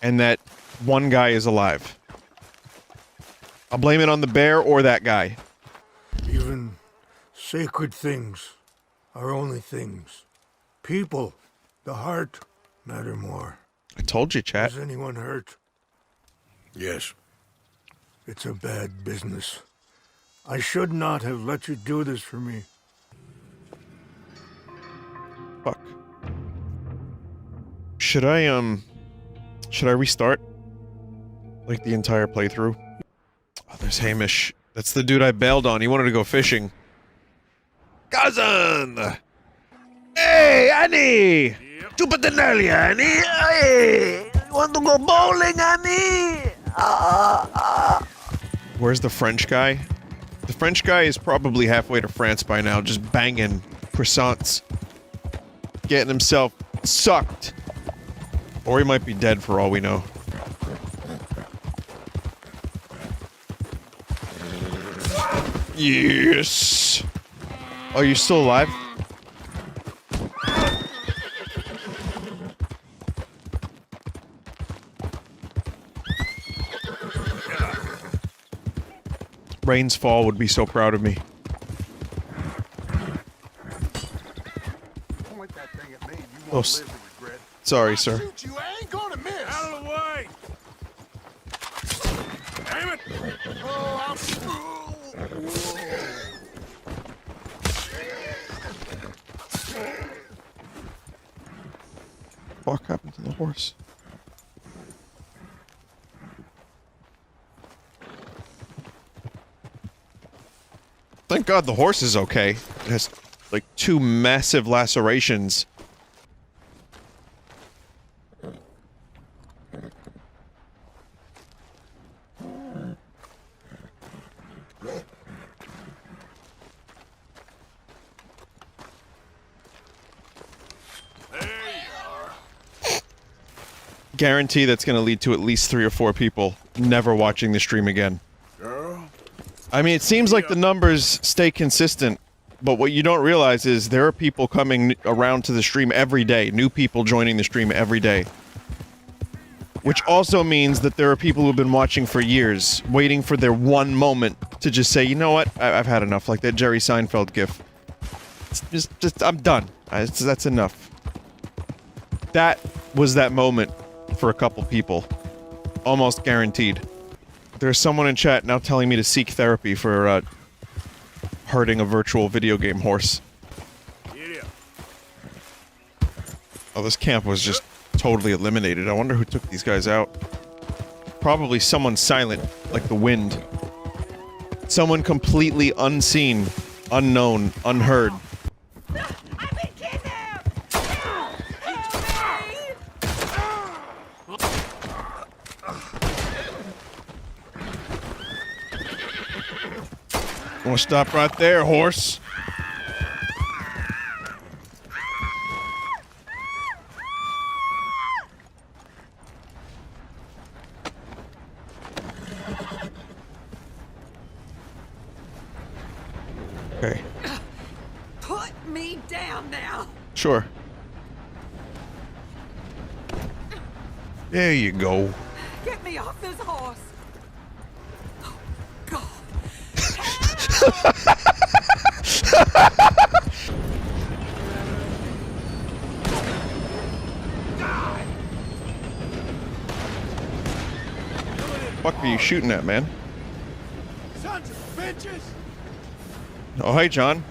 and that one guy is alive. I'll blame it on the bear or that guy. Even sacred things are only things. People, the heart, matter more. I told you, chat. Is anyone hurt? Yes. It's a bad business. I should not have let you do this for me. Fuck. Should I restart? Like the entire playthrough? Oh, there's Hamish. That's the dude I bailed on. He wanted to go fishing. Cousin! Hey, Annie! Tu paternalia, Annie! Hey! You want to go bowling, Annie? Where's the French guy? The French guy is probably halfway to France by now, just banging croissants. Getting himself sucked. Or he might be dead for all we know. Yes! Oh, you're still alive? Rain's Fall would be so proud of me. Point that thing at me. You Oh, won't live to regret. sorry, sir. Shoot you, I ain't gonna miss. Out of the way! Damn it! Oh, I'm... What happened to the horse? Thank God the horse is okay. It has, like, 2 massive lacerations. Guarantee that's gonna lead to at least 3 or 4 people never watching the stream again. Girl? I mean, it seems like the numbers stay consistent, but what you don't realize is there are people coming around to the stream every day, new people joining the stream every day. Which also means that there are people who've been watching for years, waiting for their one moment to just say, you know what, I've had enough, like that Jerry Seinfeld gif. It's just I'm done. That's enough. That was that moment for a couple people. Almost guaranteed. There's someone in chat now telling me to seek therapy for, hurting a virtual video game horse. Yeah. Oh, this camp was just totally eliminated. I wonder who took these guys out. Probably someone silent, like the wind. Someone completely unseen, unknown, unheard. We'll stop right there, horse. Okay. Put me down now. Sure. There you go. Get me off this horse. Oh, God. Fuck are you shooting at, man? Sons of bitches! Oh, hey, John.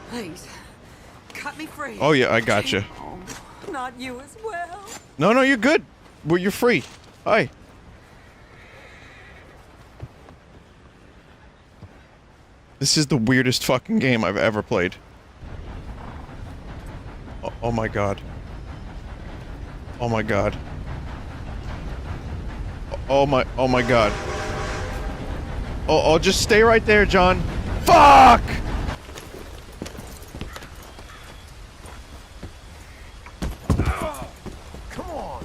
Please, cut me free. Oh, yeah, I gotcha. Oh, not you as well. No, no, you're good. Well, you're free. Hi. This is the weirdest fucking game I've ever played. Oh my god. Oh my god. Oh my god. Oh, just stay right there, John. Fuck! Come on!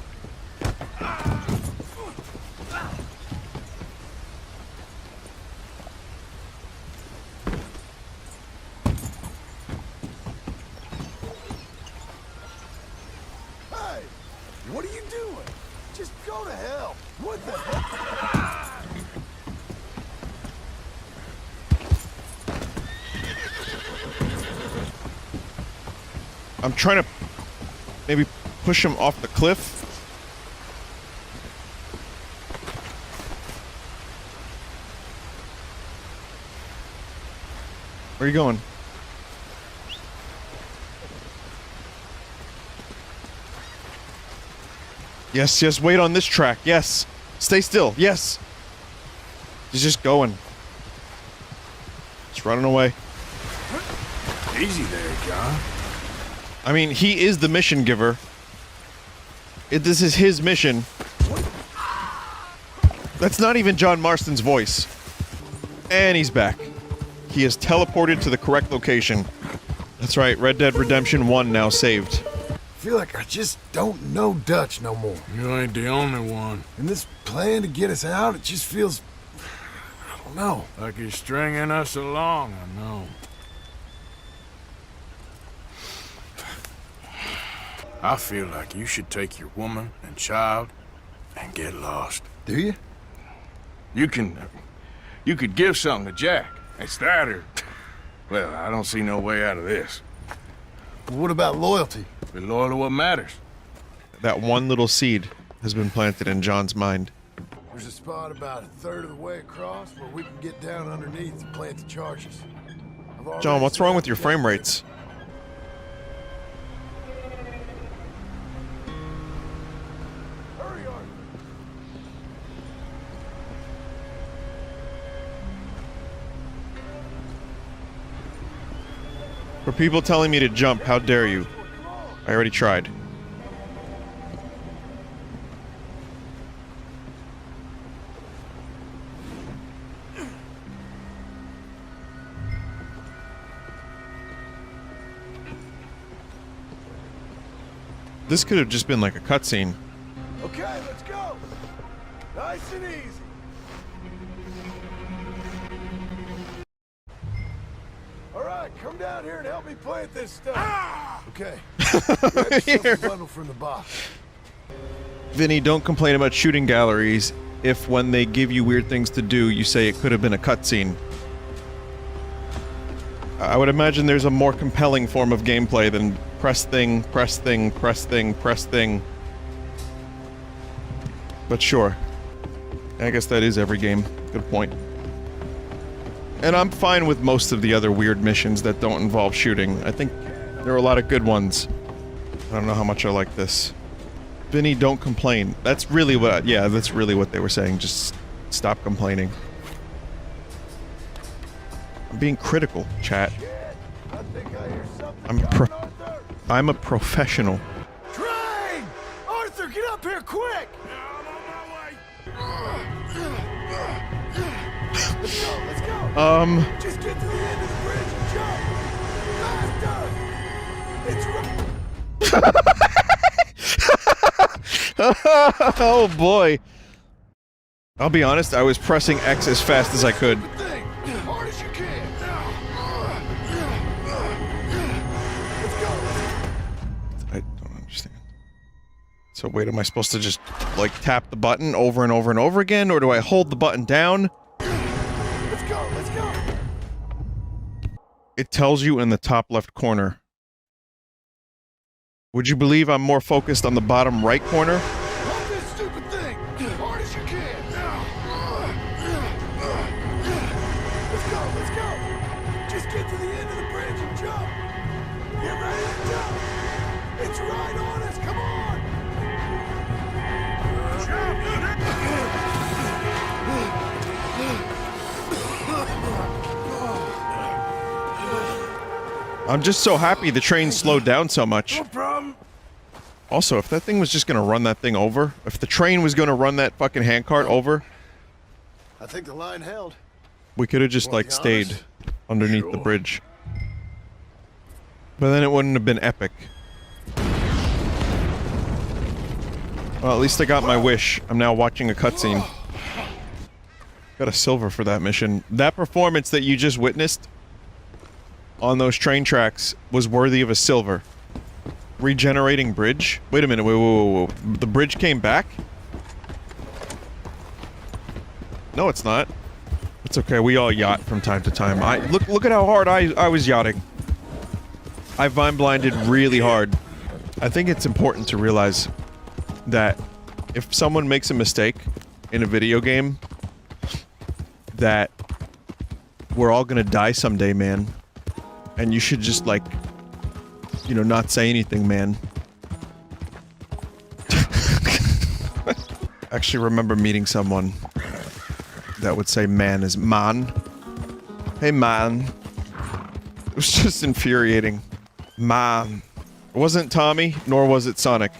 Hey! What are you doing? Just go to hell! What the heck? I'm trying to maybe push him off the cliff. Where are you going? Yes, yes, wait on this track. Yes. Stay still. Yes. He's just going. He's running away. Easy there, John. I mean, he is the mission giver. This is his mission. That's not even John Marston's voice. And he's back. He is teleported to the correct location. That's right, Red Dead Redemption 1 now saved. I feel like I just don't know Dutch no more. You ain't the only one. And this plan to get us out, it just feels... I don't know. Like you're stringing us along, I know. I feel like you should take your woman and child and get lost. Do you? You could give something to Jack. It's that or... Well, I don't see no way out of this. What about loyalty? Be loyal to what matters. That one little seed has been planted in John's mind. There's a spot about a third of the way across where we can get down underneath and plant the charges. John, what's wrong with your frame rates? For people telling me to jump, how dare you? I already tried. This could have just been like a cutscene. Okay, let's go. Nice and easy. All right, come down here and help me plant this stuff. Ah! Okay. Grab the bundle from the box. Vinny, don't complain about shooting galleries if when they give you weird things to do, you say it could have been a cutscene. I would imagine there's a more compelling form of gameplay than press thing, press thing, press thing, press thing. But sure. I guess that is every game. Good point. And I'm fine with most of the other weird missions that don't involve shooting. I think there are a lot of good ones. I don't know how much I like this. Vinny, don't complain. That's really what, yeah, that's really what they were saying. Just stop complaining. I'm being critical, chat. I'm a professional. Train! Arthur, get up here quick! Let's go, let's go! Just get to the end of the bridge and jump! Faster! It's Oh boy. I'll be honest, I was pressing X as fast as I could. Hard as you can. I don't So wait, am I supposed to just, like, tap the button over and over and over again, or do I hold the button down? Let's go, let's go! It tells you in the top left corner. Would you believe I'm more focused on the bottom right corner? Hold this stupid thing! As hard as you can! Let's go! Just get to the end of the bridge and jump! Get ready to jump! It's right on us, come on! I'm just so happy the train slowed down so much. No problem. Also, if that thing was just gonna run that thing over, if the train was gonna run that fucking handcart over, I think the line held. we could have just, like, stayed underneath the bridge. But then it wouldn't have been epic. Well, at least I got my wish. I'm now watching a cutscene. Got a silver for that mission. That performance that you just witnessed on those train tracks was worthy of a silver. Regenerating bridge? Wait a minute, whoa. The bridge came back? No, it's not. It's okay, we all yacht from time to time. Look at how hard I was yachting. I vine blinded really hard. I think it's important to realize that if someone makes a mistake in a video game, that we're all gonna die someday, man. And you should just, like, you know, not say anything, man. I actually remember meeting someone that would say man is man. Hey, man. It was just infuriating. Man. It wasn't Tommy, nor was it Sonic.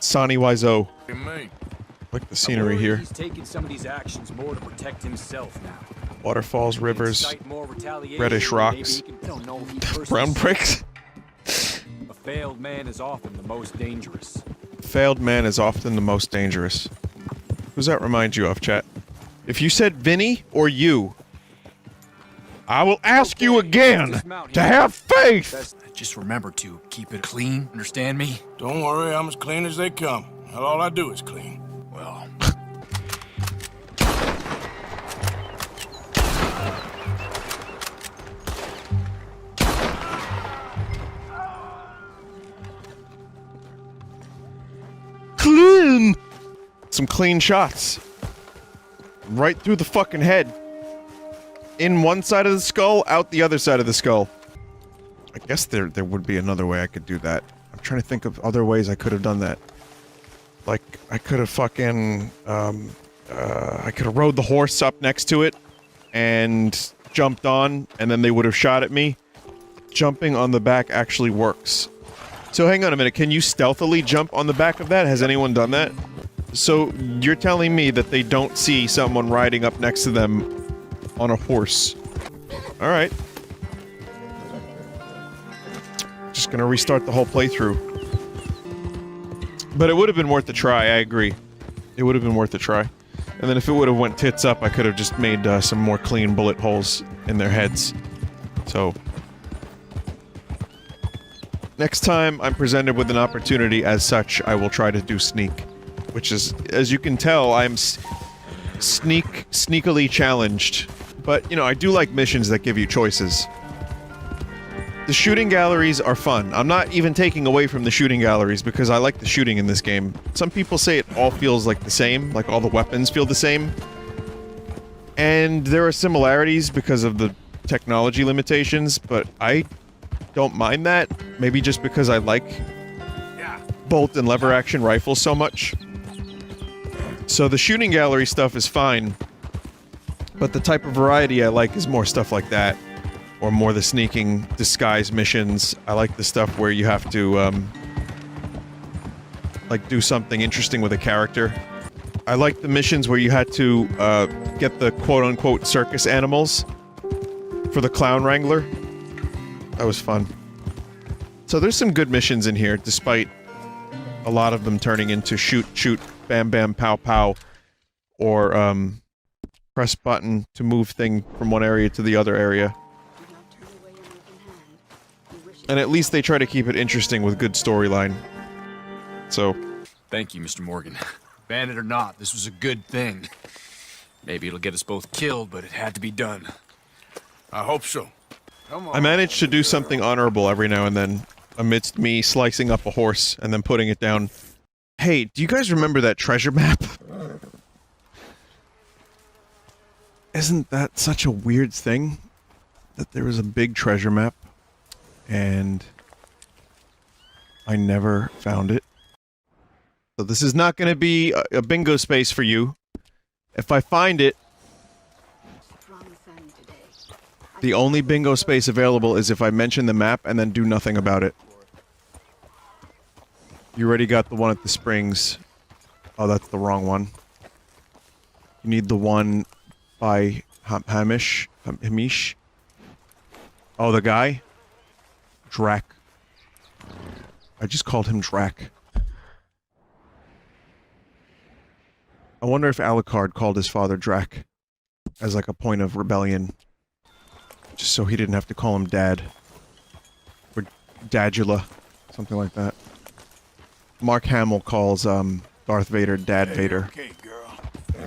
Sonny Wiseau. Like the scenery here. He's taking some of these actions more to protect himself now. Waterfalls, rivers, reddish rocks, brown bricks. A failed man is often the most dangerous. Failed man is often the most dangerous. Who's that remind you of, chat? If you said Vinny or you, I will ask you again to have faith! Just remember to keep it clean, understand me? Don't worry, I'm as clean as they come. And all I do is clean. Well... Clean! Some clean shots. Right through the fucking head. In one side of the skull, out the other side of the skull. I guess there would be another way I could do that. I'm trying to think of other ways I could have done that. Like, I could have fucking, I could have rode the horse up next to it and jumped on, and then they would have shot at me. Jumping on the back actually works. So hang on a minute, can you stealthily jump on the back of that? Has anyone done that? So you're telling me that they don't see someone riding up next to them on a horse. Alright. Just gonna restart the whole playthrough. But it would have been worth a try, I agree. It would have been worth a try. And then if it would have went tits up, I could have just made some more clean bullet holes in their heads. So... next time I'm presented with an opportunity as such, I will try to do sneak. Which is, as you can tell, I'm sneakily challenged. But, you know, I do like missions that give you choices. The shooting galleries are fun. I'm not even taking away from the shooting galleries because I like the shooting in this game. Some people say it all feels like the same, like all the weapons feel the same. And there are similarities because of the technology limitations, but I don't mind that. Maybe just because I like bolt and lever action rifles so much. So the shooting gallery stuff is fine, but the type of variety I like is more stuff like that, or more the sneaking disguise missions. I like the stuff where you have to, like, do something interesting with a character. I like the missions where you had to, get the quote-unquote circus animals for the clown wrangler. That was fun. So there's some good missions in here, despite a lot of them turning into shoot, shoot, bam, bam, pow, pow, or, press button to move thing from one area to the other area. And at least they try to keep it interesting with good storyline. So, thank you, Mr. Morgan. Bandit or not, this was a good thing. Maybe it'll get us both killed, but it had to be done. I hope so. Come on. I managed to do something honorable every now and then, amidst me slicing up a horse and then putting it down. Hey, do you guys remember that treasure map? Isn't that such a weird thing? That there was a big treasure map, and I never found it. So this is not going to be a bingo space for you. If I find it, the only bingo space available is if I mention the map and then do nothing about it. You already got the one at the springs. Oh, that's the wrong one. You need the one by Hamish. Oh, the guy? Drac. I just called him Drac. I wonder if Alucard called his father Drac as like a point of rebellion. Just so he didn't have to call him Dad. Or Dadula. Something like that. Mark Hamill calls Darth Vader Dad Vader. Okay, girl.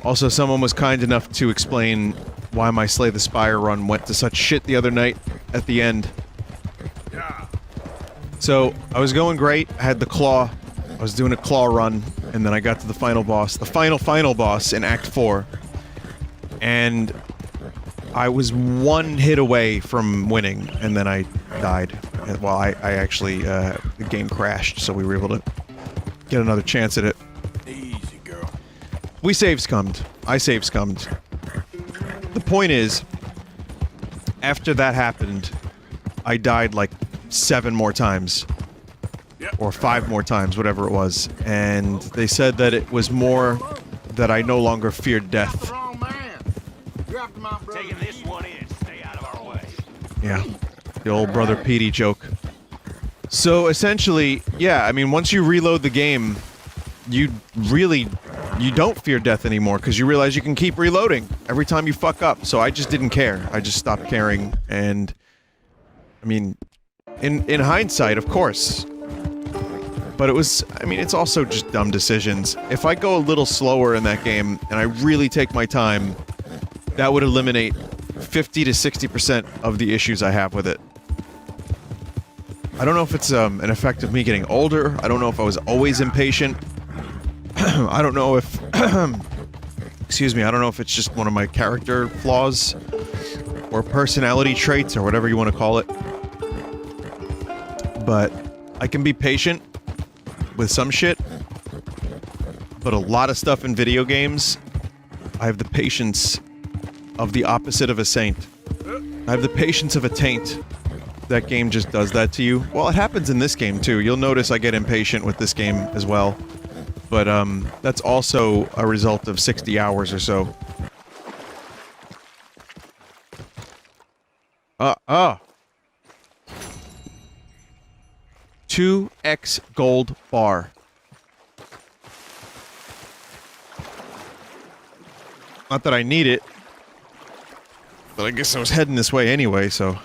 Also, someone was kind enough to explain why my Slay the Spire run went to such shit the other night at the end. So, I was going great, I had the claw, I was doing a claw run, and then I got to the final boss, the final boss in Act 4. And I was one hit away from winning, and then I died. Well, I actually, the game crashed, so we were able to get another chance at it. Easy, girl. We save-scummed. I save-scummed. The point is, after that happened, I died like 7 more times. Or 5 more times, whatever it was. And they said that it was more that I no longer feared death. Taking this one in. Stay out of our way. Yeah. The old Brother Petey joke. So essentially, yeah, I mean, once you reload the game, you don't fear death anymore, because you realize you can keep reloading every time you fuck up. So I just didn't care. I just stopped caring, and I mean, in hindsight, of course. But it was, I mean, it's also just dumb decisions. If I go a little slower in that game, and I really take my time, that would eliminate 50 to 60% of the issues I have with it. I don't know if it's an effect of me getting older. I don't know if I was always impatient. I don't know if... excuse me, I don't know if it's just one of my character flaws, or personality traits, or whatever you want to call it. But I can be patient with some shit, but a lot of stuff in video games, I have the patience of the opposite of a saint. I have the patience of a taint. That game just does that to you. Well, it happens in this game too. You'll notice I get impatient with this game as well. But that's also a result of 60 hours or so. 2x gold bar. Not that I need it, but I guess I was heading this way anyway, so...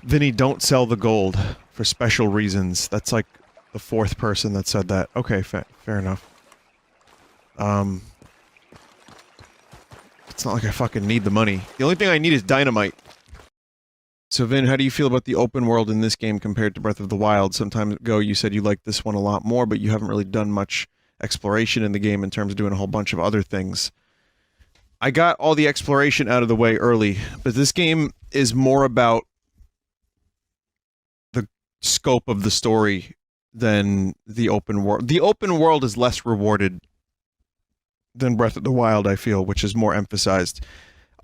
Vinny, don't sell the gold for special reasons. That's like the 4th person that said that. Okay, fair enough. It's not like I fucking need the money. The only thing I need is dynamite. So Vin, how do you feel about the open world in this game compared to Breath of the Wild? Some time ago you said you liked this one a lot more, but you haven't really done much exploration in the game in terms of doing a whole bunch of other things. I got all the exploration out of the way early, but this game is more about the scope of the story than the open world. The open world is less rewarded than Breath of the Wild, I feel, which is more emphasized.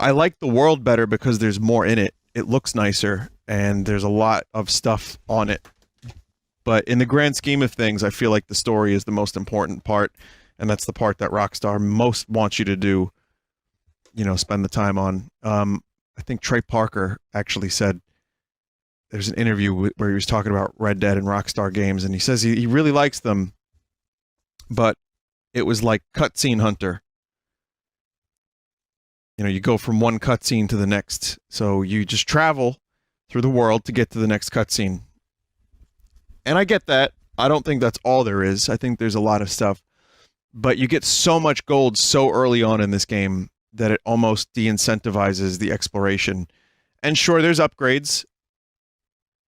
I like the world better because there's more in it. It looks nicer, and there's a lot of stuff on it. But in the grand scheme of things, I feel like the story is the most important part, and that's the part that Rockstar most wants you to do, you know, spend the time on. I think Trey Parker actually said, there's an interview where he was talking about Red Dead and Rockstar games, and he says he really likes them, but it was like Cutscene Hunter. You know, you go from one cutscene to the next, so you just travel through the world to get to the next cutscene. And I get that. I don't think that's all there is. I think there's a lot of stuff. But you get so much gold so early on in this game that it almost de-incentivizes the exploration. And sure, there's upgrades.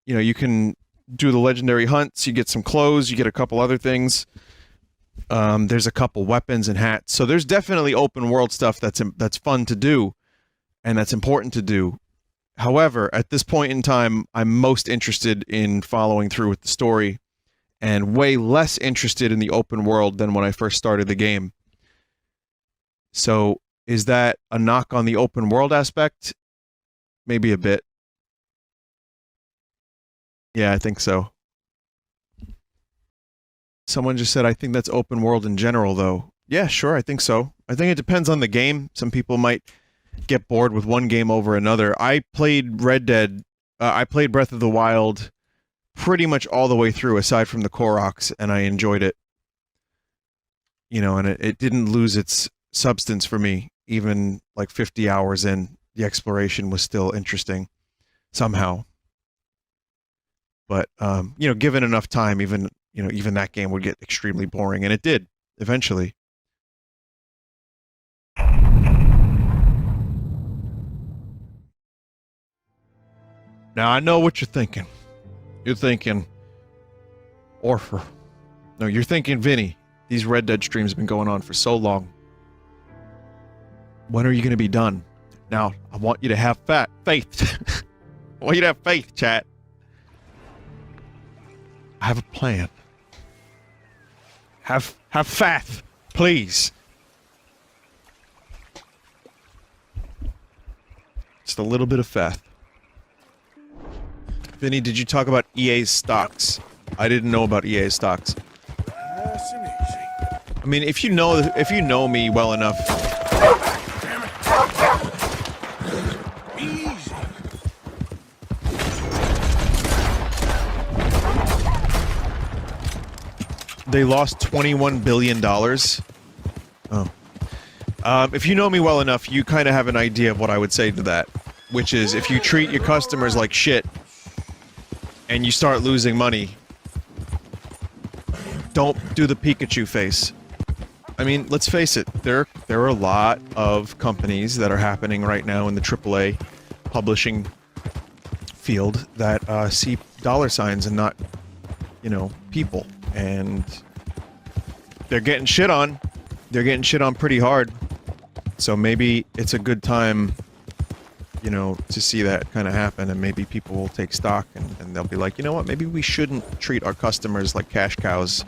You know, you can do the legendary hunts, you get some clothes, you get a couple other things. There's a couple weapons and hats. So there's definitely open world stuff that's fun to do and that's important to do. However, at this point in time, I'm most interested in following through with the story and way less interested in the open world than when I first started the game. So, is that a knock on the open world aspect? Maybe a bit. Yeah, I think so. Someone just said, I think that's open world in general, though. Yeah, sure, I think so. I think it depends on the game. Some people might get bored with one game over another. I played Red Dead. I played Breath of the Wild pretty much all the way through, aside from the Koroks, and I enjoyed it. You know, and it didn't lose its substance for me. Even like 50 hours in, the exploration was still interesting somehow. But you know, given enough time, even that game would get extremely boring, and it did eventually. Now I know what you're thinking. You're thinking Orpher. No, you're thinking Vinny. These Red Dead streams have been going on for so long. When are you going to be done? Now, I want you to have faith. I want you to have faith, chat. I have a plan. Have faith, please. Just a little bit of faith. Vinny, did you talk about EA's stocks? I didn't know about EA's stocks. Nice and easy. I mean, if you know me well enough. Damn it. Easy. They lost $21 billion. Oh. If you know me well enough, you kind of have an idea of what I would say to that. Which is, if you treat your customers like shit, and you start losing money, don't do the Pikachu face. I mean, let's face it, there are a lot of companies that are happening right now in the AAA publishing field that see dollar signs and not, you know, people. And they're getting shit on. They're getting shit on pretty hard. So maybe it's a good time, you know, to see that kind of happen, and maybe people will take stock and they'll be like, you know what, maybe we shouldn't treat our customers like cash cows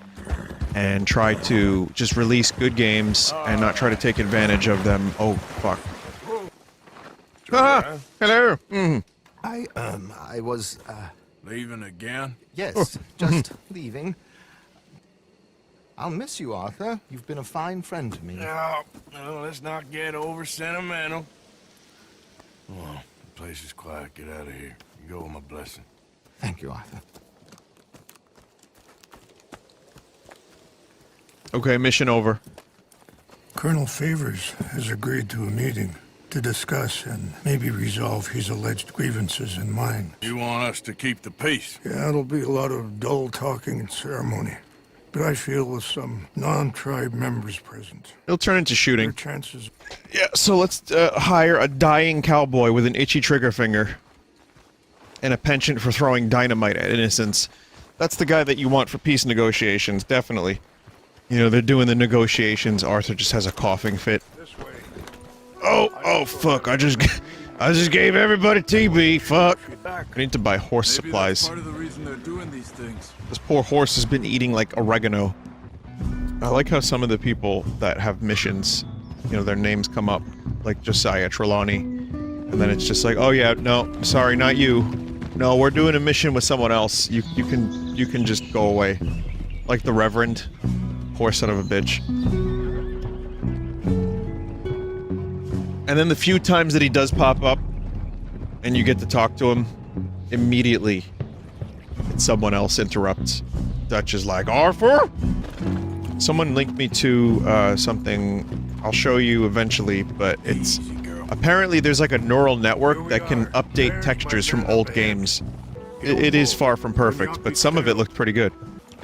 and try to just release good games and not try to take advantage of them. Oh, fuck. Ah, hello. Mm. I was, Leaving again? yes, just leaving. I'll miss you, Arthur. You've been a fine friend to me. No, let's not get over sentimental. Well, the place is quiet. Get out of here. You go with my blessing. Thank you, Arthur. Okay, mission over. Colonel Favors has agreed to a meeting to discuss and maybe resolve his alleged grievances and mine. You want us to keep the peace? Yeah, it'll be a lot of dull talking and ceremony. But I feel with some non-tribe members present, It'll turn into shooting. their chances... Yeah, so let's hire a dying cowboy with an itchy trigger finger and a penchant for throwing dynamite at innocents. That's the guy that you want for peace negotiations, definitely. You know, they're doing the negotiations. Arthur just has a coughing fit. Oh, fuck! I just gave everybody TB. Fuck! I need to buy horse supplies. Part of the reason they're doing these things. This poor horse has been eating like oregano. I like how some of the people that have missions, you know, their names come up, like Josiah Trelawney, and then it's just like, oh yeah, no, sorry, not you. No, we're doing a mission with someone else. You can just go away. Like the Reverend. Poor son of a bitch. And then the few times that he does pop up, and you get to talk to him, immediately, someone else interrupts. Dutch is like, Arthur? Someone linked me to something I'll show you eventually, but it's... Apparently there's like a neural network that can update textures from old games. It is far from perfect, but some of it looked pretty good.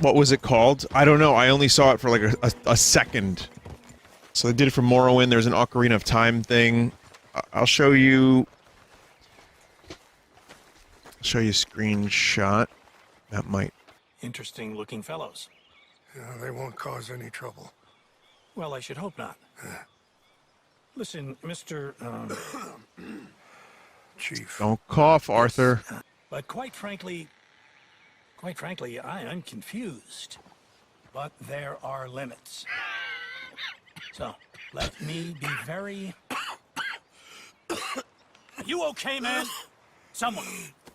What was it called? I don't know. I only saw it for like a second. So they did it for Morrowind. There's an Ocarina of Time thing. I'll show you... show you a screenshot. That might... Interesting looking fellows. Yeah, they won't cause any trouble. Well, I should hope not. Listen, Mr. Chief. Don't cough, Arthur. But quite frankly, I am confused. But there are limits. So, let me be very... Are you okay, man? Someone.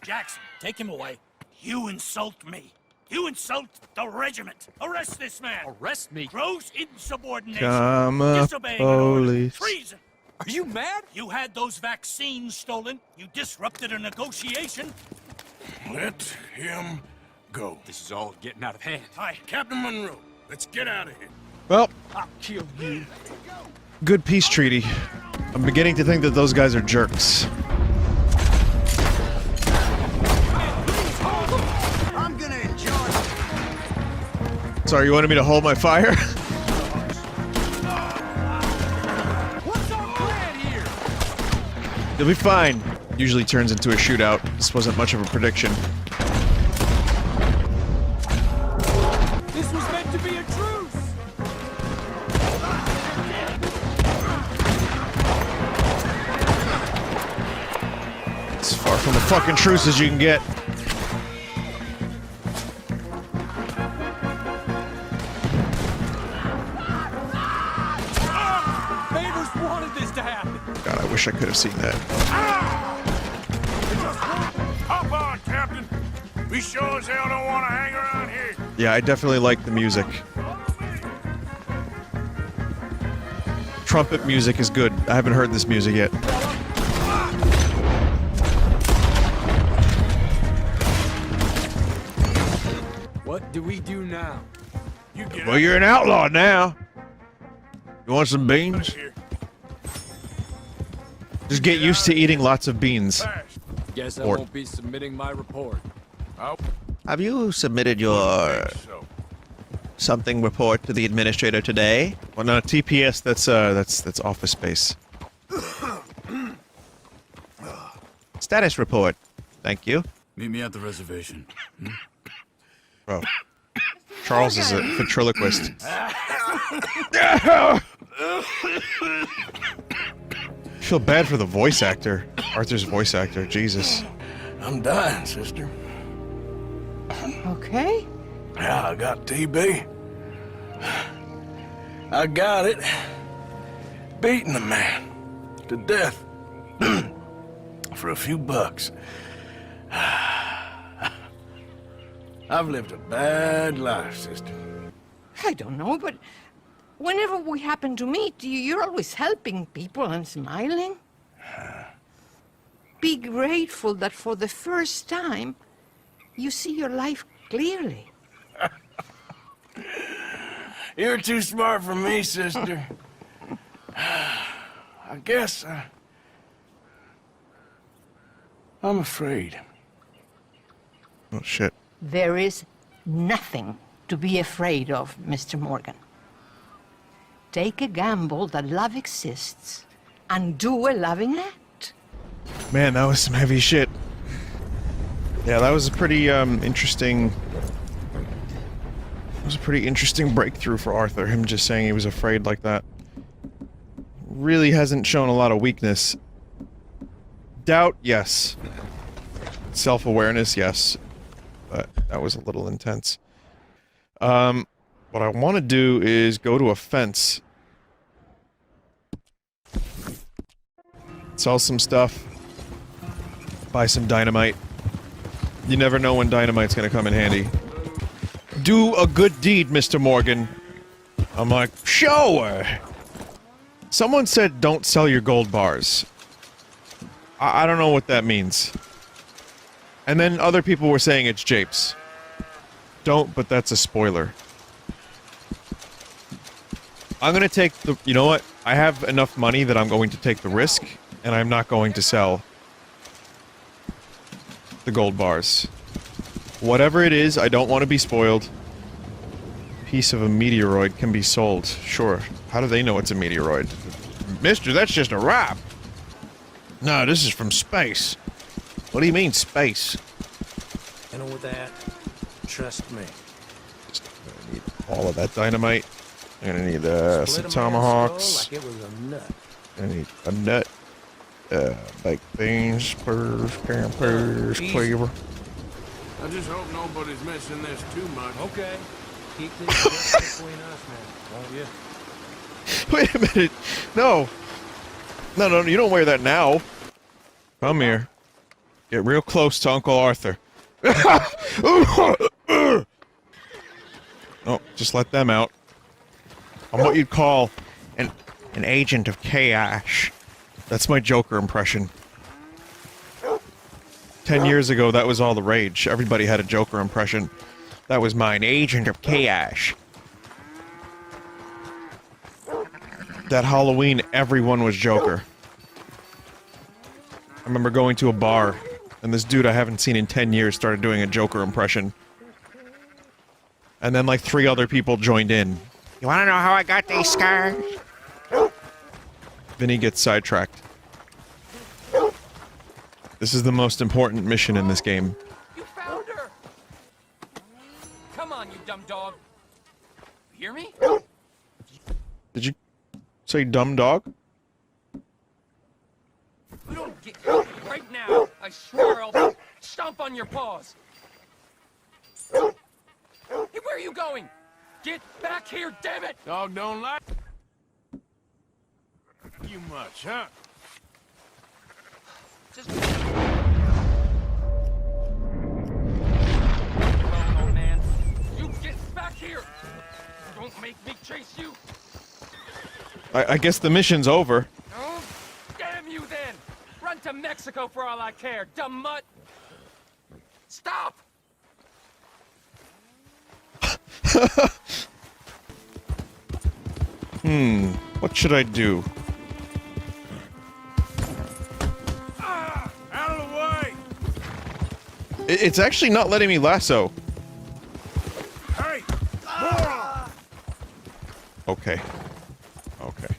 Jackson, take him away. You insult me. You insult the regiment. Arrest this man. Arrest me? Gross insubordination. Comma, Disobeying an order. police. Treason. Are you mad? You had those vaccines stolen. You disrupted a negotiation. Let him go. This is all getting out of hand. Hi, Captain Monroe. Let's get out of here. Well, I'll kill you. good peace treaty. I'm beginning to think that those guys are jerks. I'm gonna enjoy it. Sorry, you wanted me to hold my fire? What's our plan here? You'll be fine. Usually turns into a shootout. This wasn't much of a prediction. This was meant to be a truce. As far from the fucking truce as you can get. Neighbors wanted this to happen. God, I wish I could have seen that. Hop on, Captain. We sure as hell don't want to hang around here. Yeah, I definitely like the music. Trumpet music is good. I haven't heard this music yet. What do we do now? You get Well, you're an outlaw now. You want some beans? Just get used to eating lots of beans. Guess I Or- won't be submitting my report. Have you submitted your something report to the administrator today? Well, no, TPS. That's Office Space. Status report. Thank you. Meet me at the reservation. Bro, Charles is a ventriloquist. I feel bad for the voice actor. Arthur's voice actor. Jesus. I'm dying, sister. Okay. Yeah, I got TB. I got it. Beating a man to death for a few bucks. I've lived a bad life, sister. I don't know, but whenever we happen to meet, you're always helping people and smiling. Be grateful that for the first time, you see your life clearly. You're too smart for me, sister. I guess I'm afraid. Oh, shit. There is nothing to be afraid of, Mr. Morgan. Take a gamble that love exists and do a loving act. Man, that was some heavy shit. Yeah, that was a pretty interesting. It was a pretty interesting breakthrough for Arthur. Him just saying he was afraid like that. Really hasn't shown a lot of weakness. Doubt, yes. Self-awareness, yes. But that was a little intense. What I want to do is go to a fence. Sell some stuff. Buy some dynamite. You never know when dynamite's gonna come in handy. Do a good deed, Mr. Morgan. I'm like, sure. Someone said don't sell your gold bars. I don't know what that means. And then other people were saying it's japes. Don't, but that's a spoiler. I'm gonna take the... You know what? I have enough money that I'm going to take the risk, and I'm not going to sell the gold bars. Whatever it is, I don't want to be spoiled. piece of a meteoroid can be sold. Sure. How do they know it's a meteoroid? Mister, that's just a rock. No, this is from space. What do you mean, space? You know with that, trust me. I need all of that dynamite. I'm gonna need some tomahawks. Like it was a nut. I need a nut. Baked beans, spurs, campers, cleaver. I just hope nobody's missing this too much. Okay. Keep this just between us now, won't you? Wait a minute. No. No, you don't wear that now. Come here. Get real close to Uncle Arthur. Oh, just let them out. I'm what you'd call an agent of chaos. That's my Joker impression. 10 years ago, that was all the rage. Everybody had a Joker impression. That was mine. Agent of chaos. That Halloween, everyone was Joker. I remember going to a bar, and this dude I haven't seen in 10 years started doing a Joker impression. And then like 3 other people joined in. You wanna know how I got these scars? Vinny gets sidetracked. This is the most important mission in this game. You found her! Come on, you dumb dog. You hear me? Did you say dumb dog? You don't get right now. I swear I'll stomp on your paws. Hey, where are you going? Get back here, damn it! Dog don't like you much, huh? Just... Alone, old man. You get back here! Don't make me chase you! I guess the mission's over. Oh, damn you then! Run to Mexico for all I care, dumb mutt! Stop! What should I do? Out of the way! It's actually not letting me lasso. Hey! More! Okay. Okay.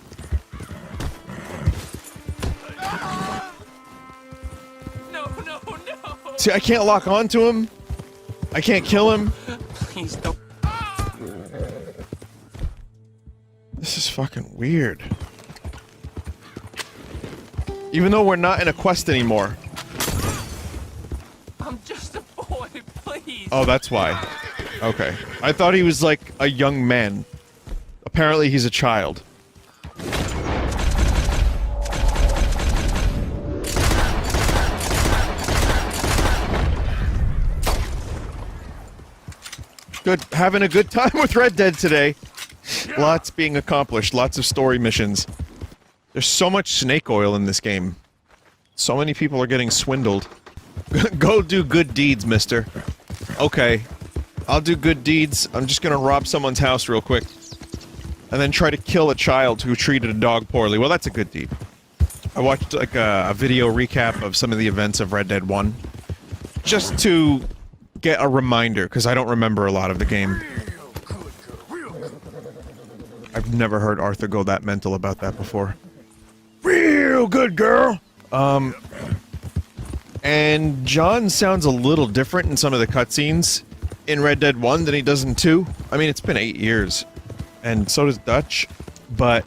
No! See, I can't lock onto him. I can't kill him. Please don't. This is fucking weird. Even though we're not in a quest anymore. I'm just a boy, please. Oh, that's why. Okay. I thought he was like a young man. Apparently he's a child. Good. Having a good time with Red Dead today. Lots being accomplished. Lots of story missions. There's so much snake oil in this game. So many people are getting swindled. Go do good deeds, mister. Okay. I'll do good deeds. I'm just gonna rob someone's house real quick. And then try to kill a child who treated a dog poorly. Well, that's a good deed. I watched like a video recap of some of the events of Red Dead 1. Just to get a reminder, because I don't remember a lot of the game. I've never heard Arthur go that mental about that before. Real good girl! And John sounds a little different in some of the cutscenes in Red Dead 1 than he does in 2. I mean, it's been 8 years. And so does Dutch. But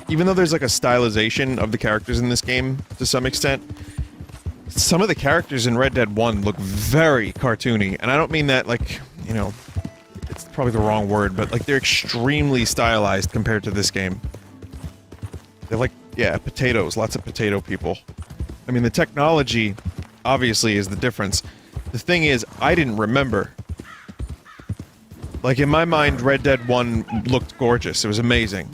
even though there's like a stylization of the characters in this game, to some extent, some of the characters in Red Dead 1 look very cartoony. And I don't mean that like, you know, it's probably the wrong word, but like they're extremely stylized compared to this game. They're like, yeah, potatoes, lots of potato people. I mean, the technology, obviously, is the difference. The thing is, I didn't remember. Like, in my mind, Red Dead 1 looked gorgeous. It was amazing.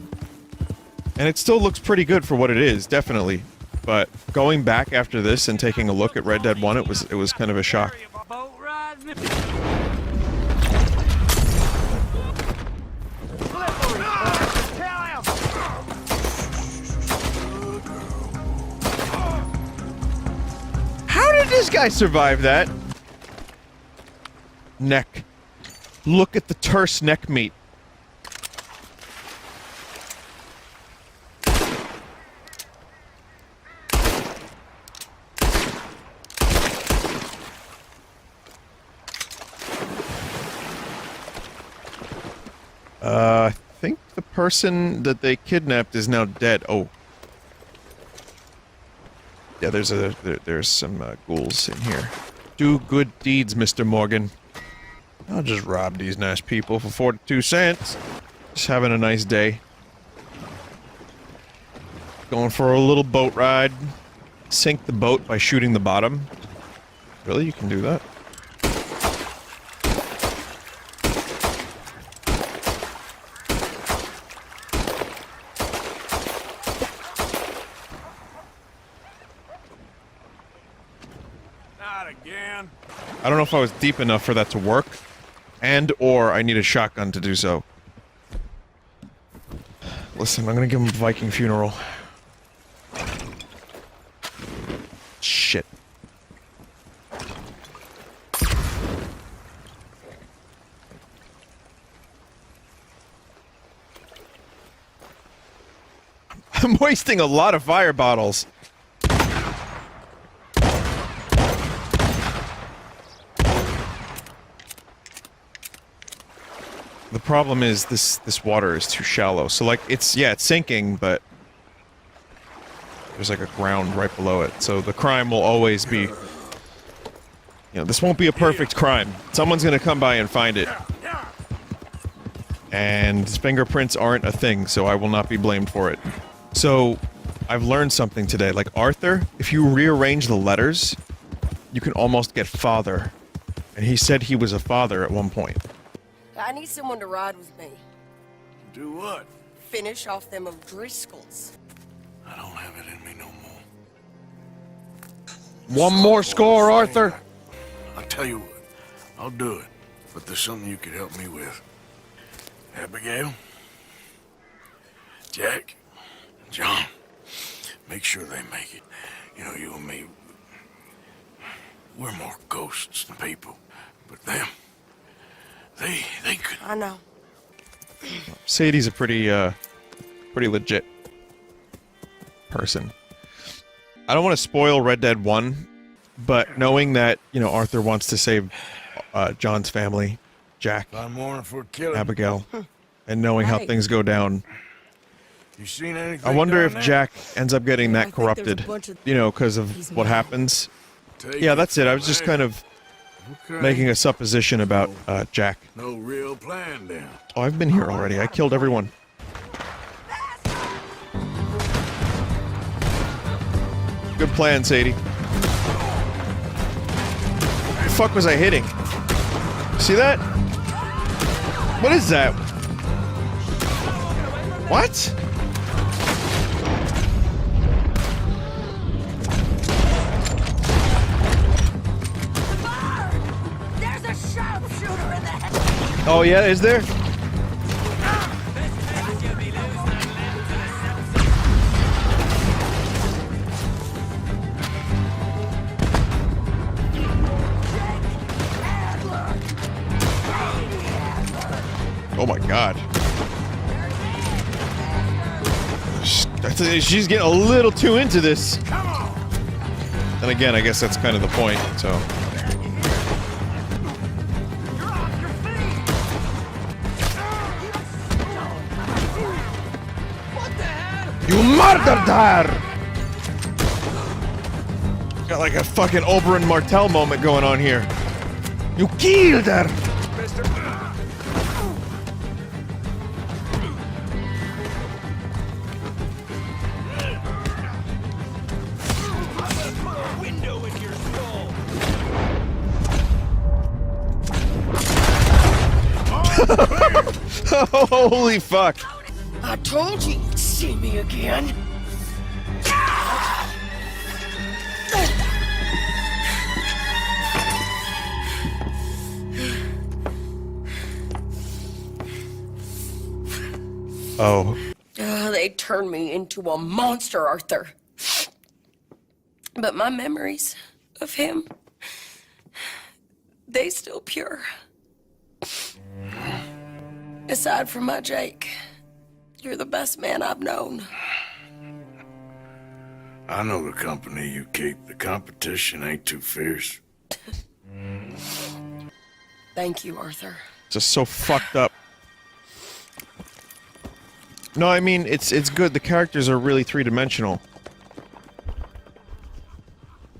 And it still looks pretty good for what it is, definitely. But going back after this and taking a look at Red Dead 1, it was kind of a shock. How did this guy survive that? Neck. Look at the terse neck meat. I think the person that they kidnapped is now dead. Oh. Yeah, there's some ghouls in here. Do good deeds, Mr. Morgan. I'll just rob these nice people for 42 cents. Just having a nice day. Going for a little boat ride. Sink the boat by shooting the bottom. Really? You can do that? Not again. I don't know if I was deep enough for that to work. And/or I need a shotgun to do so. Listen, I'm gonna give him a Viking funeral. Shit. I'm wasting a lot of fire bottles. The problem is this water is too shallow. So like it's sinking, but there's like a ground right below it. So the crime will always be, you know, this won't be a perfect crime. Someone's gonna come by and find it. And fingerprints aren't a thing, so I will not be blamed for it. So I've learned something today. Like Arthur, if you rearrange the letters, you can almost get father. And he said he was a father at one point. I need someone to ride with me. Do what? Finish off them O'Driscolls. I don't have it in me no more. One more score, Arthur. I'll tell you what. I'll do it. But there's something you could help me with. Abigail, Jack, John, make sure they make it. You know, you and me, we're more ghosts than people. But them, they could... I know. Sadie's a pretty legit person. I don't want to spoil Red Dead 1, but knowing that, you know, Arthur wants to save John's family, Jack, Abigail, and knowing how things go down, you seen anything? I wonder if down there? Jack ends up getting that corrupted, you know, because of what happens. Yeah, that's it. I was just kind of making a supposition about Jack. No real plan then. Oh, I've been here already. I killed everyone. Good plan, Sadie. What the fuck was I hitting? See that? What is that? What? There's a sharpshooter in the head. Oh yeah, is there? Oh my god. She's getting a little too into this. And again, I guess that's kind of the point, so. You murdered her! Got like a fucking Oberyn Martell moment going on here. You killed her! Holy fuck. I told you you'd see me again. Oh. They turned me into a monster, Arthur. But my memories of him, they still pure. Aside from my Jake, you're the best man I've known. I know the company you keep. The competition ain't too fierce. Thank you, Arthur. Just so fucked up. No, I mean, it's good. The characters are really three-dimensional.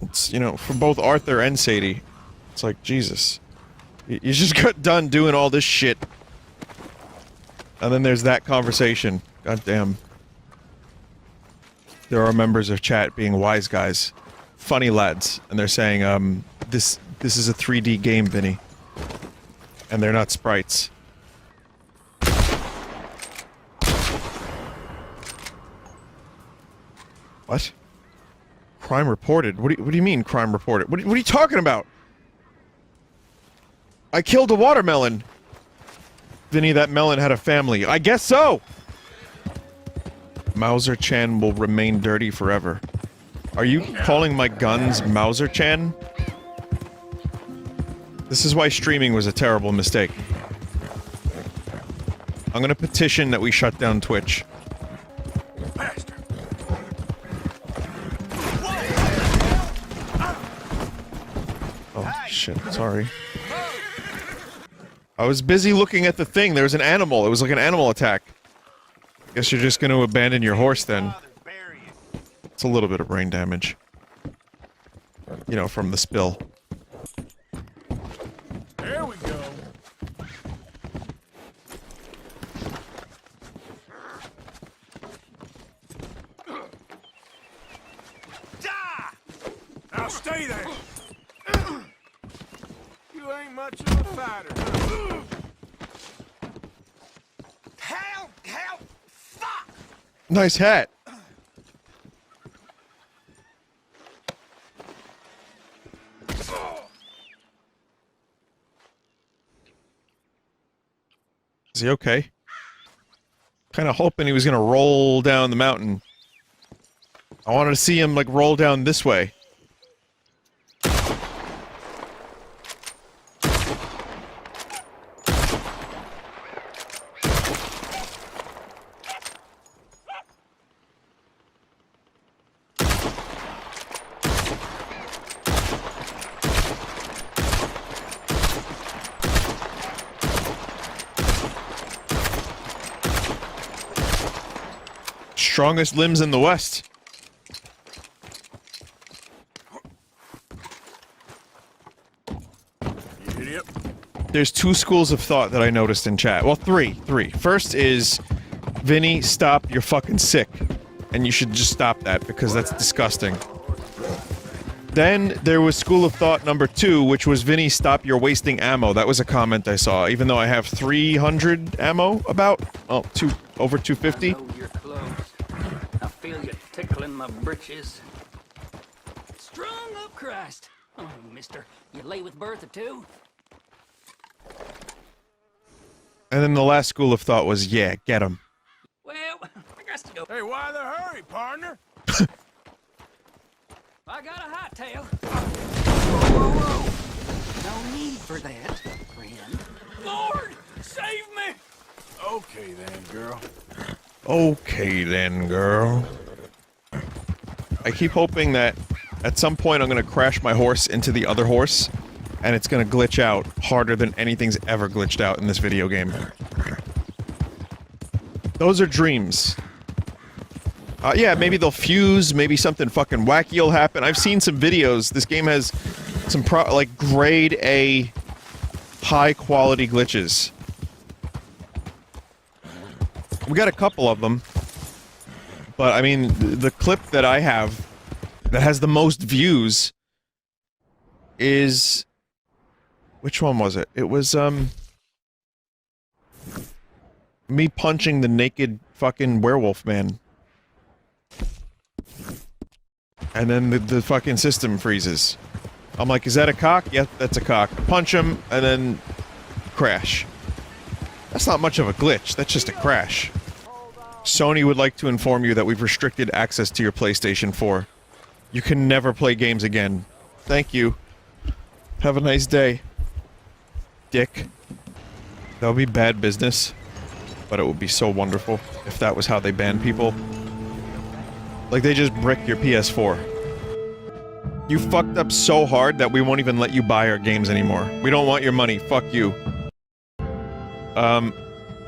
It's, you know, for both Arthur and Sadie. It's like, Jesus. You just got done doing all this shit. And then there's that conversation. God damn. There are members of chat being wise guys. Funny lads. And they're saying, this is a 3D game, Vinny. And they're not sprites. What? Crime reported? What do you mean, crime reported? What are you talking about? I killed a watermelon! Vinny, that melon had a family. I guess so! Mauser-chan will remain dirty forever. Are you calling my guns Mauser-chan? This is why streaming was a terrible mistake. I'm gonna petition that we shut down Twitch. Oh, shit, sorry. I was busy looking at the thing. There was an animal. It was like an animal attack. Guess you're just gonna abandon your horse then. It's a little bit of brain damage. You know, from the spill. There we go. Now stay there. You ain't much of a fighter. Help! Help! Fuck! Nice hat. Is he okay? Kind of hoping he was gonna roll down the mountain. I wanted to see him, like, roll down this way. Strongest limbs in the West. Idiot. There's two schools of thought that I noticed in chat. Well, three. First is, Vinny, stop, you're fucking sick. And you should just stop that, because that's disgusting. Then, there was school of thought number 2, which was, Vinny, stop, you're wasting ammo. That was a comment I saw, even though I have 300 ammo, about? Oh, over 250? I feel you tickling my britches. Strung up Christ. Oh, mister, you lay with Bertha too? And then the last school of thought was, yeah, get him. Well, I got to go. Hey, why the hurry, partner? I got a hot tail. Whoa. No need for that, friend. Lord, save me! Okay then, girl. Okay then, girl. I keep hoping that at some point I'm gonna crash my horse into the other horse, and it's gonna glitch out harder than anything's ever glitched out in this video game. Those are dreams. Yeah, maybe they'll fuse, maybe something fucking wacky will happen. I've seen some videos. This game has some like grade A high quality glitches. We got a couple of them. But, I mean, the clip that I have that has the most views is... Which one was it? It was, me punching the naked fucking werewolf man. And then the fucking system freezes. I'm like, is that a cock? Yep, that's a cock. Punch him, and then... crash. That's not much of a glitch, that's just a crash. Sony would like to inform you that we've restricted access to your PlayStation 4. You can never play games again. Thank you. Have a nice day. Dick. That would be bad business. But it would be so wonderful if that was how they ban people. Like, they just brick your PS4. You fucked up so hard that we won't even let you buy our games anymore. We don't want your money. Fuck you.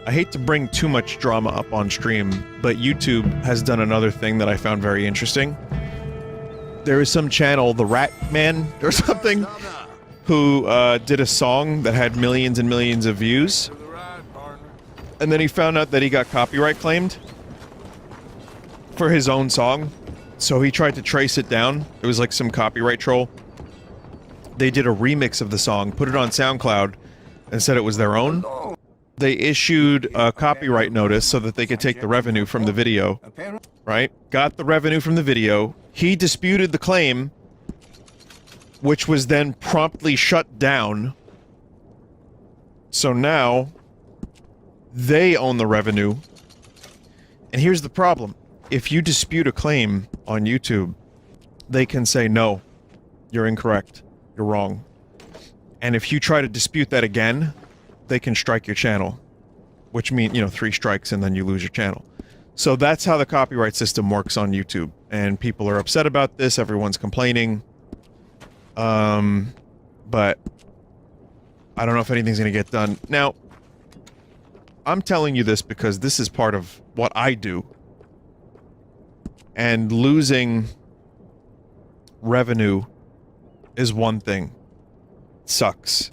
I hate to bring too much drama up on stream, but YouTube has done another thing that I found very interesting. There is some channel, the Rat Man or something, who did a song that had millions and millions of views. And then he found out that he got copyright claimed for his own song. So he tried to trace it down. It was like some copyright troll. They did a remix of the song, put it on SoundCloud, and said it was their own. They issued a copyright notice so that they could take the revenue from the video. Right? Got the revenue from the video. He disputed the claim, which was then promptly shut down. So now, they own the revenue. And here's the problem. If you dispute a claim on YouTube, they can say, no, you're incorrect. You're wrong. And if you try to dispute that again, they can strike your channel. Which means, you know, 3 strikes and then you lose your channel. So that's how the copyright system works on YouTube. And people are upset about this, everyone's complaining. But I don't know if anything's gonna get done. Now, I'm telling you this because this is part of what I do. And losing revenue is one thing. It sucks.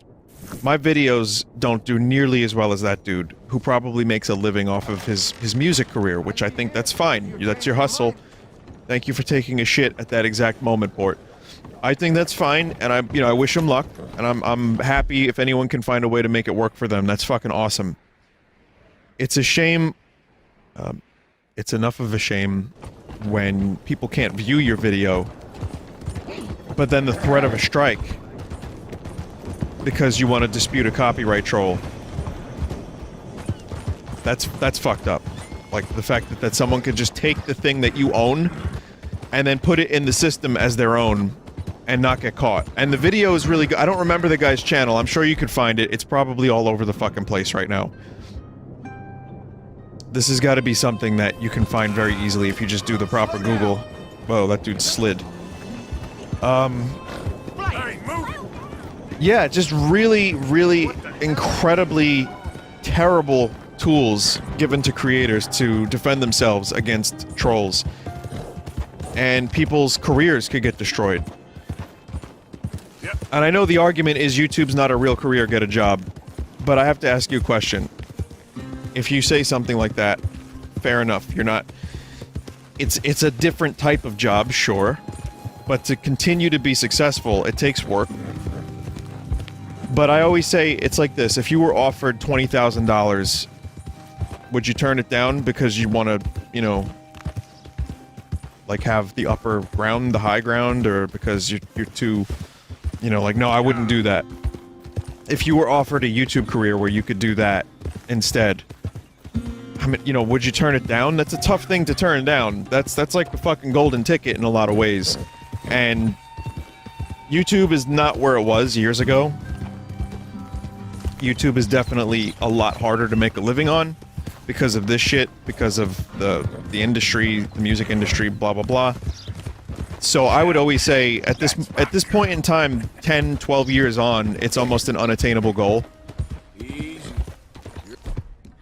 My videos don't do nearly as well as that dude, who probably makes a living off of his music career, which I think that's fine. That's your hustle. Thank you for taking a shit at that exact moment, Bort. I think that's fine, and I wish him luck, and I'm happy if anyone can find a way to make it work for them. That's fucking awesome. It's a shame, it's enough of a shame when people can't view your video, but then the threat of a strike because you want to dispute a copyright troll. That's fucked up. Like, the fact that someone could just take the thing that you own and then put it in the system as their own and not get caught. And the video is really good. I don't remember the guy's channel. I'm sure you could find it. It's probably all over the fucking place right now. This has got to be something that you can find very easily if you just do the proper Google. Whoa, that dude slid. Yeah, just really, really incredibly terrible tools given to creators to defend themselves against trolls. And people's careers could get destroyed. And I know the argument is YouTube's not a real career, get a job. But I have to ask you a question. If you say something like that, fair enough, you're not... It's a different type of job, sure. But to continue to be successful, it takes work. But I always say, it's like this, if you were offered $20,000, would you turn it down because you want to, you know, like have the upper ground, the high ground, or because you're too, you know, like, no, I wouldn't do that. If you were offered a YouTube career where you could do that instead, I mean, you know, would you turn it down? That's a tough thing to turn down. That's like the fucking golden ticket in a lot of ways. And YouTube is not where it was years ago. YouTube is definitely a lot harder to make a living on because of this shit, because of the industry, the music industry, blah blah blah. So I would always say at this point in time, 10, 12 years on, it's almost an unattainable goal.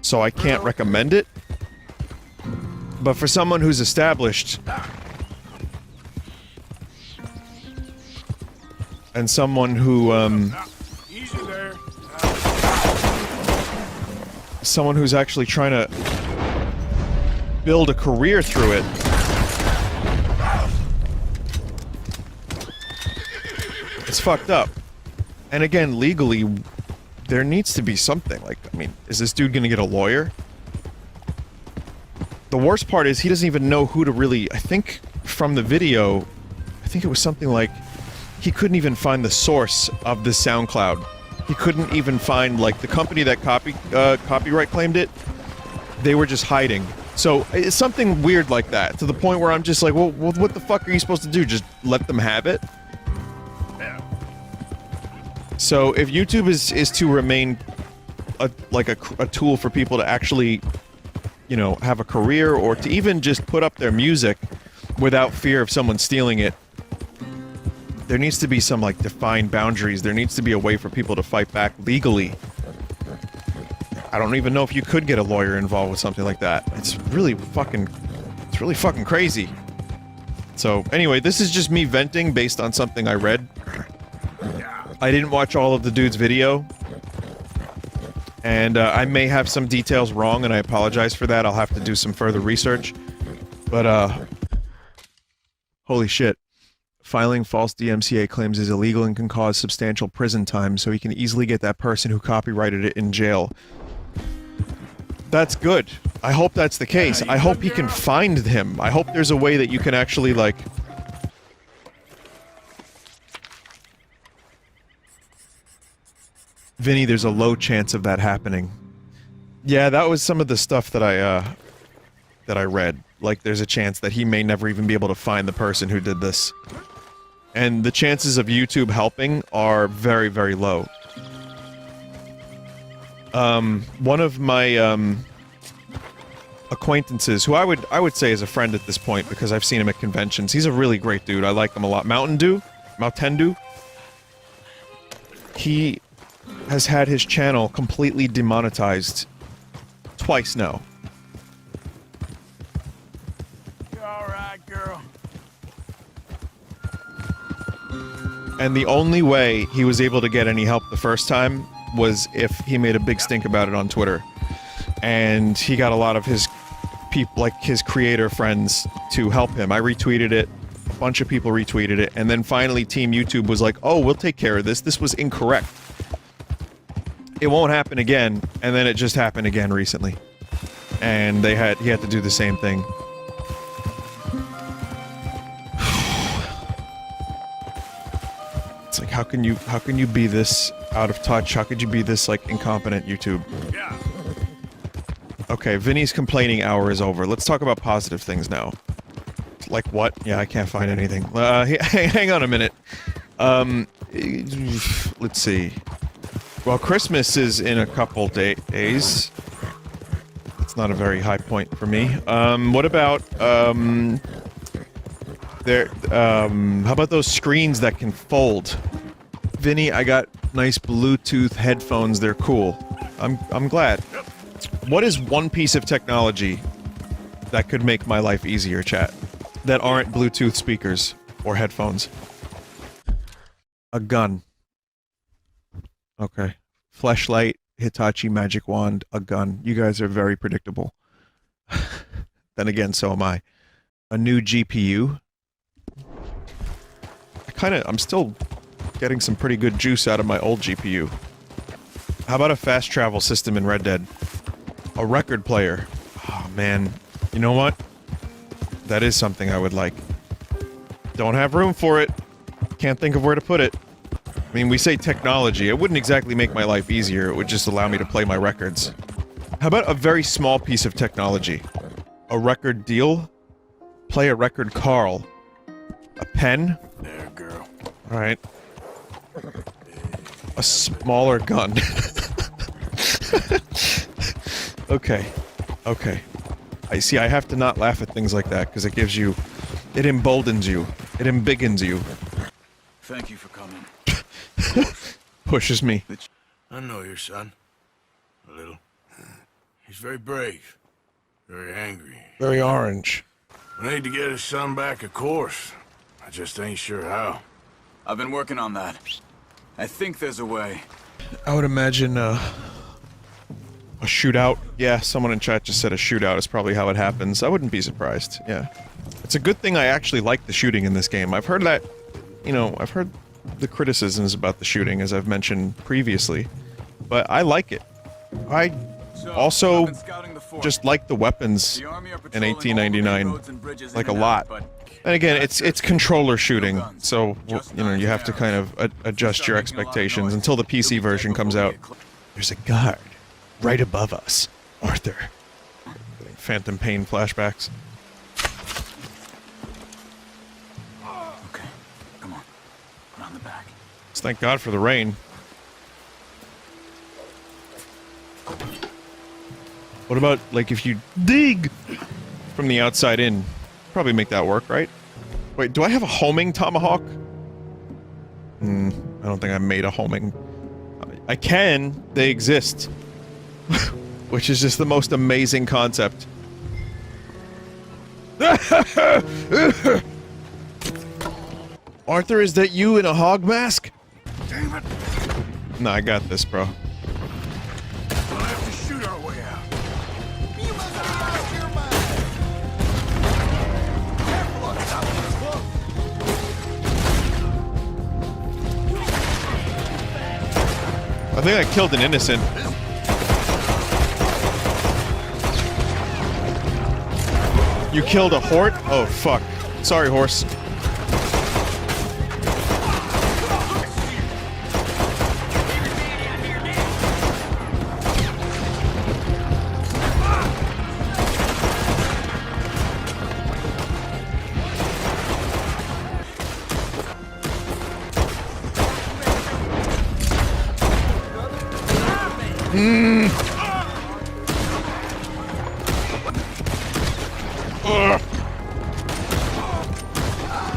So I can't recommend it. But for someone who's established and someone who someone who's actually trying to build a career through it, it's fucked up. And again, legally, there needs to be something. Like, I mean, is this dude gonna get a lawyer? The worst part is he doesn't even know who to really... I think from the video, I think it was something like he couldn't even find the source of the SoundCloud. He couldn't even find, like, the company that copyright claimed it. They were just hiding. So, it's something weird like that, to the point where I'm just like, well, what the fuck are you supposed to do? Just let them have it? So, if YouTube is to remain a tool for people to actually, you know, have a career, or to even just put up their music without fear of someone stealing it, there needs to be some, like, defined boundaries. There needs to be a way for people to fight back legally. I don't even know if you could get a lawyer involved with something like that. It's really fucking crazy. So, anyway, this is just me venting based on something I read. I didn't watch all of the dude's video. And, I may have some details wrong, and I apologize for that. I'll have to do some further research. But, holy shit. Filing false DMCA claims is illegal and can cause substantial prison time, so he can easily get that person who copyrighted it in jail. That's good. I hope that's the case. I hope he can find him. I hope there's a way that you can actually, like... Vinny, there's a low chance of that happening. Yeah, that was some of the stuff that I read. Like, there's a chance that he may never even be able to find the person who did this. And the chances of YouTube helping are very, very low. One of my, acquaintances, who I would say is a friend at this point, because I've seen him at conventions. He's a really great dude. I like him a lot. Mountain Dew? He has had his channel completely demonetized twice now. You alright, girl? And the only way he was able to get any help the first time was if he made a big stink about it on Twitter. And he got a lot of his people, like his creator friends, to help him. I retweeted it, a bunch of people retweeted it, and then finally Team YouTube was like, oh, we'll take care of this, this was incorrect. It won't happen again, and then it just happened again recently. And he had to do the same thing. It's like, how can you be this out of touch? How could you be this, like, incompetent, YouTube? Yeah. Okay, Vinny's complaining hour is over. Let's talk about positive things now. Like what? Yeah, I can't find anything. Hang on a minute. Let's see. Well, Christmas is in a couple days. It's not a very high point for me. What about, how about those screens that can fold? Vinny, I got nice Bluetooth headphones, they're cool. I'm glad. What is one piece of technology that could make my life easier, chat? That aren't Bluetooth speakers or headphones? A gun. Okay. Fleshlight, Hitachi magic wand, a gun. You guys are very predictable. Then again, so am I. A new GPU. I'm still getting some pretty good juice out of my old GPU. How about a fast travel system in Red Dead? A record player. Oh man. You know what? That is something I would like. Don't have room for it. Can't think of where to put it. I mean, we say technology. It wouldn't exactly make my life easier. It would just allow me to play my records. How about a very small piece of technology? A record deal? Play a record Carl. A pen? There, girl. Alright. A smaller gun. Okay. Okay. I see, I have to not laugh at things like that, because it gives you... It emboldens you. It embiggens you. Thank you for coming. Pushes me. I know your son. A little. He's very brave. Very angry. Very orange. We need to get his son back, of course. I just ain't sure how. I've been working on that. I think there's a way. I would imagine, a shootout. Yeah, someone in chat just said a shootout is probably how it happens. I wouldn't be surprised, yeah. It's a good thing I actually like the shooting in this game. I've heard that, you know, I've heard the criticisms about the shooting, as I've mentioned previously. But I like it. I also just like the weapons in 1899, like a lot. And again, it's controller shooting, so, you know, you have to kind of adjust your expectations until the PC version comes out. There's a guard right above us. Arthur. Phantom Pain flashbacks. Okay, come on. Put on the back. Let's thank God for the rain. What about, like, if you dig from the outside in? Probably make that work, right? Wait, do I have a homing tomahawk? I don't think I made a homing. I can. They exist. Which is just the most amazing concept. Arthur, is that you in a hog mask? Damn it! No, I got this, bro. We'll have to shoot our way out. You must have lost your mind. Careful on top of this book. I think I killed an innocent. You killed a hort? Oh, fuck. Sorry, horse.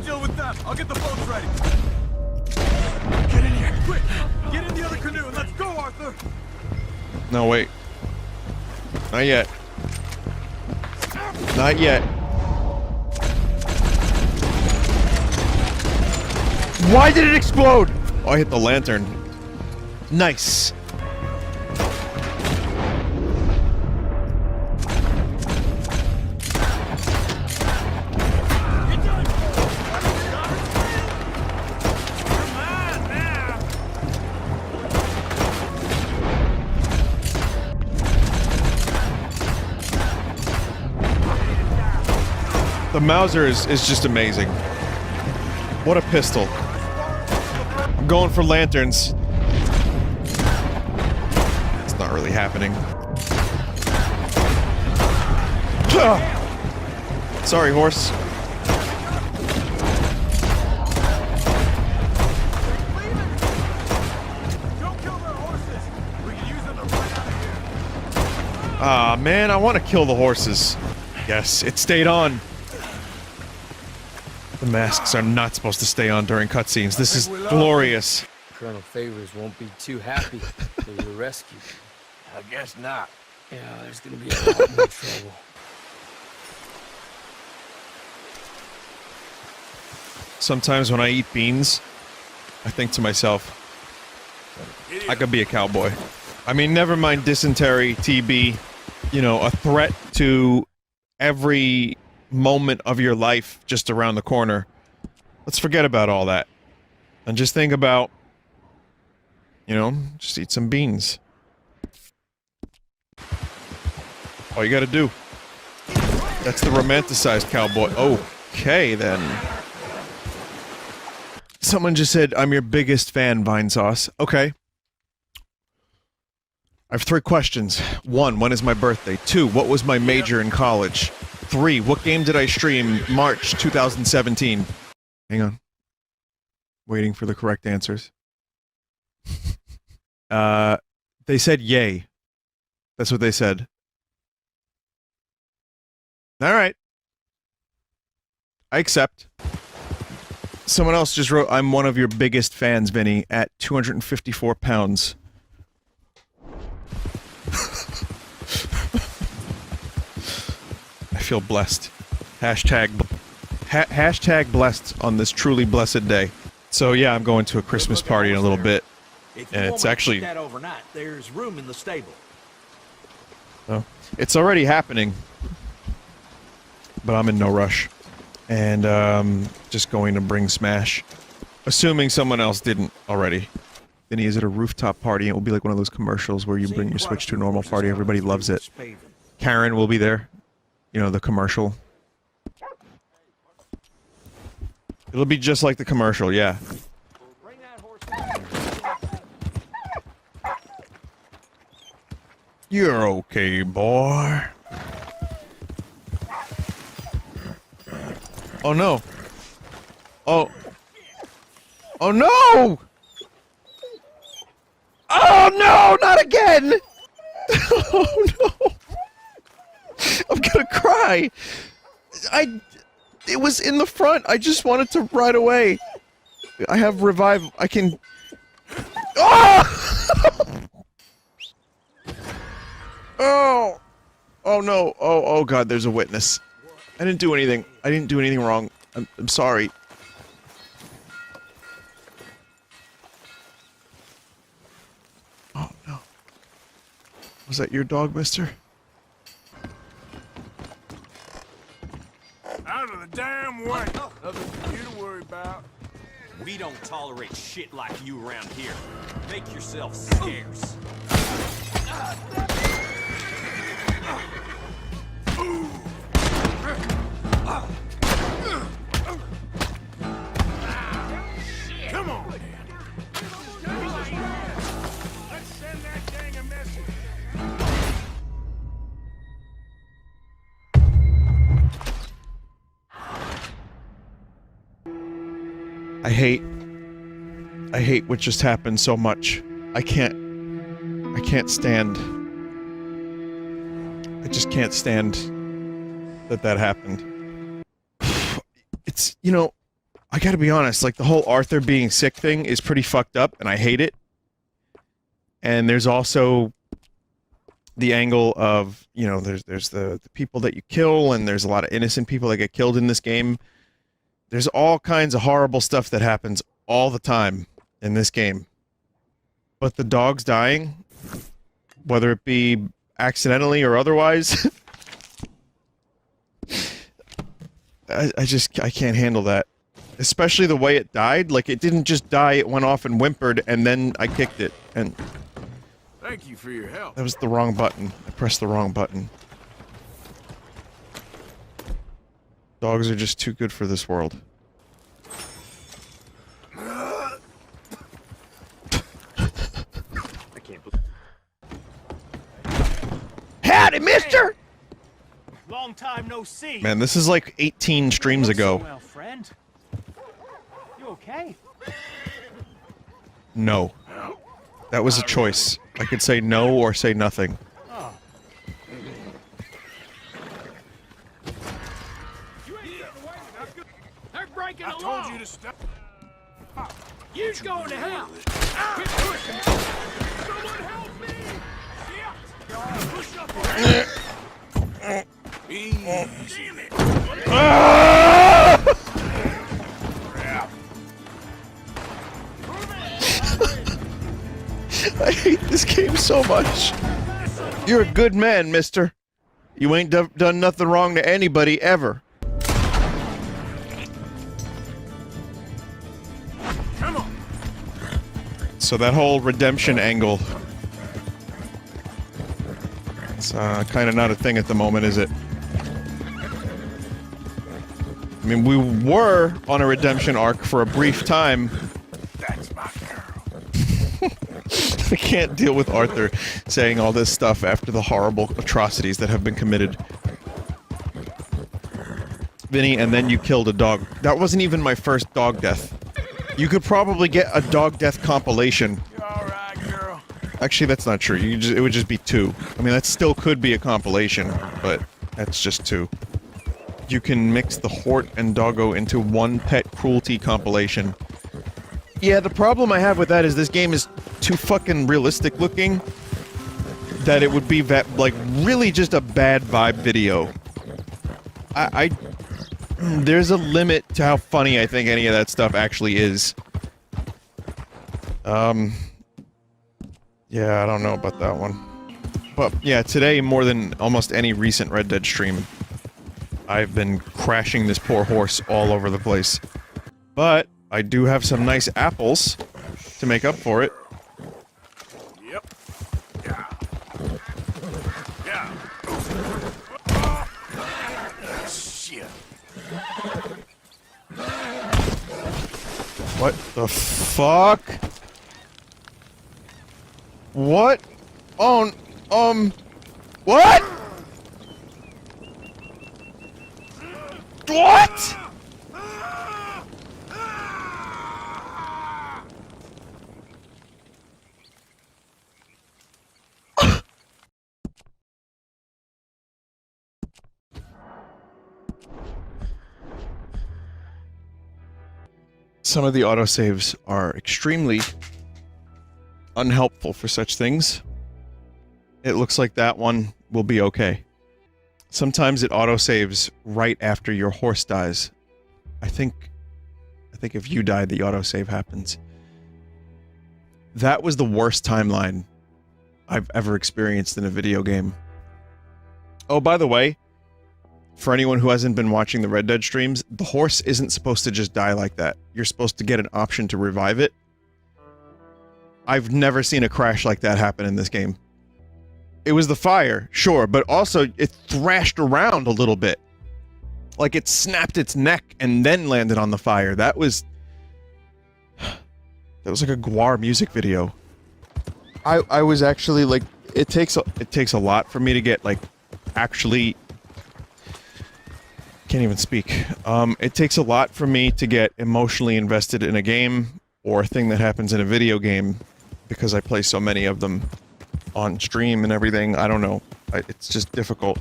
Deal with them. I'll get the boats ready. Get in here, quick! Get in the other canoe and let's go, Arthur. No, wait. Not yet. Not yet. Why did it explode? Oh, I hit the lantern. Nice. The Mauser is just amazing. What a pistol. I'm going for lanterns. It's not really happening. Sorry, horse. Ah, man, I want to kill the horses. Yes, it stayed on. The masks are not supposed to stay on during cutscenes. This is glorious. Colonel Favors won't be too happy for your rescue. I guess not. Yeah, there's gonna be a lot more trouble. Sometimes when I eat beans, I think to myself, I could be a cowboy. I mean, never mind dysentery, TB, you know, a threat to every moment of your life just around the corner. Let's forget about all that. And just think about, you know, just eat some beans. All you gotta do. That's the romanticized cowboy. Okay, then. Someone just said, I'm your biggest fan, Vinesauce. Okay. I have 3 questions. 1, when is my birthday? 2, what was my major in college? 3, what game did I stream March 2017? Hang on. Waiting for the correct answers. They said yay. That's what they said. Alright. I accept. Someone else just wrote, I'm one of your biggest fans, Vinny, at 254 pounds. I feel blessed. Hashtag blessed on this truly blessed day. So yeah, I'm going to a Christmas party in a little bit. And it's actually... that overnight, there's room in the stable. Oh, it's already happening. But I'm in no rush. And just going to bring Smash. Assuming someone else didn't already. Vinny is at a rooftop party. It will be like one of those commercials where you bring your Switch to a normal party. Everybody loves it. Karen will be there. You know, the commercial. It'll be just like the commercial, yeah. You're okay, boy. Oh no. Oh. Oh no! Oh no, not again! Oh no! I'm gonna cry! It was in the front, I just wanted to ride away. I have revive, I can... Oh! Oh! Oh no. Oh god, there's a witness. I didn't do anything. I didn't do anything wrong. I'm sorry. Oh no. Was that your dog, mister? Out of the damn way. Nothing for you to worry about. We don't tolerate shit like you around here. Make yourself scarce. Come on, let's send that gang a message. I hate what just happened so much. I can't stand. I just can't stand that happened. It's, you know, I gotta be honest, like, the whole Arthur being sick thing is pretty fucked up, and I hate it. And there's also the angle of, you know, there's the people that you kill, and there's a lot of innocent people that get killed in this game. There's all kinds of horrible stuff that happens all the time in this game. But the dogs dying, whether it be accidentally or otherwise, I can't handle that. Especially the way it died. Like, it didn't just die, it went off and whimpered, and then I kicked it. And thank you for your help. that was the wrong button. I pressed the wrong button. Dogs are just too good for this world. I can't believe. Howdy, mister! Long time no see. Man, this is like 18 streams ago. Well, friend. You okay? No. That was a choice. I could say no or say nothing. Oh. They're breaking the I law. told you to stop. You going to hell. Quit pushing. Someone help me. Yeah. Push up on it. Easy. I hate this game so much. You're a good man, mister. You ain't done nothing wrong to anybody, ever. Come on. So that whole redemption angle... It's kind of not a thing at the moment, is it? I mean, we were on a redemption arc for a brief time. That's my girl. I can't deal with Arthur saying all this stuff after the horrible atrocities that have been committed. Vinny, and then you killed a dog. That wasn't even my first dog death. You could probably get a dog death compilation. You all right, girl? Actually, that's not true. It would just be 2. I mean, that still could be a compilation, but that's just 2. You can mix the Hort and Doggo into one pet cruelty compilation. Yeah, the problem I have with that is this game is too fucking realistic looking that it would be like really just a bad vibe video. There's a limit to how funny I think any of that stuff actually is. Yeah, I don't know about that one. But yeah, today more than almost any recent Red Dead stream, I've been crashing this poor horse all over the place. But I do have some nice apples to make up for it. Yep. Yeah. Yeah. Shit. What the fuck? What? What? What? Some of the autosaves are extremely unhelpful for such things. it looks like that one will be okay. Sometimes it autosaves right after your horse dies. I think if you die, the autosave happens. That was the worst timeline I've ever experienced in a video game. Oh, by the way, for anyone who hasn't been watching the Red Dead streams, the horse isn't supposed to just die like that. You're supposed to get an option to revive it. I've never seen a crash like that happen in this game. It was the fire, sure, but also it thrashed around a little bit. Like it snapped its neck and then landed on the fire. That was like a Guar music video. I was actually like, it takes a lot for me to get like actually can't even speak. It takes a lot for me to get emotionally invested in a game or a thing that happens in a video game because I play so many of them on stream and everything. I don't know. It's just difficult.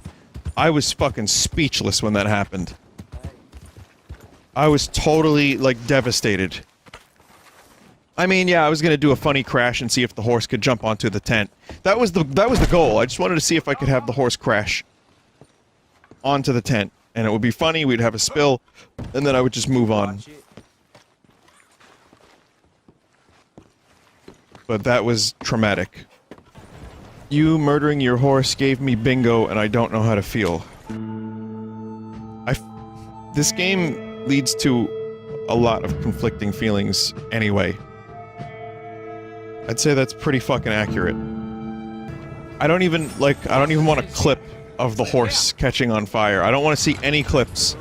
I was fucking speechless when that happened. I was totally, like, devastated. I mean, yeah, I was gonna do a funny crash and see if the horse could jump onto the tent. That was the goal. I just wanted to see if I could have the horse crash onto the tent. And it would be funny, we'd have a spill, and then I would just move on. But that was traumatic. You murdering your horse gave me bingo, and I don't know how to feel. This game leads to a lot of conflicting feelings anyway. I'd say that's pretty fucking accurate. I don't even want a clip of the horse catching on fire. I don't want to see any clips.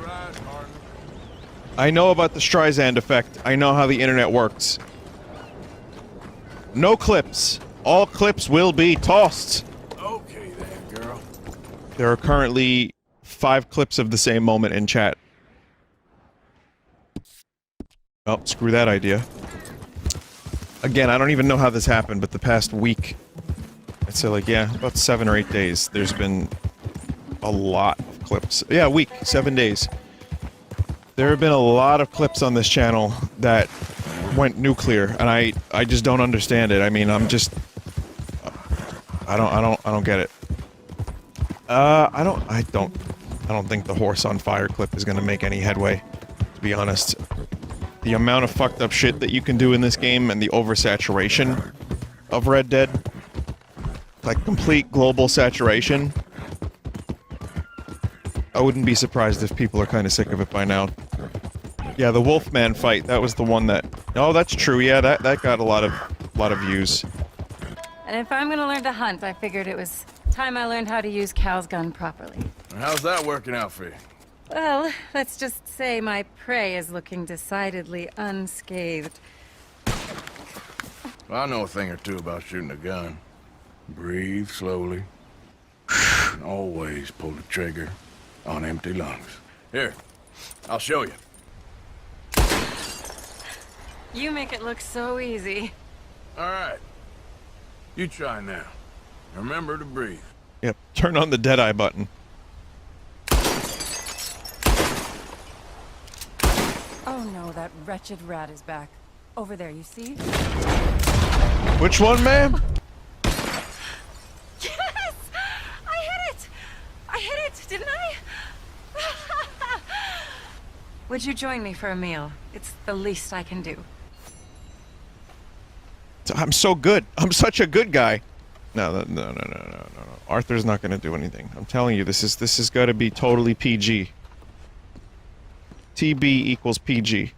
I know about the Streisand effect. I know how the internet works. No clips. All clips will be tossed. Okay there, girl. There are currently 5 clips of the same moment in chat. Oh, screw that idea. Again, I don't even know how this happened, but the past week, I'd say like, yeah, about 7 or 8 days, there's been a lot of clips. Yeah, a week, 7 days. There have been a lot of clips on this channel that went nuclear, and I just don't understand it. I mean, I'm just... I don't get it. I don't think the horse on fire clip is gonna make any headway, to be honest. The amount of fucked up shit that you can do in this game and the oversaturation of Red Dead, like complete global saturation, I wouldn't be surprised if people are kind of sick of it by now. Yeah, the Wolfman fight, that was the one that... Oh, that's true, yeah, that got a lot of views. And if I'm gonna learn to hunt, I figured it was time I learned how to use Cal's gun properly. How's that working out for you? Well, let's just say my prey is looking decidedly unscathed. Well, I know a thing or two about shooting a gun. Breathe slowly. And always pull the trigger on empty lungs. Here, I'll show you. You make it look so easy. All right. You try now. Remember to breathe. Yep, turn on the Deadeye button. Oh no, that wretched rat is back. Over there, you see? Which one, ma'am? Yes! I hit it! I hit it, didn't I? Would you join me for a meal? It's the least I can do. I'm so good. I'm such a good guy. No. Arthur's not gonna do anything. I'm telling you, this is gotta be totally PG. TB equals PG.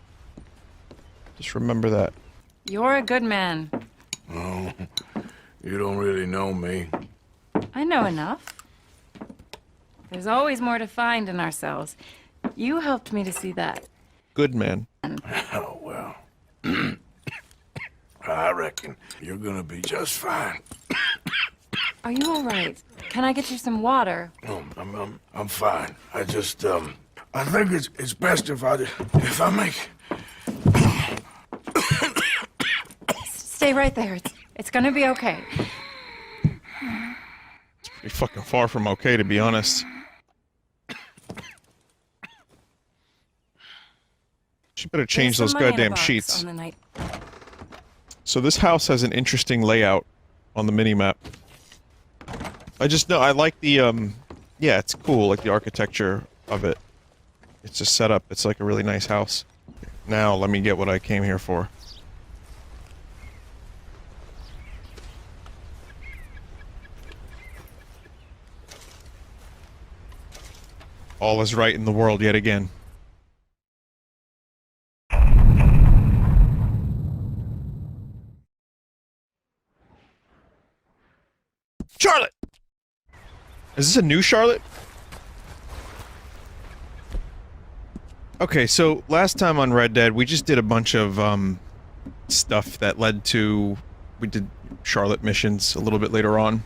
Just remember that. You're a good man. Oh, you don't really know me. I know enough. There's always more to find in ourselves. You helped me to see that. Good man. Oh, well. I reckon you're gonna be just fine. Are you all right? Can I get you some water? No, I'm fine. I just, I think it's best if I make... Stay right there. It's gonna be okay. It's pretty fucking far from okay, to be honest. She better change those goddamn sheets. So this house has an interesting layout on the minimap. I just know I like the yeah, it's cool, like the architecture of it. It's just set up. It's like a really nice house. Now let me get what I came here for. All is right in the world yet again. Charlotte! Is this a new Charlotte? Okay, so last time on Red Dead, we just did a bunch of, stuff that led to... We did Charlotte missions a little bit later on.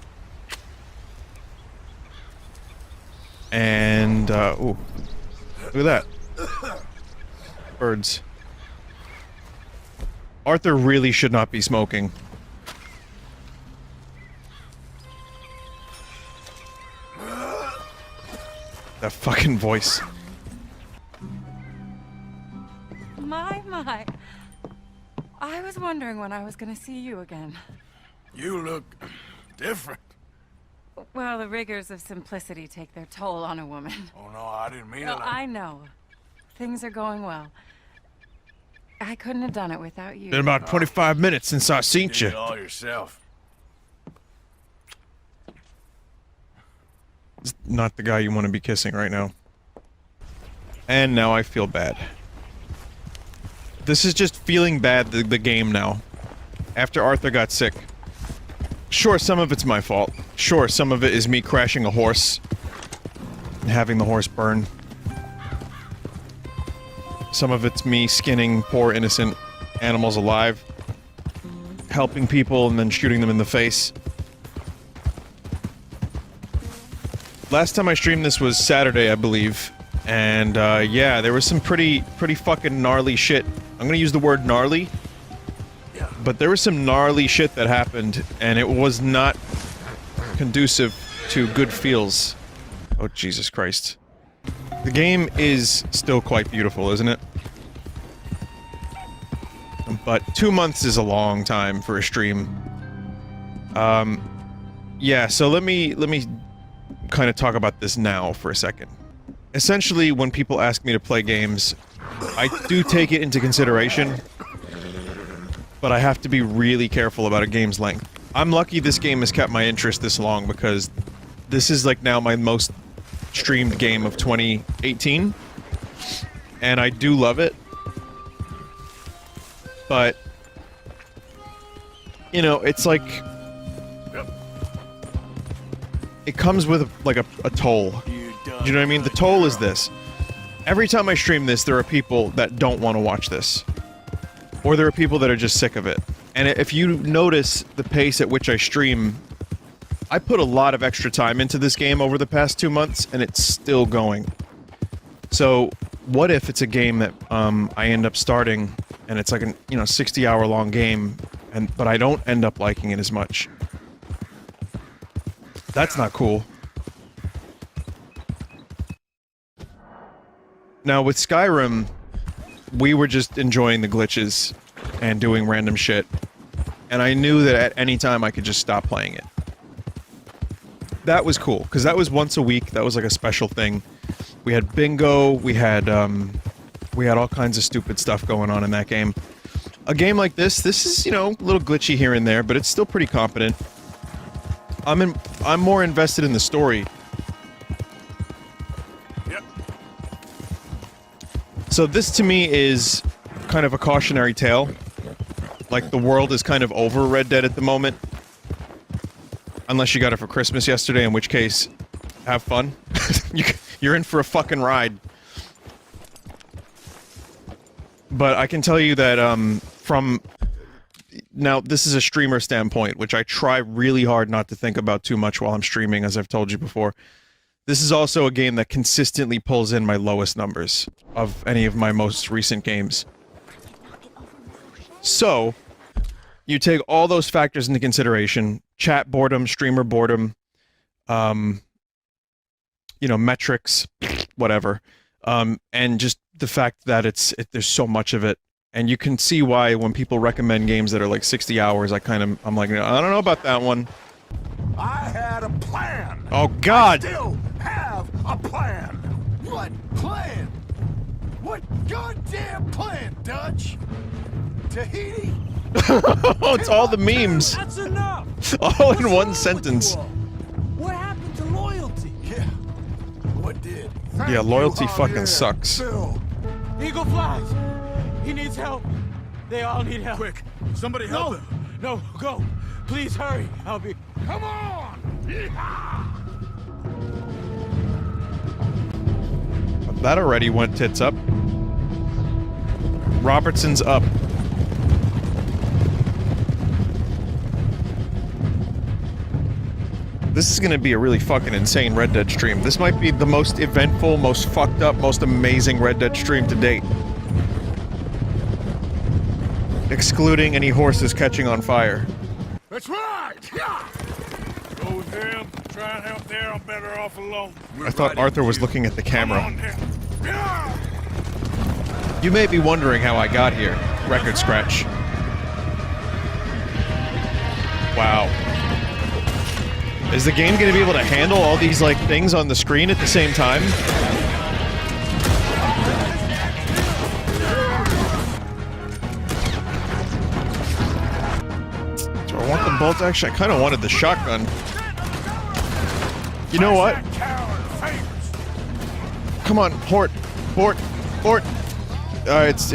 And, ooh. Look at that. Birds. Arthur really should not be smoking. That fucking voice. My. I was wondering when I was gonna see you again. You look different. Well, the rigors of simplicity take their toll on a woman. Oh no, I didn't mean it. No, I know. Things are going well. I couldn't have done it without you. Been about 25 minutes since I seen Did you. it all yourself. It's not the guy you want to be kissing right now. And now I feel bad. This is just feeling bad, the game now. After Arthur got sick. Sure, some of it's my fault. Sure, some of it is me crashing a horse. And having the horse burn. Some of it's me skinning poor innocent animals alive. Helping people and then shooting them in the face. Last time I streamed this was Saturday, I believe. And, yeah, there was some pretty fucking gnarly shit. I'm gonna use the word gnarly. But there was some gnarly shit that happened, and it was not conducive to good feels. Oh, Jesus Christ. The game is still quite beautiful, isn't it? But 2 months is a long time for a stream. Yeah, so let me kind of talk about this now for a second. Essentially, when people ask me to play games, I do take it into consideration, but I have to be really careful about a game's length. I'm lucky this game has kept my interest this long because this is like now my most streamed game of 2018, and I do love it, but, you know, it's like, it comes with like a toll. Do you know what I mean? The toll is this. Every time I stream this, there are people that don't want to watch this. Or there are people that are just sick of it. And if you notice the pace at which I stream, I put a lot of extra time into this game over the past 2 months, and it's still going. So, what if it's a game that I end up starting, and it's like an 60-hour long game, but I don't end up liking it as much? That's not cool. Now, with Skyrim, we were just enjoying the glitches and doing random shit, and I knew that at any time I could just stop playing it. That was cool, because that was once a week, that was like a special thing. We had bingo, we had all kinds of stupid stuff going on in that game. A game like this is, a little glitchy here and there, but it's still pretty competent. I'm more invested in the story. Yep. So this to me is kind of a cautionary tale. Like, the world is kind of over Red Dead at the moment. Unless you got it for Christmas yesterday, in which case, have fun. You're in for a fucking ride. But I can tell you that, now, this is a streamer standpoint, which I try really hard not to think about too much while I'm streaming, as I've told you before. This is also a game that consistently pulls in my lowest numbers of any of my most recent games. So, you take all those factors into consideration, chat boredom, streamer boredom, metrics, whatever, and just the fact that there's so much of it. And you can see why when people recommend games that are like 60 hours, I'm like, I don't know about that one. I had a plan. Oh, God. I still have a plan. What plan? What goddamn plan, Dutch? Tahiti? It's all the memes. That's enough. All in one sentence. What happened to loyalty? Yeah. What did? Yeah, loyalty fucking sucks. Eagle flies. He needs help. They all need help. Quick, somebody help him. No, go. Please hurry. I'll be. Come on! That already went tits up. Robertson's up. This is gonna be a really fucking insane Red Dead stream. This might be the most eventful, most fucked up, most amazing Red Dead stream to date. Excluding any horses catching on fire. That's right! Go with them. Try and help there. I'm better off alone. I thought Arthur was looking at the camera. You may be wondering how I got here. Record scratch. Wow. Is the game gonna be able to handle all these, like, things on the screen at the same time? Do I want the bolt action? I kind of wanted the shotgun. You know what? Come on, port. It's...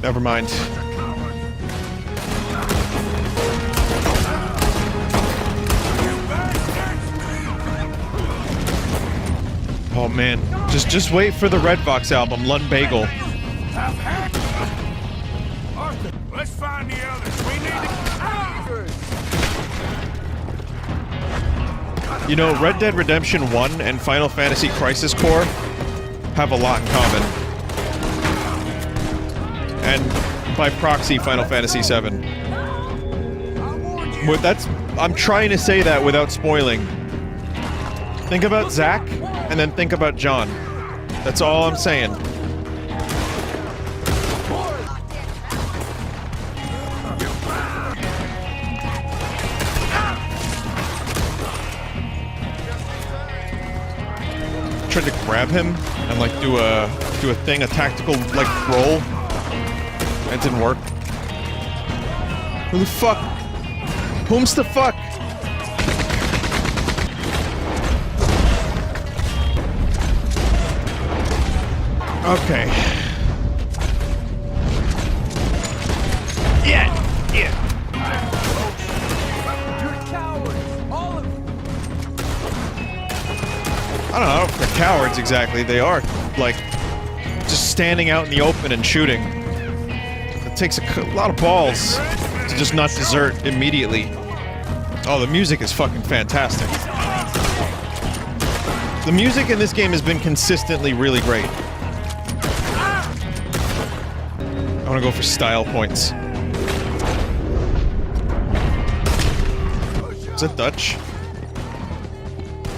Never mind. Oh man, just wait for the Redbox album, Lund Bagel. Arthur, let's find the others. We need to... You know, Red Dead Redemption 1 and Final Fantasy Crisis Core have a lot in common. And by proxy, Final Fantasy 7. But that's... I'm trying to say that without spoiling. Think about Zack, and then think about John. That's all I'm saying. Tried to grab him and like do a thing, a tactical like roll. It didn't work. Who the fuck? Whom's the fuck? Okay. Yeah. You're cowards, all of you. I don't know if they're cowards exactly. They are, like, just standing out in the open and shooting. It takes a lot of balls to just not desert immediately. Oh, the music is fucking fantastic. The music in this game has been consistently really great. I want to go for style points. Is that Dutch?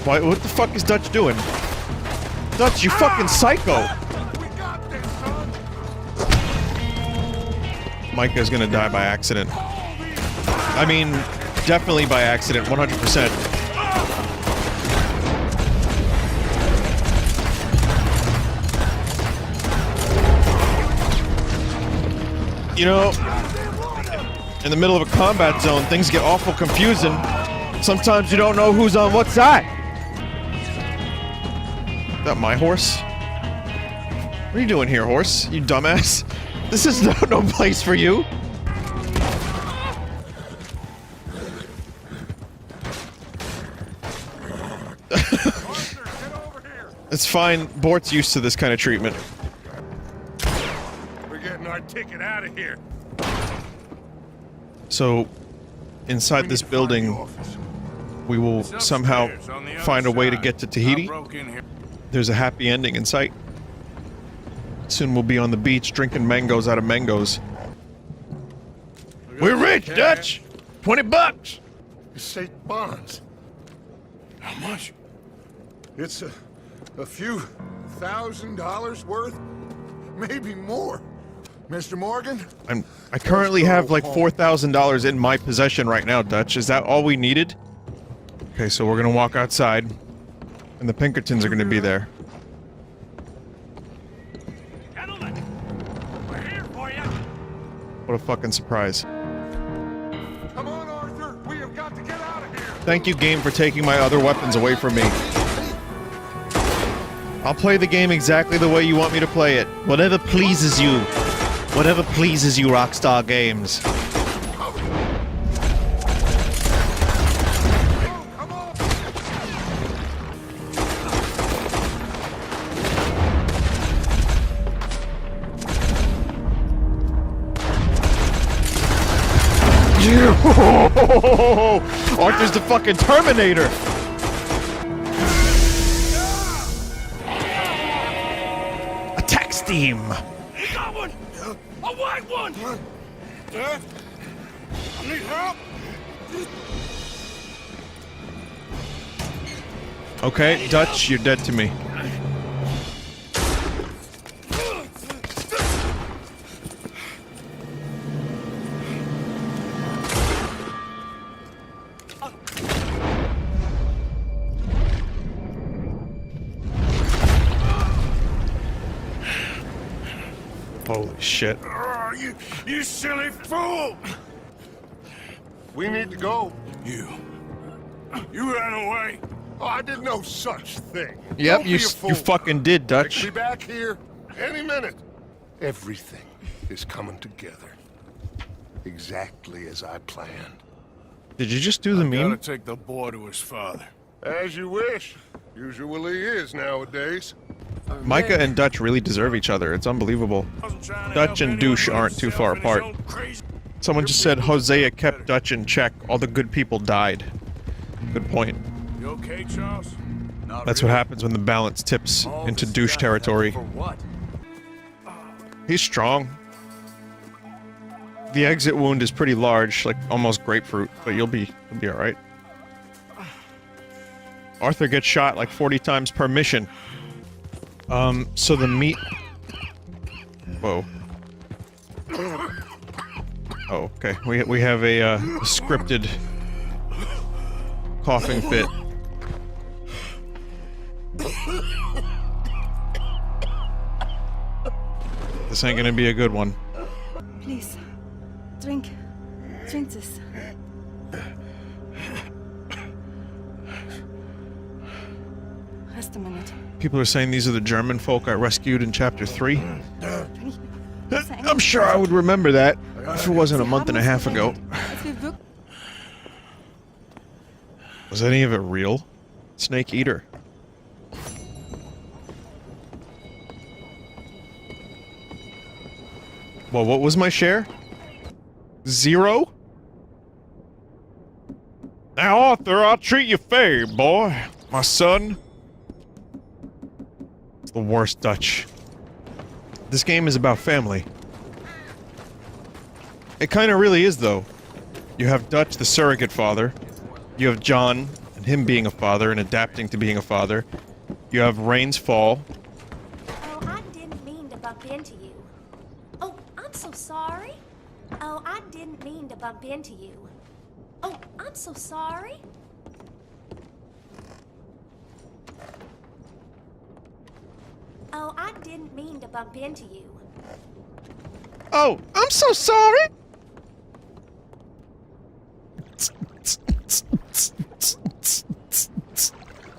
Why? What the fuck is Dutch doing? Dutch, you fucking psycho! Micah's gonna die by accident. I mean, definitely by accident, 100%. You know, in the middle of a combat zone, things get awful confusing. Sometimes you don't know who's on what side. Is that my horse? What are you doing here, horse? You dumbass. This is no place for you. It's fine. Bort's used to this kind of treatment. We're getting our ticket out of here. So, inside this building, we will somehow find a way to get to Tahiti. There's a happy ending in sight. Soon we'll be on the beach drinking mangoes out of mangoes. We're rich, Dutch! 20 bucks! Estate bonds. How much? It's a few $1,000s worth, maybe more. Mr. Morgan? I currently have like $4,000 in my possession right now, Dutch. Is that all we needed? Okay, so we're gonna walk outside, and the Pinkertons are gonna be there. Gentlemen, we're here for you. What a fucking surprise. Come on, Arthur. We have got to get out of here. Thank you, game, for taking my other weapons away from me. I'll play the game exactly the way you want me to play it. Whatever pleases you. Whatever pleases you, Rockstar Games. Arthur's the fucking Terminator! Attack Steam! He got one! A white one! Dad? I need help! Okay, Dutch, you're dead to me. Holy shit. Oh, you silly fool! We need to go. You ran away. Oh, I did no such thing. Yep, Don't you be a fool. you fucking did, Dutch. Be back here any minute. Everything is coming together. Exactly as I planned. Did you just do the meme? Gotta take the boy to his father. As you wish. Usually is nowadays. Micah and Dutch really deserve each other. It's unbelievable. Dutch and Douche aren't too far apart. Someone just said Hosea kept Dutch in check. All the good people died. Good point. You okay, Charles? That's what happens when the balance tips into douche territory. He's strong. The exit wound is pretty large, like almost grapefruit, but you'll be alright. Arthur gets shot like 40 times per mission. So the meat... Whoa. Oh, okay. We have a scripted coughing fit. This ain't gonna be a good one. Please, drink. Drink this. Just a minute. People are saying these are the German folk I rescued in Chapter 3. I'm sure I would remember that if it wasn't a month and a half ago. Was any of it real? Snake Eater. Well, what was my share? 0? Now, Arthur, I'll treat you fair, boy. My son. It's the worst, Dutch. This game is about family. It kinda really is, though. You have Dutch, the surrogate father. You have John, and him being a father and adapting to being a father. You have Rain's fall. Oh, I didn't mean to bump into you. Oh, I'm so sorry. Oh, I didn't mean to bump into you. Oh, I'm so sorry. Oh, I didn't mean to bump into you. Oh, I'm so sorry!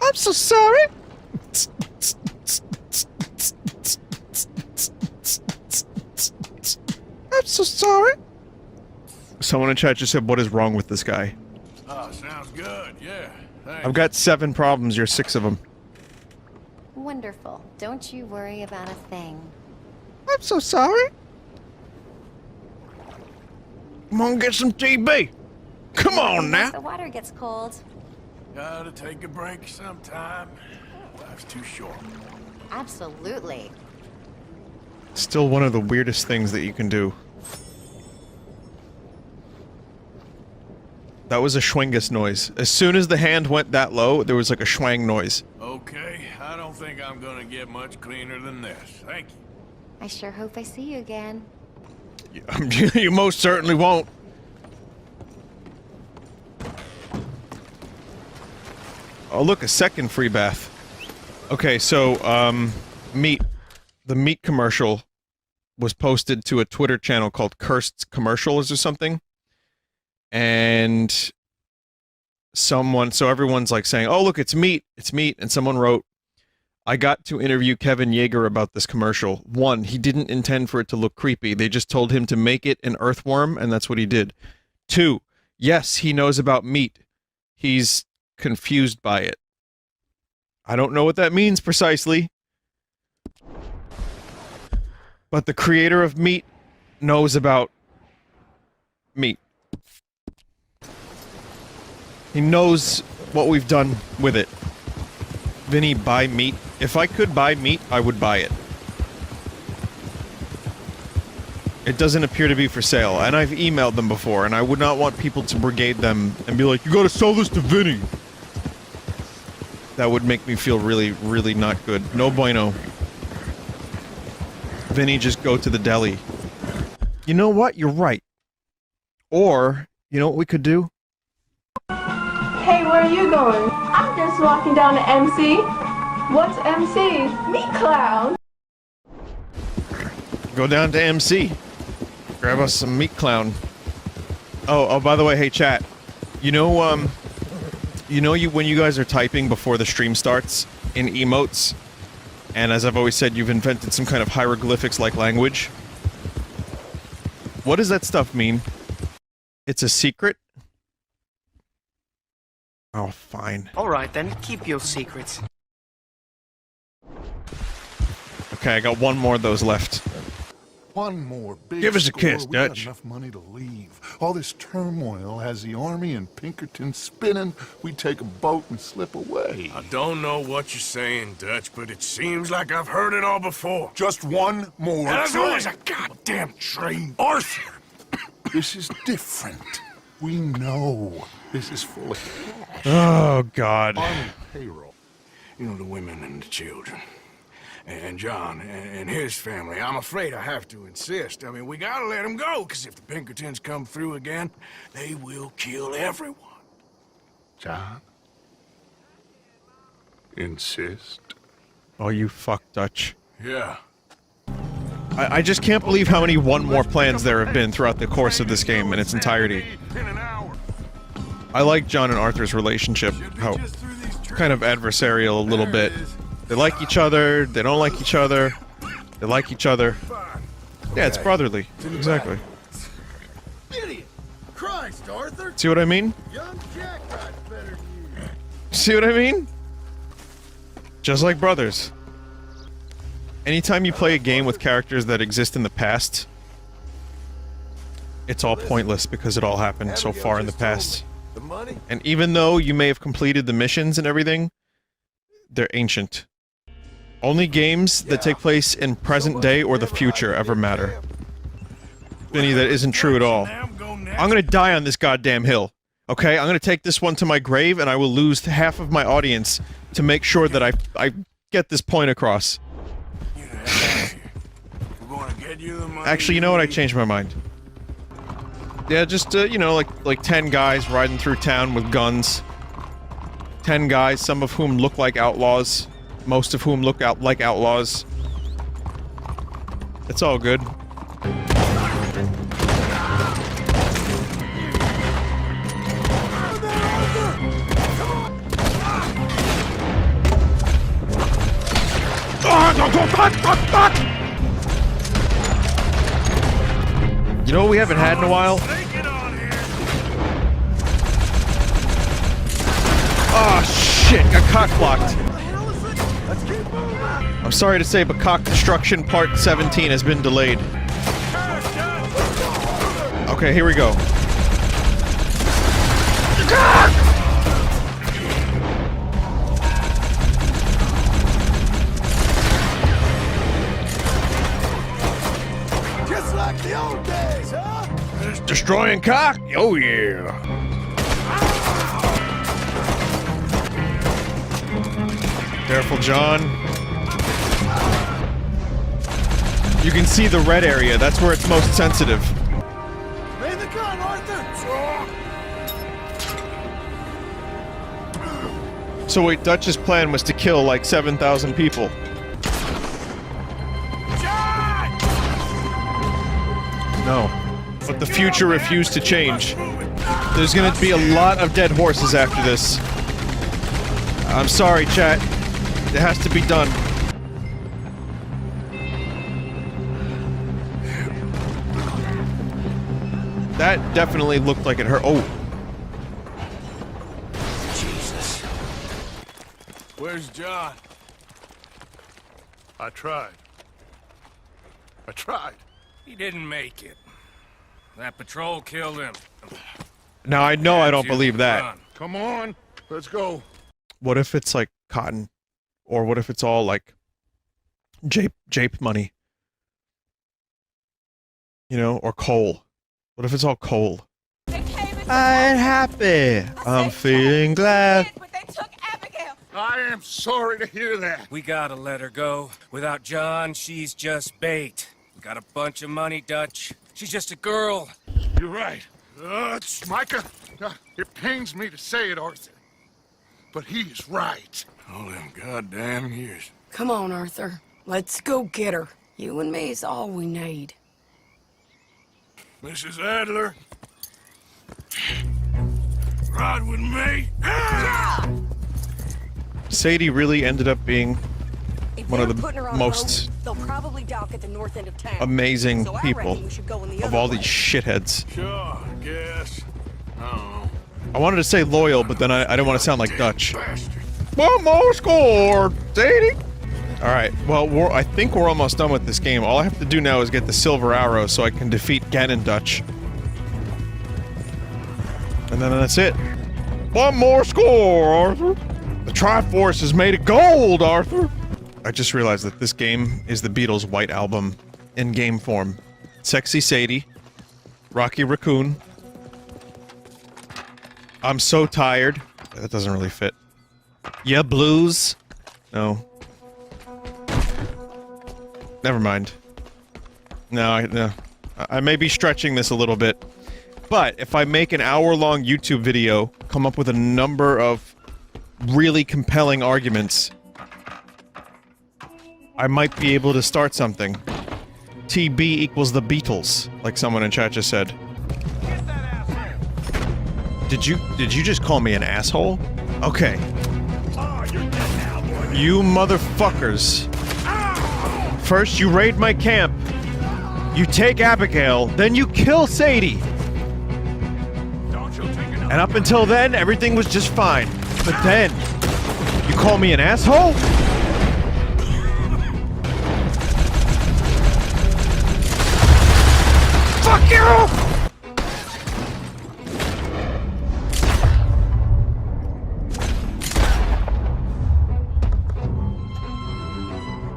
I'm so sorry! I'm so sorry! Someone in chat just said, what is wrong with this guy? Oh, sounds good, yeah. Thanks. I've got 7 problems, you're 6 of them. Wonderful. Don't you worry about a thing. I'm so sorry. Come on, get some TB. Come on now. The water gets cold. Gotta take a break sometime. Life's too short. Absolutely. Still one of the weirdest things that you can do. That was a schwingus noise. As soon as the hand went that low, there was like a schwang noise. Okay, I don't think I'm gonna get much cleaner than this. Thank you. I sure hope I see you again. You most certainly won't. Oh, look, a second free bath. Okay, so, meat. The meat commercial was posted to a Twitter channel called Cursed Commercials or something. And so everyone's like saying, oh, look, it's meat. And someone wrote, I got to interview Kevin Yeager about this commercial. 1, he didn't intend for it to look creepy. They just told him to make it an earthworm, and that's what he did. 2, yes, he knows about meat. He's confused by it. I don't know what that means precisely. But the creator of meat knows about meat. He knows what we've done with it. Vinny, buy meat. If I could buy meat, I would buy it. It doesn't appear to be for sale, and I've emailed them before, and I would not want people to brigade them and be like, you gotta sell this to Vinny! That would make me feel really, really not good. No bueno. Vinny, just go to the deli. You know what? You're right. Or, you know what we could do? Hey, where are you going? I'm just walking down to MC. What's MC? Meat Clown. Go down to MC. Grab us some meat clown. Oh, by the way, hey chat. You know, when you guys are typing before the stream starts in emotes, and as I've always said, you've invented some kind of hieroglyphics-like language. What does that stuff mean? It's a secret? Oh, fine. Alright then, keep your secrets. Okay, I got one more of those left. One more big Give us a score. kiss, We got Dutch. enough money to leave. All this turmoil has the army and Pinkerton spinning. We take a boat and slip away. I don't know what you're saying, Dutch, but it seems like I've heard it all before. Just one more There's train. always a goddamn train. Arthur! This is different. We know this is full of cash. Oh, God. Army payroll. You know, the women and the children. And John and his family. I'm afraid I have to insist. I mean, we gotta let them go, because if the Pinkertons come through again, they will kill everyone. John? Insist? Oh, you fuck, Dutch. Yeah. I just can't believe how many one more plans there have been throughout the course of this game in its entirety. I like John and Arthur's relationship, how kind of adversarial a little bit. They like each other, they don't like each other, they like each other. Yeah, it's brotherly. Exactly. Idiot! Christ, Arthur! See what I mean? Young Jack got better than you. See what I mean? Just like brothers. Anytime you play a game with characters that exist in the past, it's all pointless because it all happened so far in the past. And even though you may have completed the missions and everything, they're ancient. Only games that take place in present day or the future ever matter. Vinny, that isn't true at all. I'm gonna die on this goddamn hill. Okay? I'm gonna take this one to my grave and I will lose half of my audience to make sure that I get this point across. Actually, you know what? I changed my mind. Yeah, just, you know, like 10 guys riding through town with guns. 10 guys, some of whom look like outlaws. Most of whom look out like outlaws. It's all good. You know what we haven't had in a while? Oh shit, got cock-blocked. I'm sorry to say, but Cock Destruction Part 17 has been delayed. Okay, here we go. Just like the old days, huh? Destroying cock? Oh yeah. Careful, John. You can see the red area. That's where it's most sensitive. Lay the gun, Arthur! So wait, Dutch's plan was to kill like 7,000 people. No. But the future refused to change. There's gonna be a lot of dead horses after this. I'm sorry, chat. It has to be done. That definitely looked like it hurt. Oh. Jesus. Where's John? I tried. I tried. He didn't make it. That patrol killed him. Now I know I don't believe that. Come on, let's go. What if it's like cotton? Or what if it's all like jape money? You know, or coal. What if it's all coal? I'm happy. I'm feeling glad. I am sorry to hear that. We gotta let her go. Without John, she's just bait. Got a bunch of money, Dutch. She's just a girl. You're right. Micah, it pains me to say it, Arthur, but he's right. All them goddamn years. Come on, Arthur. Let's go get her. You and me is all we need. Mrs. Adler. Ride with me. Sadie really ended up being one of the most they'll probably dock at the north end of town. amazing So I people reckon we should go in the of other all way. these shitheads. Sure, I guess. I don't know. I wanted to say loyal, but then I didn't want to sound like Dutch. One more score, Sadie! Alright, well, I think we're almost done with this game. All I have to do now is get the silver arrow so I can defeat Ganon Dutch. And then that's it. One more score, Arthur! The Triforce is made of gold, Arthur! I just realized that this game is the Beatles' White Album in game form. Sexy Sadie. Rocky Raccoon. I'm so tired. That doesn't really fit. Yeah, blues. No. Never mind. No. I may be stretching this a little bit. But if I make an hour-long YouTube video, come up with a number of really compelling arguments, I might be able to start something. TB equals the Beatles, like someone in chat just said. Did you just call me an asshole? Okay. You motherfuckers. First you raid my camp, you take Abigail, then you kill Sadie. And up until then, everything was just fine. But then, you call me an asshole? Fuck you!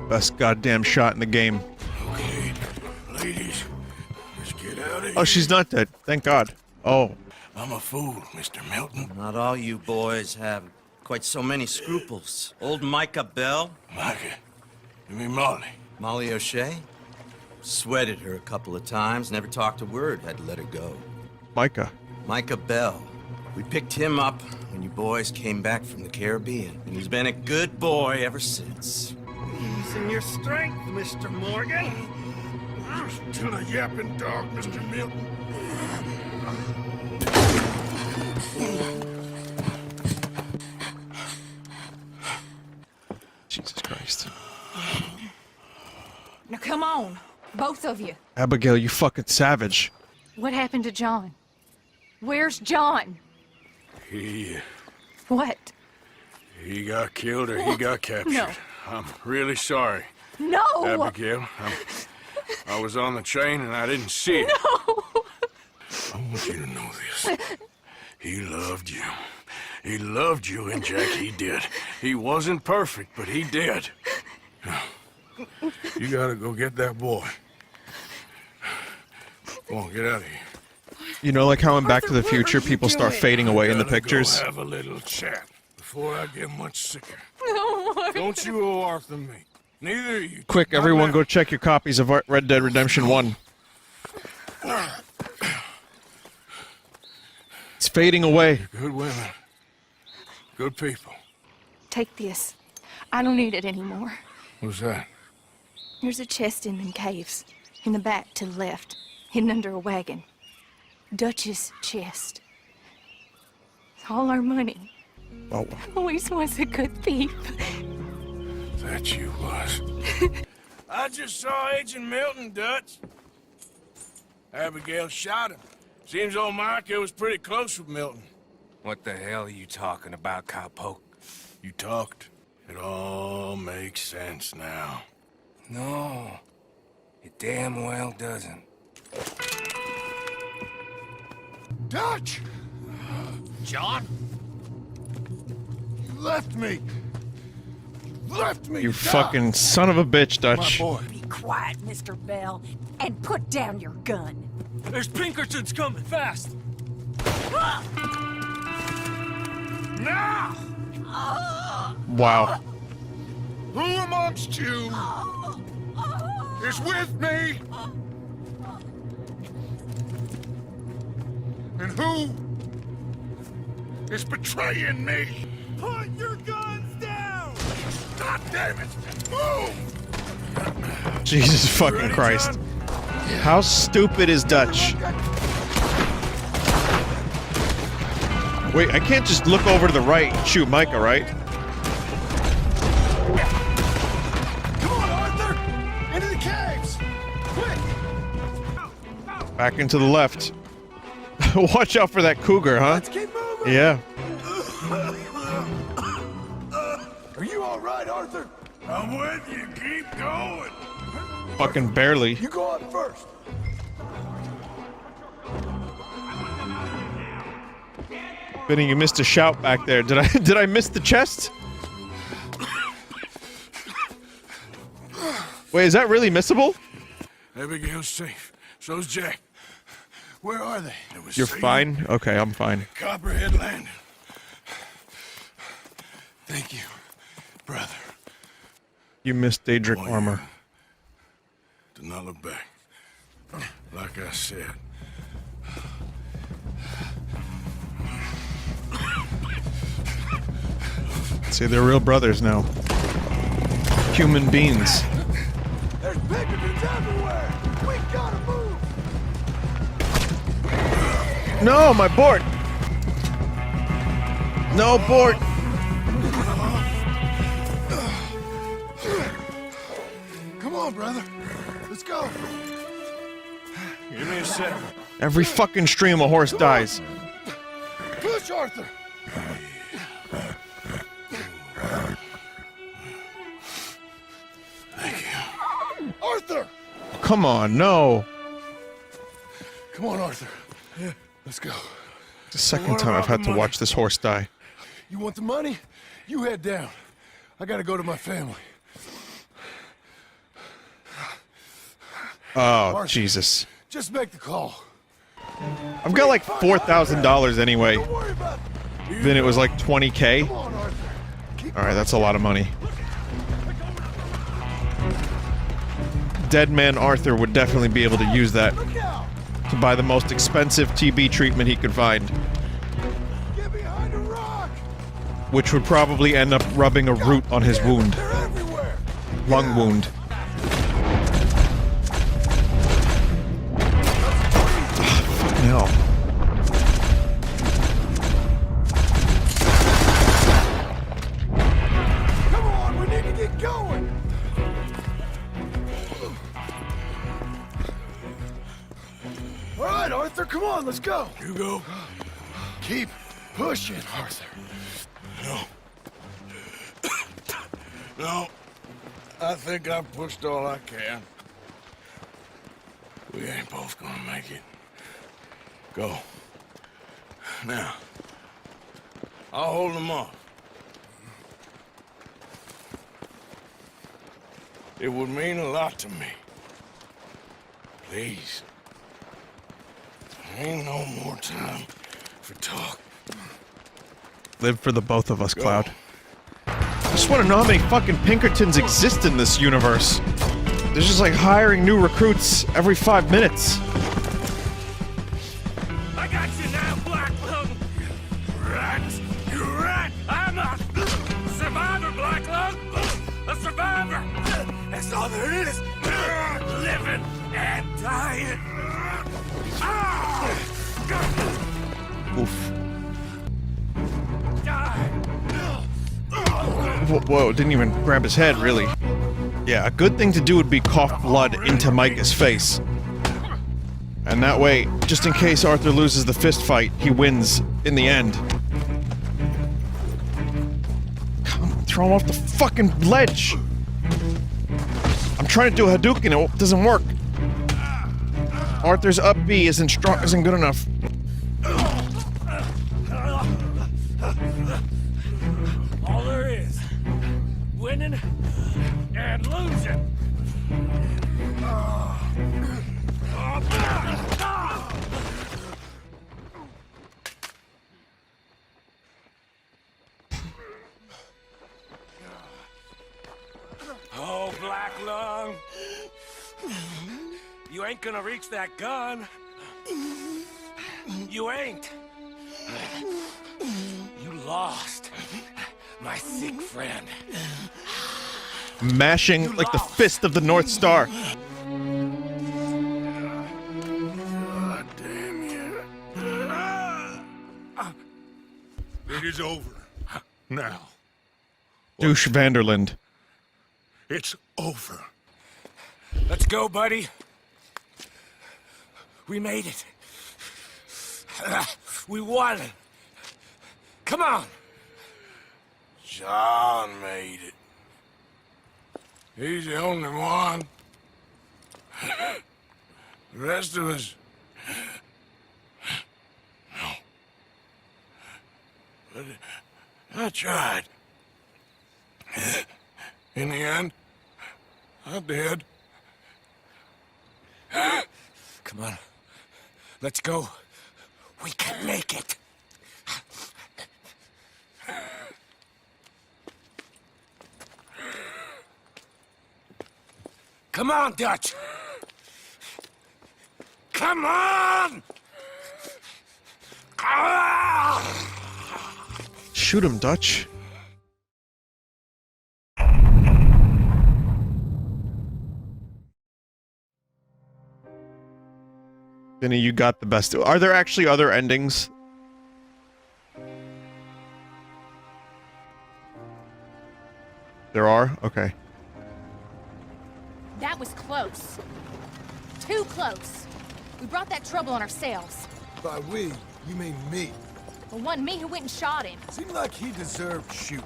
Best goddamn shot in the game. Okay, ladies, let's get out of here. Oh, she's not dead. Thank God. Oh. I'm a fool, Mr. Milton. Not all you boys have quite so many scruples. Old Micah Bell. Micah? You mean Molly? Molly O'Shea? Sweated her a couple of times, never talked a word, had to let her go. Micah. Micah Bell. We picked him up when you boys came back from the Caribbean, and he's been a good boy ever since. Ease in your strength, Mr. Morgan. Still a yapping dog, Mr. Milton. Jesus Christ. Now come on, both of you. Abigail, you fucking savage. What happened to John? Where's John? What? He got killed or he got captured. No. I'm really sorry. No! Abigail, I was on the train and I didn't see it. No! I want you to know this. He loved you. He loved you, and Jack, he did. He wasn't perfect, but he did. You gotta go get that boy. Come on, get out of here. You know, like how in Back to the Future, people start fading away in the pictures? Go have a little chat before I get much sicker. No, Arthur. Don't you owe Arthur me. Neither of you. Quick, everyone go check your copies of Red Dead Redemption 1. It's fading away. Good women. Good people. Take this. I don't need it anymore. What's that? There's a chest in them caves. In the back to the left. Hidden under a wagon. Dutch's chest. It's all our money. Oh. Always was a good thief. That you was. I just saw Agent Milton, Dutch. Abigail shot him. Seems old Micah was pretty close with Milton. What the hell are you talking about, cowpoke? You talked. It all makes sense now. No, it damn well doesn't. Dutch! John? You left me! Left me! You fucking son of a bitch, Dutch. My boy. Be quiet, Mr. Bell, and put down your gun. There's Pinkertons coming, fast! Now! Wow. Who amongst you is with me? And who is betraying me? Put your guns down! God damn it! Move! Jesus fucking Christ. How stupid is Dutch? Wait, I can't just look over to the right and shoot Micah, right? Come on, Arthur! Into the caves! Quick! Back into the left. Watch out for that cougar, huh? Let's keep moving! Yeah. Are you alright, Arthur? I'm with you. Keep going. Fucking barely. You go on first. Vinny, you missed a shout back there. Did I miss the chest? Wait, is that really missable? Abigail's safe. So's Jack. Where are they? You're fine? Okay, I'm fine. Copperhead Landing. Thank you, brother. You missed Daedric armor. Do not look back. Like I said. See, they're real brothers now. Human beings. There's Pinkertons everywhere! We gotta move! No, my board! No board! Come on, brother. Let's go. Give me a second. Every fucking stream a horse dies. Push, Arthur! Thank you. Arthur! Come on, no. Come on, Arthur. Yeah, let's go. The second time I've had to watch this horse die. You want the money? You head down. I gotta go to my family. Oh, Arthur, Jesus. Just make the call. I've got like $4,000 anyway. Then it was like 20K. Alright, that's a lot of money. Dead man Arthur would definitely be able to use that to buy the most expensive TB treatment he could find. Which would probably end up rubbing a root on his wound. Lung wound. Fucking hell. Come on, we need to get going. All right, Arthur, come on, let's go. You go. Keep pushing, Arthur. No. No. I think I've pushed all I can. We ain't both gonna make it. Go. Now. I'll hold them off. It would mean a lot to me. Please. There ain't no more time for talk. Live for the both of us, Cloud. just want to know how many fucking Pinkertons exist in this universe. They're just like hiring new recruits every 5 minutes. I got you now, Black Lung. Rat, you rat. I'm a survivor, Black Lung. A survivor. That's all there is. Living and dying. Oof. Whoa, didn't even grab his head, really. Yeah, a good thing to do would be cough blood into Micah's face. And that way, just in case Arthur loses the fist fight, he wins in the end. Come on, throw him off the fucking ledge! I'm trying to do a Hadouken, it doesn't work. Arthur's up B isn't good enough. All there is. Winning and losing. Oh, Black Lung. You ain't gonna reach that gun. You ain't. You lost, my sick friend. Mashing like the fist of the North Star. God damn you. It is over. Now. Douche Vanderland. It's over. Let's go, buddy. We made it. We won. Come on. John made it. He's the only one. The rest of us... No. But I tried. In the end, I did. Come on. Let's go. We can make it. Come on, Dutch. Come on! Shoot him, Dutch. Vinny, you got the best. Are there actually other endings? There are? Okay. That was close. Too close. We brought that trouble on ourselves. By we, you mean me. Well, wasn't me who went and shot him. Seemed like he deserved shooting.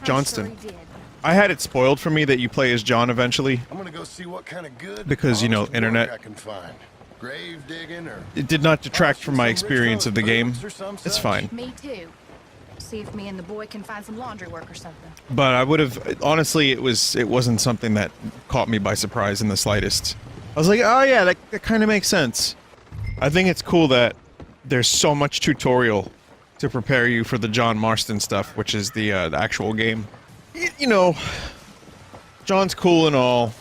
Johnston. I'm sure he did. I had it spoiled for me that you play as John eventually. I'm gonna go see what kind of good Because, you know, internet. I can find. Grave digging or... It did not detract from my experience of the game. It's fine. Me too. See if me and the boy can find some laundry work or something. But I would have... Honestly, it wasn't something that caught me by surprise in the slightest. I was like, oh yeah, that kind of makes sense. I think it's cool that there's so much tutorial to prepare you for the John Marston stuff, which is the actual game. You know, John's cool and all.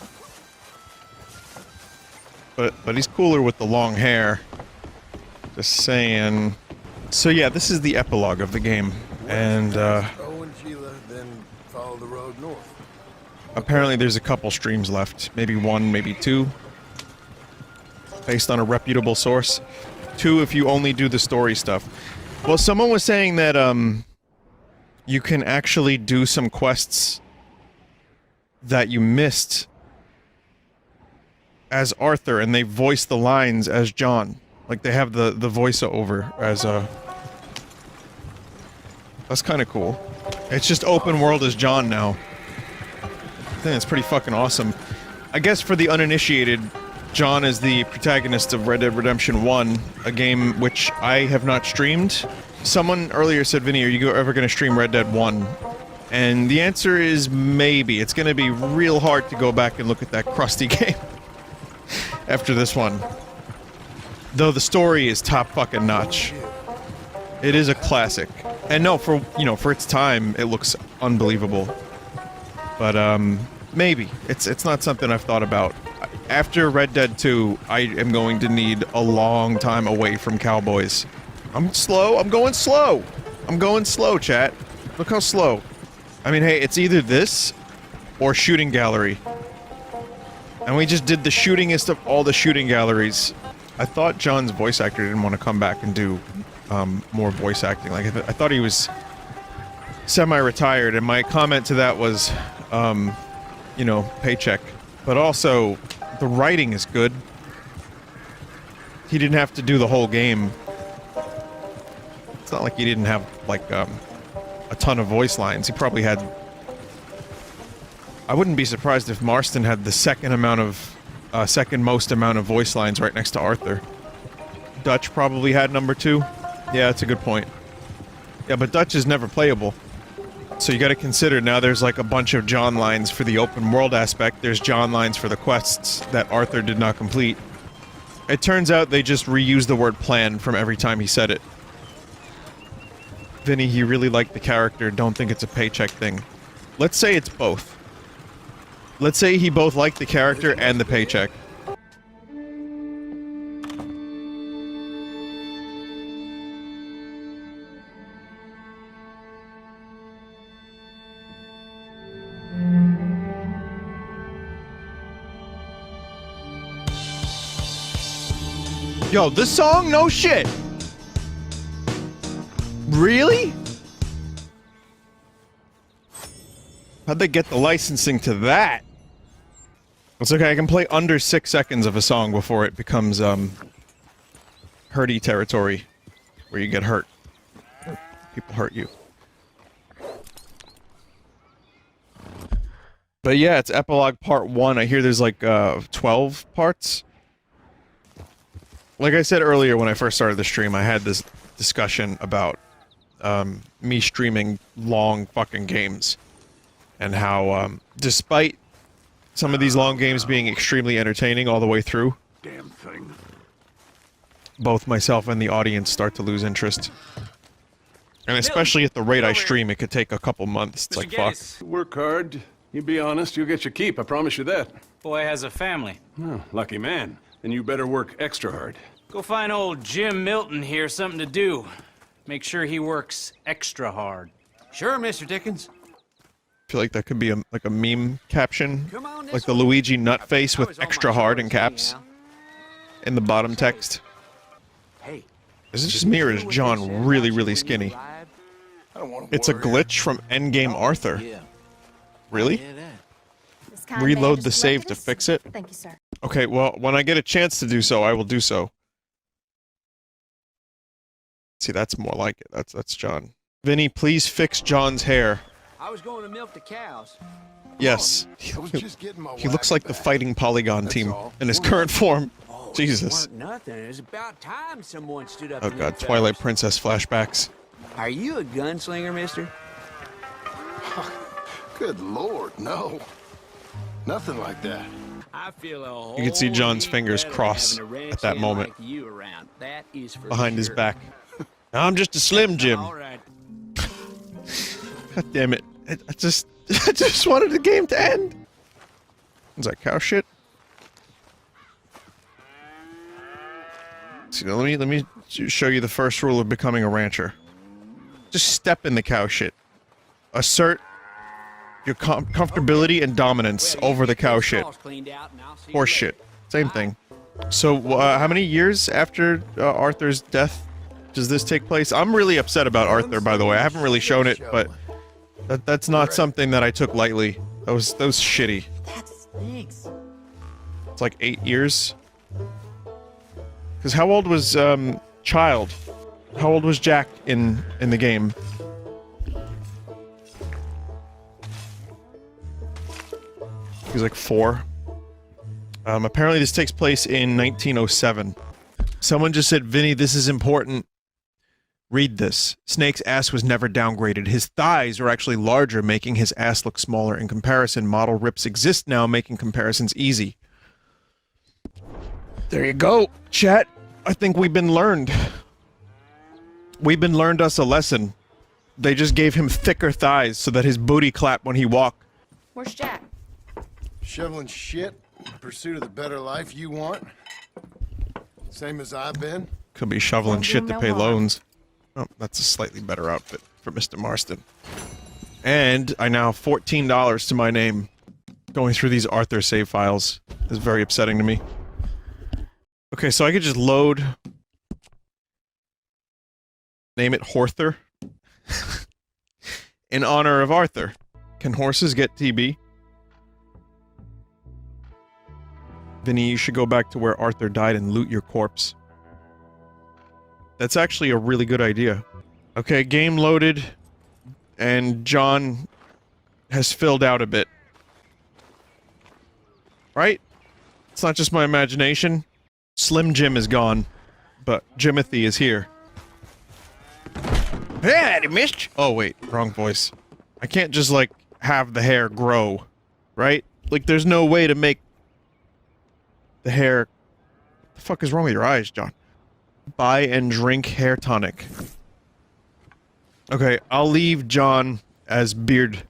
But he's cooler with the long hair. Just saying. So yeah, this is the epilogue of the game, and Owen, Sheila, then follow the road north. apparently there's a couple streams left. Maybe one, maybe two. Based on a reputable source. 2 if you only do the story stuff. Well, someone was saying that you can actually do some quests that you missed as Arthur, and they voice the lines as John. Like, they have the voiceover as a... That's kind of cool. It's just open world as John now. I think that's pretty fucking awesome. I guess for the uninitiated, John is the protagonist of Red Dead Redemption 1, a game which I have not streamed. Someone earlier said, Vinny, are you ever going to stream Red Dead 1? And the answer is maybe. It's going to be real hard to go back and look at that crusty game after this one. Though the story is top fucking notch. It is a classic. And no, for its time, it looks unbelievable. But, maybe. It's not something I've thought about. After Red Dead 2, I am going to need a long time away from cowboys. I'm slow. I'm going slow. I'm going slow, chat. Look how slow. I mean, hey, it's either this or shooting gallery. And we just did the shootingest of all the shooting galleries. I thought John's voice actor didn't want to come back and do more voice acting. Like, I thought he was semi-retired, and my comment to that was, you know, paycheck. But also, the writing is good. He didn't have to do the whole game. It's not like he didn't have, like, a ton of voice lines. He probably had... I wouldn't be surprised if Marston had the second most amount of voice lines right next to Arthur. Dutch probably had number 2. Yeah, that's a good point. Yeah, but Dutch is never playable. So you gotta consider, now there's like a bunch of John lines for the open world aspect, there's John lines for the quests that Arthur did not complete. It turns out they just reused the word plan from every time he said it. Vinny, he really liked the character, don't think it's a paycheck thing. Let's say it's both. Let's say he both liked the character and the paycheck. Yo, this song? No shit! Really? How'd they get the licensing to that? It's okay, I can play under 6 seconds of a song before it becomes, hurty territory. Where you get hurt. People hurt you. But yeah, it's Epilogue Part 1. I hear there's like, 12 parts. Like I said earlier when I first started the stream, I had this discussion about, me streaming long fucking games. And how, despite some of these long games being extremely entertaining all the way through, Damn thing. both myself and the audience start to lose interest. And especially at the rate I stream, it could take a couple months. It's like, fuck. Work hard. You be honest, you'll get your keep, I promise you that. Boy has a family. Oh, lucky man. Then you better work extra hard. Go find old Jim Milton here something to do. Make sure he works extra hard. Sure, Mr. Dickens. I feel like that could be like a meme caption. Like the Luigi nutface with extra hard in caps. In the bottom text. Is it just me or is John really, really skinny? It's a glitch from Endgame Arthur. Really? Reload the save to fix it? Thank you, sir. Okay, well, when I get a chance to do so, I will do so. See, that's more like it. That's John. Vinny, please fix John's hair. I was going to milk the cows. Yes. He looks like the Fighting Polygon team in his current form. Jesus. Nothing. It was about time someone stood up. Oh god, Twilight Princess flashbacks. Are you a gunslinger, mister? Good lord, no. Nothing like that. I feel a You can see John's fingers cross at that moment. Behind his back. I'm just a Slim Jim. God damn it. I just wanted the game to end. Is that cow shit? See, let me show you the first rule of becoming a rancher. Just step in the cow shit. Assert your comfortability and dominance over the cow shit. Horse shit. Same thing. So, how many years after Arthur's death does this take place? I'm really upset about Arthur, by the way. I haven't really shown it, but that's not something that I took lightly. That was shitty. It's like 8 years. Because how old was Child? How old was Jack in the game? He was like 4. Apparently this takes place in 1907. Someone just said, Vinny, this is important. Read this. Snake's ass was never downgraded. His thighs are actually larger, making his ass look smaller. In comparison, model rips exist now, making comparisons easy. There you go, chat. I think we've been learned. We've been learned us a lesson. They just gave him thicker thighs so that his booty clapped when he walked. Where's Jack? Shoveling shit in pursuit of the better life you want. Same as I've been. Could be shoveling Won't do shit him to no pay harm. loans. Oh, that's a slightly better outfit for Mr. Marston. And I now have $14 to my name. Going through these Arthur save files is very upsetting to me. Okay, so I could just load... Name it Horther. In honor of Arthur. Can horses get TB? Vinny, you should go back to where Arthur died and loot your corpse. That's actually a really good idea. Okay, game loaded. And John has filled out a bit. Right? It's not just my imagination. Slim Jim is gone, but Jimothy is here. Hey, missed. Oh wait, wrong voice. I can't just like have the hair grow, right? Like there's no way to make the hair. The fuck is wrong with your eyes, John? Buy and drink hair tonic. Okay, I'll leave John as beard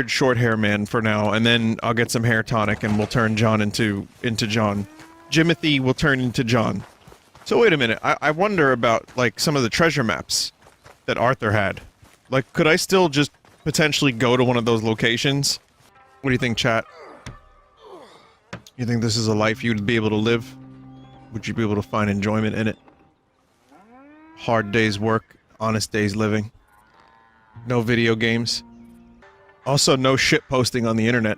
short hair man for now, and then I'll get some hair tonic and we'll turn John into John. Jimothy will turn into John. So wait a minute, I wonder about, like, some of the treasure maps that Arthur had. Like, could I still just potentially go to one of those locations? What do you think, chat? You think this is a life you'd be able to live? Would you be able to find enjoyment in it? Hard days work, honest days living. No video games. Also, no shit posting on the internet.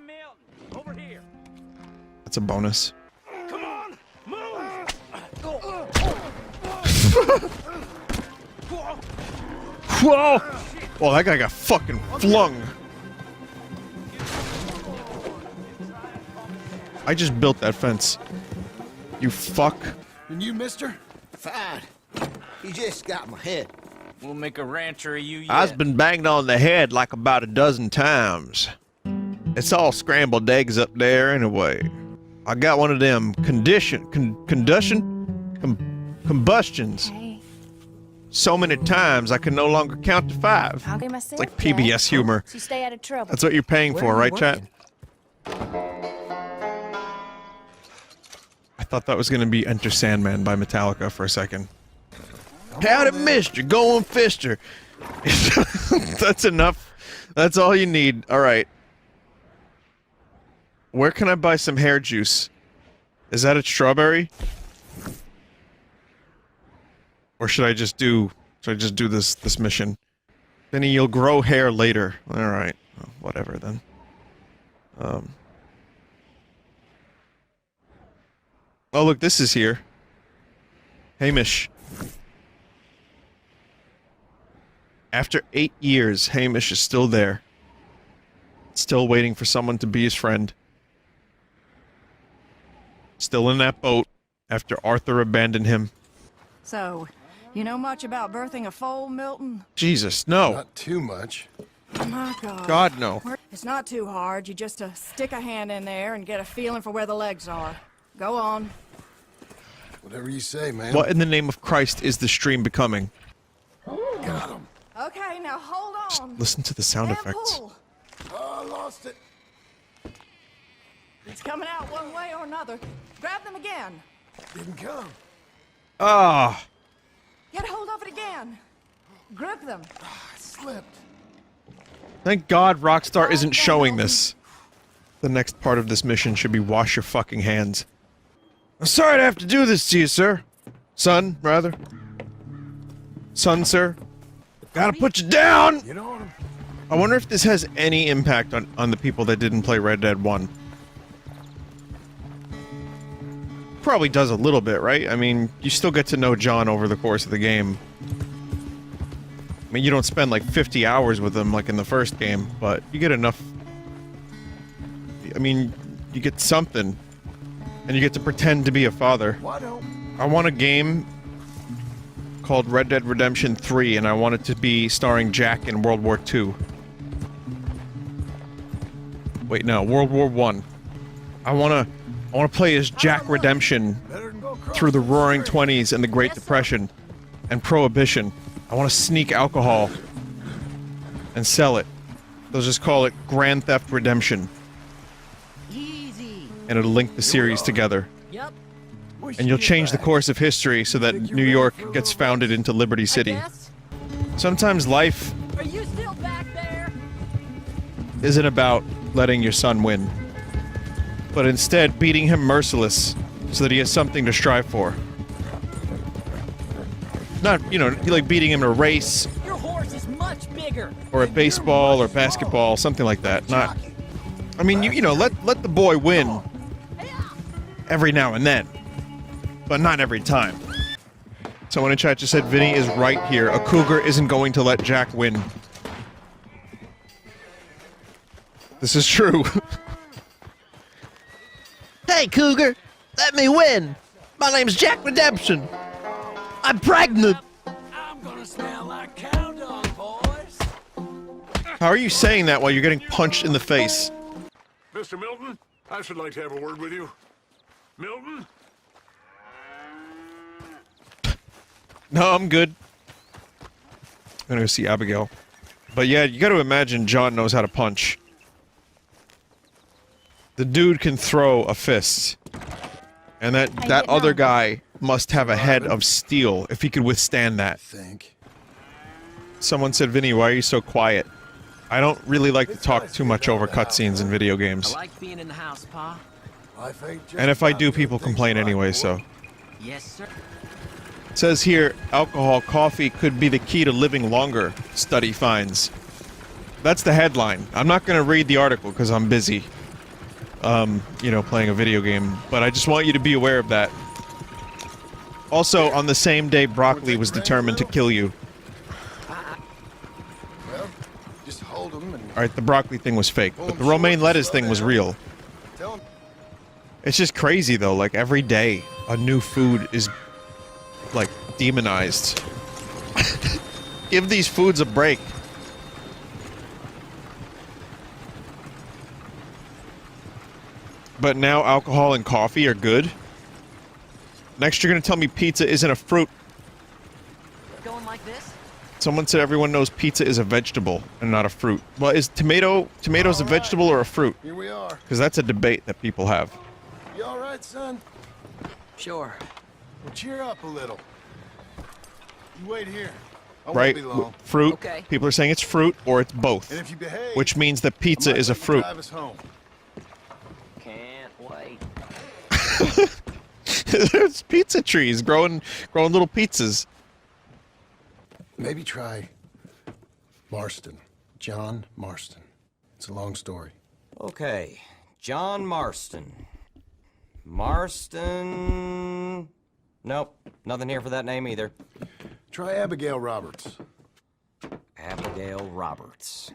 That's a bonus. Whoa! Well, that guy got fucking flung. I just built that fence. You fuck. And you, mister? Fine. He just got my head. We'll make a rancher of you yet. I've been banged on the head like about a dozen times. It's all scrambled eggs up there anyway. I got one of them combustions. Hey, So many times I can no longer count to 5. I'll get myself It's like PBS Jack. humor. So you stay out of trouble. That's what you're paying for, right, chat? I thought that was gonna be Enter Sandman by Metallica for a second. Howdy, mister, going fister. That's enough. That's all you need. Alright. Where can I buy some hair juice? Is that a strawberry? Or should I just do this mission? Vinny, you'll grow hair later. Alright. Well, whatever then. Oh look, this is here. Hamish. After 8 years, Hamish is still there. Still waiting for someone to be his friend. Still in that boat after Arthur abandoned him. So, you know much about birthing a foal, Milton? Jesus, no. Not too much. Oh my God. God, no. It's not too hard. You just stick a hand in there and get a feeling for where the legs are. Go on. Whatever you say, man. What in the name of Christ is the stream becoming? Got him. Okay, now hold on. Listen to the sound And effects. pull. Oh, I lost it. It's coming out one way or another. Grab them again. Didn't come. Ah. Get hold of it again. Grip them. I slipped. Thank God Rockstar isn't showing this. The next part of this mission should be wash your fucking hands. I'm sorry to have to do this to you, sir. Son, rather. Son, sir. Gotta put you down! Get on him. I wonder if this has any impact on the people that didn't play Red Dead 1. Probably does a little bit, right? I mean, you still get to know John over the course of the game. I mean, you don't spend like 50 hours with him like in the first game, but you get enough... I mean, you get something. And you get to pretend to be a father. I want a game called Red Dead Redemption 3, and I want it to be starring Jack in World War II. Wait, no, World War I. I wanna play as Jack Redemption through the Roaring '20s and the Great Depression and Prohibition. I want to sneak alcohol and sell it They'll just call it Grand Theft Redemption. And it'll link the series together. Yep. And you'll change the course of history so that New York gets founded into Liberty City. Sometimes life Are you still back there? isn't about letting your son win, but instead beating him merciless so that he has something to strive for. Not, you know, like beating him in a race Your horse is much bigger. or at baseball or basketball, something like that. Not, I mean, you know, let the boy win every now and then, but not every time. Someone in chat just said Vinny is right here. A cougar isn't going to let Jack win. This is true. Hey, cougar, let me win. My name's Jack Redemption. I'm pregnant. I'm gonna smell like cow dung, boys. How are you saying that while you're getting punched in the face? Mr. Milton, I should like to have a word with you. Milton? No, I'm good. I'm gonna go see Abigail. But yeah, you gotta imagine John knows how to punch. The dude can throw a fist. And that other guy must have a head of steel if he could withstand that. Someone said, Vinny, why are you so quiet? I don't really like to talk too much over cutscenes in video games. I like being in the house, Pa. And if I do, people complain anyway, so. Yes, sir. It says here, alcohol, coffee could be the key to living longer, study finds. That's the headline. I'm not gonna read the article because I'm busy. You know, playing a video game, but I just want you to be aware of that. Also, on the same day, broccoli was determined to kill you. Well, just hold them and... Alright, the broccoli thing was fake, but the romaine lettuce thing was real. It's just crazy, though, like, every day, a new food is, like, demonized. Give these foods a break. But now alcohol and coffee are good? Next you're gonna tell me pizza isn't a fruit. Going like this? Someone said everyone knows pizza is a vegetable and not a fruit. Well, is tomatoes a vegetable or a fruit? Here we are. Because that's a debate that people have. You all right, son? Sure. Well, cheer up a little. You wait here. I Right? won't be long. Fruit. Okay. People are saying it's fruit or it's both. And if you behave, Which means that pizza is a fruit. drive us home. Can't wait. There's pizza trees growing little pizzas. Maybe try Marston. John Marston. It's a long story. Okay. John Marston. Marston... Nope. Nothing here for that name either. Try Abigail Roberts. Abigail Roberts.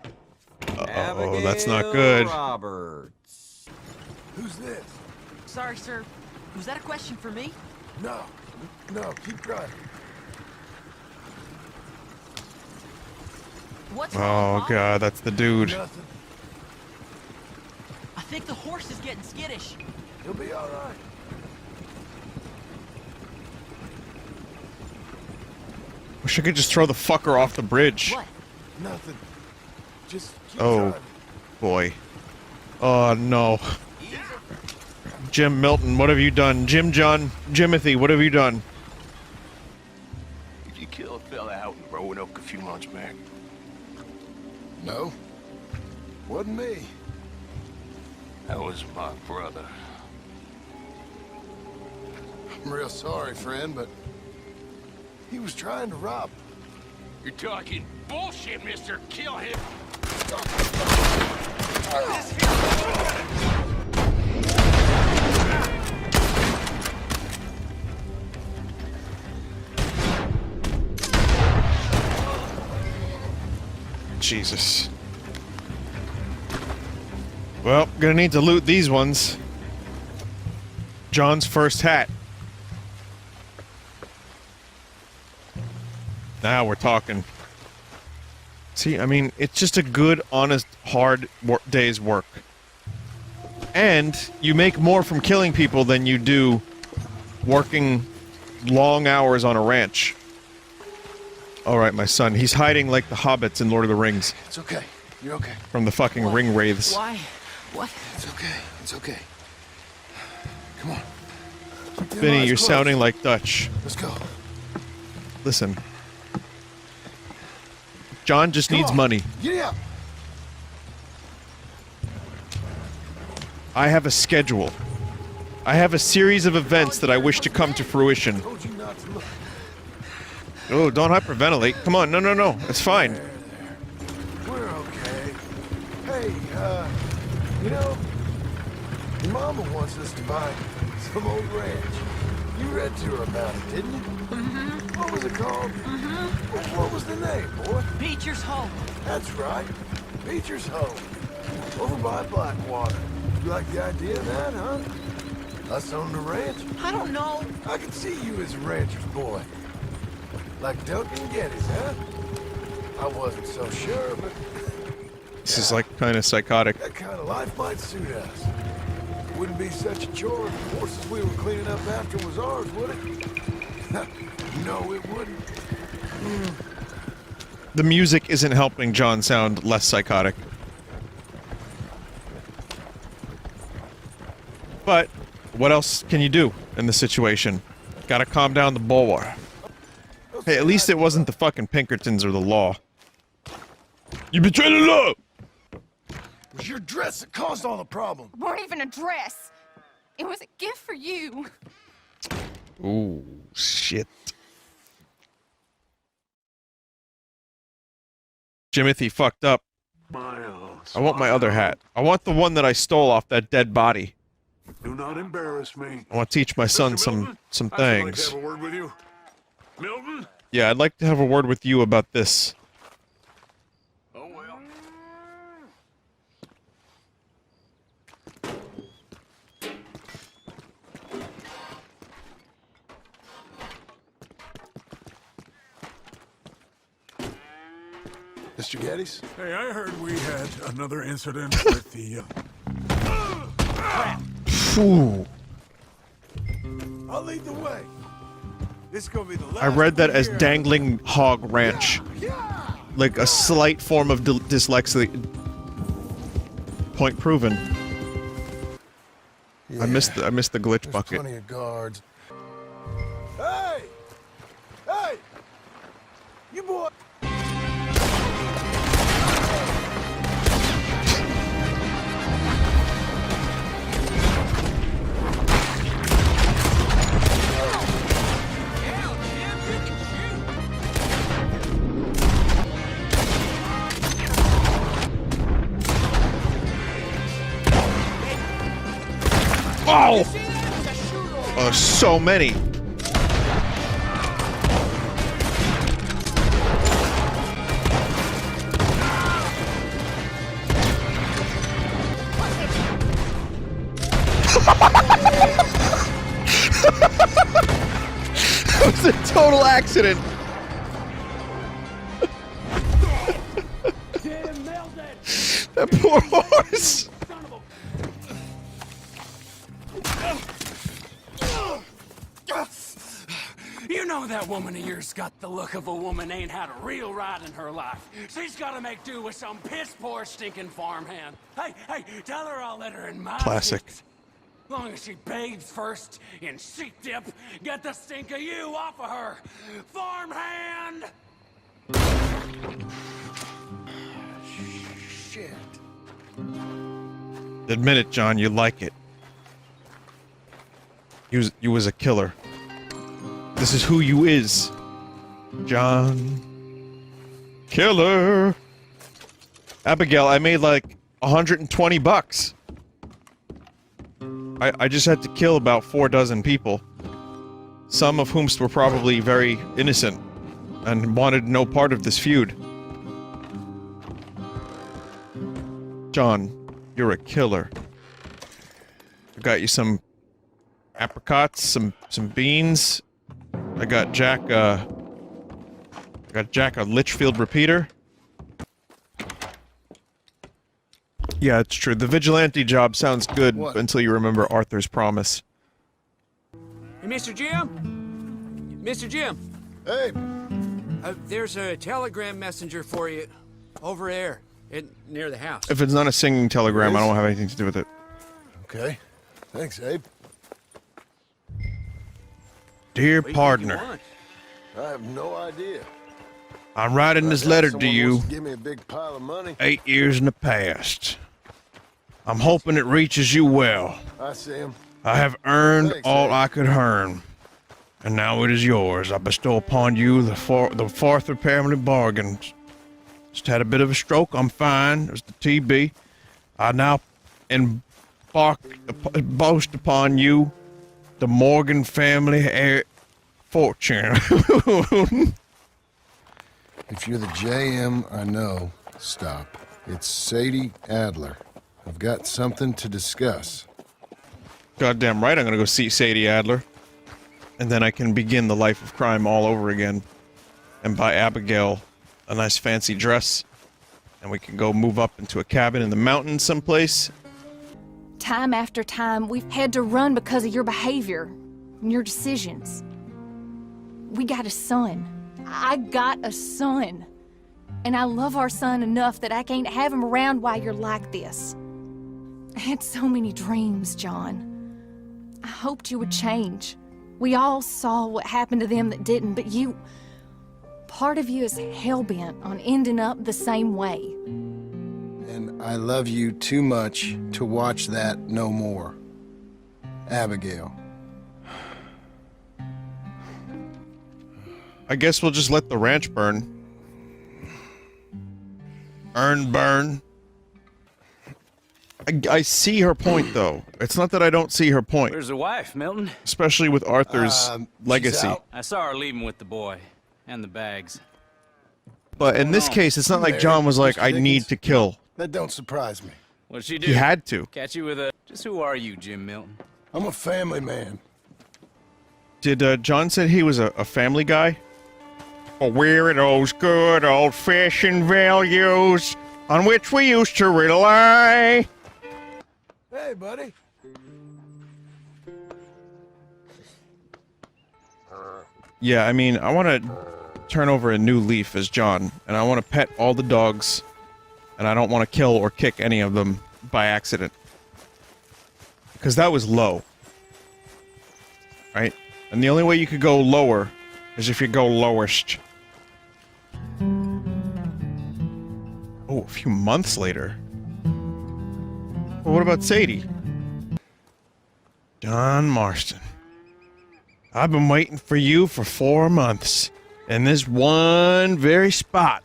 Oh, that's not good. Roberts. Who's this? Sorry, sir. Was that a question for me? No. No, keep driving. What's Oh wrong, Mom? god, that's the dude. Nothing. I think the horse is getting skittish. He'll be all right. Wish I could just throw the fucker off the bridge. What? Nothing. Just keep Oh, driving. boy. Oh, no. Jim Milton, what have you done? Jimothy, what have you done? Did you kill a fella out in Roanoke a few months back? No. Wasn't me. That was my brother. I'm real sorry, friend, but he was trying to rob. You're talking bullshit, mister. Kill him. Jesus. Well, gonna need to loot these ones. John's first hat. Now we're talking. See, I mean, it's just a good, honest, hard day's work. And you make more from killing people than you do working long hours on a ranch. Alright, my son. He's hiding like the hobbits in Lord of the Rings. It's okay. You're okay. From the fucking ring wraiths. Why? What? It's okay. It's okay. Come on. Keep them Vinny, eyes you're closed. sounding like Dutch. Let's go. Listen. John just Come needs on. money. Giddy up. I have a schedule. I have a series of events that I wish to come to fruition. Told you not to look. Oh, don't hyperventilate. Come on, no. It's fine. We're okay. Hey, you know, your mama wants us to buy some old ranch. You read to her about it, didn't you? Mm-hmm. What was it called? Mm-hmm. What was the name, boy? Beecher's home. That's right. Beecher's home. Over by Blackwater. You like the idea of that, huh? Us on the ranch? I don't know. I can see you as a rancher's boy. Like Duncan Geddes, huh? I wasn't so sure, but This is like kind of psychotic. that kind of life might suit us. Wouldn't be such a chore if the horses we were cleaning up after was ours, would it? No, it wouldn't. The music isn't helping John sound less psychotic. But what else can you do in the situation? Gotta calm down the bulwark. Hey, at least it wasn't the fucking Pinkertons or the law. You betrayed the law! It was your dress that caused all the problem. It weren't even a dress. It was a gift for you. Ooh, shit. Jimothy fucked up. I want my other hat. I want the one that I stole off that dead body. Do not embarrass me. I want to teach my son Mr. some Milton, I'd like things. to have a word with you. Milton? Yeah, I'd like to have a word with you about this. Oh, well. Mr. Geddes? Hey, I heard we had another incident with the, Phew. I'll lead the way. This is gonna be the last I read that as year. dangling hog ranch. Like a slight form of dyslexia. Point proven. I missed the glitch There's bucket. plenty of guards. Hey! Hey! You boy! Oh! Oh, so many. That was a total accident. That poor horse. You know that woman of yours got the look of a woman ain't had a real ride in her life. She's gotta make do with some piss-poor stinking farmhand. Hey, tell her I'll let her in my Classic. seats. Long as she bathes first in sheep dip, get the stink of you off of her. Farmhand! Shit. Admit it, John, you like it. You was a killer. This is who you is. John. Killer. Abigail, I made like 120 bucks. I just had to kill about 4 dozen people. Some of whom were probably very innocent and wanted no part of this feud. John, you're a killer. I got you some apricots, some beans. I got Jack a Litchfield repeater. Yeah, it's true. The vigilante job sounds good until you remember Arthur's promise. Hey, Mr. Jim? Mr. Jim? Hey. There's a telegram messenger for you over there. near the house. If it's not a singing telegram, I don't have anything to do with it. Okay. Thanks, Abe. Dear partner, I have no idea. I'm writing this letter to you Give me a big pile of money. 8 years in the past. I'm hoping it reaches you well. I see him. I have earned Thanks, all Abe. I could earn, and now it is yours. I bestow upon you the fourth family bargain. Just had a bit of a stroke. I'm fine. It was the TB. I now boast upon you the Morgan family fortune. If you're the JM I know, stop. It's Sadie Adler. I've got something to discuss. Goddamn right I'm gonna go see Sadie Adler. And then I can begin the life of crime all over again. And buy Abigail a nice fancy dress. And we can go move up into a cabin in the mountains someplace. Time after time, we've had to run because of your behavior and your decisions. We got a son. I got a son. And I love our son enough that I can't have him around while you're like this. I had so many dreams, John. I hoped you would change. We all saw what happened to them that didn't, but you... Part of you is hell-bent on ending up the same way. And I love you too much to watch that no more. Abigail. I guess we'll just let the ranch burn. Burn. I see her point, though. It's not that I don't see her point. Where's the wife, Milton? Especially with Arthur's legacy. I saw her leaving with the boy. And the bags. But in this case, it's not like John was like, I need to kill. That don't surprise me. What'd she do? He had to. Catch you with a... Just who are you, Jim Milton? I'm a family man. Did John said he was a family guy? Or where are those good old-fashioned values on which we used to rely? Hey, buddy. Yeah, I mean, I want to turn over a new leaf as John, and I want to pet all the dogs, and I don't want to kill or kick any of them by accident. Because that was low. Right? And the only way you could go lower is if you go lowest. Oh, a few months later. Well, what about Sadie? John Marston. I've been waiting for you for 4 months, in this one very spot.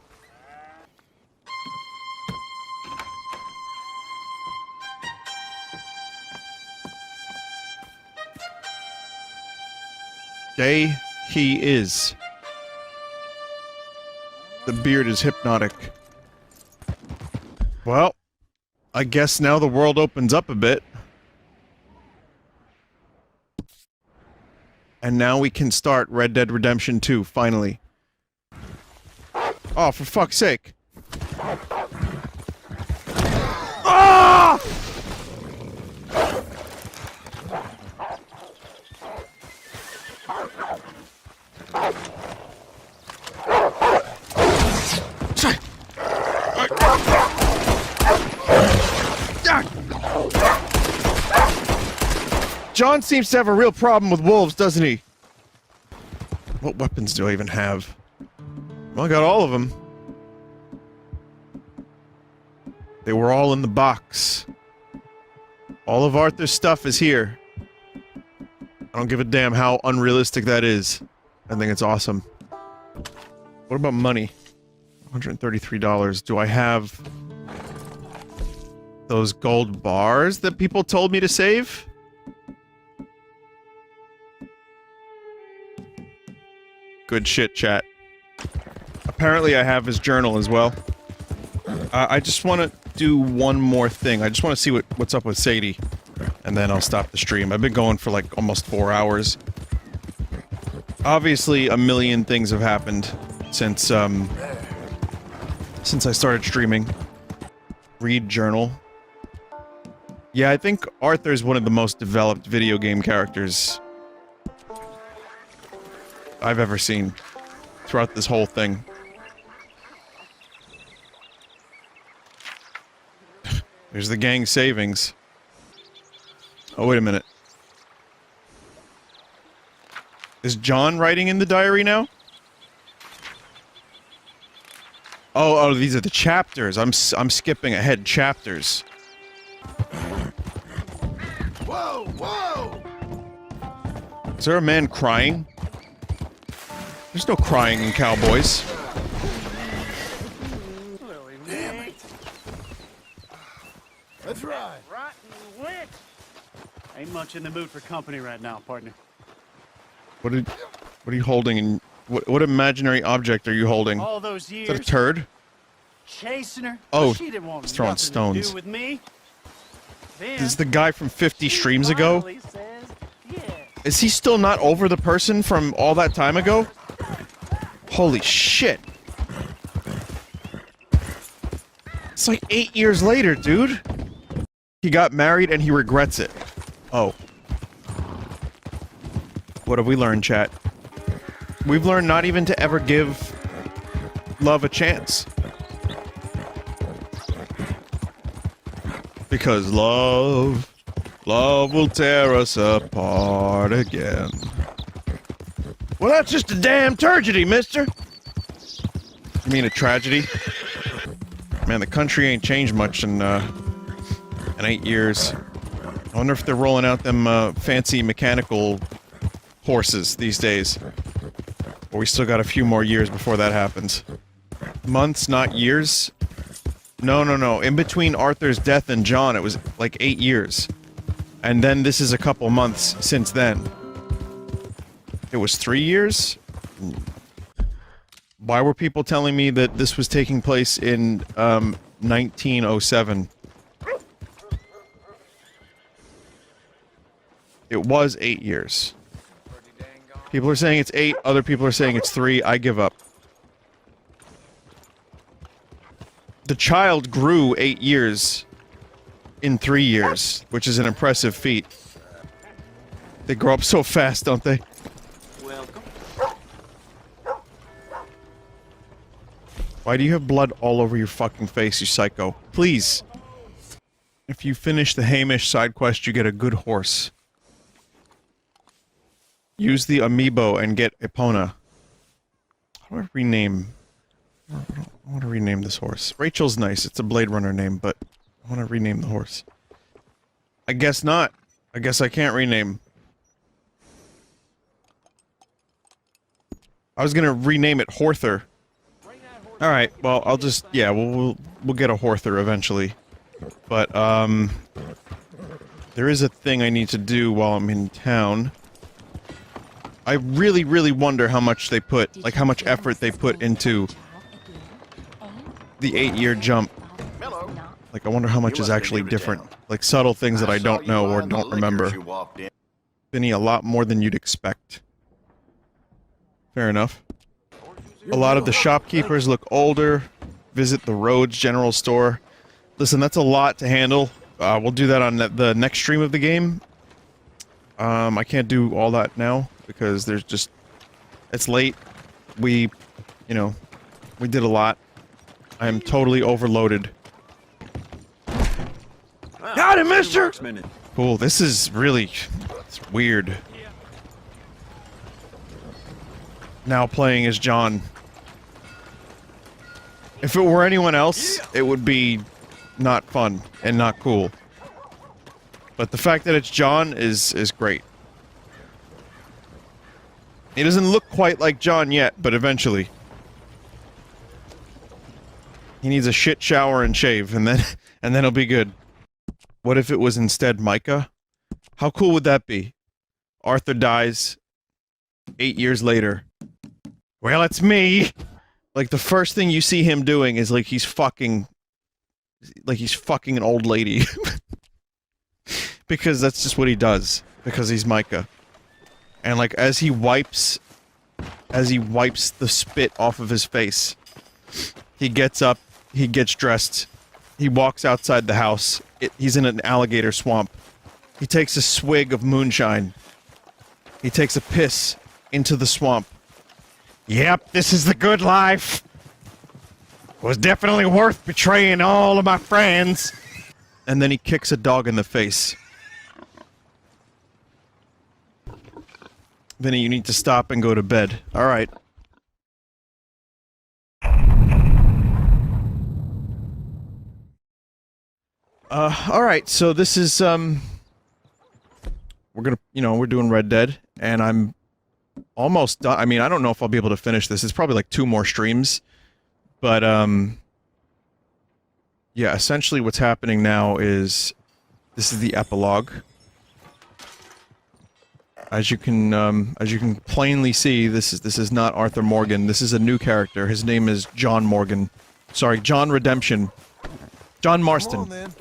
Day he is. The beard is hypnotic. Well, I guess now the world opens up a bit. And now we can start Red Dead Redemption 2, finally. Oh, for fuck's sake. Ah! John seems to have a real problem with wolves, doesn't he? What weapons do I even have? Well, I got all of them. They were all in the box. All of Arthur's stuff is here. I don't give a damn how unrealistic that is. I think it's awesome. What about money? $133. Do I have those gold bars that people told me to save? Good shit, chat. Apparently I have his journal as well. I just want to do one more thing. I just want to see what's up with Sadie. And then I'll stop the stream. I've been going for like almost 4 hours. Obviously, a million things have happened since I started streaming. Read journal. Yeah, I think Arthur's one of the most developed video game characters I've ever seen throughout this whole thing. There's the gang savings. Oh, wait a minute. Is John writing in the diary now? Oh, these are the chapters. I'm skipping ahead chapters. Whoa, whoa! Is there a man crying? There's no crying in Cowboys. Damn it! That's right. Rotten witch! Ain't much in the mood for company right now, partner. What are you holding? And what imaginary object are you holding? All those years. Is that a turd? Chasing her. Oh, she didn't want he's throwing nothing stones. to do with me. Then, This is the guy from 50 streams ago? finally says, yeah. Is he still not over the person from all that time ago? Holy shit. It's like 8 years later, dude. He got married and he regrets it. Oh. What have we learned, chat? We've learned not even to ever give love a chance. Because love will tear us apart again. Well, that's just a damn tragedy, mister. You mean a tragedy? Man, the country ain't changed much in 8 years. I wonder if they're rolling out them fancy mechanical horses these days. Or we still got a few more years before that happens. Months, not years? No. In between Arthur's death and John, it was like 8 years. And then this is a couple months since then. It was 3 years? Why were people telling me that this was taking place in 1907? It was 8 years. People are saying it's 8, other people are saying it's 3. I give up. The child grew 8 years in 3 years, which is an impressive feat. They grow up so fast, don't they? Welcome. Why do you have blood all over your fucking face, you psycho? Please. If you finish the Hamish side quest, you get a good horse. Use the amiibo and get Epona. How do I rename... I want to rename this horse. Rachel's nice. It's a Blade Runner name, but I want to rename the horse. I guess not. I guess I can't rename. I was gonna rename it Horther. Alright, well, I'll just... Yeah, we'll get a Horther eventually. But, there is a thing I need to do while I'm in town. I really, really wonder how much they put... Like, how much effort they put into... the 8-year jump. Like, I wonder how much is actually different. Like, subtle things that I don't know or don't remember. Vinny, a lot more than you'd expect. Fair enough. A lot of the shopkeepers look older. Visit the Rhodes General Store. Listen, that's a lot to handle. We'll do that on the next stream of the game. I can't do all that now, because there's just... It's late. We, you know, we did a lot. I am totally overloaded. Got him, mister! Cool, this is really... It's weird. Now playing as John. If it were anyone else, it would be not fun and not cool. But the fact that it's John is great. He doesn't look quite like John yet, but eventually. He needs a shit shower and shave, and then he'll be good. What if it was instead Micah? How cool would that be? Arthur dies 8 years later. Well, it's me! Like, the first thing you see him doing is like he's fucking an old lady. Because that's just what he does. Because he's Micah. And like, as he wipes the spit off of his face, he gets up, he gets dressed, he walks outside the house, he's in an alligator swamp. He takes a swig of moonshine. He takes a piss into the swamp. Yep, this is the good life! Was definitely worth betraying all of my friends! and then he kicks a dog in the face. Vinny, you need to stop and go to bed. Alright. Alright, so this is, we're gonna, you know, we're doing Red Dead, and I'm almost done. I mean, I don't know if I'll be able to finish this. It's probably like 2 more streams. But, yeah, essentially what's happening now is, this is the epilogue. As you can plainly see, this is not Arthur Morgan. This is a new character. His name is John Morgan. Sorry, John Redemption. John Marston. Come on, then.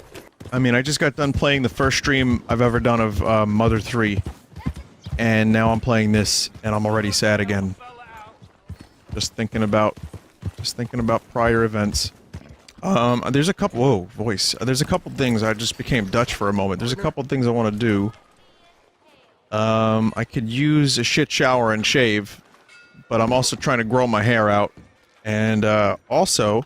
I mean, I just got done playing the first stream I've ever done of Mother 3. And now I'm playing this, and I'm already sad again. Just thinking about prior events. There's a couple... Whoa, voice. There's a couple things. I just became Dutch for a moment. There's a couple things I want to do. I could use a shit shower and shave, but I'm also trying to grow my hair out. And, also,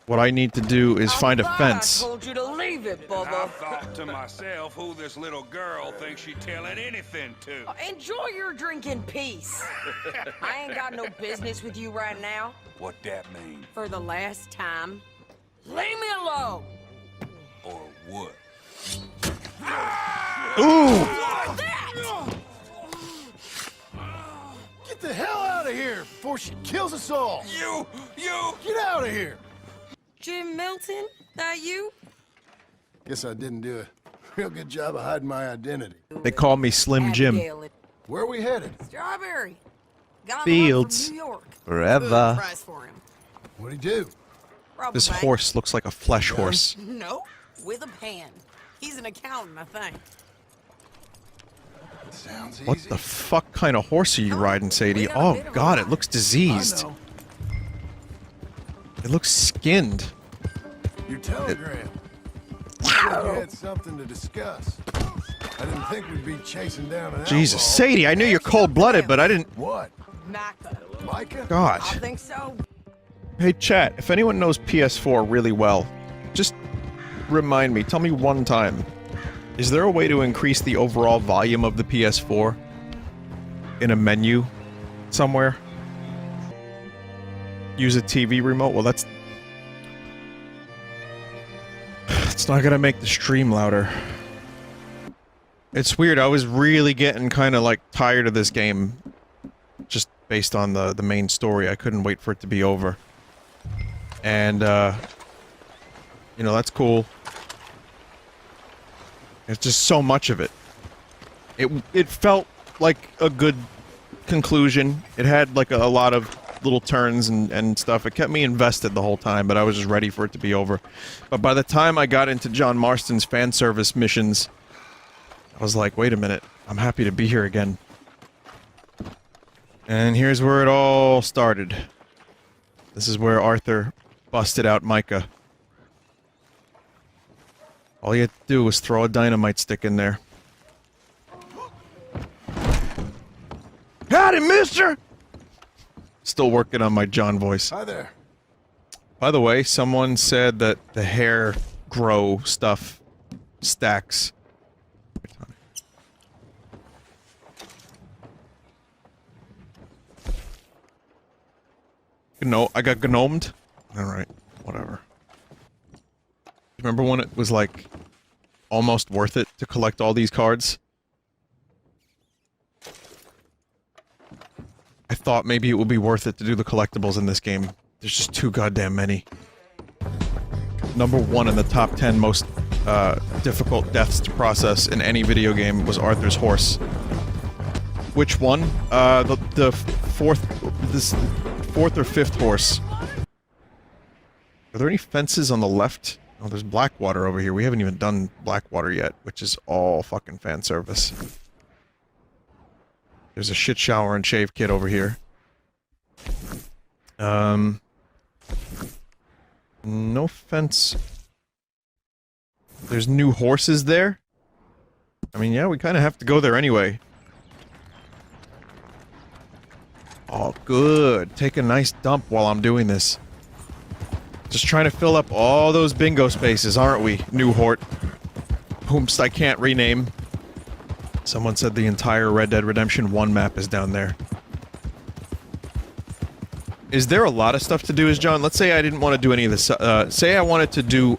what I need to do is find a fence. I told you to leave it, Bubba. I thought to myself who this little girl thinks she's telling anything to. Enjoy your drink in peace. I ain't got no business with you right now. What that mean? For the last time, leave me alone. Or what? Ooh! Get the hell out of here before she kills us all! You! Get out of here! Jim Milton, that you? Guess I didn't do a real good job of hiding my identity. They call me Slim Jim. Where are we headed? Strawberry. Got Fields. From New York. Forever. Good price for him. What'd he do? Rob a This bank. horse looks like a flesh horse. No, with a pan. He's an accountant, I think. Sounds What the fuck kind of horse are you riding, Sadie? Oh god, it looks diseased. It looks skinned. Your telegram. I you had something to discuss. I didn't think we'd be chasing down an Jesus, outlaw. Sadie, I knew you're cold-blooded, but I didn't... What? Micah. Micah? God. I think so. Hey, chat, if anyone knows PS4 really well, just remind me, tell me one time. Is there a way to increase the overall volume of the PS4? In a menu? Somewhere? Use a TV remote? Well, that's... It's not gonna make the stream louder. It's weird, I was really getting kinda, like, tired of this game. Just based on the main story, I couldn't wait for it to be over. And, you know, that's cool. It's just so much of it. It felt like a good conclusion. It had, like, a lot of little turns and stuff. It kept me invested the whole time, but I was just ready for it to be over. But by the time I got into John Marston's fan service missions, I was like, wait a minute, I'm happy to be here again. And here's where it all started. This is where Arthur busted out Micah. All you had to do was throw a dynamite stick in there. Howdy, mister! Still working on my John voice. Hi there. By the way, someone said that the hair grow stuff stacks. No, I got gnomed? Alright, whatever. Remember when it was like almost worth it to collect all these cards? I thought maybe it would be worth it to do the collectibles in this game. There's just too goddamn many. Number 1 in the top 10 most difficult deaths to process in any video game was Arthur's horse. Which one? The fourth or fifth horse. Are there any fences on the left? Oh, there's Blackwater over here. We haven't even done Blackwater yet, which is all fucking fan service. There's a shit shower and shave kit over here. No fence. There's new horses there? I mean, yeah, we kind of have to go there anyway. Oh, good. Take a nice dump while I'm doing this. Just trying to fill up all those bingo spaces, aren't we, New Hort? whomst I can't rename. Someone said the entire Red Dead Redemption 1 map is down there. Is there a lot of stuff to do as John? Let's say I didn't want to do any of this. Say I wanted to do...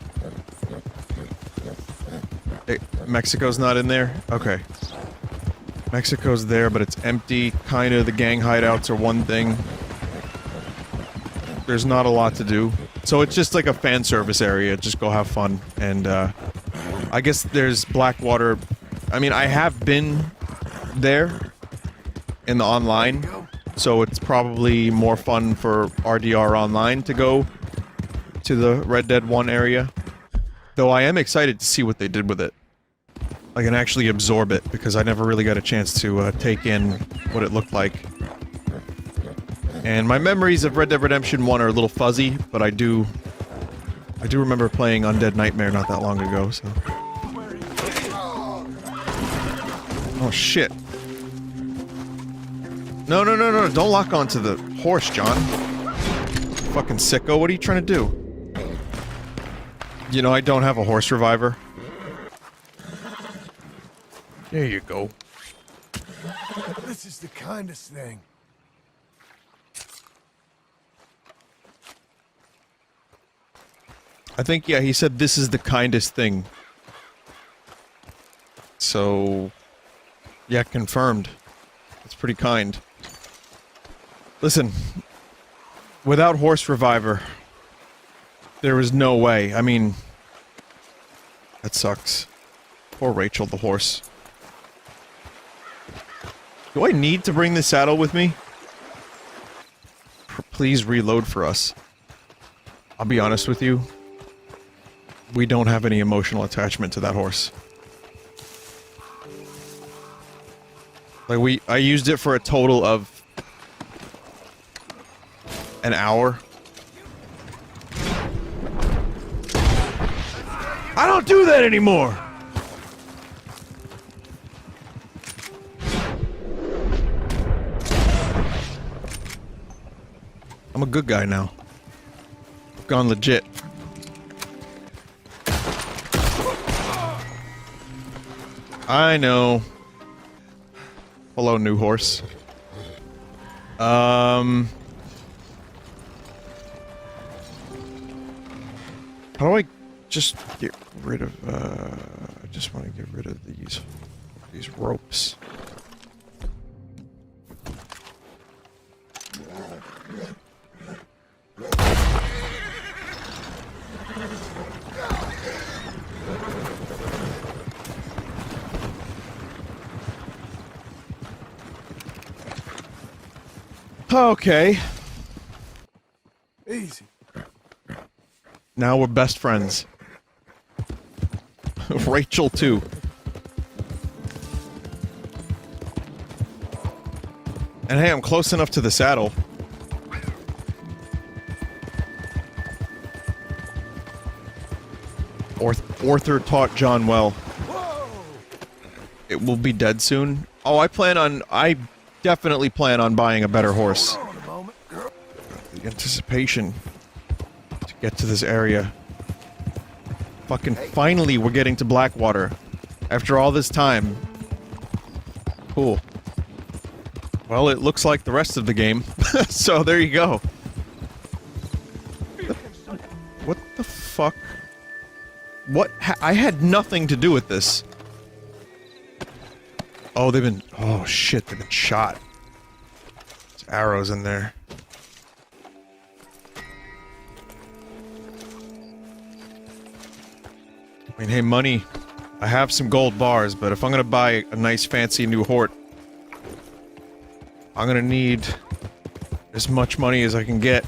Mexico's not in there? Okay. Mexico's there, but it's empty. Kinda, the gang hideouts are one thing. There's not a lot to do. So it's just like a fan service area. Just go have fun. And, I guess there's Blackwater... I mean, I have been there in the online, so it's probably more fun for RDR Online to go to the Red Dead 1 area. Though I am excited to see what they did with it. I can actually absorb it, because I never really got a chance to take in what it looked like. And my memories of Red Dead Redemption 1 are a little fuzzy, but I do remember playing Undead Nightmare not that long ago, so... Oh, shit. No, no, no, no, don't lock onto the horse, John. Fucking sicko, what are you trying to do? You know, I don't have a horse reviver. There you go. This is the kindest thing. I think, yeah, he said this is the kindest thing. So... yeah, confirmed. It's pretty kind. Listen, without horse reviver, there is no way. I mean, that sucks. Poor Rachel, the horse. Do I need to bring the saddle with me? Please reload for us. I'll be honest with you. We don't have any emotional attachment to that horse. Like, I used it for a total of... an hour. I don't do that anymore! I'm a good guy now. I've gone legit. I know. Hello, new horse. How do I just get rid of, I just want to get rid of these ropes. Okay. Easy. Now we're best friends. Rachel, too. And hey, I'm close enough to the saddle. Arthur taught John well. It will be dead soon. Oh, I definitely plan on buying a better horse. The anticipation to get to this area. Fucking finally we're getting to Blackwater. After all this time. Cool. Well, it looks like the rest of the game. So there you go. What the fuck? What? I had nothing to do with this. Oh, they've been... oh, shit, they've been shot. There's arrows in there. I mean, hey, money. I have some gold bars, but if I'm gonna buy a nice, fancy new hort, I'm gonna need as much money as I can get.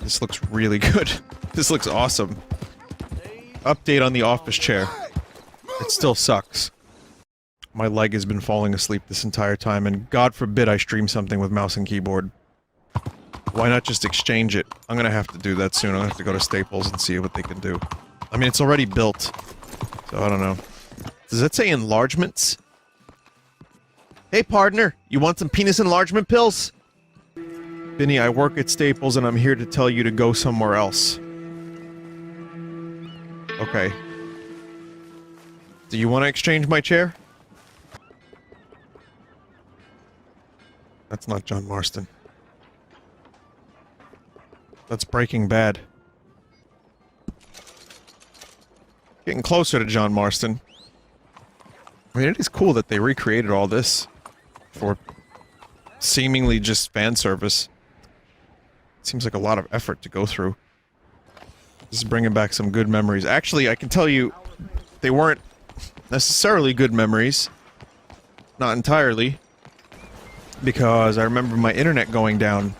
This looks really good. This looks awesome. Update on the office chair. It still sucks. My leg has been falling asleep this entire time, and God forbid I stream something with mouse and keyboard. Why not just exchange it? I'm gonna have to do that soon. I'm gonna have to go to Staples and see what they can do. I mean, it's already built, so I don't know. Does that say enlargements? Hey, partner! You want some penis enlargement pills? Vinny, I work at Staples and I'm here to tell you to go somewhere else. Okay. Do you want to exchange my chair? That's not John Marston. That's Breaking Bad. Getting closer to John Marston. I mean, it is cool that they recreated all this for seemingly just fan service. Seems like a lot of effort to go through. This is bringing back some good memories. Actually, I can tell you, they weren't necessarily good memories. Not entirely. Because I remember my internet going down.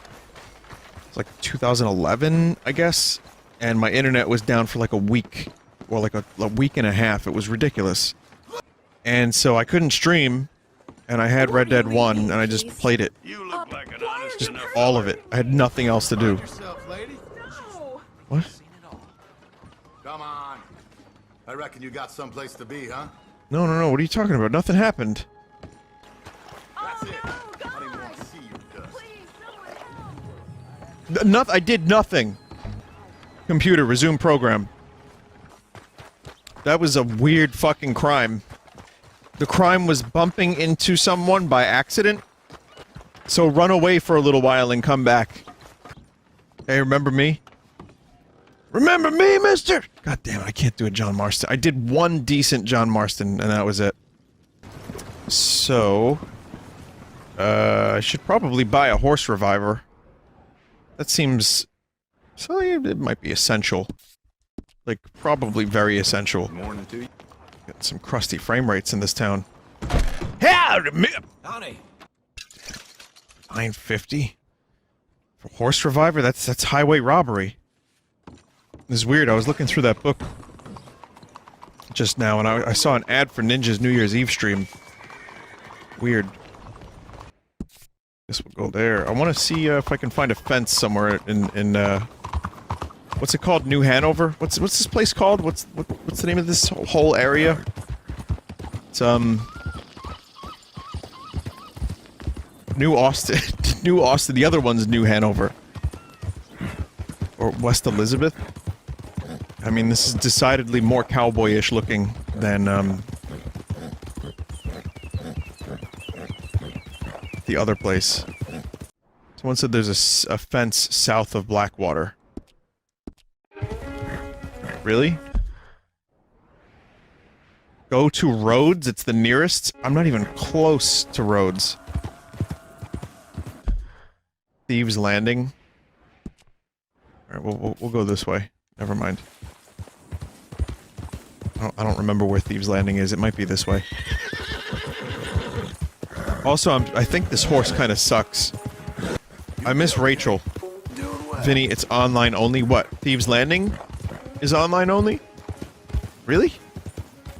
It's like 2011, I guess? And my internet was down for like a week. Well, like a week and a half. It was ridiculous. And so I couldn't stream, and I had Red Dead 1, and I just played it. You look like an honest Just enough all of it. I had nothing else to do. What? Come on. I reckon you got someplace to be, huh? No, no, no. What are you talking about? Nothing happened. That's it. I don't even want to see you, Gus. I did nothing. Computer, resume program. That was a weird fucking crime. The crime was bumping into someone by accident. So run away for a little while and come back. Hey, remember me? Remember me, mister? God damn it, I can't do a John Marston. I did one decent John Marston, and that was it. So... I should probably buy a horse reviver. That seems... So it might be essential. Like, probably very essential. Morning to you. Got some crusty frame rates in this town. Howdy, Howdy. 950? For horse reviver? That's highway robbery. This is weird, I was looking through that book just now, and I saw an ad for Ninja's New Year's Eve stream. Weird. Guess we'll go there. I want to see if I can find a fence somewhere in what's it called? New Hanover? What's this place called? What's the name of this whole area? It's New Austin. New Austin. The other one's New Hanover. Or West Elizabeth. I mean, this is decidedly more cowboyish looking than the other place. Someone said there's a fence south of Blackwater. Really? Go to Rhodes? It's the nearest? I'm not even close to Rhodes. Thieves Landing. Alright, we'll go this way. Never mind. I don't remember where Thieves Landing is. It might be this way. Also, I think this horse kind of sucks. I miss Rachel. Vinny, it's online only. What? Thieves Landing is online only? Really?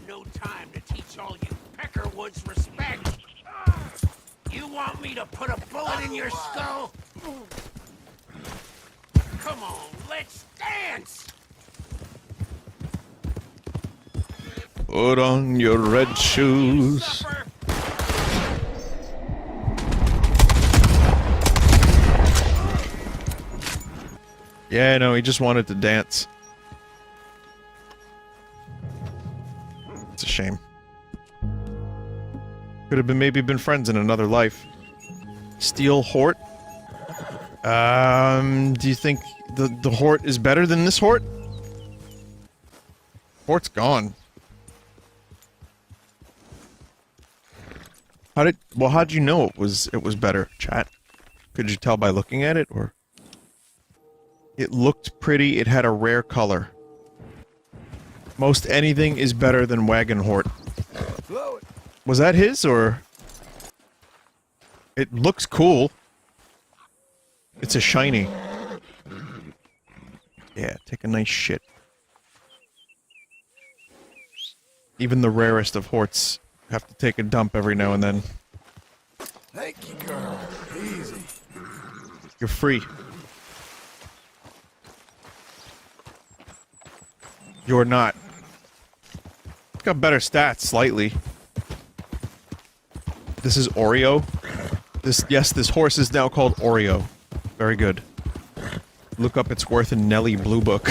No time to teach all you Peckerwoods respect. You want me to put a bullet in your skull? Come on, let's dance! Put on your red shoes. Yeah, no, he just wanted to dance. It's a shame. Could have maybe been friends in another life. Steel Hort? Do you think the Hort is better than this Hort? Hort's gone. How'd you know it was better, chat? Could you tell by looking at it, or? It looked pretty, it had a rare color. Most anything is better than Wagon Hort. Was that his, or? It looks cool. It's a shiny. Yeah, take a nice shit. Even the rarest of Horts have to take a dump every now and then. Thank you, girl. Easy. You're free. You're not. It's got better stats, slightly. This is Oreo. Yes, this horse is now called Oreo. Very good. Look up its worth in Nelly Blue Book.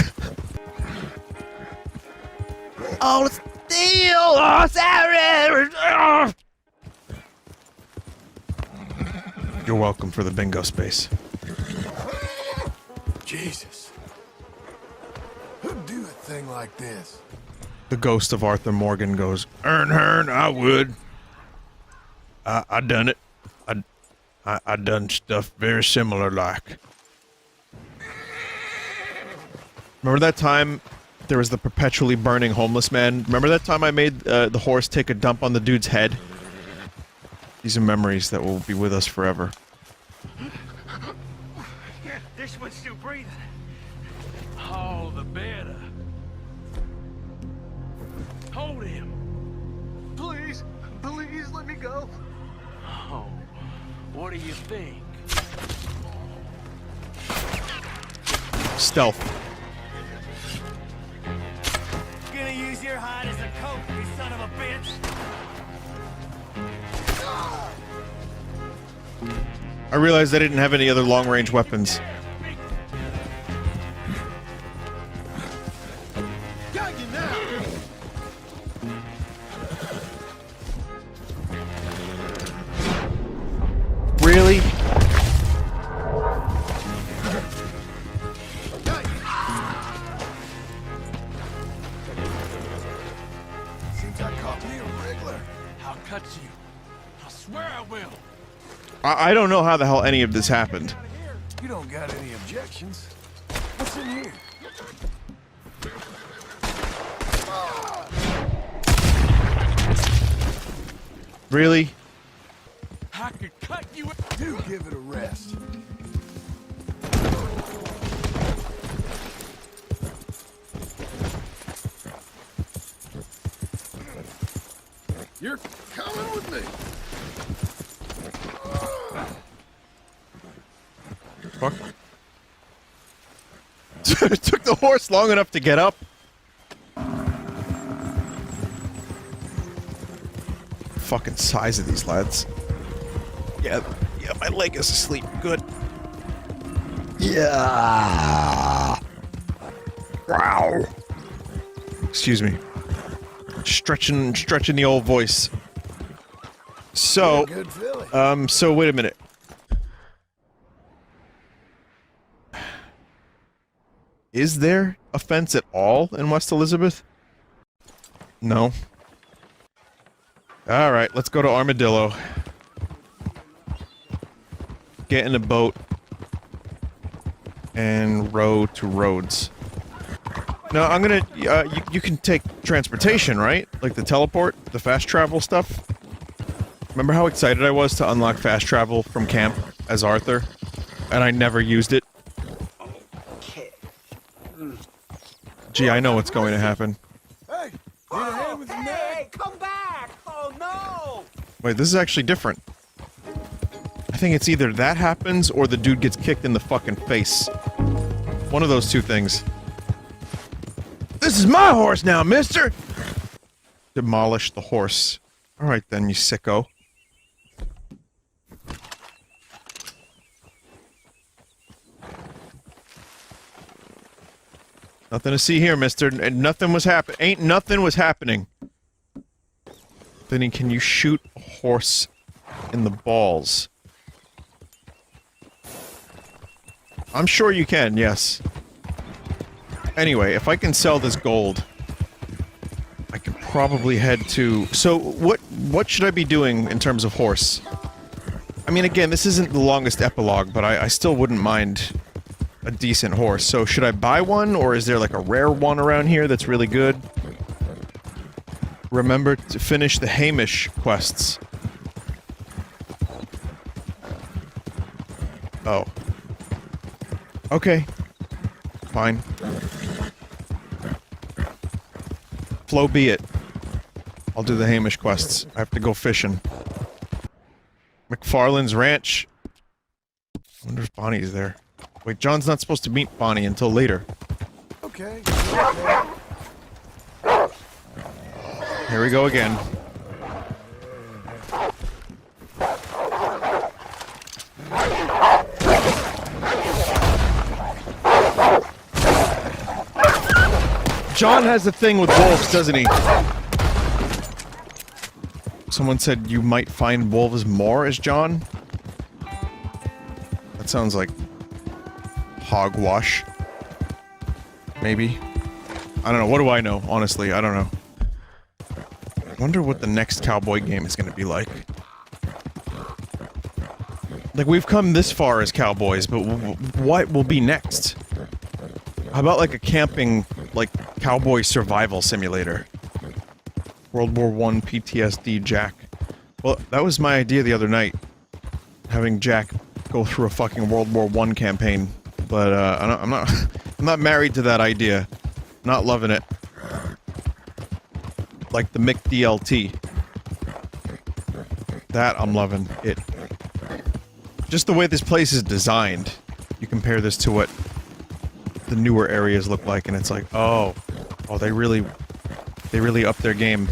Hold still! Oh, sorry! Oh. You're welcome for the bingo space. Jesus. Who'd do a thing like this? The ghost of Arthur Morgan goes, Hearn, I would. I done it. I done stuff very similar like. Remember that time there was the perpetually burning homeless man? Remember that time I made the horse take a dump on the dude's head? These are memories that will be with us forever. This one's still breathing. All the better. Hold him. Please, please let me go. Oh, what do you think? Stealth. Gonna use your hide as a coat, you son of a bitch. I realized I didn't have any other long-range weapons. Got you now. Really? Seems I caught me a wriggler. I'll cut you. I swear I will. I don't know how the hell any of this happened. You don't got any objections. What's in here? Really? I could cut you. Do give it a rest. You're coming with me. Fuck. It took the horse long enough to get up. Fucking size of these lads. Yeah, my leg is asleep. Good. Yeah. Wow. Excuse me. Stretching the old voice. So, so wait a minute. Is there a fence at all in West Elizabeth? No. Alright, let's go to Armadillo. Get in a boat. And row to Rhodes. No, I'm gonna, you can take transportation, right? Like the teleport, the fast travel stuff? Remember how excited I was to unlock fast travel from camp as Arthur? And I never used it? Gee, I know what's going to happen. Hey, need a hand with Hey, come back! Oh no! Wait, this is actually different. I think it's either that happens or the dude gets kicked in the fucking face. One of those two things. This is my horse now, mister! Demolish the horse. Alright then, you sicko. Nothing to see here, mister. And nothing was nothing was happening. Vinny, can you shoot a horse in the balls? I'm sure you can, yes. Anyway, if I can sell this gold, I can probably head to... So, what should I be doing in terms of horse? I mean, again, this isn't the longest epilogue, but I still wouldn't mind a decent horse. So, should I buy one, or is there like a rare one around here that's really good? Remember to finish the Hamish quests. Oh. Okay. Fine. Flow be it. I'll do the Hamish quests. I have to go fishing. McFarlane's Ranch. I wonder if Bonnie's there. Wait, John's not supposed to meet Bonnie until later. Okay. Here we go again. John has a thing with wolves, doesn't he? Someone said you might find wolves more as John? That sounds like hogwash. Maybe. I don't know. What do I know? Honestly, I don't know. I wonder what the next Cowboy game is going to be like. Like, we've come this far as cowboys, but what will be next? How about, like, a camping, like, cowboy survival simulator? World War I PTSD Jack. Well, that was my idea the other night. Having Jack go through a fucking World War I campaign. But, I'm not married to that idea. Not loving it. Like the Mick DLT. That I'm loving it. Just the way this place is designed. You compare this to what the newer areas look like, and it's like, oh, they really upped their game.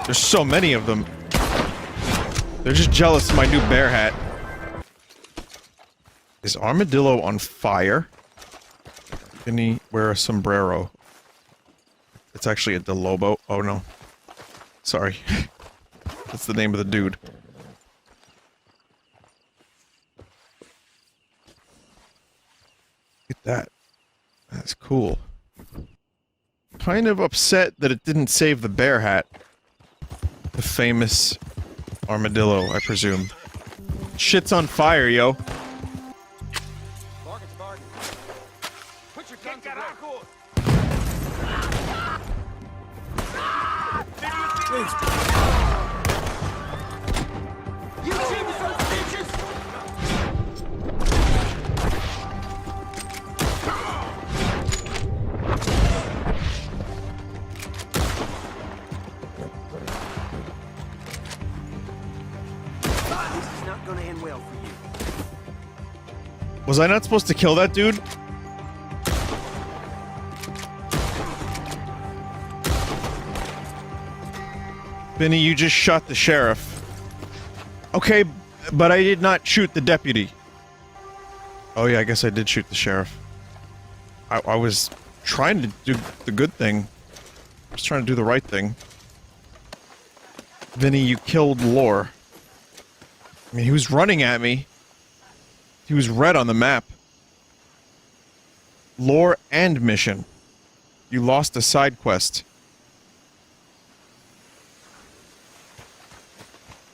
There's so many of them. They're just jealous of my new bear hat. Is Armadillo on fire? Vinny, wear a sombrero. It's actually a DeLobo. Oh no. Sorry. That's the name of the dude. Look at that. That's cool. Kind of upset that it didn't save the bear hat. The famous armadillo, I presume. Shit's on fire, yo. Was I not supposed to kill that dude? Vinny, you just shot the sheriff. Okay, but I did not shoot the deputy. Oh yeah, I guess I did shoot the sheriff. I was trying to do the good thing. I was trying to do the right thing. Vinny, you killed Lore. I mean, he was running at me. He was red on the map. Lore and mission. You lost a side quest.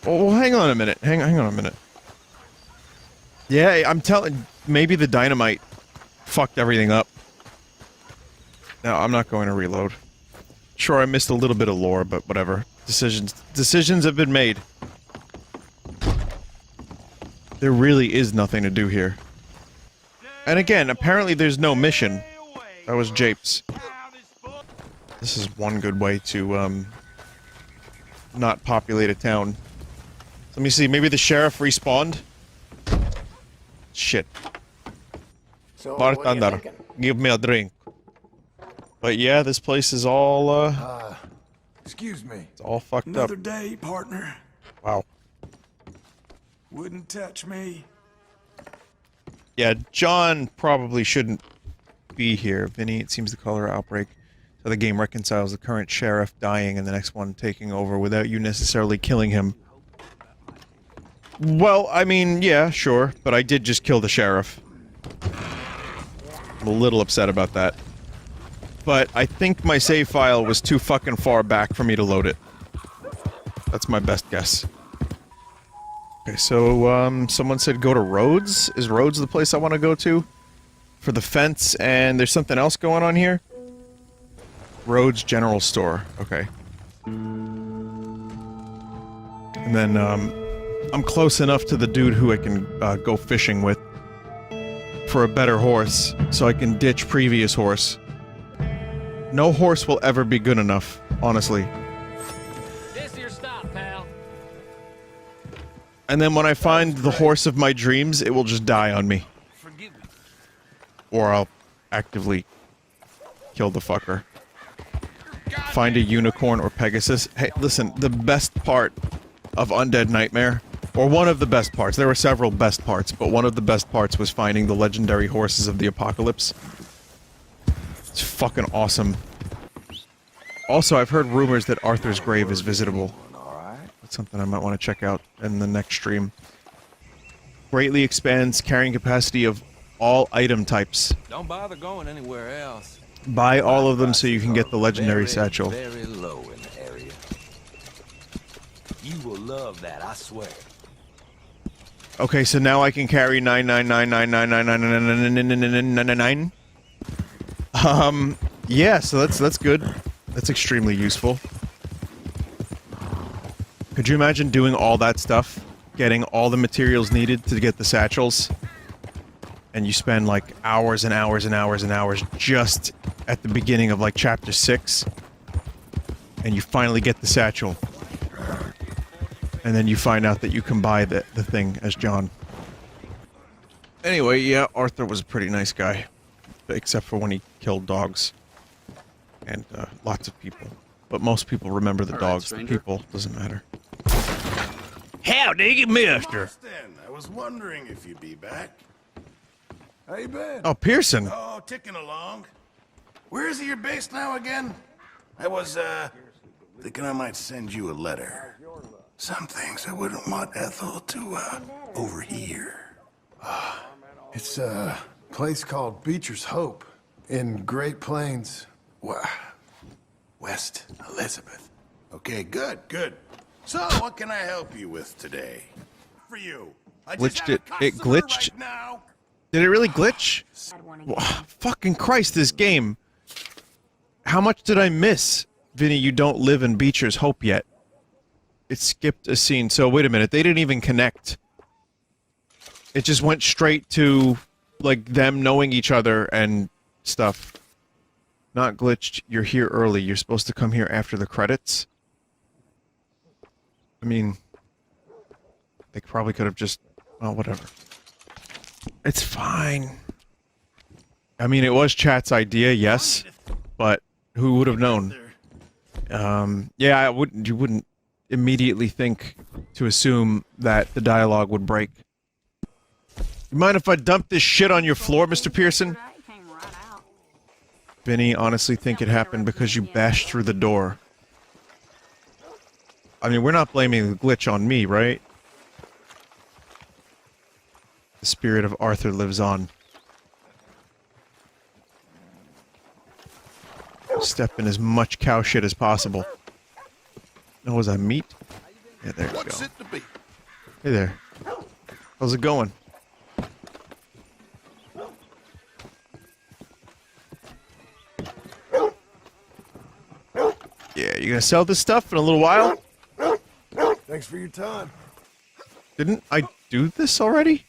Oh, well, hang on a minute. Hang on a minute. Yeah, I'm telling... Maybe the dynamite fucked everything up. No, I'm not going to reload. Sure, I missed a little bit of lore, but whatever. Decisions have been made. There really is nothing to do here. And again, apparently there's no mission. That was Japes. This is one good way to, not populate a town. Let me see, maybe the sheriff respawned? Shit. So, Bartender, give me a drink. But yeah, this place is all, excuse me. It's all fucked up. Another day, partner. Wow. Wouldn't touch me. Yeah, John probably shouldn't be here. Vinny, it seems the cholera outbreak. So the game reconciles the current sheriff dying and the next one taking over without you necessarily killing him. Well, I mean, yeah, sure, but I did just kill the sheriff. I'm a little upset about that. But I think my save file was too fucking far back for me to load it. That's my best guess. Okay, so, someone said go to Rhodes? Is Rhodes the place I want to go to? For the fence, and there's something else going on here? Rhodes General Store, okay. And then, I'm close enough to the dude who I can, go fishing with. For a better horse, so I can ditch previous horse. No horse will ever be good enough, honestly. This your stop, pal. And then when I find the horse of my dreams, it will just die on me. Or I'll actively kill the fucker. Find a unicorn or Pegasus. Hey, listen, the best part of Undead Nightmare. Or one of the best parts. There were several best parts, but one of the best parts was finding the legendary horses of the apocalypse. It's fucking awesome. Also, I've heard rumors that Arthur's grave is visitable. That's something I might want to check out in the next stream. Greatly expands carrying capacity of all item types. Don't bother going anywhere else. Buy all of them so you can get the legendary satchel. Very low in the area. You will love that, I swear. Okay, so now I can carry 99999999999. Yeah, so that's good. That's extremely useful. Could you imagine doing all that stuff? Getting all the materials needed to get the satchels? And you spend like hours and hours and hours and hours just at the beginning of like chapter 6. And you finally get the satchel. And then you find out that you can buy the thing as John. Anyway, yeah, Arthur was a pretty nice guy. Except for when he killed dogs. And lots of people. But most people remember the dogs. The people, doesn't matter. Howdy, mister! I was wondering if you'd be back. How you been? Oh, Pearson. Oh, ticking along. Where is your base now again? I was, thinking I might send you a letter. Some things I wouldn't want Ethel to, overhear. It's a place called Beecher's Hope in Great Plains, West Elizabeth. Okay, good, good. So, what can I help you with today? For you. I just Glitched have it. a It customer glitched? right now. Did it really glitch? Fucking Christ, this game. How much did I miss? Vinny, you don't live in Beecher's Hope yet. It skipped a scene. So, wait a minute. They didn't even connect. It just went straight to, like, them knowing each other and stuff. Not glitched. You're here early. You're supposed to come here after the credits. I mean, they probably could have just... Well, whatever. It's fine. I mean, it was chat's idea, yes. But who would have known? Yeah, you wouldn't immediately think to assume that the dialogue would break. You mind if I dump this shit on your floor, Mr. Pearson? Vinny, honestly think it happened because you bashed through the door. I mean, we're not blaming the glitch on me, right? The spirit of Arthur lives on. Step in as much cow shit as possible. Oh, was that meat? Yeah, there you go. What's it to be? Hey there. How's it going? Yeah, you gonna sell this stuff in a little while? Thanks for your time. Didn't I do this already?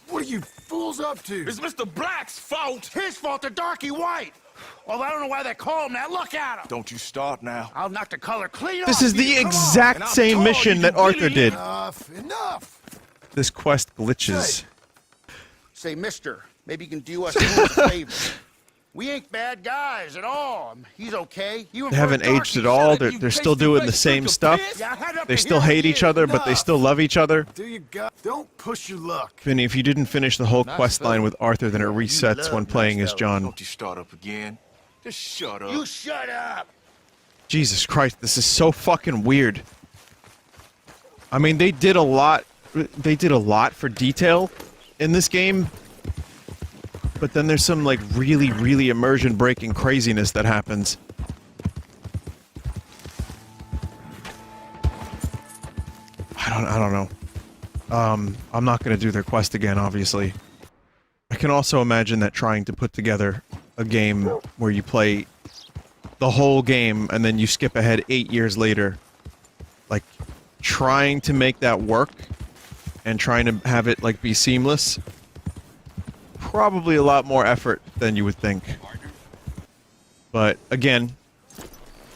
What are you fools up to? It's Mr. Black's fault. His fault, the darky white. Well, I don't know why they call him that. Look at him. Don't you start now. I'll knock the color clean This off is the you. Come on. exact And I'm same told mission you that can Arthur get did. Enough. This quest glitches. Say, mister, maybe you can do us a favor. We ain't bad guys at all. He's okay. They haven't aged at all. They're still doing the same stuff. They still hate each other, but they still love each other. Don't push your luck. Vinny, if you didn't finish the whole quest line with Arthur, then it resets when playing as John. Don't you start up again. Just shut up. You shut up. Jesus Christ, this is so fucking weird. I mean, they did a lot for detail in this game. But then there's some, like, really, really immersion-breaking craziness that happens. I don't know. I'm not gonna do their quest again, obviously. I can also imagine that trying to put together a game where you play the whole game and then you skip ahead 8 years later. Like, trying to make that work and trying to have it, like, be seamless. Probably a lot more effort than you would think. But again,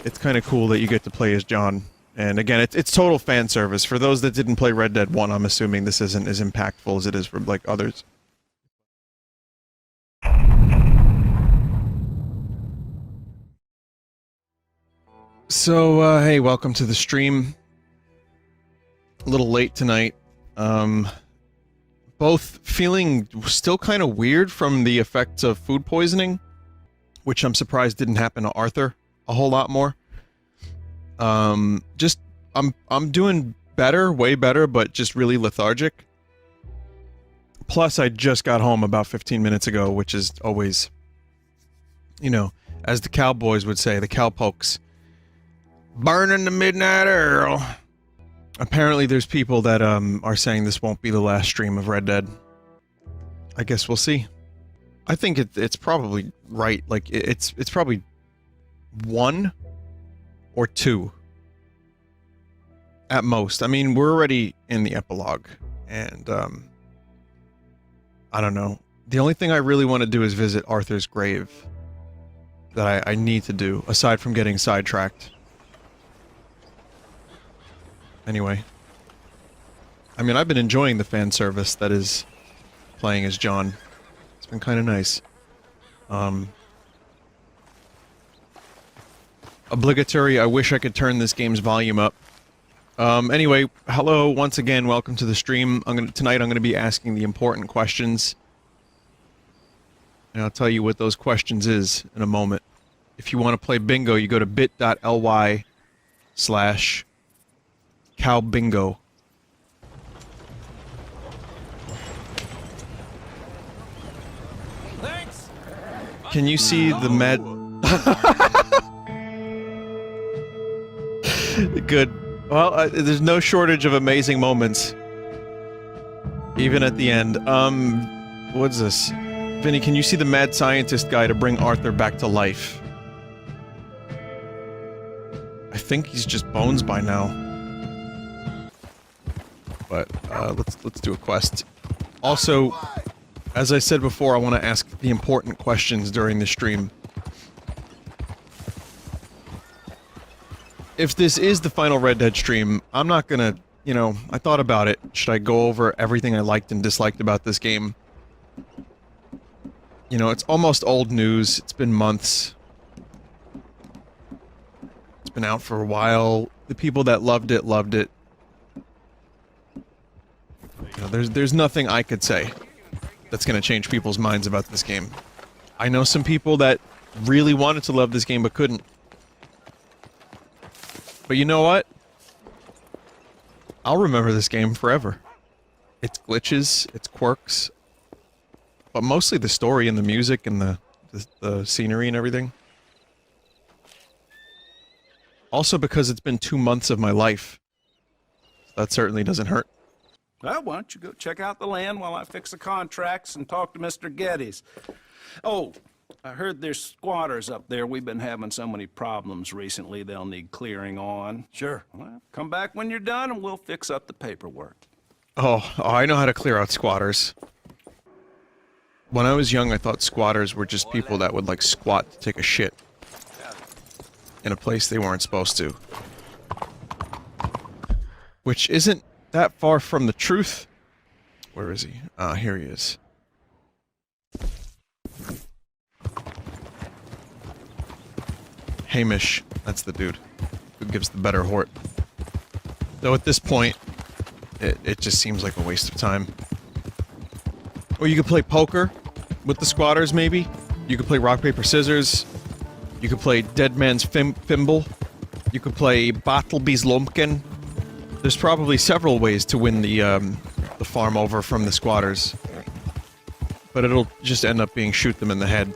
it's kind of cool that you get to play as John. And again, it's total fan service. For those that didn't play Red Dead 1, I'm assuming this isn't as impactful as it is for, like, others. So, hey, welcome to the stream. A little late tonight. Both feeling still kind of weird from the effects of food poisoning, which I'm surprised didn't happen to Arthur a whole lot more. I'm doing better, way better, but just really lethargic. Plus, I just got home about 15 minutes ago, which is always, you know, as the cowboys would say, the cowpokes. Burning the midnight Earl. Apparently there's people that are saying this won't be the last stream of Red Dead. I guess we'll see. I think it's probably right. Like it's probably 1 or 2 at most. I mean, we're already in the epilogue, and I don't know. The only thing I really want to do is visit Arthur's grave. That I need to do, aside from getting sidetracked. Anyway. I mean, I've been enjoying the fan service that is playing as John. It's been kind of nice. Obligatory, I wish I could turn this game's volume up. Anyway, hello once again, welcome to the stream. Tonight I'm gonna be asking the important questions. And I'll tell you what those questions is in a moment. If you want to play bingo, you go to bit.ly/cowbingo. Thanks. Can you see the med? Good. Well, there's no shortage of amazing moments. Even at the end. What's this? Vinny, can you see the mad scientist guy to bring Arthur back to life? I think he's just bones by now. But, let's do a quest. Also, as I said before, I want to ask the important questions during the stream. If this is the final Red Dead stream, I'm not gonna, you know, I thought about it. Should I go over everything I liked and disliked about this game? You know, it's almost old news. It's been months. It's been out for a while. The people that loved it, loved it. You know, there's nothing I could say that's gonna change people's minds about this game. I know some people that really wanted to love this game but couldn't. But you know what? I'll remember this game forever. Its glitches, its quirks, but mostly the story and the music and the scenery and everything. Also because it's been 2 months of my life. That certainly doesn't hurt. Well, why don't you go check out the land while I fix the contracts and talk to Mr. Geddes. Oh, I heard there's squatters up there. We've been having so many problems recently, they'll need clearing on. Sure. Well, come back when you're done and we'll fix up the paperwork. Oh, I know how to clear out squatters. When I was young, I thought squatters were just people that would, like, squat to take a shit in a place they weren't supposed to. Which isn't that far from the truth. Where is he? Ah, here he is. Hamish, that's the dude who gives the better hort. Though at this point, it just seems like a waste of time. Or you could play poker with the squatters, maybe. You could play rock, paper, scissors. You could play Dead Man's Fimble. You could play Battleby's Lumpkin. There's probably several ways to win the farm over from the squatters. But it'll just end up being shoot them in the head.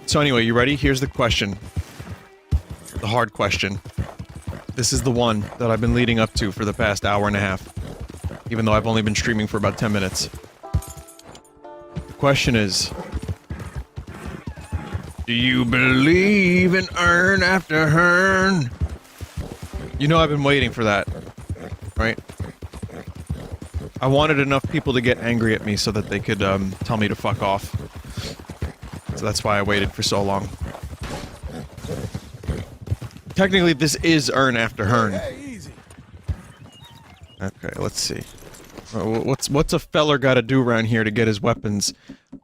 So anyway, you ready? Here's the question. The hard question. This is the one that I've been leading up to for the past hour and a half. Even though I've only been streaming for about 10 minutes. The question is... Do you believe in earn after earn? You know I've been waiting for that. Right? I wanted enough people to get angry at me so that they could, tell me to fuck off. So that's why I waited for so long. Technically, this is earn after earn. Okay, let's see. What's a feller gotta do around here to get his weapons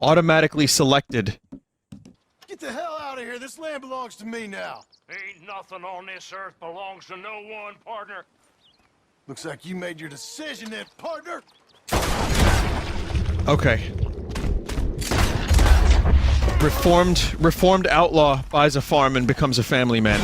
automatically selected? Get the hell out of here. This land belongs to me now. Ain't nothing on this earth belongs to no one, partner. Looks like you made your decision then, partner. Okay. Reformed outlaw buys a farm and becomes a family man.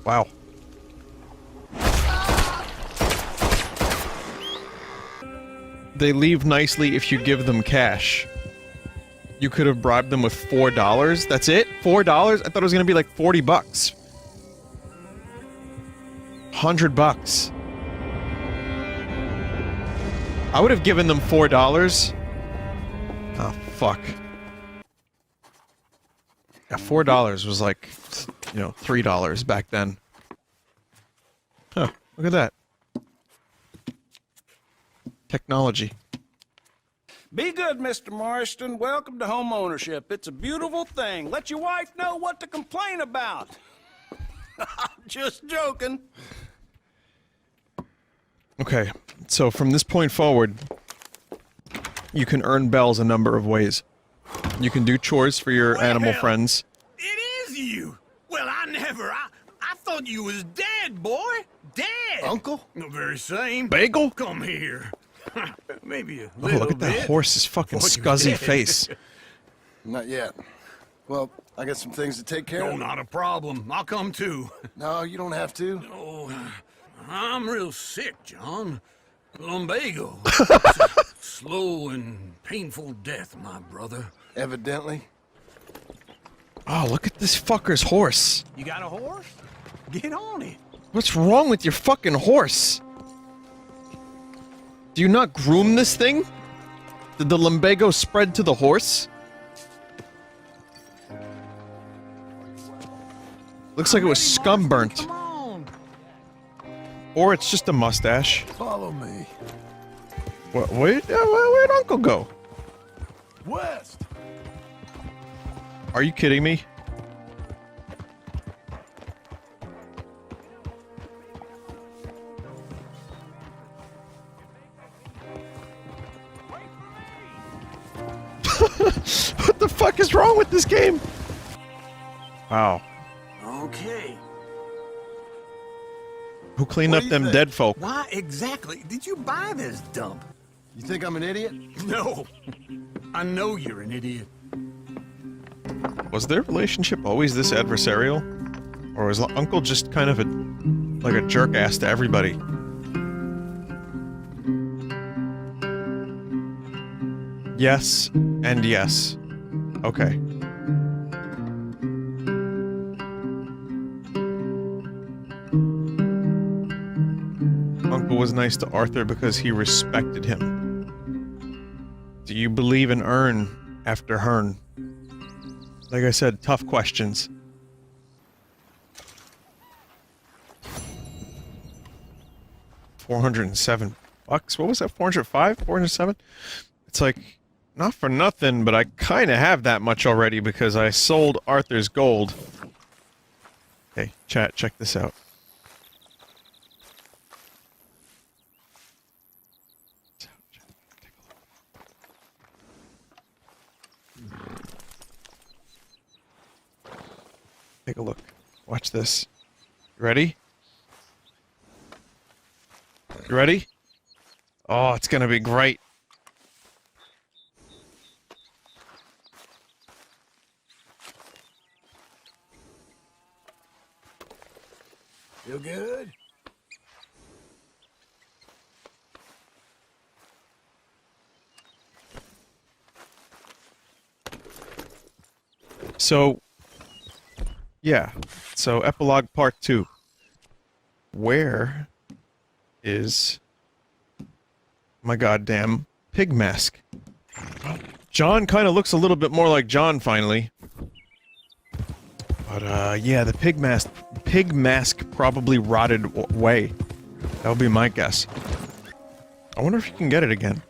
Wow. They leave nicely if you give them cash. You could have bribed them with $4. That's it? $4? I thought it was gonna be like 40 bucks. 100 bucks. I would have given them $4. Oh, fuck. Yeah, $4 was like, you know, $3 back then. Huh, look at that. Technology. Be good, Mr. Marston. Welcome to home ownership. It's a beautiful thing. Let your wife know what to complain about. Just joking. Okay, so from this point forward, you can earn bells a number of ways. You can do chores for your animal friends. It is you. Well, I thought you was dead, boy. Dead. Uncle? The very same. Bagel? Come here. Maybe a Oh, little look at that bit. horse's fucking Thought you scuzzy dead. face. Not yet. Well, I got some things to take care No, of. not a problem. I'll come too. No, you don't have to. Oh, I'm real sick, John. Lumbago. It's a slow and painful death, my brother. Evidently. Oh, look at this fucker's horse. You got a horse? Get on it. What's wrong with your fucking horse? Do you not groom this thing? Did the lumbago spread to the horse? Looks like it was scum burnt. Come on. Or it's just a mustache. Follow me. Where'd Uncle go? West. Are you kidding me? What the fuck is wrong with this game? Wow. Okay. Who cleaned What up do you them think? dead folk? Why exactly did you buy this dump? You think I'm an idiot? No. I know you're an idiot. Was their relationship always this adversarial? Or was Uncle just kind of like a jerk ass to everybody? Yes, and yes. Okay. Uncle was nice to Arthur because he respected him. Do you believe in Earn after Hearn? Like I said, tough questions. $407. What was that? 405? 407? It's like, not for nothing, but I kind of have that much already because I sold Arthur's gold. Hey, chat, check this out. Take a look. Watch this. You ready? You ready? Oh, it's gonna be great. Feel good? So, yeah. So, epilogue part 2. Where is my goddamn pig mask? John kind of looks a little bit more like John finally. But, yeah, the pig mask probably rotted away. That would be my guess. I wonder if you can get it again.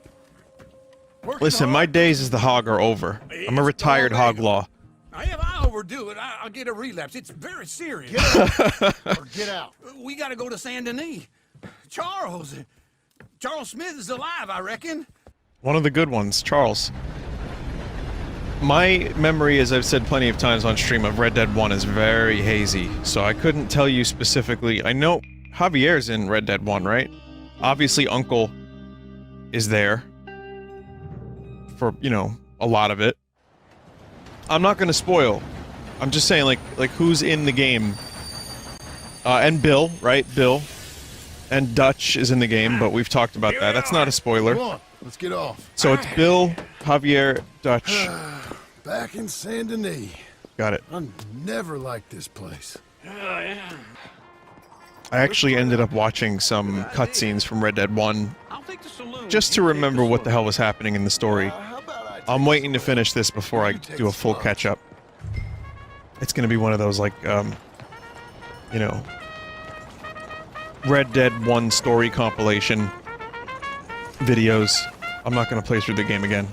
Listen, my days as the hog are over. I'm a retired hog law. I have overdo it, I'll get a relapse. It's very serious. Get out. Or get out. We gotta go to Saint Denis. Charles Smith is alive, I reckon. One of the good ones, Charles. My memory, as I've said plenty of times on stream, of Red Dead 1 is very hazy, so I couldn't tell you specifically. I know Javier's in Red Dead 1, right? Obviously, Uncle is there for, you know, a lot of it. I'm not gonna spoil. I'm just saying, like who's in the game. And Bill, right? Bill. And Dutch is in the game, but we've talked about that. That's not a spoiler. Come on, let's get off. So it's Bill, Javier, Dutch. Back in Saint Denis. Got it. I never liked this place. I actually ended up watching some cutscenes from Red Dead 1 just to remember what the hell was happening in the story. I'm waiting to finish this before I do a full catch-up. It's gonna be one of those, like, you know, Red Dead 1 story compilation videos. I'm not gonna play through the game again.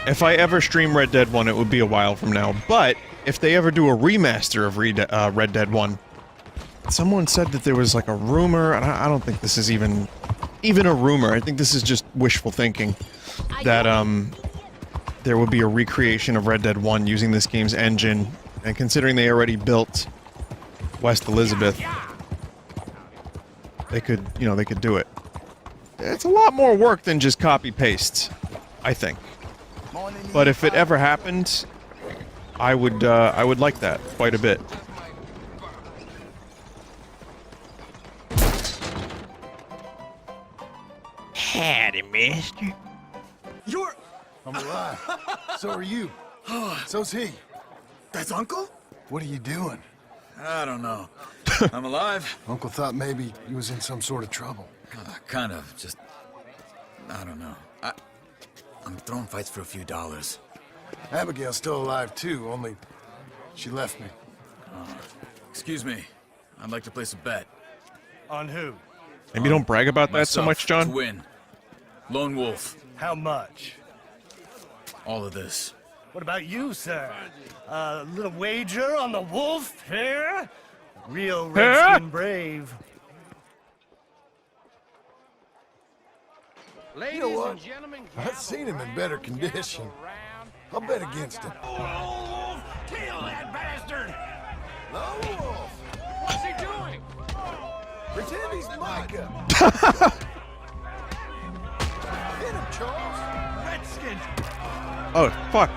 If I ever stream Red Dead 1, it would be a while from now, but if they ever do a remaster of Red Dead 1, someone said that there was like a rumor, and I don't think this is even a rumor, I think this is just wishful thinking, that there would be a recreation of Red Dead 1 using this game's engine, and considering they already built West Elizabeth, they could, you know, they could do it. It's a lot more work than just copy-paste, I think. But if it ever happened, I would like that quite a bit. Howdy, mister. I'm alive. So are you. So's he. That's Uncle? What are you doing? I don't know. I'm alive. Uncle thought maybe he was in some sort of trouble. Kind of. Just... I don't know. I'm throwing fights for a few dollars. Abigail's still alive, too, only she left me. Excuse me. I'd like to place a bet. On who? Maybe don't brag about that so much, John. To win. Lone Wolf. How much? All of this. What about you, sir? A little wager on the wolf here? Real redskin brave. You know what? I've seen him in better condition. I'll bet against him. Kill that bastard! Lone Wolf! What's he doing? Pretend he's Micah! Hit him, Charles! Redskins! Oh, fuck.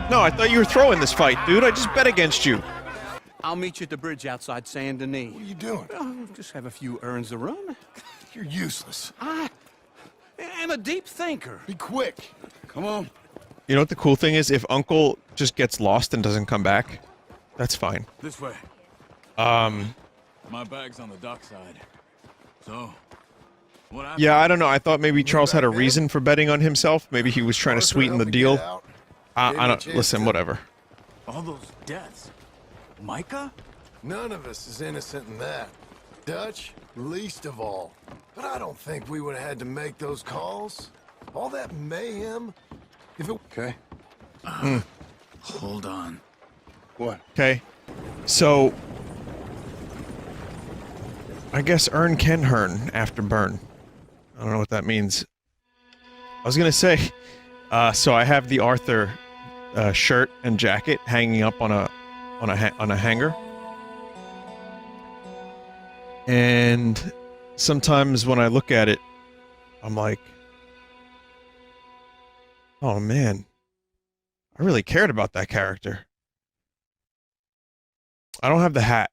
No, I thought you were throwing this fight, dude. I just bet against you. I'll meet you at the bridge outside Saint Denis. What are you doing? Oh, just have a few errands to run. You're useless. I am a deep thinker. Be quick. Come on. You know what the cool thing is? If Uncle just gets lost and doesn't come back, that's fine. This way. My bag's on the dockside. So, what happened? Yeah, I don't know. I thought maybe Charles had a reason for betting on himself. Maybe he was trying to sweeten the deal. I don't... Listen, whatever. All those deaths. Micah? None of us is innocent in that. Dutch, least of all. But I don't think we would have had to make those calls. All that mayhem. If it... Okay. Hold on. What? Okay. So... I guess earn can hern after burn. I don't know what that means. I was gonna say... so I have the Arthur shirt and jacket hanging up on a hanger. And sometimes when I look at it, I'm like, oh man, I really cared about that character. I don't have the hat.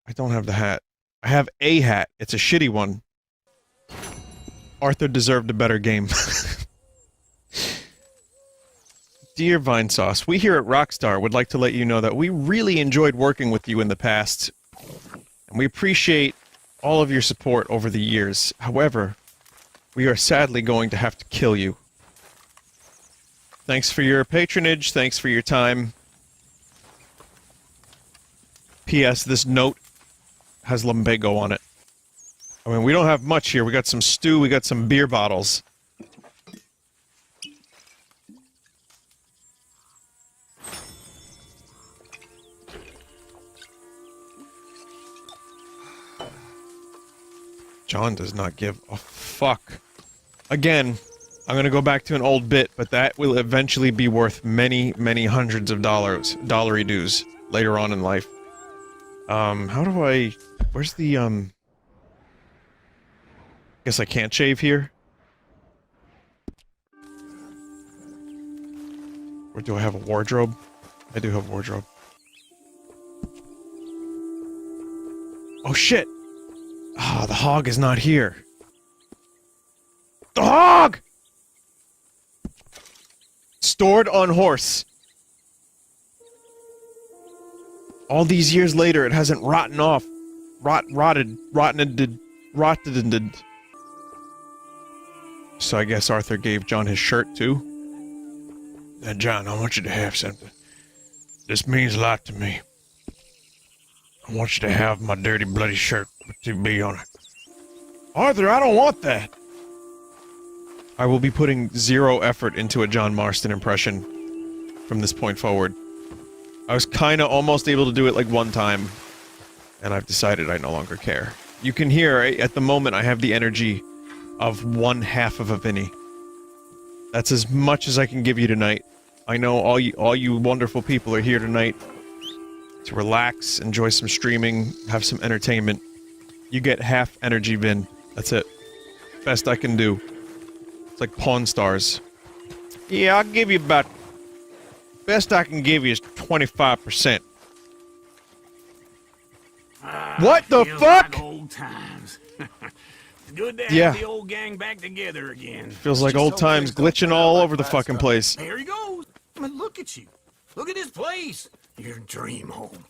I don't have the hat. I have a hat. It's a shitty one. Arthur deserved a better game. Dear Vinesauce, we here at Rockstar would like to let you know that we really enjoyed working with you in the past, and we appreciate all of your support over the years. However, we are sadly going to have to kill you. Thanks for your patronage, thanks for your time. P.S. This note has lumbago on it. I mean, we don't have much here. We got some stew, we got some beer bottles. John does not give a fuck. Again, I'm gonna go back to an old bit, but that will eventually be worth many, many hundreds of dollars, dollary-doos, later on in life. How do I... Where's the, Guess I can't shave here? Or do I have a wardrobe? I do have a wardrobe. Oh shit! Ah, the hog is not here. The hog! Stored on horse. All these years later, it hasn't rotten off. Rotted. So I guess Arthur gave John his shirt, too? Now, John, I want you to have something. This means a lot to me. I want you to have my dirty, bloody shirt with 2B on it. Arthur, I don't want that! I will be putting zero effort into a John Marston impression from this point forward. I was kinda almost able to do it like one time, and I've decided I no longer care. You can hear, at the moment, I have the energy of 1/2 of a Vinny. That's as much as I can give you tonight. I know all you wonderful people are here tonight to relax, enjoy some streaming, have some entertainment. You get half energy, Vin. That's it. Best I can do. It's like Pawn Stars. Yeah, I'll give you about... Best I can give you is 25%. What the fuck?! Like old times. It's good to have Yeah. the old gang back together again. Feels like old times glitching all over the fucking place. There he goes. I mean, look at you. Look at this place. Your dream home.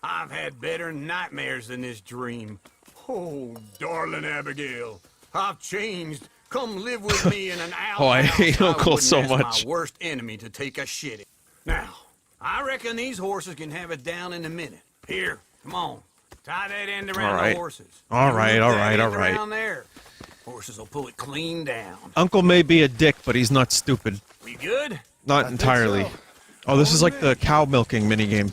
I've had better nightmares than this dream. Oh, darling Abigail, I've changed. Come live with me in an outhouse. Oh, I hate Uncle wouldn't so ask much. My worst enemy to take a shit in. Now, I reckon these horses can have it down in a minute. Here, come on. Tie that end around All right. the horses. All And right, loop all that right, end all right. around there. Horses will pull it clean down. Uncle may be a dick, but he's not stupid. We good? Not entirely. Oh, this is like the cow milking minigame.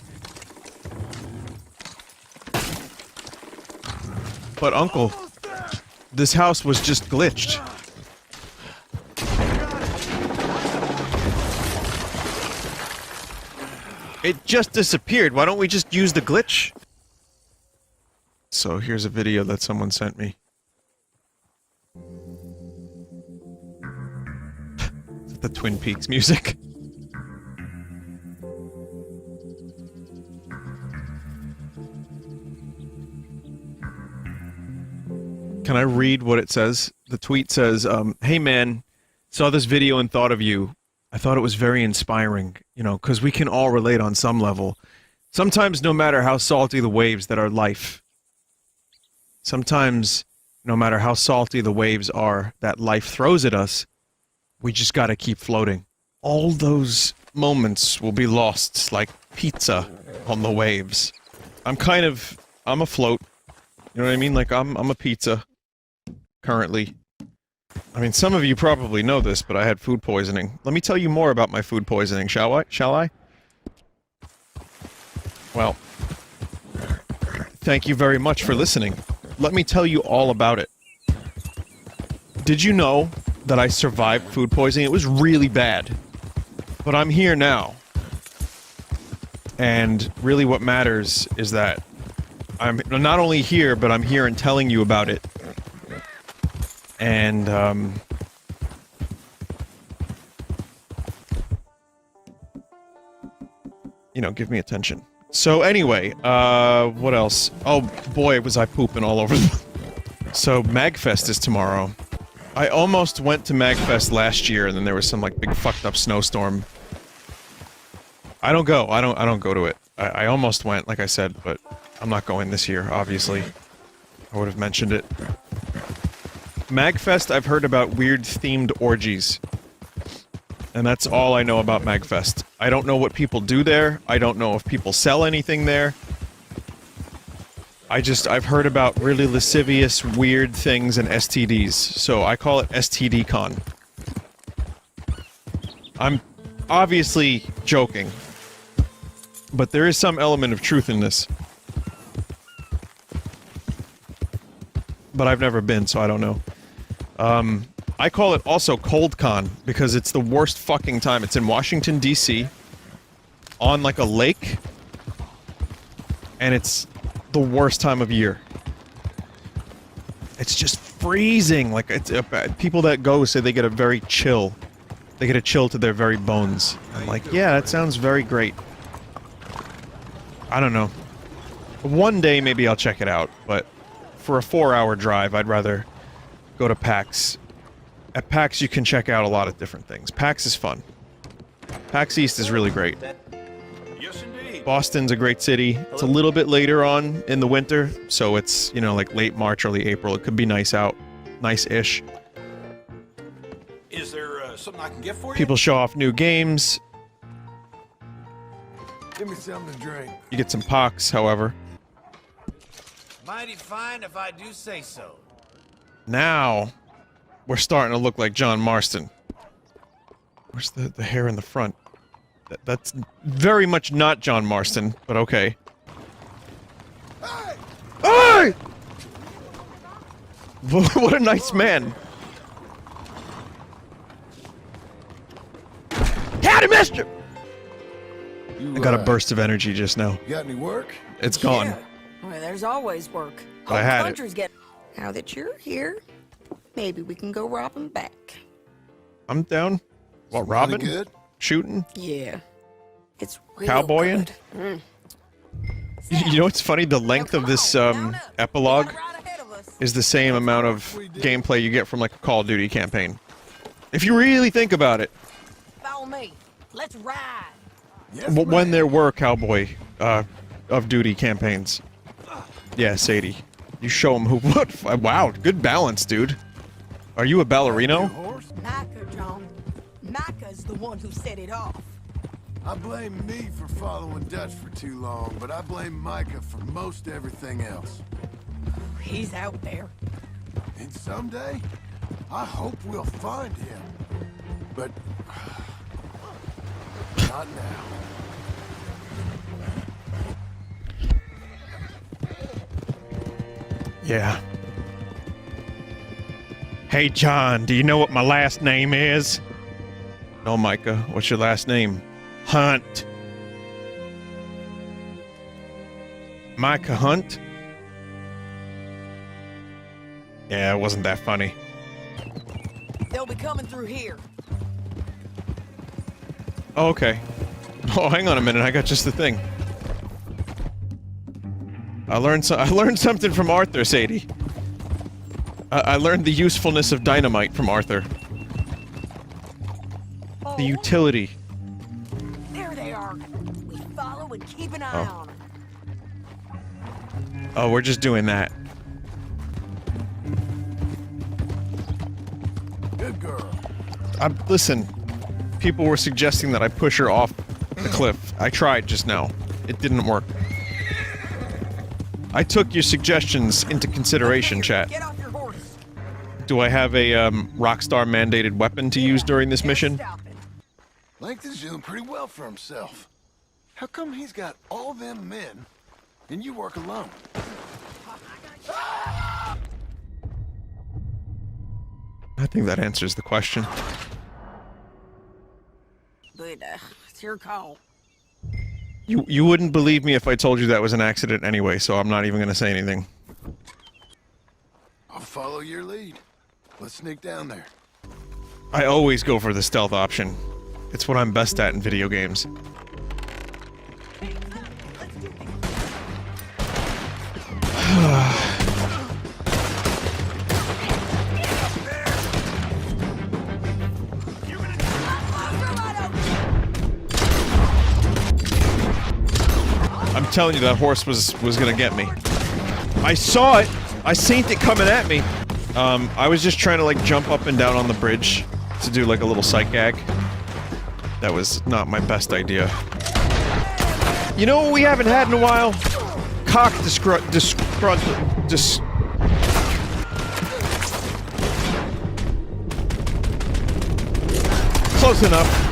But Uncle, this house was just glitched. It just disappeared. Why don't we just use the glitch? So here's a video that someone sent me. The Twin Peaks music. Can I read what it says? The tweet says, hey man, saw this video and thought of you. I thought it was very inspiring, you know, because we can all relate on some level. Sometimes no matter how salty the waves that are life, sometimes no matter how salty the waves are that life throws at us, we just gotta keep floating. All those moments will be lost like pizza on the waves. I'm afloat. You know what I mean? Like, I'm a pizza. Currently. I mean, some of you probably know this, but I had food poisoning. Let me tell you more about my food poisoning, shall I? Shall I? Well, thank you very much for listening. Let me tell you all about it. Did you know that I survived food poisoning? It was really bad. But I'm here now. And really what matters is that I'm not only here, but I'm here and telling you about it. And, you know, give me attention. So anyway, what else? Oh boy, was I pooping all over the... So, Magfest is tomorrow. I almost went to Magfest last year, and then there was some, like, big fucked up snowstorm. I don't go. I don't go to it. I almost went, like I said, but I'm not going this year, obviously. I would have mentioned it. Magfest, I've heard about weird themed orgies. And that's all I know about Magfest. I don't know what people do there. I don't know if people sell anything there. I've heard about really lascivious, weird things and STDs. So I call it STD Con. I'm obviously joking. But there is some element of truth in this. but I've never been, so I don't know. I call it also Cold Con because it's the worst fucking time. It's in Washington, D.C. on like a lake, and it's the worst time of year. It's just freezing. Like, it's people that go say they get a very chill. They get a chill to their very bones. I'm like, yeah, that sounds very great. I don't know. One day maybe I'll check it out, but for a 4-hour drive, I'd rather go to PAX. At PAX, you can check out a lot of different things. PAX is fun. PAX East is really great. Boston's a great city. It's a little bit later on in the winter, so it's, you know, like late March, early April. It could be nice out. Nice-ish. Is there something I can get for you? People show off new games. Give me something to drink. You get some pox, however. Mighty fine if I do say so. Now, we're starting to look like John Marston. Where's the hair in the front? That's very much not John Marston, but okay. Hey! What a nice man. Howdy, mister! I got a burst of energy just now. You got any work? It's gone. Yeah. Well, there's always work. But I had it. Country's get. Now that you're here, maybe we can go robbing back. I'm down. What, robbing? Good? Shooting? Yeah. It's real Cowboying? good. You know what's funny? The length of this epilogue is the same amount of gameplay you get from like a Call of Duty campaign. If you really think about it. Follow me. Let's ride. When there were Cowboy of Duty campaigns. Yeah, Sadie. You show them who... What? Wow, good balance, dude. Are you a ballerino? Micah, John. Micah's the one who set it off. I blame me for following Dutch for too long, but I blame Micah for most everything else. He's out there. And someday, I hope we'll find him. But... not now. Yeah. Hey, John, do you know what my last name is? No, Micah. What's your last name? Hunt. Micah Hunt? Yeah, it wasn't that funny. They'll be coming through here. Oh, okay. Oh, hang on a minute. I got just the thing. I learned something from Arthur, Sadie. I learned the usefulness of dynamite from Arthur. Oh. The utility. There they are. We follow and keep an eye on them. Oh, we're just doing that. Good girl. Listen, people were suggesting that I push her off the cliff. I tried just now. It didn't work. I took your suggestions into consideration, chat. Get off your horse. Do I have a Rockstar mandated weapon to use during this mission? Length is doing pretty well for himself. How come he's got all them men, and you work alone? I think that answers the question. But, it's your call. You wouldn't believe me if I told you that was an accident anyway, so I'm not even gonna say anything. I'll follow your lead. Let's sneak down there. I always go for the stealth option. It's what I'm best at in video games. I'm telling you, that horse was gonna get me. I saw it! I seen it coming at me! I was just trying to, like, jump up and down on the bridge to do, like, a little sight gag. That was not my best idea. You know what we haven't had in a while? Close enough.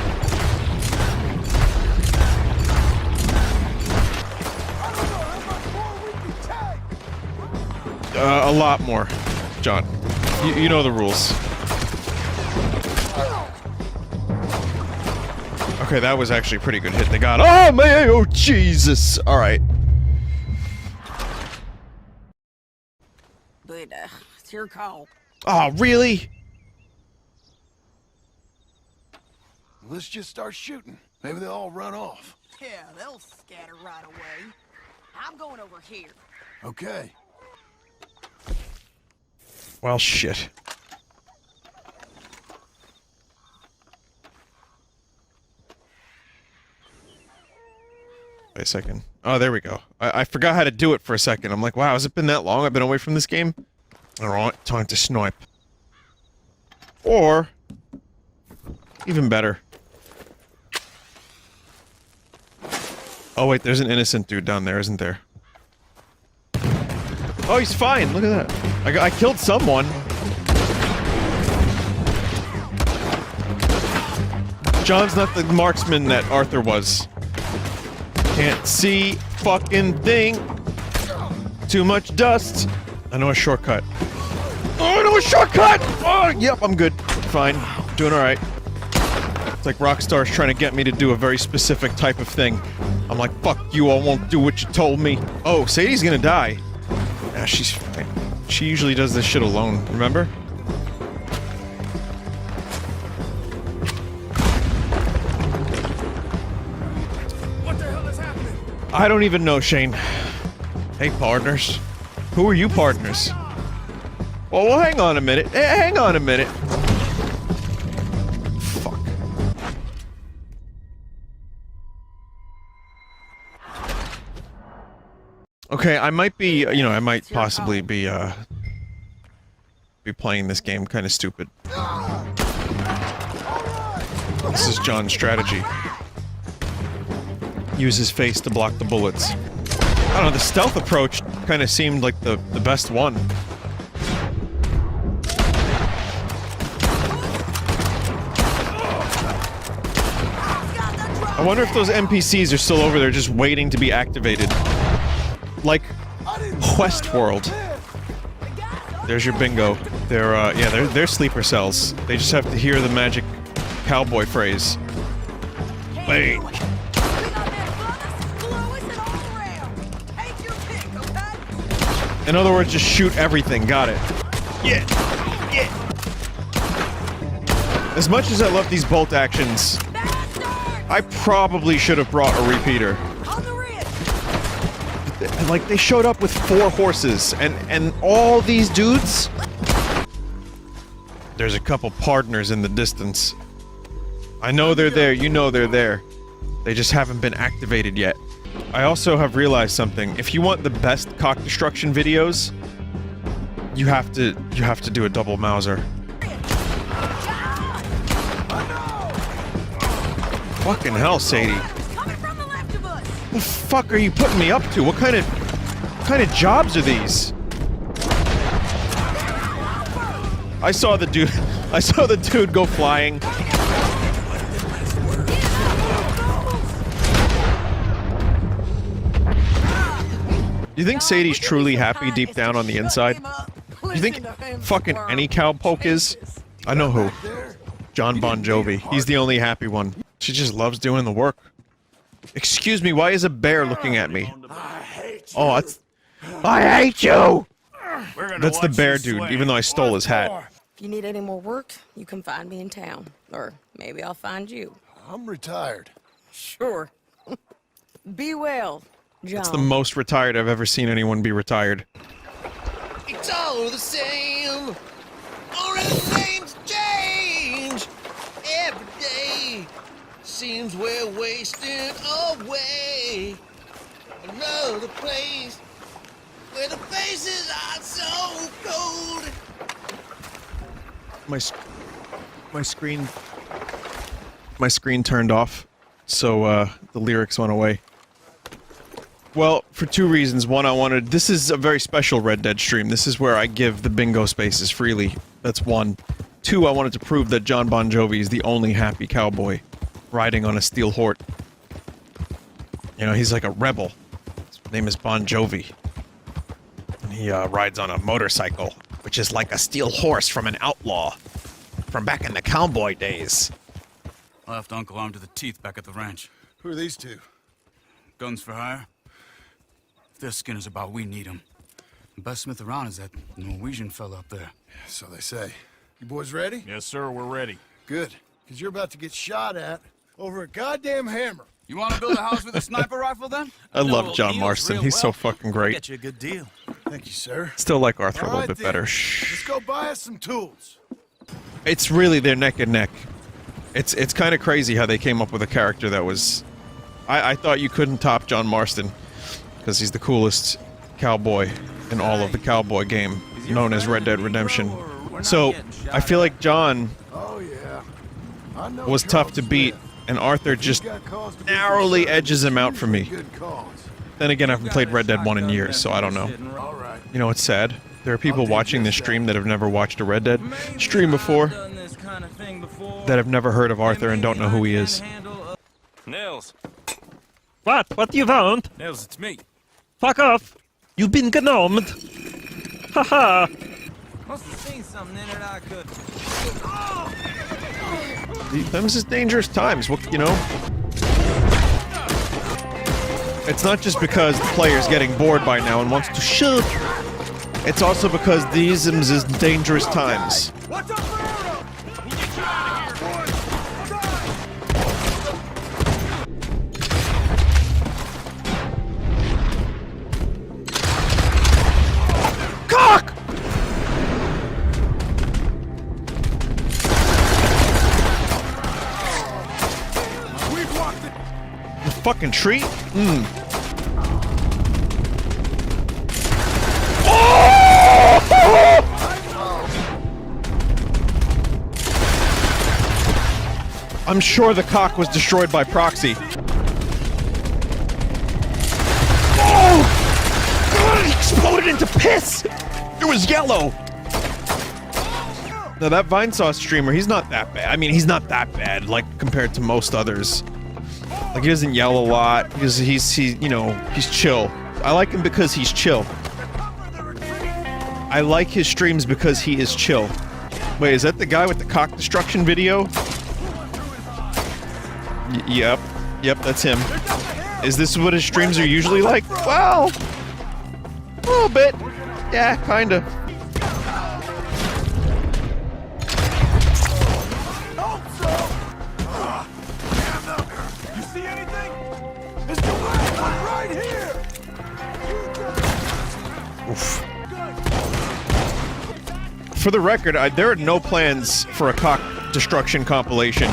A lot more. John. You know the rules. Okay, that was actually a pretty good hit. They got. Oh man! Oh Jesus! All right. But it's your call. Oh really? Let's just start shooting. Maybe they'll all run off. Yeah, they'll scatter right away. I'm going over here. Okay. Well, shit. Wait a second. Oh, there we go. I forgot how to do it for a second. I'm like, wow, has it been that long? I've been away from this game? Alright, time to snipe. Or... even better. Oh wait, there's an innocent dude down there, isn't there? Oh, he's fine. Look at that. I killed someone. John's not the marksman that Arthur was. Can't see fucking thing. Too much dust. I know a shortcut. Oh, I know a shortcut! Oh, yep, I'm good. Fine. Doing alright. It's like Rockstar's trying to get me to do a very specific type of thing. I'm like, fuck you, I won't do what you told me. Oh, Sadie's gonna die. Nah, she's fine. She usually does this shit alone, remember? What the hell is happening? I don't even know, Shane. Hey, partners. Who are you partners? Well, hang on a minute. Hang on a minute. Fuck. Okay, I might be, you know, I might possibly be playing this game kind of stupid. This is John's strategy. Use his face to block the bullets. I don't know, the stealth approach kind of seemed like the best one. I wonder if those NPCs are still over there just waiting to be activated. Like Westworld. There's your bingo. They're, yeah, they're sleeper cells. They just have to hear the magic cowboy phrase. Bang! In other words, just shoot everything. Got it. Yeah! Yeah! As much as I love these bolt actions, I probably should have brought a repeater. Like, they showed up with 4 horses, and all these dudes? There's a couple partners in the distance. I know they're there, you know they're there. They just haven't been activated yet. I also have realized something. If you want the best cock destruction videos, you have to do a double Mauser. Fucking hell, Sadie. What the fuck are you putting me up to? What kind of jobs are these? I saw the dude go flying. Do you think Sadie's truly happy deep down on the inside? Do you think fucking any cowpoke is? I know who. John Bon Jovi. He's the only happy one. She just loves doing the work. Excuse me, why is a bear looking at me? Oh, that's... I hate you! That's the bear dude, even though I stole his hat. If you need any more work, you can find me in town. Or maybe I'll find you. I'm retired. Sure. Be well, John. That's the most retired I've ever seen anyone be retired. It's all the same. Only the names change. Every day seems we're wasting away. Another place where the faces are so cold. My screen turned off, so the lyrics went away. Well, for 2 reasons. One, this is a very special Red Dead stream. This is where I give the bingo spaces freely. That's 1. 2, I wanted to prove that John Bon Jovi is the only happy cowboy riding on a steel horse. You know, he's like a rebel. His name is Bon Jovi. And he rides on a motorcycle, which is like a steel horse from an outlaw from back in the cowboy days. I left Uncle armed to the teeth back at the ranch. Who are these two? Guns for hire. If their skin is about, we need them. The best smith around is that Norwegian fella up there. So they say. You boys ready? Yes, sir, we're ready. Good, because you're about to get shot at over a goddamn hammer. You want to build a house with a sniper rifle, then? I love John Marston. He's so fucking great. Get you a good deal. Thank you, sir. Still like Arthur a All little right, bit then. better. Let's go buy us some tools. It's really they're neck and neck. It's kind of crazy how they came up with a character that was... I thought you couldn't top John Marston because he's the coolest cowboy in all of the cowboy game, known as Red Dead Redemption. So, I feel like John was tough to beat, and Arthur just narrowly edges him out for me. Then again, I haven't played Red Dead 1 in years, so I don't know. You know, it's sad. There are people watching this stream that have never watched a Red Dead stream before, that have never heard of Arthur and don't know who he is. Nils. What? What do you want? Nils, it's me. Fuck off! You've been gnomed! Haha! Must have seen something in it I could. Them's is dangerous times, what, you know? It's not just because the player's getting bored by now and wants to shoot. It's also because these is dangerous times. Cock! The fucking tree? I'm sure the cock was destroyed by proxy. Oh! God, it exploded into piss! It was yellow! Now that Vinesauce streamer, he's not that bad. I mean, he's not that bad, like, compared to most others. Like, he doesn't yell a lot, because he's you know, he's chill. I like him because he's chill. I like his streams because he is chill. Wait, is that the guy with the cock destruction video? Yep, that's him. Is this what his streams are usually like? Well, a little bit. Yeah, kinda. You see anything? It's the last one right here! Oof. For the record, there are no plans for a cock destruction compilation.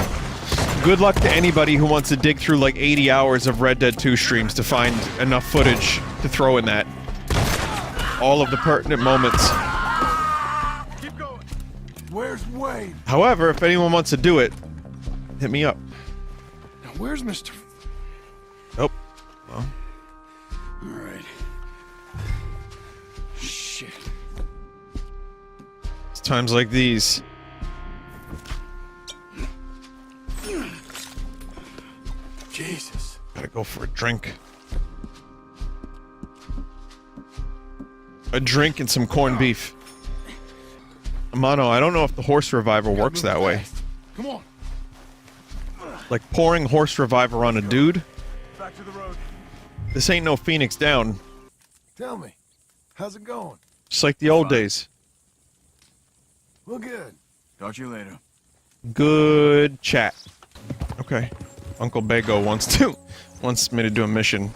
Good luck to anybody who wants to dig through like 80 hours of Red Dead 2 streams to find enough footage to throw in that. All of the pertinent moments. Keep going. Where's Wayne? However, if anyone wants to do it, hit me up. Now where's Mr. Oh. Well. Alright. Shit. It's times like these. Jesus. Gotta go for a drink. A drink and some corned beef. Amano, I don't know if the horse reviver works that way. Come on. Like pouring horse reviver on a dude? Back to the road. This ain't no Phoenix Down. Tell me, how's it going? Just like the old days. Well, good. Talk to you later. Good chat. Okay. Uncle Bago wants me to do a mission.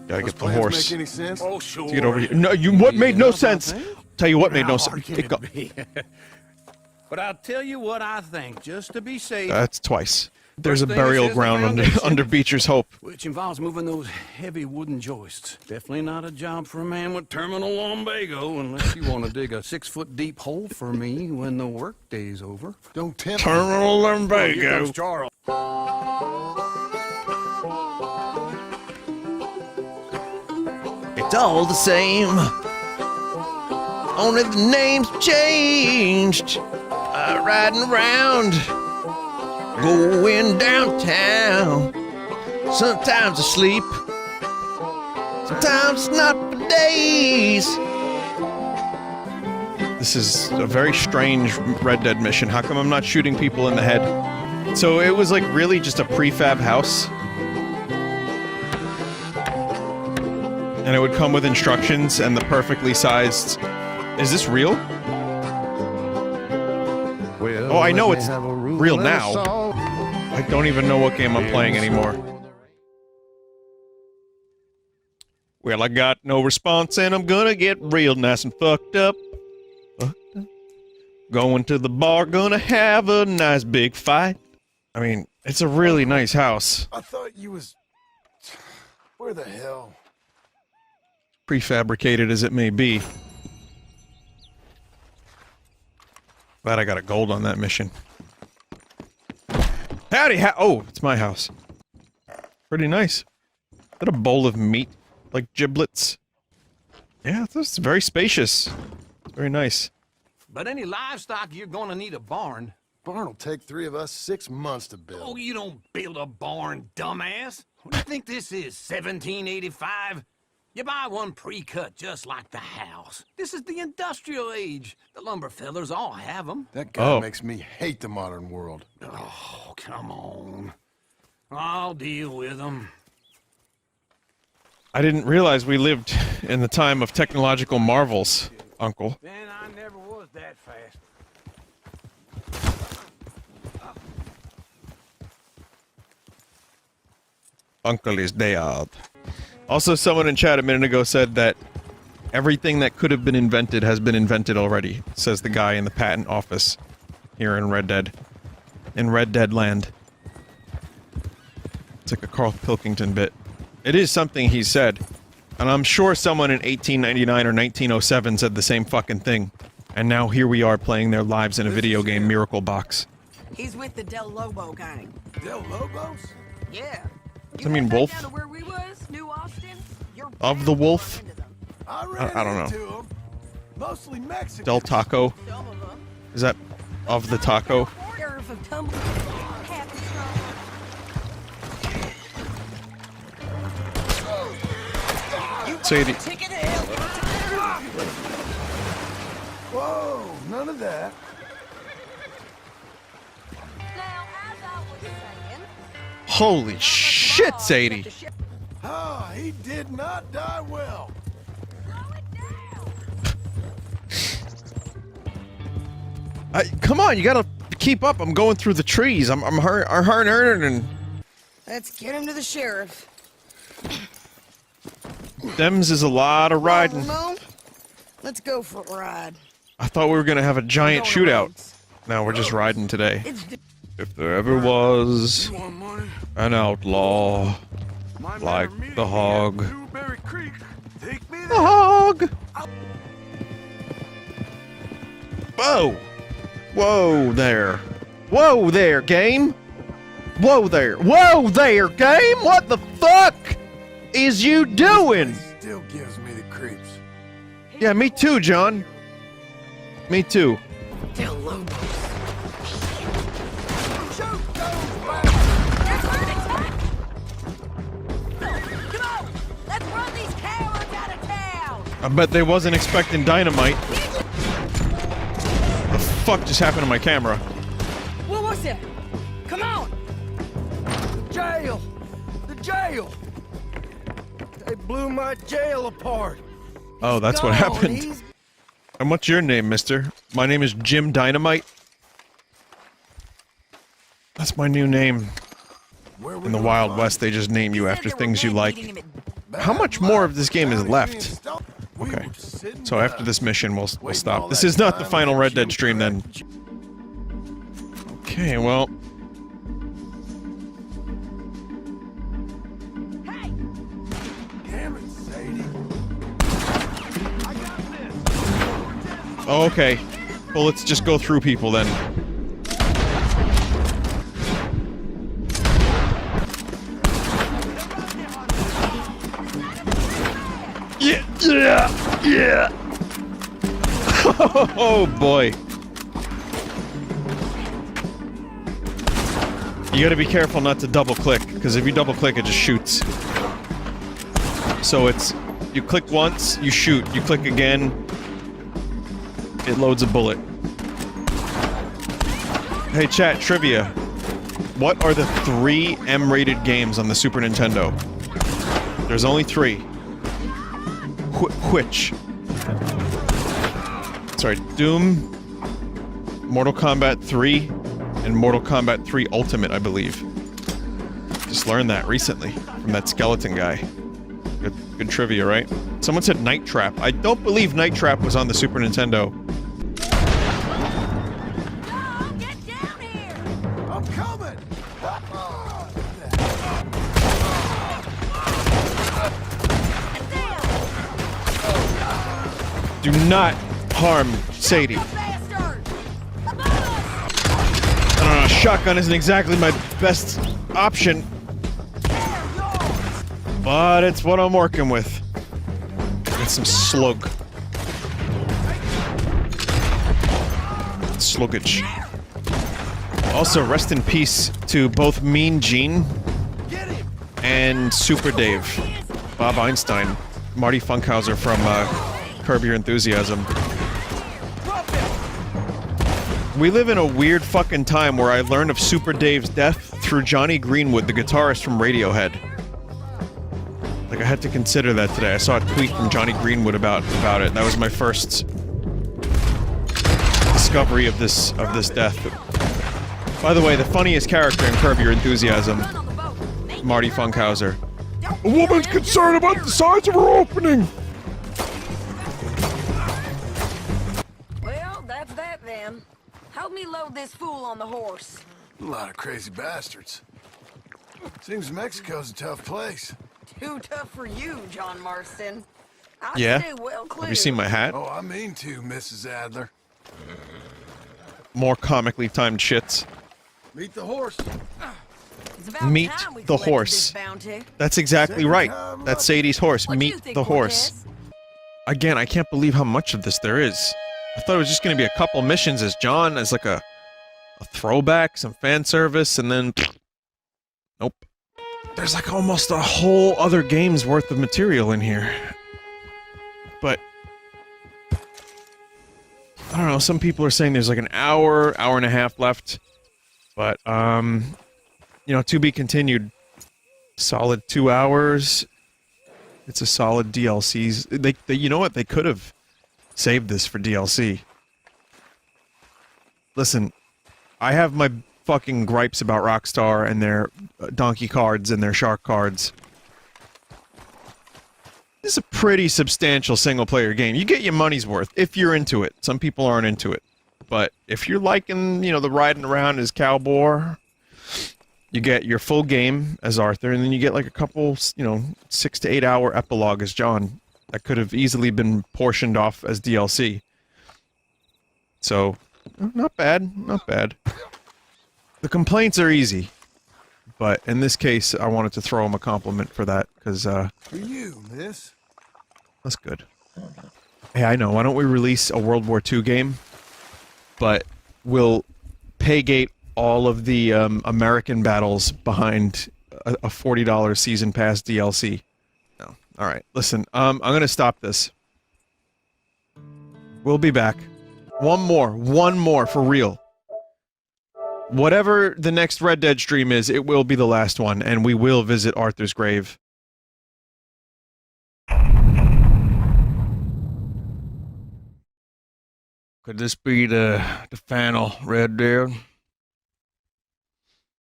Gotta get the horse. Make any sense? Oh, sure. To get over here. No, what made no sense? Tell you what made no sense. But I'll tell you what I think, just to be safe. That's twice. There's a First thing burial is the ground foundation, under Beecher's Hope. which involves moving those heavy wooden joists. Definitely not a job for a man with terminal lumbago, unless you want to dig a 6-foot deep hole for me when the workday's over. Don't tempt Terminal Here lumbago. comes Charles. It's all the same. Only the name's changed. Riding around, going downtown. Sometimes I sleep. Sometimes it's not for days. This is a very strange Red Dead mission. How come I'm not shooting people in the head? So it was like really just a prefab house. And it would come with instructions and the perfectly sized... Is this real? Oh, I know it's real now. I don't even know what game I'm playing anymore. Well, I got no response and I'm gonna get real nice and fucked up. Going to the bar, gonna have a nice big fight. I mean, it's a really nice house. I thought you was... Where the hell? Prefabricated as it may be. Glad I got a gold on that mission. Howdy, oh, it's my house. Pretty nice. Is that a bowl of meat? Like giblets? Yeah, this is very spacious. Very nice. But any livestock, you're gonna need a barn. Barn will take 3 of us 6 months to build. Oh, you don't build a barn, dumbass. What do you think this is, 1785? You buy one pre-cut just like the house. This is the industrial age. The lumber fellers all have them. That guy makes me hate the modern world. Oh, come on. I'll deal with them. I didn't realize we lived in the time of technological marvels, Uncle. Then I never was that fast. Uncle is dead. Also, someone in chat a minute ago said that everything that could have been invented has been invented already, says the guy in the patent office here in Red Dead. In Red Dead land. It's like a Carl Pilkington bit. It is something he said. And I'm sure someone in 1899 or 1907 said the same fucking thing. And now here we are playing their lives in a video game Miracle Box. He's with the Del Lobo gang. Del Lobos? Yeah. Does that mean wolf? Down to where we was, New Austin? Of the wolf? I don't know. into them. Mostly Mexican. Del Taco? Is that of the taco? Sadie. Whoa, none of that. Holy shit, Sadie! Ah, he did not die well. Come on, you gotta keep up. I'm going through the trees. I'm hurting and... Let's get him to the sheriff. Dems is a lot of riding. Ramon, let's go for a ride. I thought we were gonna have a giant shootout. Now we're just riding today. If there ever was an outlaw like the hog. The hog! Whoa! Whoa there. Whoa there, game! Whoa there. Whoa there, game! What the fuck is you doing? Still gives me the creeps. Yeah, me too, John. Me too. Del Lobo. I bet they wasn't expecting dynamite. The fuck just happened to my camera? What was it? Come on! Jail! The jail! They blew my jail apart. Oh, that's what happened. And what's your name, mister? My name is Jim Dynamite. That's my new name. In the Wild West, they just name you after things you like. How much more of this game is left? Okay, so after this mission, we'll stop. This is not the final Red Dead stream, then. Okay, well... Damn it, Sadie. Oh, okay. Well, let's just go through people, then. Yeah, yeah, yeah! Oh, boy. You gotta be careful not to double-click, because if you double-click, it just shoots. So it's You click once, you shoot. You click again, it loads a bullet. Hey chat, trivia. What are the 3 M-rated games on the Super Nintendo? There's only 3. Which? Sorry, Doom, Mortal Kombat 3, and Mortal Kombat 3 Ultimate, I believe. Just learned that recently from that skeleton guy. Good trivia, right? Someone said Night Trap. I don't believe Night Trap was on the Super Nintendo. I'm coming! Do not harm Sadie. I don't know, shotgun isn't exactly my best option. But it's what I'm working with. Get some slug. Sluggage. Also, rest in peace to both Mean Gene and Super Dave. Bob Einstein. Marty Funkhauser from Curb Your Enthusiasm. We live in a weird fucking time where I learned of Super Dave's death through Johnny Greenwood, the guitarist from Radiohead. Like, I had to consider that today. I saw a tweet from Johnny Greenwood about it. That was my first discovery of this death. By the way, the funniest character in Curb Your Enthusiasm, Marty Funkhauser. A woman's concerned about the size of her opening! Well, that's that then. Help me load this fool on the horse. A lot of crazy bastards. Seems Mexico's a tough place. Too tough for you, John Marston. I'd Yeah? stay well clear. Have you seen my hat? Oh, I mean to, Mrs. Adler. More comically timed shits. Meet the horse. Meet the horse. That's exactly right. That's Sadie's horse. Meet the horse. Again, I can't believe how much of this there is. I thought it was just going to be a couple missions as John, as like a throwback, some fan service, and then... Nope. There's like almost a whole other game's worth of material in here. But... I don't know, some people are saying there's like an hour and a half left. But, you know, to be continued. Solid 2 hours. It's a solid DLC. They you know what? They could have saved this for DLC. Listen, I have my fucking gripes about Rockstar and their donkey cards and their shark cards. This is a pretty substantial single-player game. You get your money's worth if you're into it. Some people aren't into it. But if you're liking, you know, the riding around as Cowboy, you get your full game as Arthur, and then you get like a couple, you know, 6 to 8 hour epilogue as John. That could have easily been portioned off as DLC. So, not bad, not bad. The complaints are easy. But in this case, I wanted to throw him a compliment for that, because, For you, miss. that's good. Hey, I know, why don't we release a World War II game? But we'll paygate all of the American battles behind a $40 season pass DLC. No. Alright, listen, I'm gonna stop this. We'll be back. One more, for real. Whatever the next Red Dead stream is, it will be the last one, and we will visit Arthur's grave. Could this be the final Red Dead?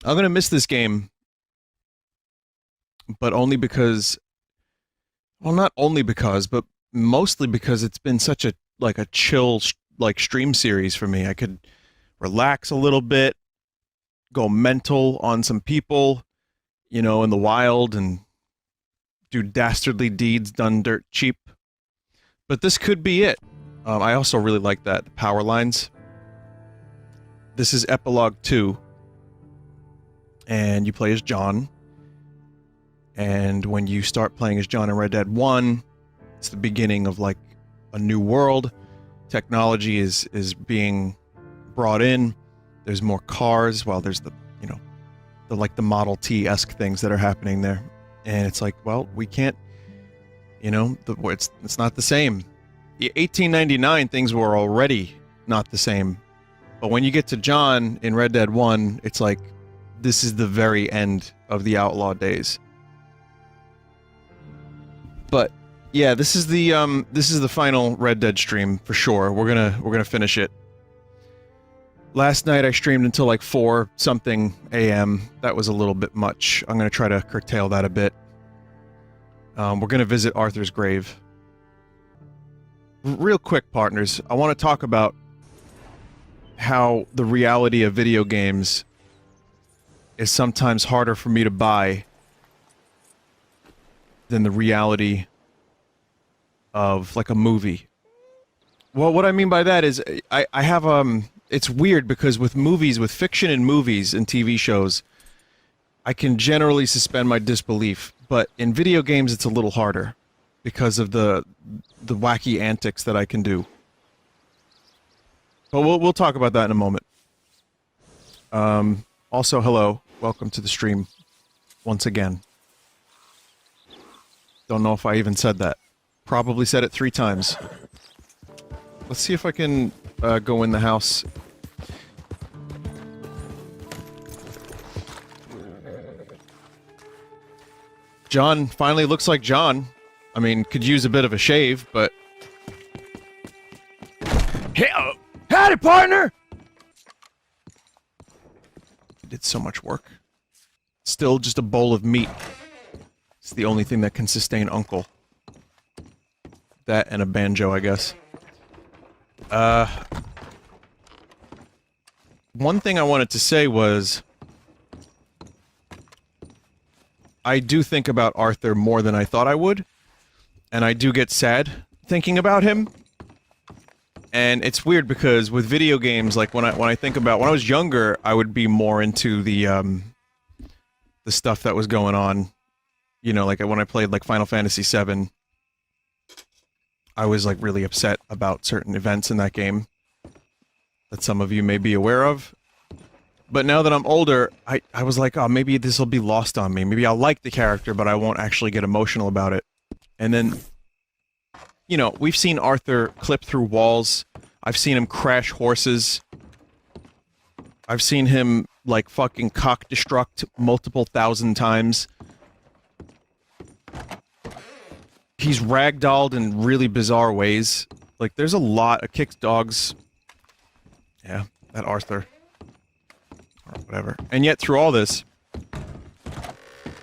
I'm gonna miss this game, but only because, well, not only because, but mostly because it's been such a chill stream series for me. I could relax a little bit, go mental on some people, you know, in the wild, and do dastardly deeds done dirt cheap. But this could be it. I also really like that, the power lines. This is Epilogue 2. And you play as John. And when you start playing as John in Red Dead 1, it's the beginning of, like, a new world. Technology is being brought in. There's more cars, while there's the, you know, the Model T-esque things that are happening there. And it's like, well, we can't You know, it's not the same. 1899, things were already not the same. But when you get to John in Red Dead 1, it's like, this is the very end of the outlaw days. But yeah, this is the final Red Dead stream for sure. We're gonna finish it. Last night I streamed until like 4-something a.m. That was a little bit much. I'm gonna try to curtail that a bit. We're gonna visit Arthur's grave. Real quick, partners, I want to talk about how the reality of video games is sometimes harder for me to buy than the reality of, like, a movie. Well, what I mean by that is, I have, it's weird because with movies, with fiction and movies and TV shows, I can generally suspend my disbelief, but in video games it's a little harder because of the wacky antics that I can do. But we'll talk about that in a moment. Also, hello. Welcome to the stream. Once again. Don't know if I even said that. Probably said it 3 times. Let's see if I can go in the house. John finally looks like John. I mean, could use a bit of a shave, but... Hey, howdy, partner! Did so much work. Still just a bowl of meat. It's the only thing that can sustain Uncle. That and a banjo, I guess. One thing I wanted to say was... I do think about Arthur more than I thought I would. And I do get sad thinking about him. And it's weird because with video games, like when I think about when I was younger, I would be more into the stuff that was going on. You know, like when I played like Final Fantasy VII, I was like really upset about certain events in that game that some of you may be aware of. But now that I'm older, I was like, oh, maybe this will be lost on me. Maybe I'll like the character, but I won't actually get emotional about it. And then, you know, we've seen Arthur clip through walls. I've seen him crash horses. I've seen him, like, fucking cock-destruct multiple thousand times. He's ragdolled in really bizarre ways. Like, there's a lot of kick dogs. Yeah, that Arthur. Or whatever. And yet, through all this,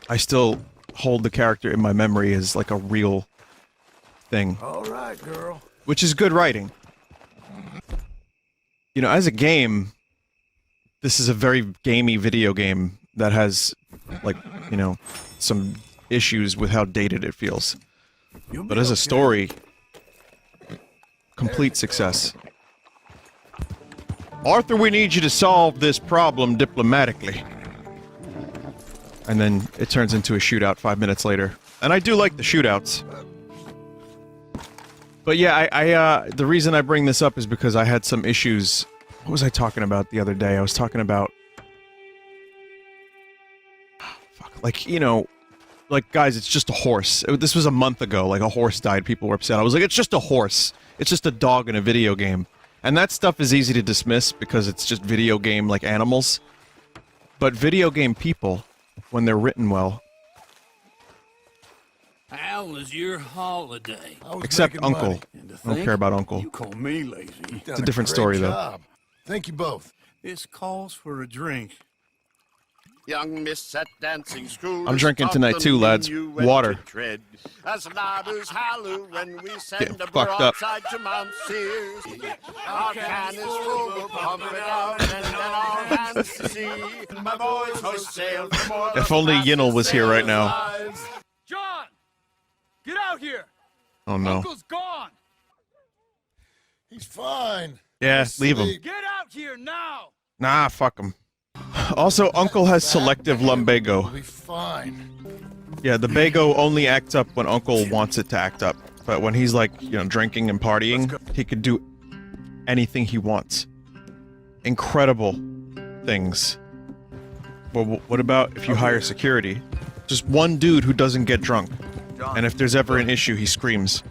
I still hold the character in my memory as, like, a real thing. All right, girl. Which is good writing. You know, as a game, this is a very gamey video game that has, like, you know, some issues with how dated it feels. But as a story, complete success. Arthur, we need you to solve this problem diplomatically. And then it turns into a shootout 5 minutes later. And I do like the shootouts. But yeah, the reason I bring this up is because I had some issues. What was I talking about the other day? I was talking about... fuck, like, you know... Like, guys, it's just a horse. This was a month ago, like, a horse died, people were upset. I was like, it's just a horse. It's just a dog in a video game. And that stuff is easy to dismiss because it's just video game, like, animals. But video game people, when they're written well... How was your holiday? Except Uncle. I don't care about Uncle. You call me lazy. It's a different story, though. Thank you both. This calls for a drink. Young miss at dancing school. I'm drinking tonight too, lads. Water. As loud as halloo when we send Getting a fucked up. broadside to Mount Sears. Our can is full, we'll pump it out, and then all hands to sea. My boys will sail for more. If only Yinnel was here right now. John! Get out here! Oh no. Uncle's gone! He's fine. Yeah, leave him. Get out here now! Nah, fuck him. Also, Uncle has selective lumbago. We'll be fine. Yeah, the bago only acts up when Uncle wants it to act up. But when he's like, you know, drinking and partying, he could do anything he wants. Incredible things. Well, what about if you hire security? Just one dude who doesn't get drunk. And if there's ever an issue, he screams.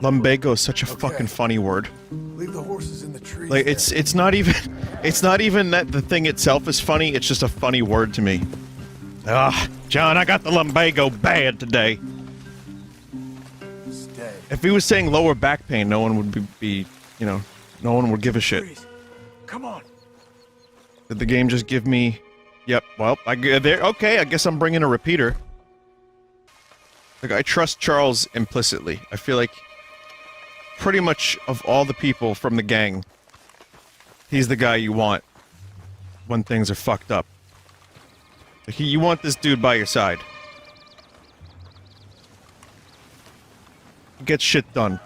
Lumbago is such a fucking funny word. Leave the horses in the trees. Like, it's not even that the thing itself is funny, it's just a funny word to me. Ah, John, I got the lumbago bad today. Stay. If he was saying lower back pain, no one would be, you know, no one would give a shit. Come on. Did the game just give me... Yep, well, okay, I guess I'm bringing a repeater. Like, I trust Charles implicitly. I feel like pretty much of all the people from the gang, he's the guy you want when things are fucked up. Like, you want this dude by your side. He gets shit done.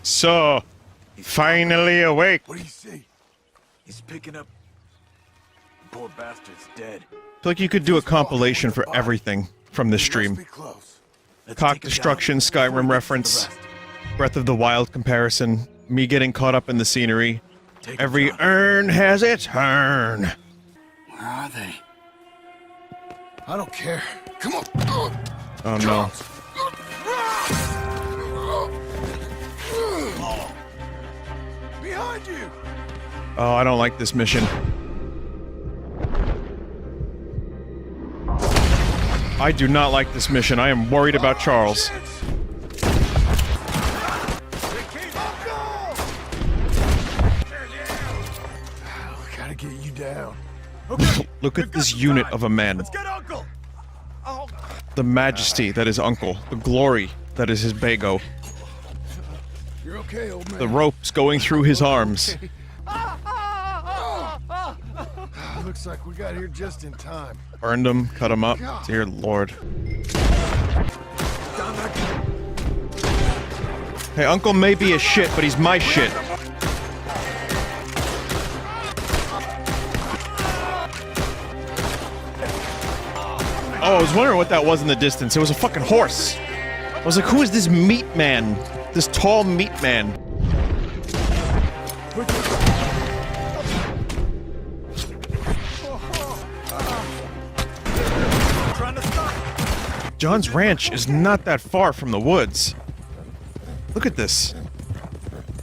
So, finally awake. What do you see? He's picking up. Poor bastard's dead. I feel like you could do a compilation for everything from this stream. Cock Destruction, Skyrim reference, Breath of the Wild comparison, me getting caught up in the scenery. Every urn has its urn. Where are they? I don't care. Come on. Oh no. Behind you. Oh, I don't like this mission. I do not like this mission. I am worried about Charles. Gotta get you down. Look at this unit of a man. The majesty that is Uncle. The glory that is his bago. You're okay, old man. The ropes going through his arms. Looks like we got here just in time. Burned him, cut him up. Dear Lord. Hey, Uncle may be a shit, but he's my shit. Oh, I was wondering what that was in the distance. It was a fucking horse. I was like, who is this meat man? This tall meat man. John's ranch is not that far from the woods. Look at this.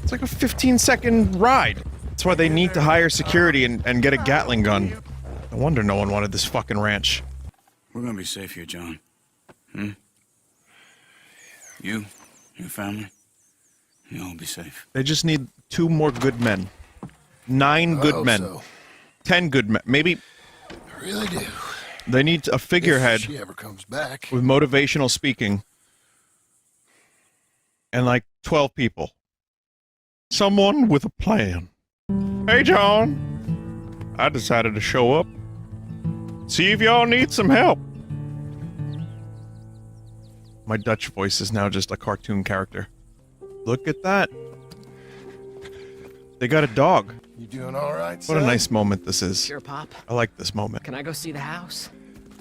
It's like a 15-second ride. That's why they need to hire security and get a Gatling gun. No wonder no one wanted this fucking ranch. We're gonna be safe here, John. You, your family, you'll all be safe. They just need 2 more good men. 9 good men. So. 10 good men. Maybe... I really do. They need a figurehead If she ever comes back. with motivational speaking. And like 12 people. Someone with a plan. Hey, John. I decided to show up. See if y'all need some help. My Dutch voice is now just a cartoon character. Look at that. They got a dog. You doing all right, What son? a nice moment this is. Sure, Pop. I like this moment. Can I go see the house?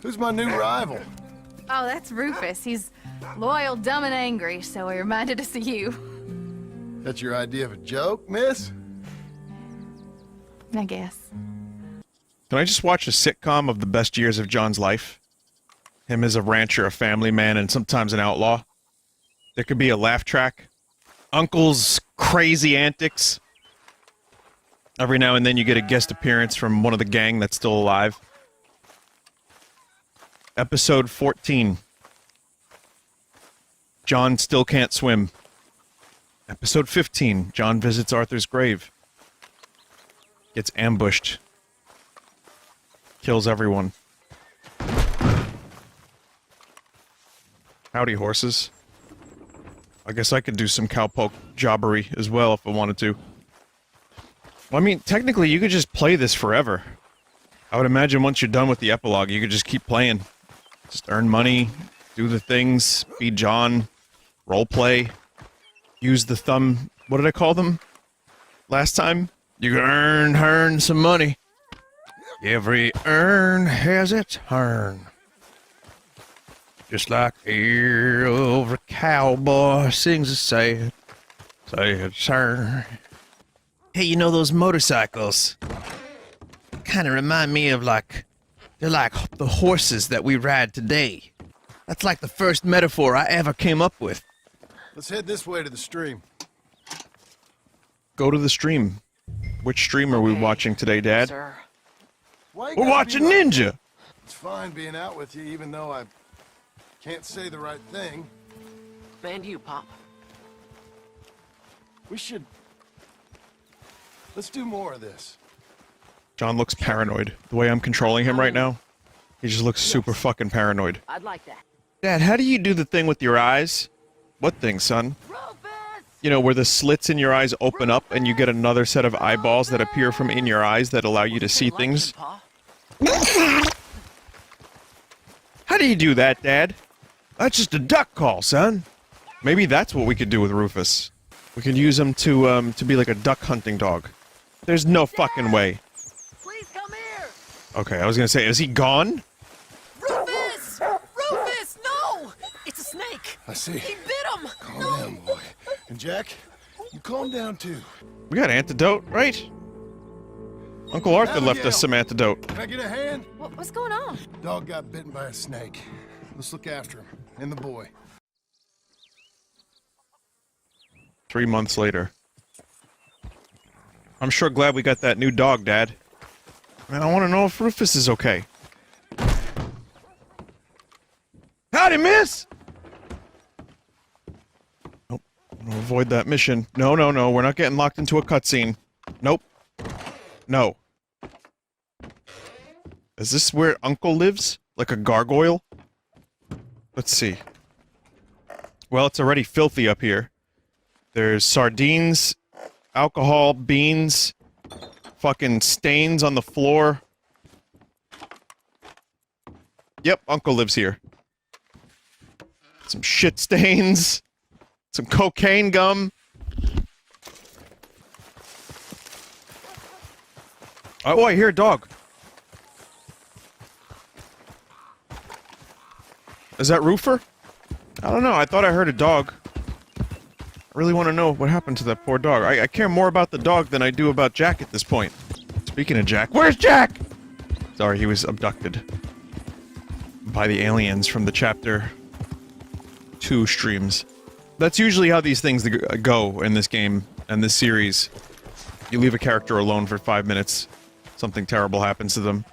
Who's my new rival? Oh, that's Rufus. He's loyal, dumb, and angry, so he reminded us of you. That's your idea of a joke, miss? I guess. Can I just watch a sitcom of the best years of John's life? Him as a rancher, a family man, and sometimes an outlaw. There could be a laugh track. Uncle's crazy antics. Every now and then you get a guest appearance from one of the gang that's still alive. Episode 14. John still can't swim. Episode 15. John visits Arthur's grave. Gets ambushed. Kills everyone. Howdy, horses. I guess I could do some cowpoke jobbery as well if I wanted to. Well, I mean, technically, you could just play this forever. I would imagine once you're done with the epilogue, you could just keep playing. Just earn money, do the things, be John, roleplay, use the thumb... What did I call them last time? You can earn some money. Every urn has its urn. Just like every cowboy sings a sad song. Hey, you know those motorcycles? Kind of remind me of they're like the horses that we ride today. That's like the first metaphor I ever came up with. Let's head this way to the stream. Go to the stream. Which stream are we watching today, Dad? Sir. Why you We're gotta watching be like Ninja! that? It's fine being out with you, even though I can't say the right thing. And you, Pop. We should... Let's do more of this. John looks paranoid. The way I'm controlling him right now, he just looks super fucking paranoid. I'd like that. Dad, how do you do the thing with your eyes? What thing, son? You know, where the slits in your eyes open up and you get another set of eyeballs that appear from in your eyes that allow you to see things? How do you do that, Dad? That's just a duck call, son. Maybe that's what we could do with Rufus. We could use him to be like a duck hunting dog. There's no fucking way. Please come here. Okay, I was gonna say, is he gone? Rufus! Rufus, no! It's a snake. I see. He bit him. Calm down, boy. And Jack, you calm down too. We got antidote, right? Uncle Arthur left us some antidote. Can I get a hand? What's going on? Dog got bitten by a snake. Let's look after him. And the boy. 3 months later. I'm sure glad we got that new dog, Dad. Man, I want to know if Rufus is okay. Howdy, miss! Nope. I'm gonna avoid that mission. No, no, no. We're not getting locked into a cutscene. Nope. No. Is this where Uncle lives? Like a gargoyle? Let's see. Well, it's already filthy up here. There's sardines, alcohol, beans, fucking stains on the floor. Yep, Uncle lives here. Some shit stains, some cocaine gum. Oh, I hear a dog. Is that Roofer? I don't know, I thought I heard a dog. I really want to know what happened to that poor dog. I care more about the dog than I do about Jack at this point. Speaking of Jack, where's Jack? Sorry, he was abducted by the aliens from the Chapter 2 streams. That's usually how these things go in this game and this series. You leave a character alone for 5 minutes, something terrible happens to them.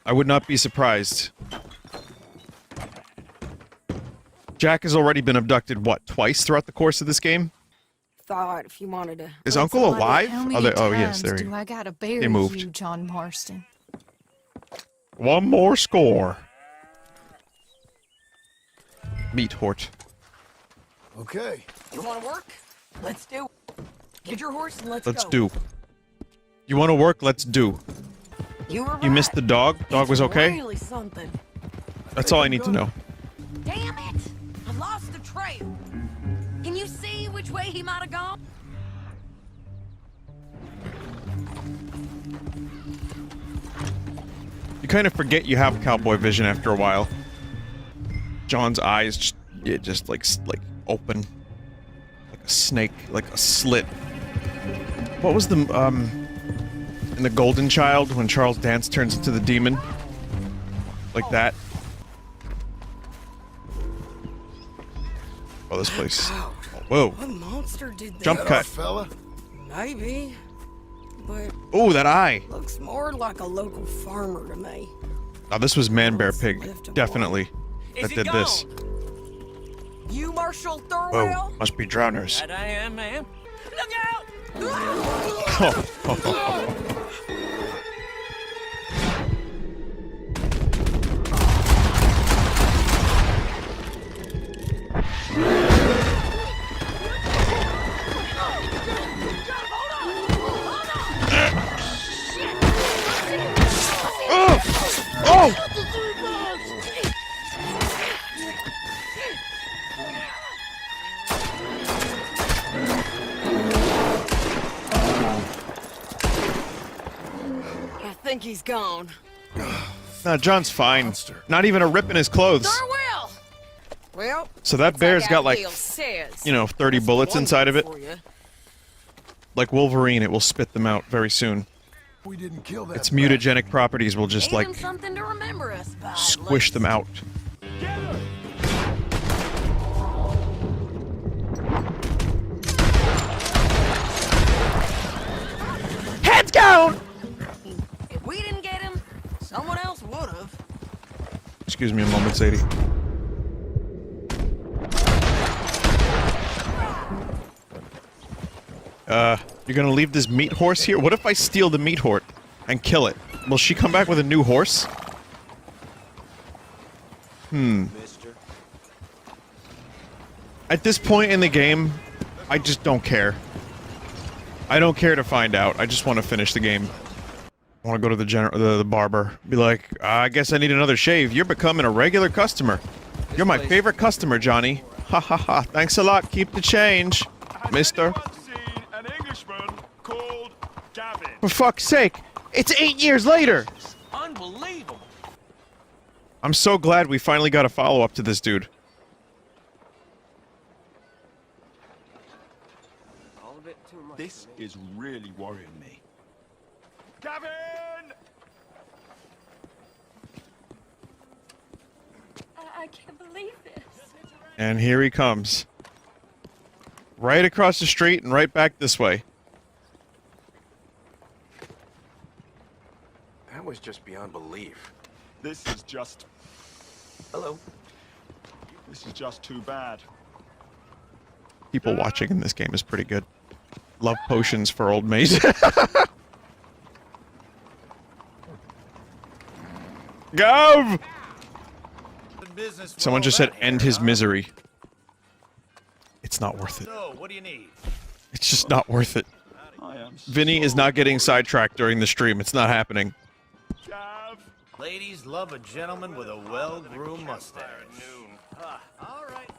I would not be surprised. Jack has already been abducted, what, twice throughout the course of this game? Thought if you wanted to. Is Uncle alive? How many Oh, yes, there do I gotta bury he moved. you, John Marston? One more score. Meet Hort. Okay. You want to work? Let's do. Get your horse and let's go. Do. You want to work? Let's do. You were You missed the dog? Dog was okay? Really something. That's all I need to know. Damn it! I lost the trail. Can you see which way he might have gone? You kind of forget you have cowboy vision after a while. John's eyes just like open. Like a snake, like a slit. What was the, in The Golden Child, when Charles Dance turns into the demon? Like that. Oh, this place. Oh, whoa. What monster did that? Jump cut. Fella? Maybe. But Oh, that eye. looks more like a local farmer to me. Oh, this was Man Bear Pig. Definitely. That did this. You Marshal Whoa, Thorwell? must be drowners. That I am, ma'am. Look out! Oh! I think he's gone. No, John's fine. Not even a rip in his clothes. Thorwell! Well, So that bear's got like, Deal says. you know, 30 bullets inside of it. like Wolverine, it will spit them out very soon. We didn't kill that. Its mutagenic properties will just, Gave like, him something to remember us by. squish them out. Heads down! If we didn't get him, someone else would have. Excuse me a moment, Sadie. You're gonna leave this meat horse here? What if I steal the meat horse and kill it? Will she come back with a new horse? At this point in the game, I just don't care. I don't care to find out. I just want to finish the game. I want to go to the barber. Be like, I guess I need another shave. You're becoming a regular customer. You're my favorite customer, Johnny. Ha ha ha. Thanks a lot. Keep the change, mister. An Englishman called Gavin. For fuck's sake! It's 8 years later! Unbelievable. I'm so glad we finally got a follow-up to this dude. This is really worrying me. Gavin! I can't believe this. And here he comes. Right across the street and right back this way. That was just beyond belief. This is just... Hello. This is just too bad. People watching in this game is pretty good. Love potions for old mate. Gov! Someone just said end his misery. It's not worth it. So, what do you need? It's just not worth it. Vinny is not getting sidetracked during the stream. It's not happening. Ladies love a gentleman with a well-groomed mustache. All right.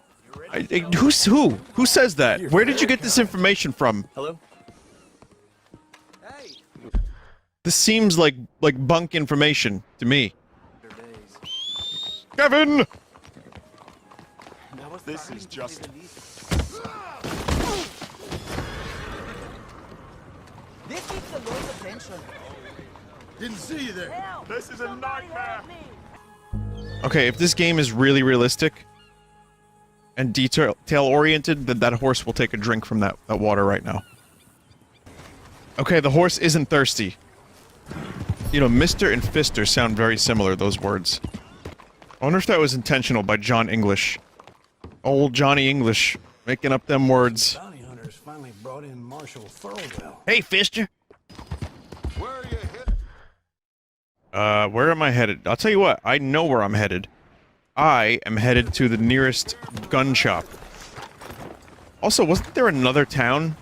Who says that? Where did you get this information from? Hello? This seems like bunk information to me. Kevin! This is just... This needs the Lord's attention. Didn't see you there. This is a nightmare. Okay, if this game is really realistic and detail-oriented, then that horse will take a drink from that water right now. Okay, the horse isn't thirsty. You know, Mr. and Fister sound very similar, those words. I wonder if that was intentional by John English. Old Johnny English, making up them words. Bounty hunters finally brought in Marshal Thurwell. Hey, Fister! Where are you headed? Where am I headed? I'll tell you what, I know where I'm headed. I am headed to the nearest gun shop. Also, wasn't there another town?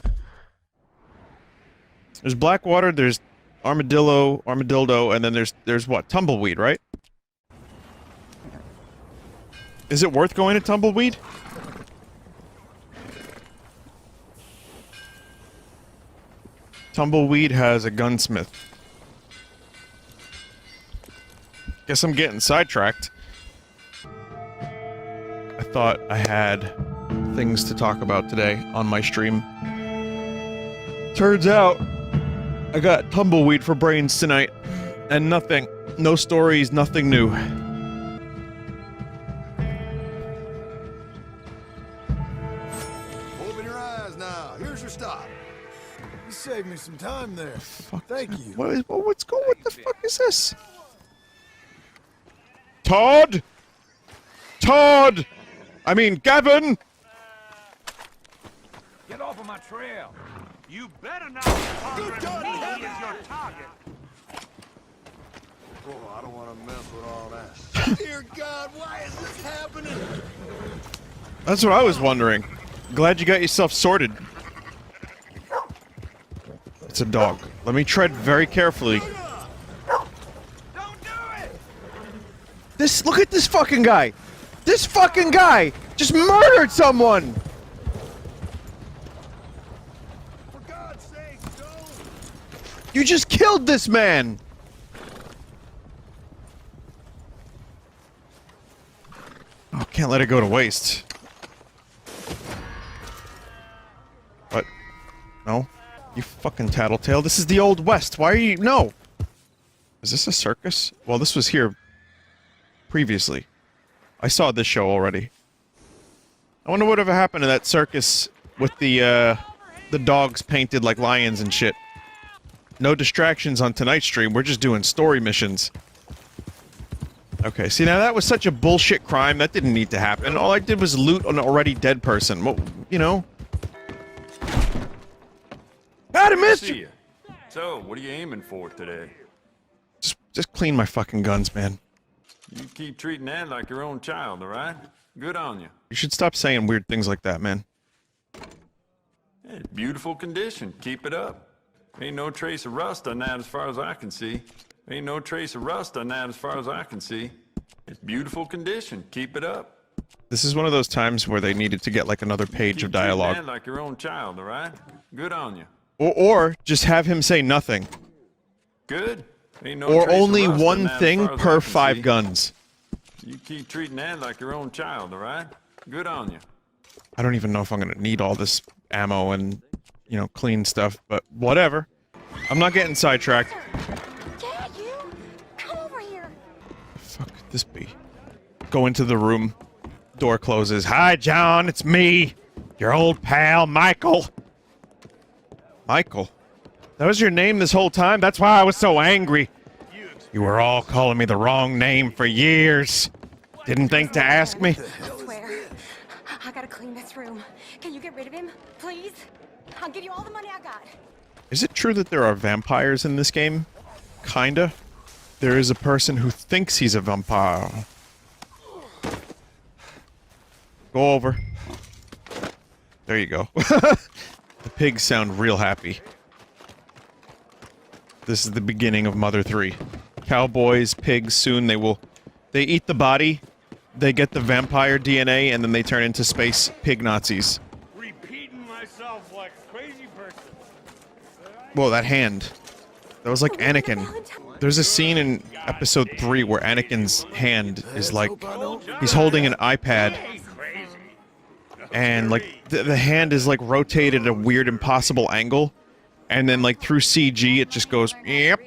There's Blackwater, there's Armadillo, and then there's what? Tumbleweed, right? Is it worth going to Tumbleweed? Tumbleweed has a gunsmith. Guess I'm getting sidetracked. I thought I had things to talk about today on my stream. Turns out, I got Tumbleweed for brains tonight. And nothing. No stories, nothing new. Open your eyes now. Here's your stop. You saved me some time there. Thank you. What the fuck is this? Todd! Todd! I mean, Gavin! Get off of my trail. You better not be me as your target. Oh, I don't want to mess with all that. Dear God, why is this happening? That's what I was wondering. Glad you got yourself sorted. It's a dog. Let me tread very carefully. Look at this fucking guy! This fucking guy just murdered someone! For God's sake, don't! You just killed this man! Oh, can't let it go to waste. What? No? You fucking tattletale. This is the Old West. Why are you... No! Is this a circus? Well, this was here previously. I saw this show already. I wonder whatever happened to that circus with the dogs painted like lions and shit. No distractions on tonight's stream. We're just doing story missions. Okay, see, now that was such a bullshit crime. That didn't need to happen. All I did was loot an already dead person. Well, you know. I missed you! So, what are you aiming for today? Just clean my fucking guns, man. You keep treating that like your own child, all right? Good on you. You should stop saying weird things like that, man. Hey, beautiful condition. Keep it up. Ain't no trace of rust on that as far as I can see. Ain't no trace of rust on that as far as I can see. It's beautiful condition. Keep it up. This is one of those times where they needed to get like another page of dialogue. Keep treating that like your own child, all right? Good on you. Or just have him say nothing. Good. Ain't no or trace of only rust on one that as thing far as I per can 5 see. guns. You keep treating that like your own child, all right? Good on you. I don't even know if I'm gonna need all this ammo and, you know, clean stuff, but whatever. I'm not getting sidetracked. Dad, you! Come over here! Fuck could this be? Go into the room. Door closes. Hi, John, it's me. Your old pal, Michael. Michael? That was your name this whole time? That's why I was so angry. You were all calling me the wrong name for years. Didn't think to ask me? I swear, I gotta clean this room. Can you get rid of him, please? I'll give you all the money I got. Is it true that there are vampires in this game? Kinda. There is a person who thinks he's a vampire. Go over. There you go. The pigs sound real happy. This is the beginning of Mother 3. Cowboys, pigs, soon they eat the body, they get the vampire DNA, and then they turn into space pig Nazis. Repeating myself like a crazy person. Whoa, that hand. That was like Anakin. There's a scene in episode 3 where Anakin's hand is like... He's holding an iPad. And, like, the hand is, like, rotated at a weird, impossible angle. And then, like, through CG, it just goes, yep,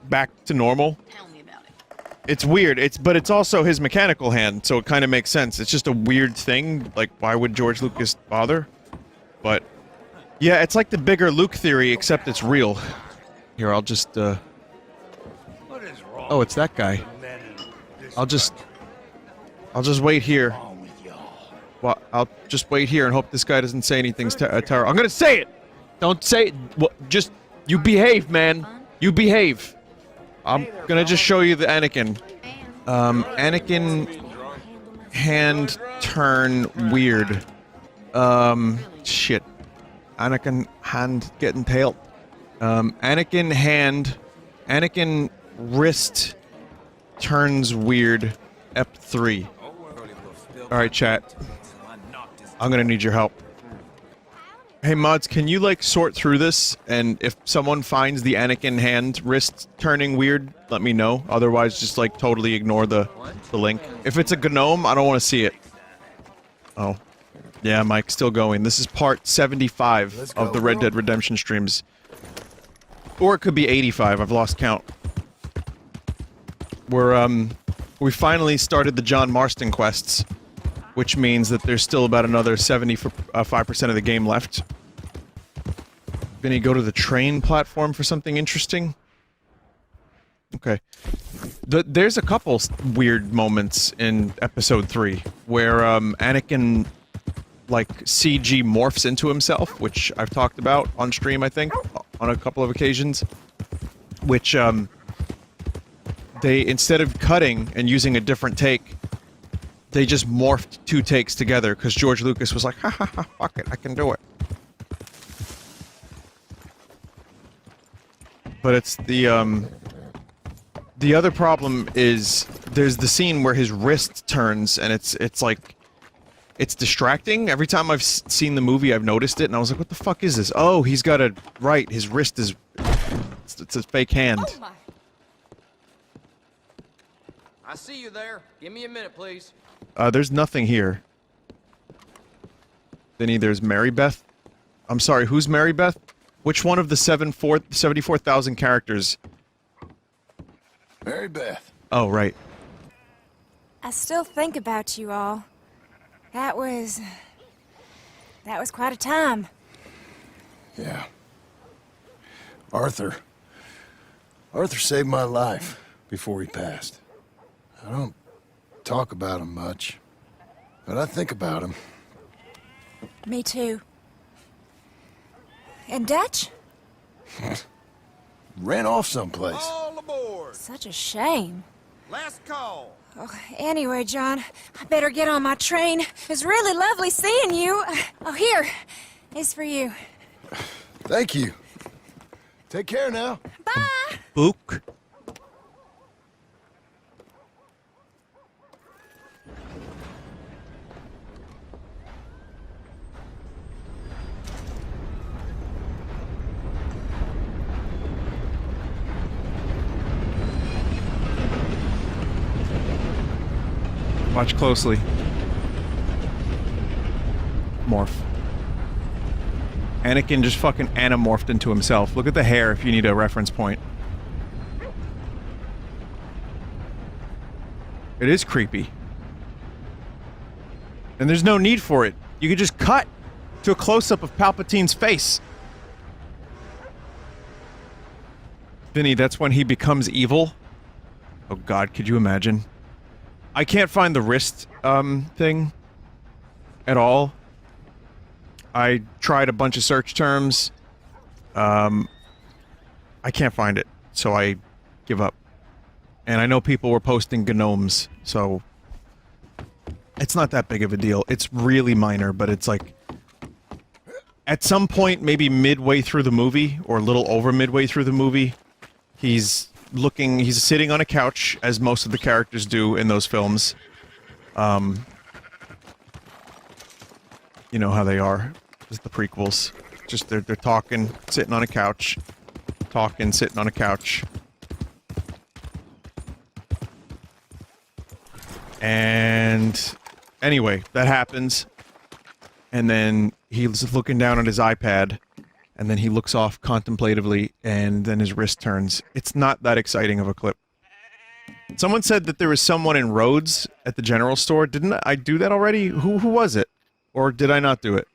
back to normal. It's weird, but it's also his mechanical hand, so it kind of makes sense. It's just a weird thing, like, why would George Lucas bother? But, yeah, it's like the bigger Luke theory, except it's real. Here, I'll just, Oh, it's that guy. I'll just wait here. Well, I'll just wait here and hope this guy doesn't say anything terrible. I'm gonna say it! Don't say it! Well, just, you behave, man. You behave. I'm gonna just show you the Anakin. Anakin hand turn weird. Shit. Anakin hand getting tailed. Anakin wrist turns weird. Ep3. Alright, chat. I'm gonna need your help. Hey mods, can you like sort through this, and if someone finds the Anakin hand wrist turning weird, let me know. Otherwise, just like totally ignore the link. If it's a gnome, I don't want to see it. Oh. Yeah, Mike, still going. This is part 75 of the Red Dead Redemption streams. Or it could be 85, I've lost count. We finally started the John Marston quests, which means that there's still about another 75% of the game left. Vinny, go to the train platform for something interesting? Okay. There's a couple weird moments in episode 3 where Anakin like CG morphs into himself, which I've talked about on stream, I think, on a couple of occasions, which they, instead of cutting and using a different take, they just morphed 2 takes together because George Lucas was like, ha ha ha, fuck it, I can do it. But it's the other problem is there's the scene where his wrist turns and it's like, it's distracting. Every time I've seen the movie, I've noticed it and I was like, what the fuck is this? Oh, he's got a, right, his wrist is, it's a fake hand. Oh my. I see you there. Give me a minute, please. There's nothing here. Vinny, there's Mary Beth. I'm sorry, who's Mary Beth? Which one of the 74,000 characters? Mary Beth. Oh, right. I still think about you all. That was quite a time. Yeah. Arthur saved my life before he passed. I don't talk about him much, but I think about him. Me too. And Dutch? Ran off someplace. All aboard. Such a shame. Last call. Oh, anyway, John, I better get on my train. It was really lovely seeing you. Oh, here. It's for you. Thank you. Take care now. Bye. Book. Watch closely. Morph. Anakin just fucking anamorphed into himself. Look at the hair if you need a reference point. It is creepy. And there's no need for it. You could just cut to a close-up of Palpatine's face. Vinny, that's when he becomes evil? Oh god, could you imagine? I can't find the wrist, thing at all. I tried a bunch of search terms. I can't find it, so I give up. And I know people were posting gnomes, so it's not that big of a deal. It's really minor, but it's like at some point, maybe midway through the movie, or a little over midway through the movie, he's sitting on a couch, as most of the characters do in those films. You know how they are. Just the prequels. Just they're talking, sitting on a couch. Talking, sitting on a couch. And anyway, that happens. And then he's looking down at his iPad. And then he looks off contemplatively, and then his wrist turns. It's not that exciting of a clip. Someone said that there was someone in Rhodes at the general store. Didn't I do that already? Who was it? Or did I not do it?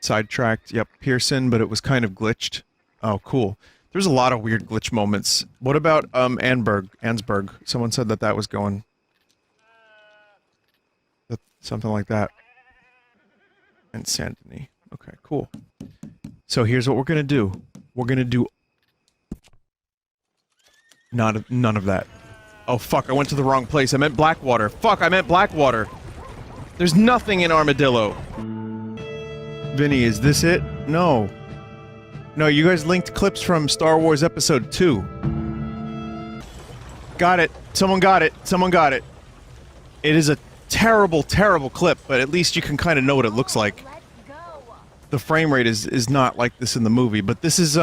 Sidetracked. Yep, Pearson, but it was kind of glitched. Oh, cool. There's a lot of weird glitch moments. What about, Ansberg? Someone said that was going. Something like that. And Santony. Okay, cool. So here's what we're gonna do. We're gonna do none of that. Oh fuck, I went to the wrong place. I meant Blackwater. Fuck, I meant Blackwater. There's nothing in Armadillo. Vinny, is this it? No. No, you guys linked clips from Star Wars Episode 2. Got it. Someone got it. Someone got it. It is a terrible, terrible clip, but at least you can kind of know what it looks like. The frame rate is not like this in the movie, but this is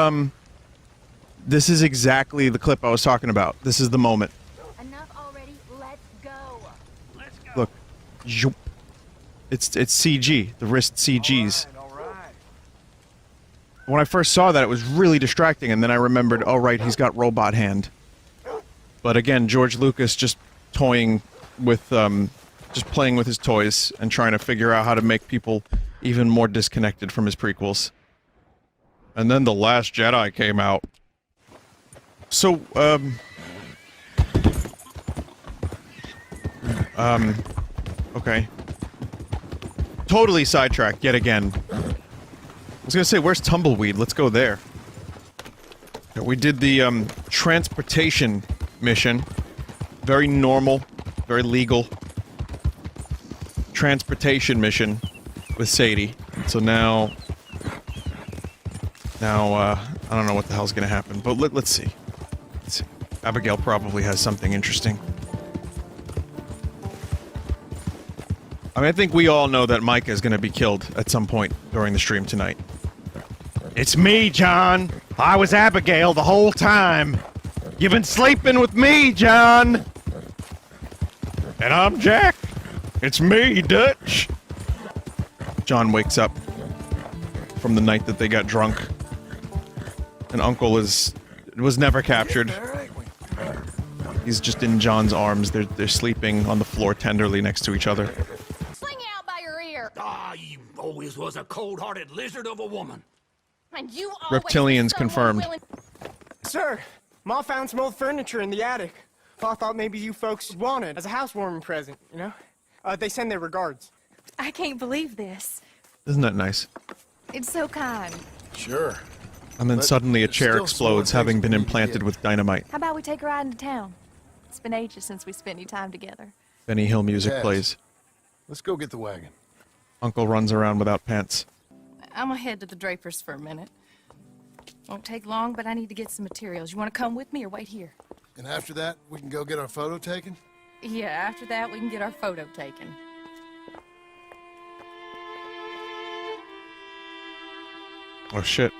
exactly the clip I was talking about. This is the moment. Enough already. Let's go. Let's go. Look. Zoop. It's CG. The wrist CGs. All right. When I first saw that, it was really distracting, and then I remembered, oh right, he's got robot hand. But again, George Lucas just toying with, just playing with his toys and trying to figure out how to make people even more disconnected from his prequels. And then The Last Jedi came out. So, okay. Totally sidetracked yet again. I was gonna say, where's Tumbleweed? Let's go there. We did the, transportation mission. Very normal, very legal. Transportation mission with Sadie. So now, I don't know what the hell's gonna happen, but let's see. Let's see. Abigail probably has something interesting. I mean, I think we all know that Micah is gonna be killed at some point during the stream tonight. It's me, John! I was Abigail the whole time! You've been sleeping with me, John! And I'm Jack! It's me, Dutch! John wakes up. from the night that they got drunk. And Uncle was never captured. He's just in John's arms. They're sleeping on the floor tenderly next to each other. Sling out by your ear. Ah, you always was a cold-hearted lizard of a woman. And you always Reptilians confirmed. Sir, Ma found some old furniture in the attic. I thought maybe you folks would want it as a housewarming present, you know? They send their regards. I can't believe this. Isn't that nice? It's so kind. Sure. And then But suddenly a there's chair still explodes, some having things been we need to implanted get. with dynamite. How about we take a ride into town? It's been ages since we spent any time together. Benny Hill music Yes. plays. Let's go get the wagon. Uncle runs around without pants. I'm gonna head to the Drapers for a minute. Won't take long, but I need to get some materials. You want to come with me or wait here? And after that, we can go get our photo taken? Yeah, after that we can get our photo taken. Oh shit.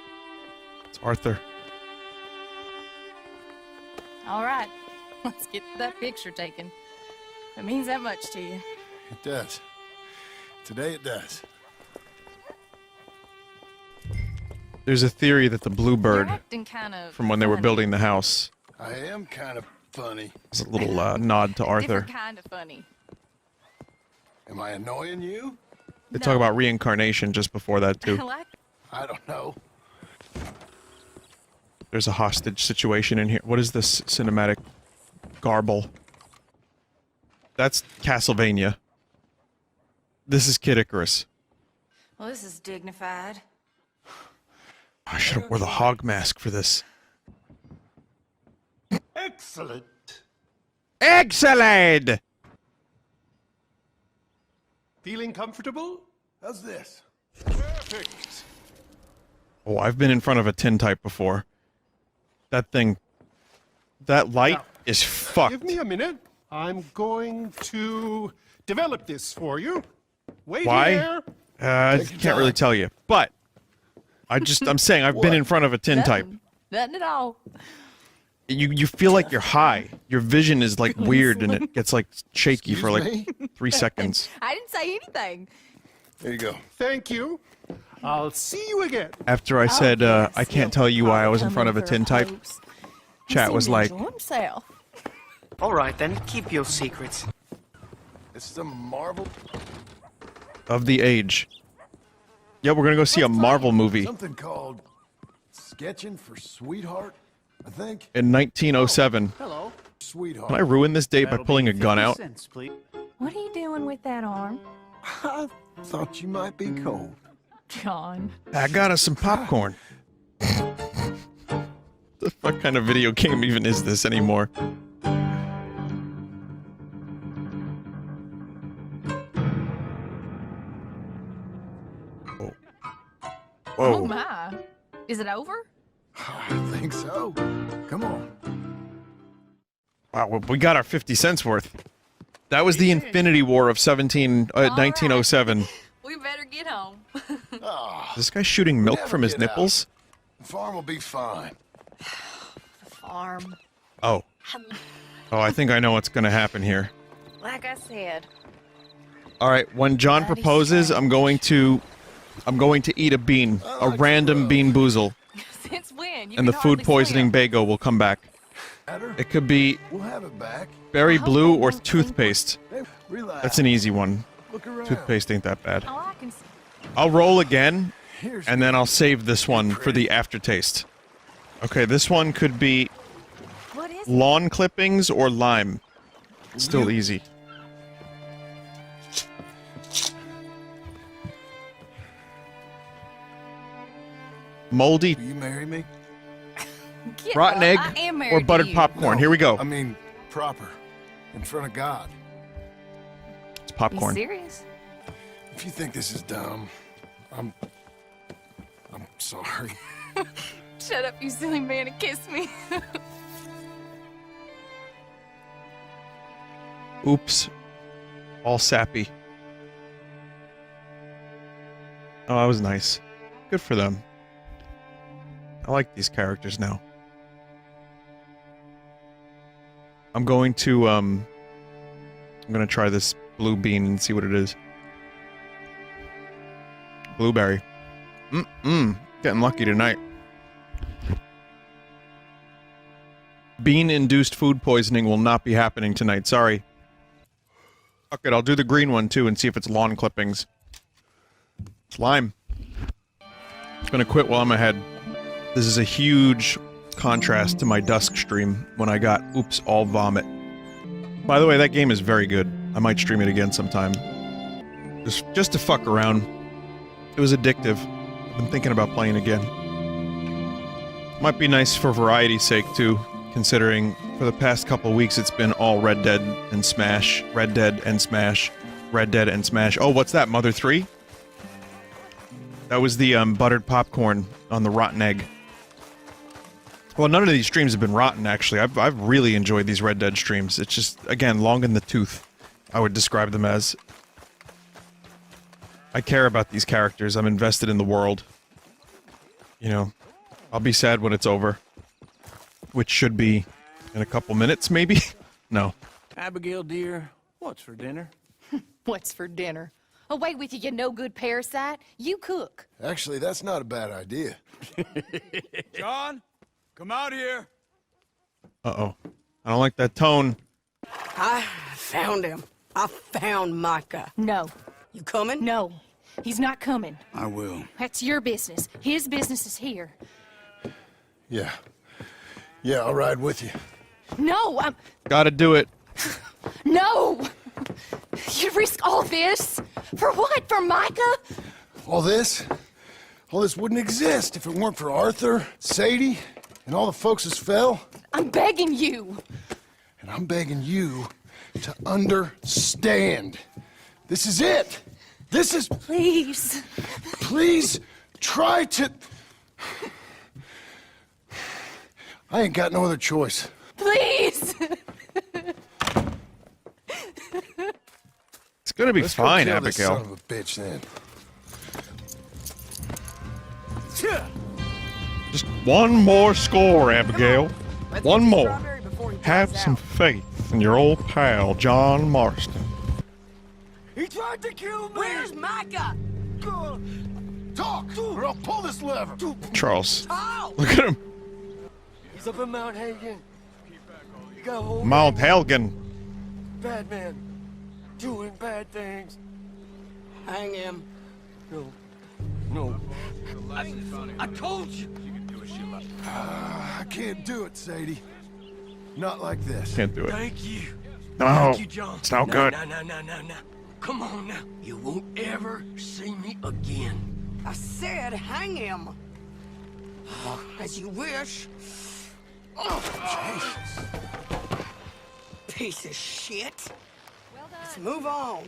It's Arthur. All right, let's get that picture taken. It means that much to you. It does. Today it does. There's a theory that the bluebird, You're acting kind of from when they were funny. building the house, I am kind of funny. is a little nod to Arthur. Different kind of funny. Am I annoying you? They talk about reincarnation just before that too. I don't know. There's a hostage situation in here. What is this cinematic garble? That's Castlevania. This is Kid Icarus. Well, this is dignified. I should have wore the hog mask for this. Excellent. Excellent! Feeling comfortable? How's this? Perfect. Oh, I've been in front of a tintype before. That thing... That light is fucked. Give me a minute. I'm going to develop this for you. Wait Why? here. I can't really tell you. But, I'm saying I've been in front of a tintype. Nothing at all. You feel like you're high. Your vision is like weird and it gets like shaky for like 3 seconds. I didn't say anything. There you go. Thank you. I'll see you again. After I said, I can't tell you why I was in front of a tintype, chat was like, Himself. All right, then. Keep your secrets. It's the Marvel. of the age. Yeah, we're gonna go see a Marvel movie Something called Sketching for Sweetheart, I think. in 1907. Hello. Sweetheart. Can I ruin this date by pulling a gun out? What are you doing with that arm? I thought you might be cold. John. I got us some popcorn. The fuck kind of video game even is this anymore? Whoa. Oh my. Is it over? I think so. Come on. Wow, well, we got our 50 cents worth. That was the Infinity War of 1907. We better get home. Is this guy shooting milk from his nipples? The farm will be fine. The farm. Oh. Oh, I think I know what's gonna happen here. Like I said. Alright, when John proposes, I'm going to eat a bean. A random bean boozle. Since when? You And the can food hardly poisoning swim. bago will come back. It could be We'll have it back. berry blue or toothpaste. Hey, relax. That's an easy one. Look around. Toothpaste ain't that bad. Oh, I can see. I'll roll again, Here's and then I'll save this one for the aftertaste. Okay, this one could be What is it? lawn clippings or lime. Still easy. Moldy Will you marry me? Get rotten up. egg I am married or to buttered you. popcorn. No, Here we go. I mean, proper. In front of God. It's You popcorn. serious? If you think this is dumb, I'm sorry. Shut up, you silly man, and kiss me. Oops. All sappy. Oh, that was nice. Good for them. I like these characters now. I'm going to try this blue bean and see what it is. Blueberry. Getting lucky tonight. Bean-induced food poisoning will not be happening tonight, sorry. Fuck it, I'll do the green one too and see if it's lawn clippings. It's lime. It's gonna quit while I'm ahead. This is a huge contrast to my dusk stream when I got Oops All Vomit. By the way, that game is very good. I might stream it again sometime. Just to fuck around. It was addictive. I've been thinking about playing again. Might be nice for variety's sake too, considering for the past couple weeks it's been all Red Dead and Smash, Red Dead and Smash, Red Dead and Smash. Oh, what's that, Mother 3? That was the buttered popcorn on the rotten egg. Well, none of these streams have been rotten, actually. I've really enjoyed these Red Dead streams. It's just, again, long in the tooth, I would describe them as. I care about these characters. I'm invested in the world. You know, I'll be sad when it's over. Which should be in a couple minutes, maybe? No. Abigail, dear, what's for dinner? What's for dinner? Away with you, you no-good parasite. You cook. Actually, that's not a bad idea. John, come out here. Uh-oh. I don't like that tone. I found him. I found Micah. No. You coming? No. He's not coming. I will. That's your business. His business is here. Yeah. Yeah, I'll ride with you. No, I'm... Gotta do it. No! You risk all this? For what? For Micah? All this wouldn't exist if it weren't for Arthur, Sadie, and all the folks that fell. I'm begging you. And I'm begging you to understand. This is it. This is... Please. Please try to... I ain't got no other choice. Please. It's gonna be Let's fine, go kill this Abigail. son of a bitch, then. Just one more score, Abigail. One more. Have some faith in your old pal, John Marston. He tried to kill me. Where's Micah? Talk, or I'll pull this lever. Charles. Look at him. He's up in Mount Hagen. You got a whole Mount Helgen. bad man doing bad things. Hang him. No. I told you. I can't do it, Sadie. Not like this. Can't do it. Thank you. No, Thank you, John. it's no No, good. No. Come on now. You won't ever see me again. I said hang him. As you wish. Oh, Jesus. Piece of shit. Let's move on.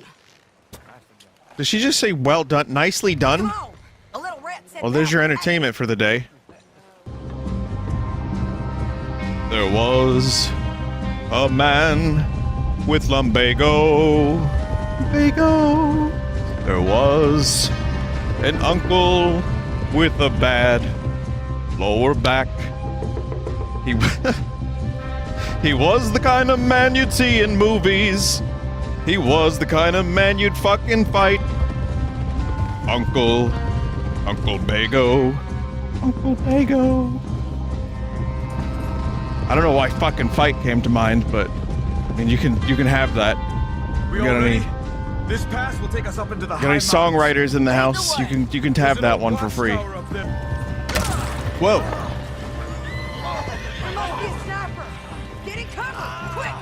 Did she just say, well done, nicely done? A little rat said Well, there's your entertainment for the day. There was a man with lumbago. Lumbago. There was an uncle with a bad lower back. He was the kind of man you'd see in movies. He was the kind of man you'd fucking fight. Uncle Bago. Uncle Bago. I don't know why fucking fight came to mind, but I mean you can have that. We You got all any ready? This pass will take us up into the got any high songwriters in the house? You can have that one for free. Whoa. There must be a sniper. Get in cover, quick.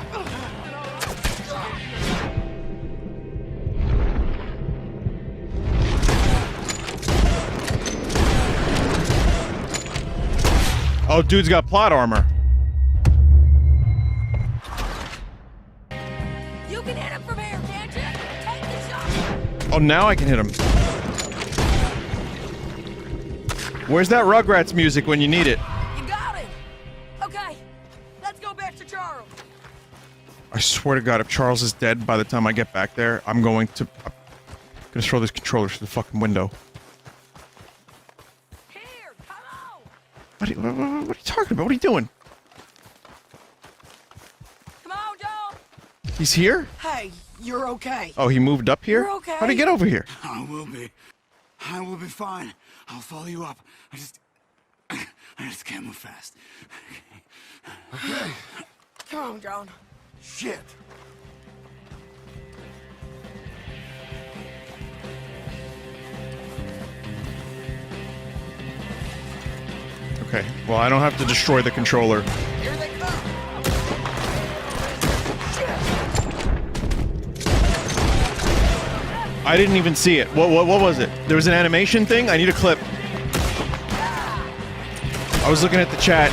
Oh, dude's got plot armor. You can hit him from here, can't you? Take the shot. Oh, now I can hit him. Where's that Rugrats music when you need it? You got him. Okay, let's go back to Charles. I swear to God, if Charles is dead by the time I get back there, I'm gonna throw this controller through the fucking window. What are you talking about? What are you doing? Come on, Joe. He's here? Hey, you're okay. Oh, he moved up here? You're okay. How'd he get over here? I will be. I will be fine. I'll follow you up. I just can't move fast. Okay. Come on, John. Shit. Okay, well, I don't have to destroy the controller. Here they come. I didn't even see it. What was it? There was an animation thing? I need a clip. I was looking at the chat.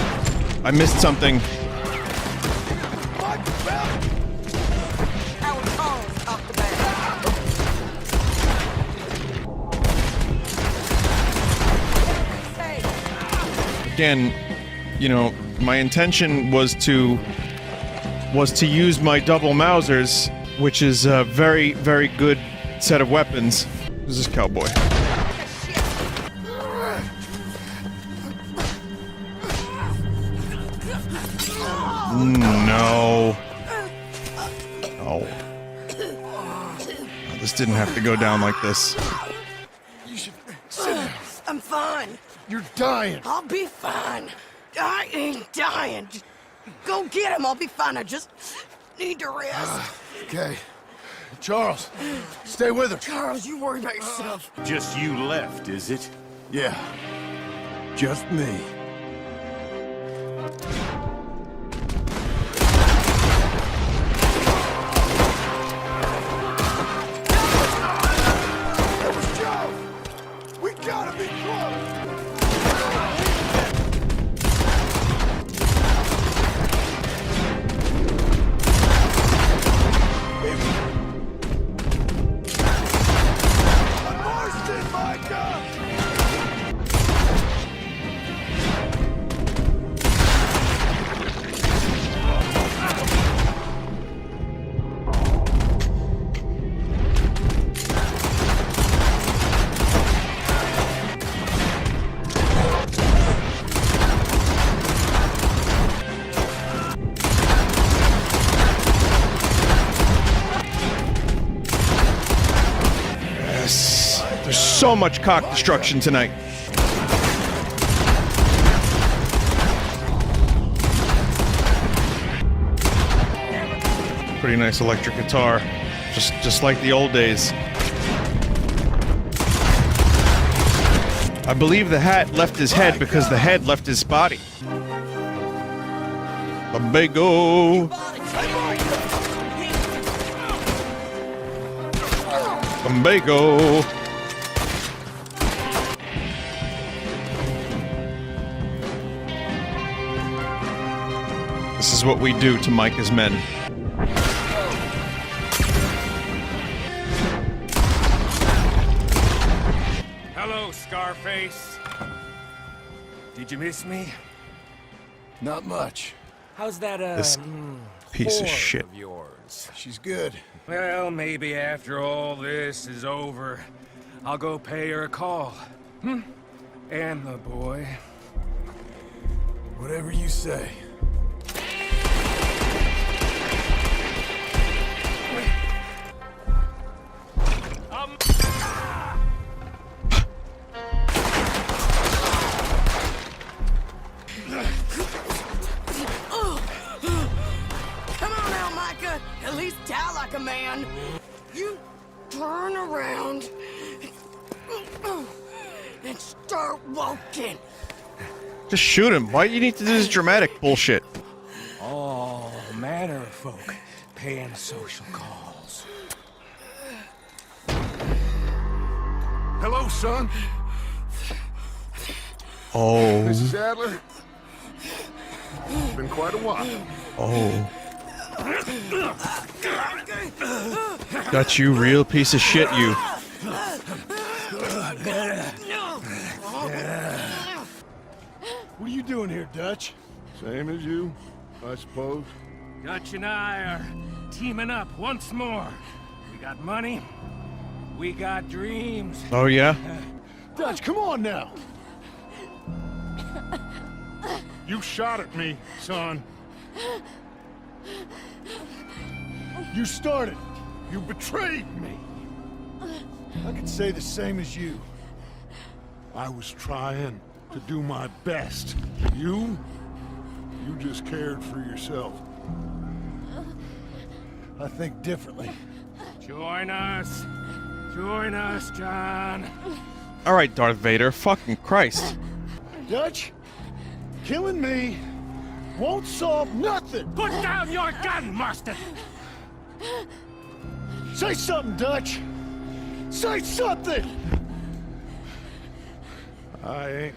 I missed something. Again, you know, my intention was to use my double Mausers, which is a very, very good set of weapons. This is Cowboy. No. Oh. This didn't have to go down like this. You should sit down. I'm fine. You're dying. I'll be fine. I ain't dying. Just go get him. I'll be fine. I just need to rest. Okay. Charles, stay with her. Charles, you worry about yourself. Just you left, is it? Yeah. Just me. That was Joe! We gotta be close! So much cock destruction tonight. Pretty nice electric guitar, just like the old days. I believe the hat left his head because the head left his body. Lumbago. Lumbago. This is what we do to Micah's men. Hello, Scarface. Did you miss me? Not much. How's that, This piece of whore shit. Of yours? She's good. Well, maybe after all this is over, I'll go pay her a call. And the boy. Whatever you say. Come on now, Micah. At least die like a man. You turn around and start walking. Just shoot him. Why do you need to do this dramatic bullshit? All manner of folk paying social calls. Hello, son. Oh. Mrs. Adler. It's been quite a while. Oh. Got you, real piece of shit, you. What are you doing here, Dutch? Same as you, I suppose. Dutch and I are teaming up once more. We got money. We got dreams. Oh, yeah? Dutch, come on now. You shot at me, son. You started. You betrayed me. I could say the same as you. I was trying to do my best. You just cared for yourself. I think differently. Join us. Join us, John. All right, Darth Vader. Fucking Christ. Dutch, killing me won't solve nothing. Put down your gun, Marston. Say something, Dutch. Say something. I ain't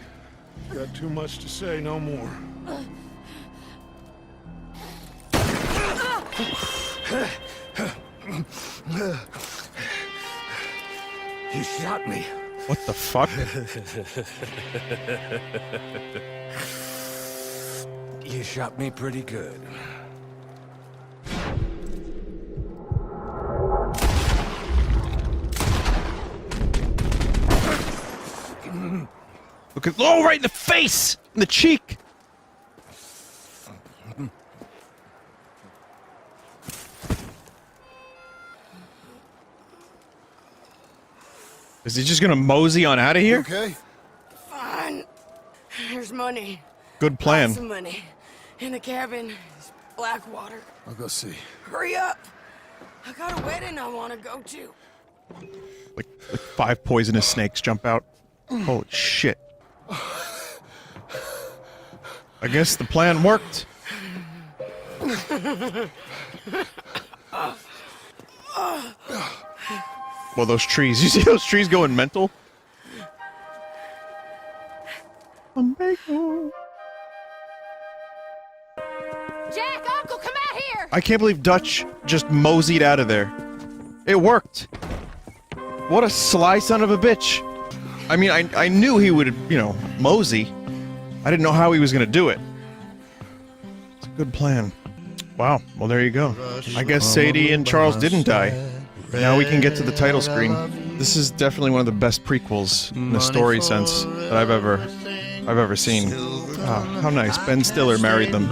got too much to say no more. You shot me. What the fuck? You shot me pretty good. Look at right in the face, in the cheek. Is he just gonna mosey on out of here? Okay. Fine. Here's money. Good plan. Lots of money. In the cabin is Blackwater. I'll go see. Hurry up. I got a wedding I want to go to. Like 5 poisonous snakes jump out. Holy shit. I guess the plan worked. Well, those trees. You see those trees going mental? Jack, Uncle, come out here! I can't believe Dutch just moseyed out of there. It worked. What a sly son of a bitch. I mean, I knew he would, you know, mosey. I didn't know how he was gonna do it. It's a good plan. Wow, well there you go. I guess Sadie and Charles didn't die. Now we can get to the title screen. This is definitely one of the best prequels in the story sense that I've ever seen. Oh, how nice. Ben Stiller married them.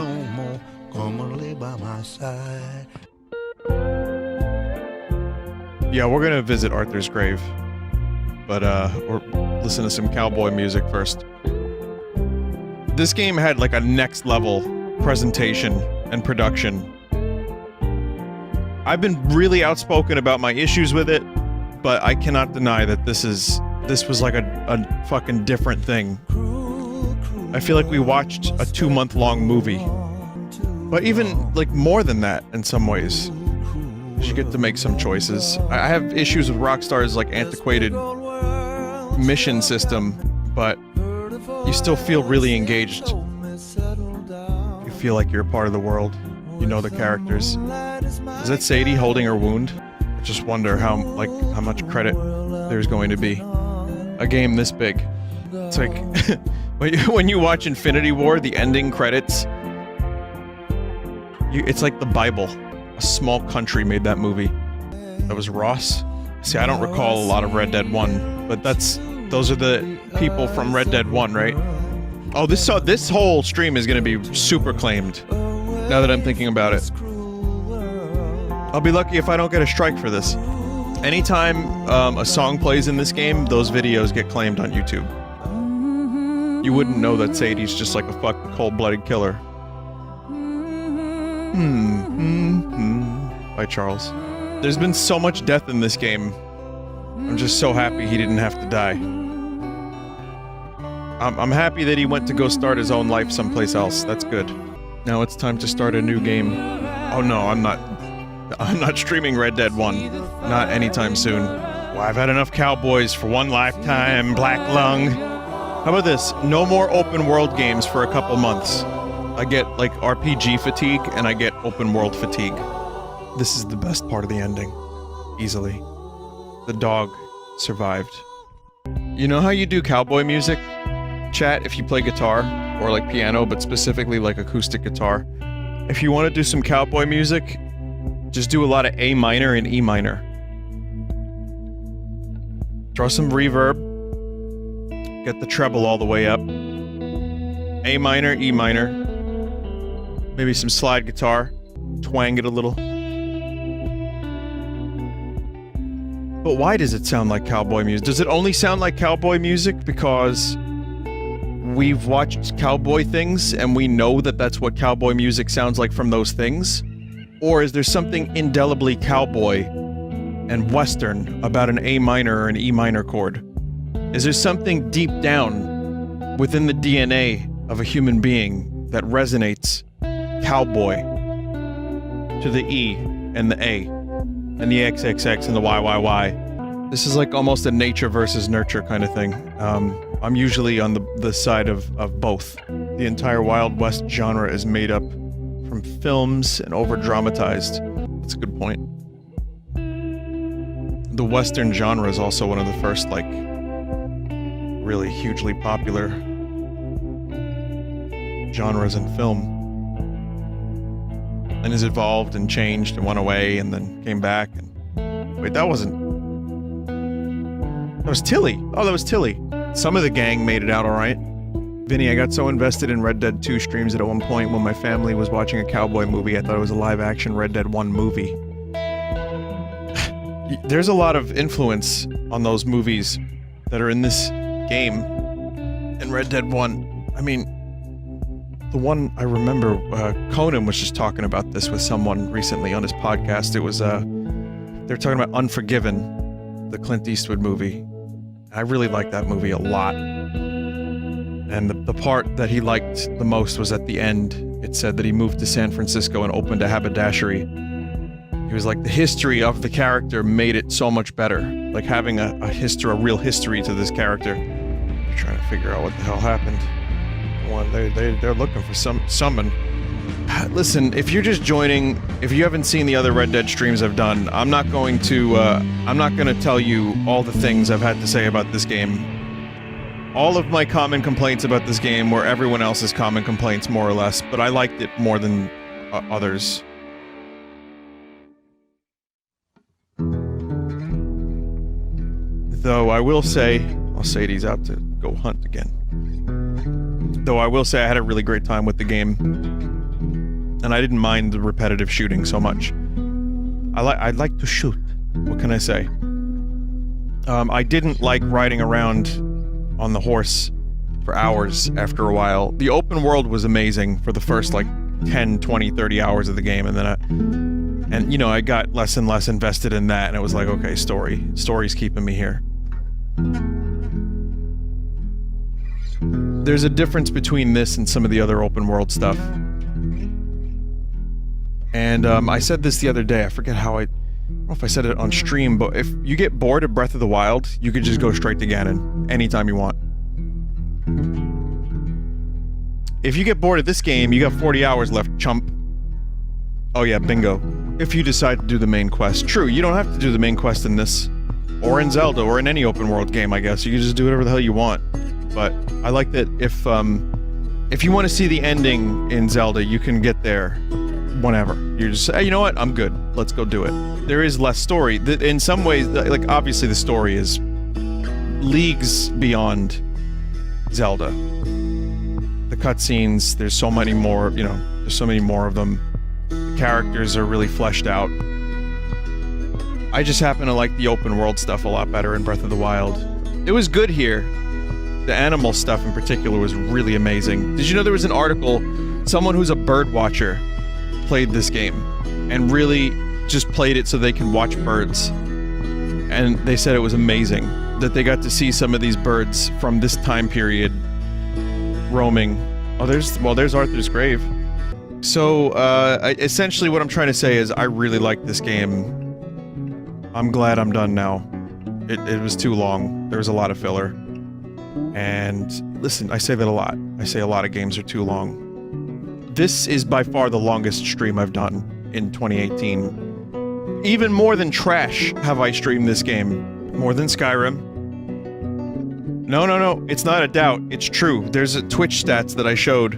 Yeah, we're gonna visit Arthur's grave. But or listen to some cowboy music first. This game had like a next level presentation and production. I've been really outspoken about my issues with it, but I cannot deny that this was like a fucking different thing. I feel like we watched a 2-month-long movie. But even like more than that in some ways. You get to make some choices. I have issues with Rockstar's like antiquated mission system, but you still feel really engaged. You feel like you're a part of the world. You know the characters. Is that Sadie holding her wound? I just wonder how much credit there's going to be. A game this big. It's like when you watch Infinity War, the ending credits. It's like the Bible. A small country made that movie. That was Ross. See, I don't recall a lot of Red Dead 1, but those are the people from Red Dead 1, right? Oh, this whole stream is gonna be super claimed. Now that I'm thinking about it. I'll be lucky if I don't get a strike for this. Anytime a song plays in this game, those videos get claimed on YouTube. You wouldn't know that Sadie's just like a fucking cold-blooded killer. By Charles. There's been so much death in this game. I'm just so happy he didn't have to die. I'm happy that he went to go start his own life someplace else. That's good. Now it's time to start a new game. Oh no, I'm not streaming Red Dead 1. Not anytime soon. Well, I've had enough cowboys for one lifetime, Black Lung. How about this? No more open world games for a couple months. I get, like, RPG fatigue, and I get open world fatigue. This is the best part of the ending. Easily. The dog survived. You know how you do cowboy music? Chat, if you play guitar, or like piano, but specifically like acoustic guitar. If you want to do some cowboy music, just do a lot of A minor and E minor. Throw some reverb. Get the treble all the way up. A minor, E minor. Maybe some slide guitar. Twang it a little. But why does it sound like cowboy music? Does it only sound like cowboy music because we've watched cowboy things and we know that that's what cowboy music sounds like from those things? Or is there something indelibly cowboy and Western about an A minor or an E minor chord? Is there something deep down within the DNA of a human being that resonates cowboy to the E and the A and the XXX and the YYY? This is like almost a nature versus nurture kind of thing. I'm usually on the side of both. The entire Wild West genre is made up from films and over-dramatized. That's a good point. The Western genre is also one of the first, like, really hugely popular genres in film. And has evolved and changed and went away and then came back and... Wait, that wasn't... That was Tilly! Oh, that was Tilly! Some of the gang made it out alright. Vinny, I got so invested in Red Dead 2 streams that at one point when my family was watching a cowboy movie, I thought it was a live-action Red Dead 1 movie. There's a lot of influence on those movies that are in this game in Red Dead 1. I mean, the one I remember, Conan was just talking about this with someone recently on his podcast. It was, they're talking about Unforgiven, the Clint Eastwood movie. I really liked that movie a lot. And the part that he liked the most was at the end. It said that he moved to San Francisco and opened a haberdashery. He was like, the history of the character made it so much better. Like having a real history to this character. They're trying to figure out what the hell happened. Well, they're looking for someone. Listen, if you're just joining, if you haven't seen the other Red Dead streams I've done, I'm not going to tell you all the things I've had to say about this game. All of my common complaints about this game were everyone else's common complaints, more or less, but I liked it more than others. Though I will say, Sadie's out to go hunt again. Though I will say I had a really great time with the game. And I didn't mind the repetitive shooting so much. I like to shoot. What can I say? I didn't like riding around on the horse for hours after a while. The open world was amazing for the first like 10, 20, 30 hours of the game, and then you know, I got less and less invested in that, and it was like, okay, story's keeping me here. There's a difference between this and some of the other open world stuff. And I said this the other day, I forget how I don't know if I said it on stream, but if you get bored of Breath of the Wild, you could just go straight to Ganon anytime you want. If you get bored of this game, you got 40 hours left, chump. Oh yeah, bingo. If you decide to do the main quest. True, you don't have to do the main quest in this, or in Zelda, or in any open world game, I guess. You can just do whatever the hell you want. But I like that if you want to see the ending in Zelda, you can get there whenever. You just say, hey, you know what? I'm good. Let's go do it. There is less story. In some ways, like, obviously the story is leagues beyond Zelda. The cutscenes, there's so many more, you know, there's so many more of them. The characters are really fleshed out. I just happen to like the open world stuff a lot better in Breath of the Wild. It was good here. The animal stuff in particular was really amazing. Did you know there was an article, someone who's a bird watcher played this game and really just played it so they can watch birds, and they said it was amazing that they got to see some of these birds from this time period roaming. Oh, there's Arthur's grave. So essentially what I'm trying to say is I really like this game. I'm glad I'm done now. It was too long. There was a lot of filler, and listen, I say that a lot. I say a lot of games are too long. This is by far the longest stream I've done in 2018. Even more than Trash have I streamed this game. More than Skyrim. No, it's not a doubt. It's true. There's a Twitch stats that I showed.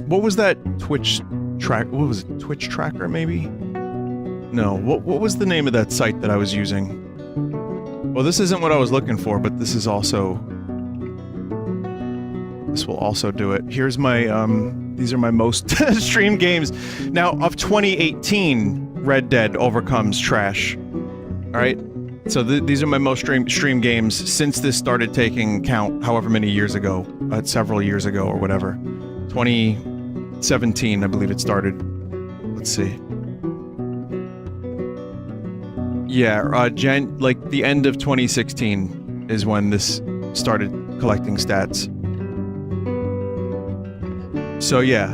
What was that Twitch track? What was it? Twitch Tracker, maybe? No, what was the name of that site that I was using? Well, this isn't what I was looking for, but this is also... This will also do it. Here's my, these are my most streamed games. Now, of 2018, Red Dead overcomes Trash. Alright? So these are my most streamed games since this started taking count, however many years ago, several years ago or whatever. 2017, I believe it started. Let's see. Yeah, like the end of 2016 is when this started collecting stats. So yeah,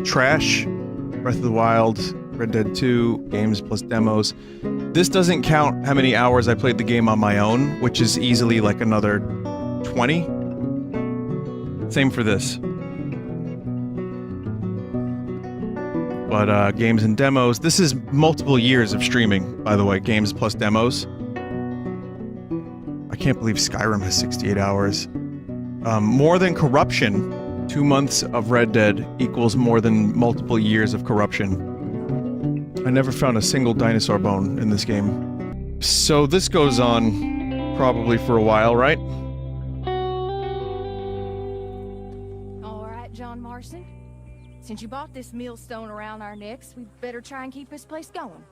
Trash, Breath of the Wild, Red Dead 2, games plus demos. This doesn't count how many hours I played the game on my own, which is easily like another 20. Same for this. But games and demos. This is multiple years of streaming, by the way, games plus demos. I can't believe Skyrim has 68 hours. More than Corruption. 2 months of Red Dead equals more than multiple years of Corruption. I never found a single dinosaur bone in this game. So this goes on probably for a while, right? All right, John Marston. Since you bought this millstone around our necks, we better try and keep this place going.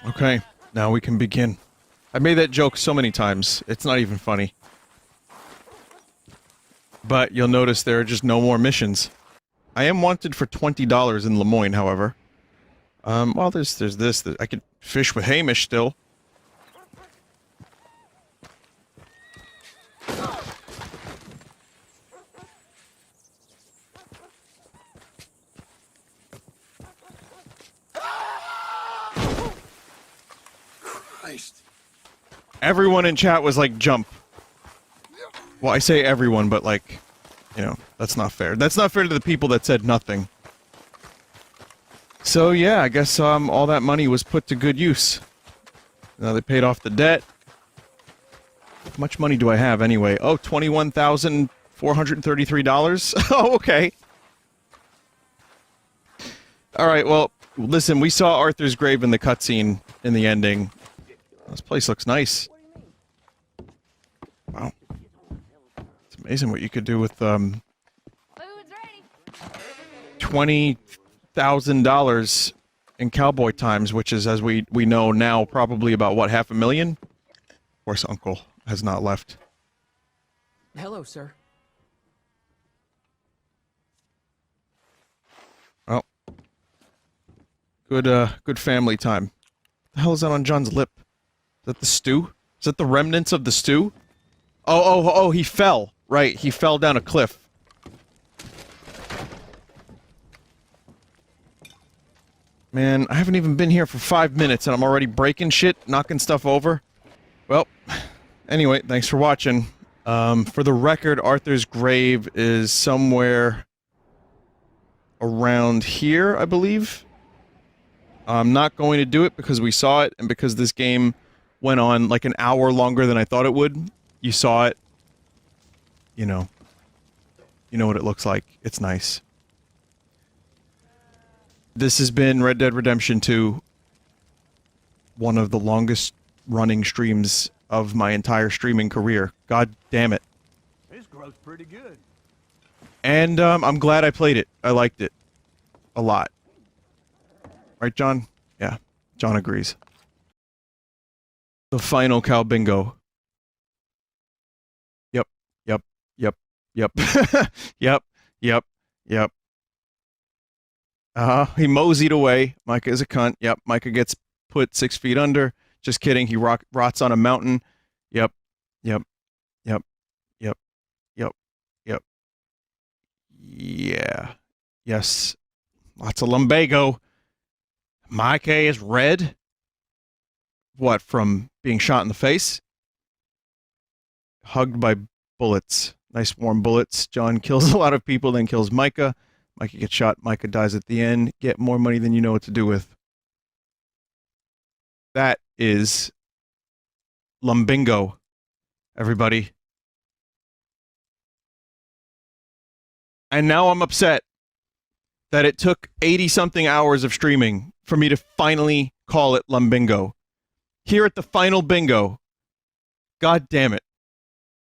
Okay, now we can begin. I made that joke so many times, it's not even funny. But you'll notice there are just no more missions. I am wanted for $20 in Lemoyne, however. Well, there's this. I could fish with Hamish still. Christ. Everyone in chat was like, jump. Well, I say everyone, but like, you know, that's not fair. That's not fair to the people that said nothing. So yeah, I guess all that money was put to good use. Now they paid off the debt. How much money do I have anyway? Oh, $21,433. Oh, okay. Alright, well, listen, we saw Arthur's grave in the cutscene in the ending. This place looks nice. Wow. It's amazing what you could do with, $20,000 in Cowboy times, which is, as we know now, probably about, what, $500,000? Of course, Uncle has not left. Hello, sir. Well, good family time. What the hell is that on John's lip? Is that the stew? Is that the remnants of the stew? Oh, he fell. Right, he fell down a cliff. Man, I haven't even been here for 5 minutes and I'm already breaking shit, knocking stuff over. Well, anyway, thanks for watching. For the record, Arthur's grave is somewhere around here, I believe. I'm not going to do it because we saw it and because this game went on like an hour longer than I thought it would. You saw it. You know what it looks like. It's nice. This has been Red Dead Redemption 2. One of the longest running streams of my entire streaming career. God damn it. This grow's pretty good. And I'm glad I played it. I liked it. A lot. Right, John? Yeah. John agrees. The final cow bingo. Yep. Yep. Yep. Yep. Yep. Yep. Yep. He moseyed away. Micah is a cunt. Yep. Micah gets put 6 feet under. Just kidding. He rots on a mountain. Yep. Yep. Yep. Yep. Yep. Yep. Yeah. Yes. Lots of lumbago. Micah is red. What, from being shot in the face? Hugged by bullets. Nice warm bullets. John kills a lot of people, then kills Micah. Micah gets shot. Micah dies at the end. Get more money than you know what to do with. That is Lumbingo, everybody. And now I'm upset that it took 80-something hours of streaming for me to finally call it Lumbingo. Here at the final bingo. God damn it.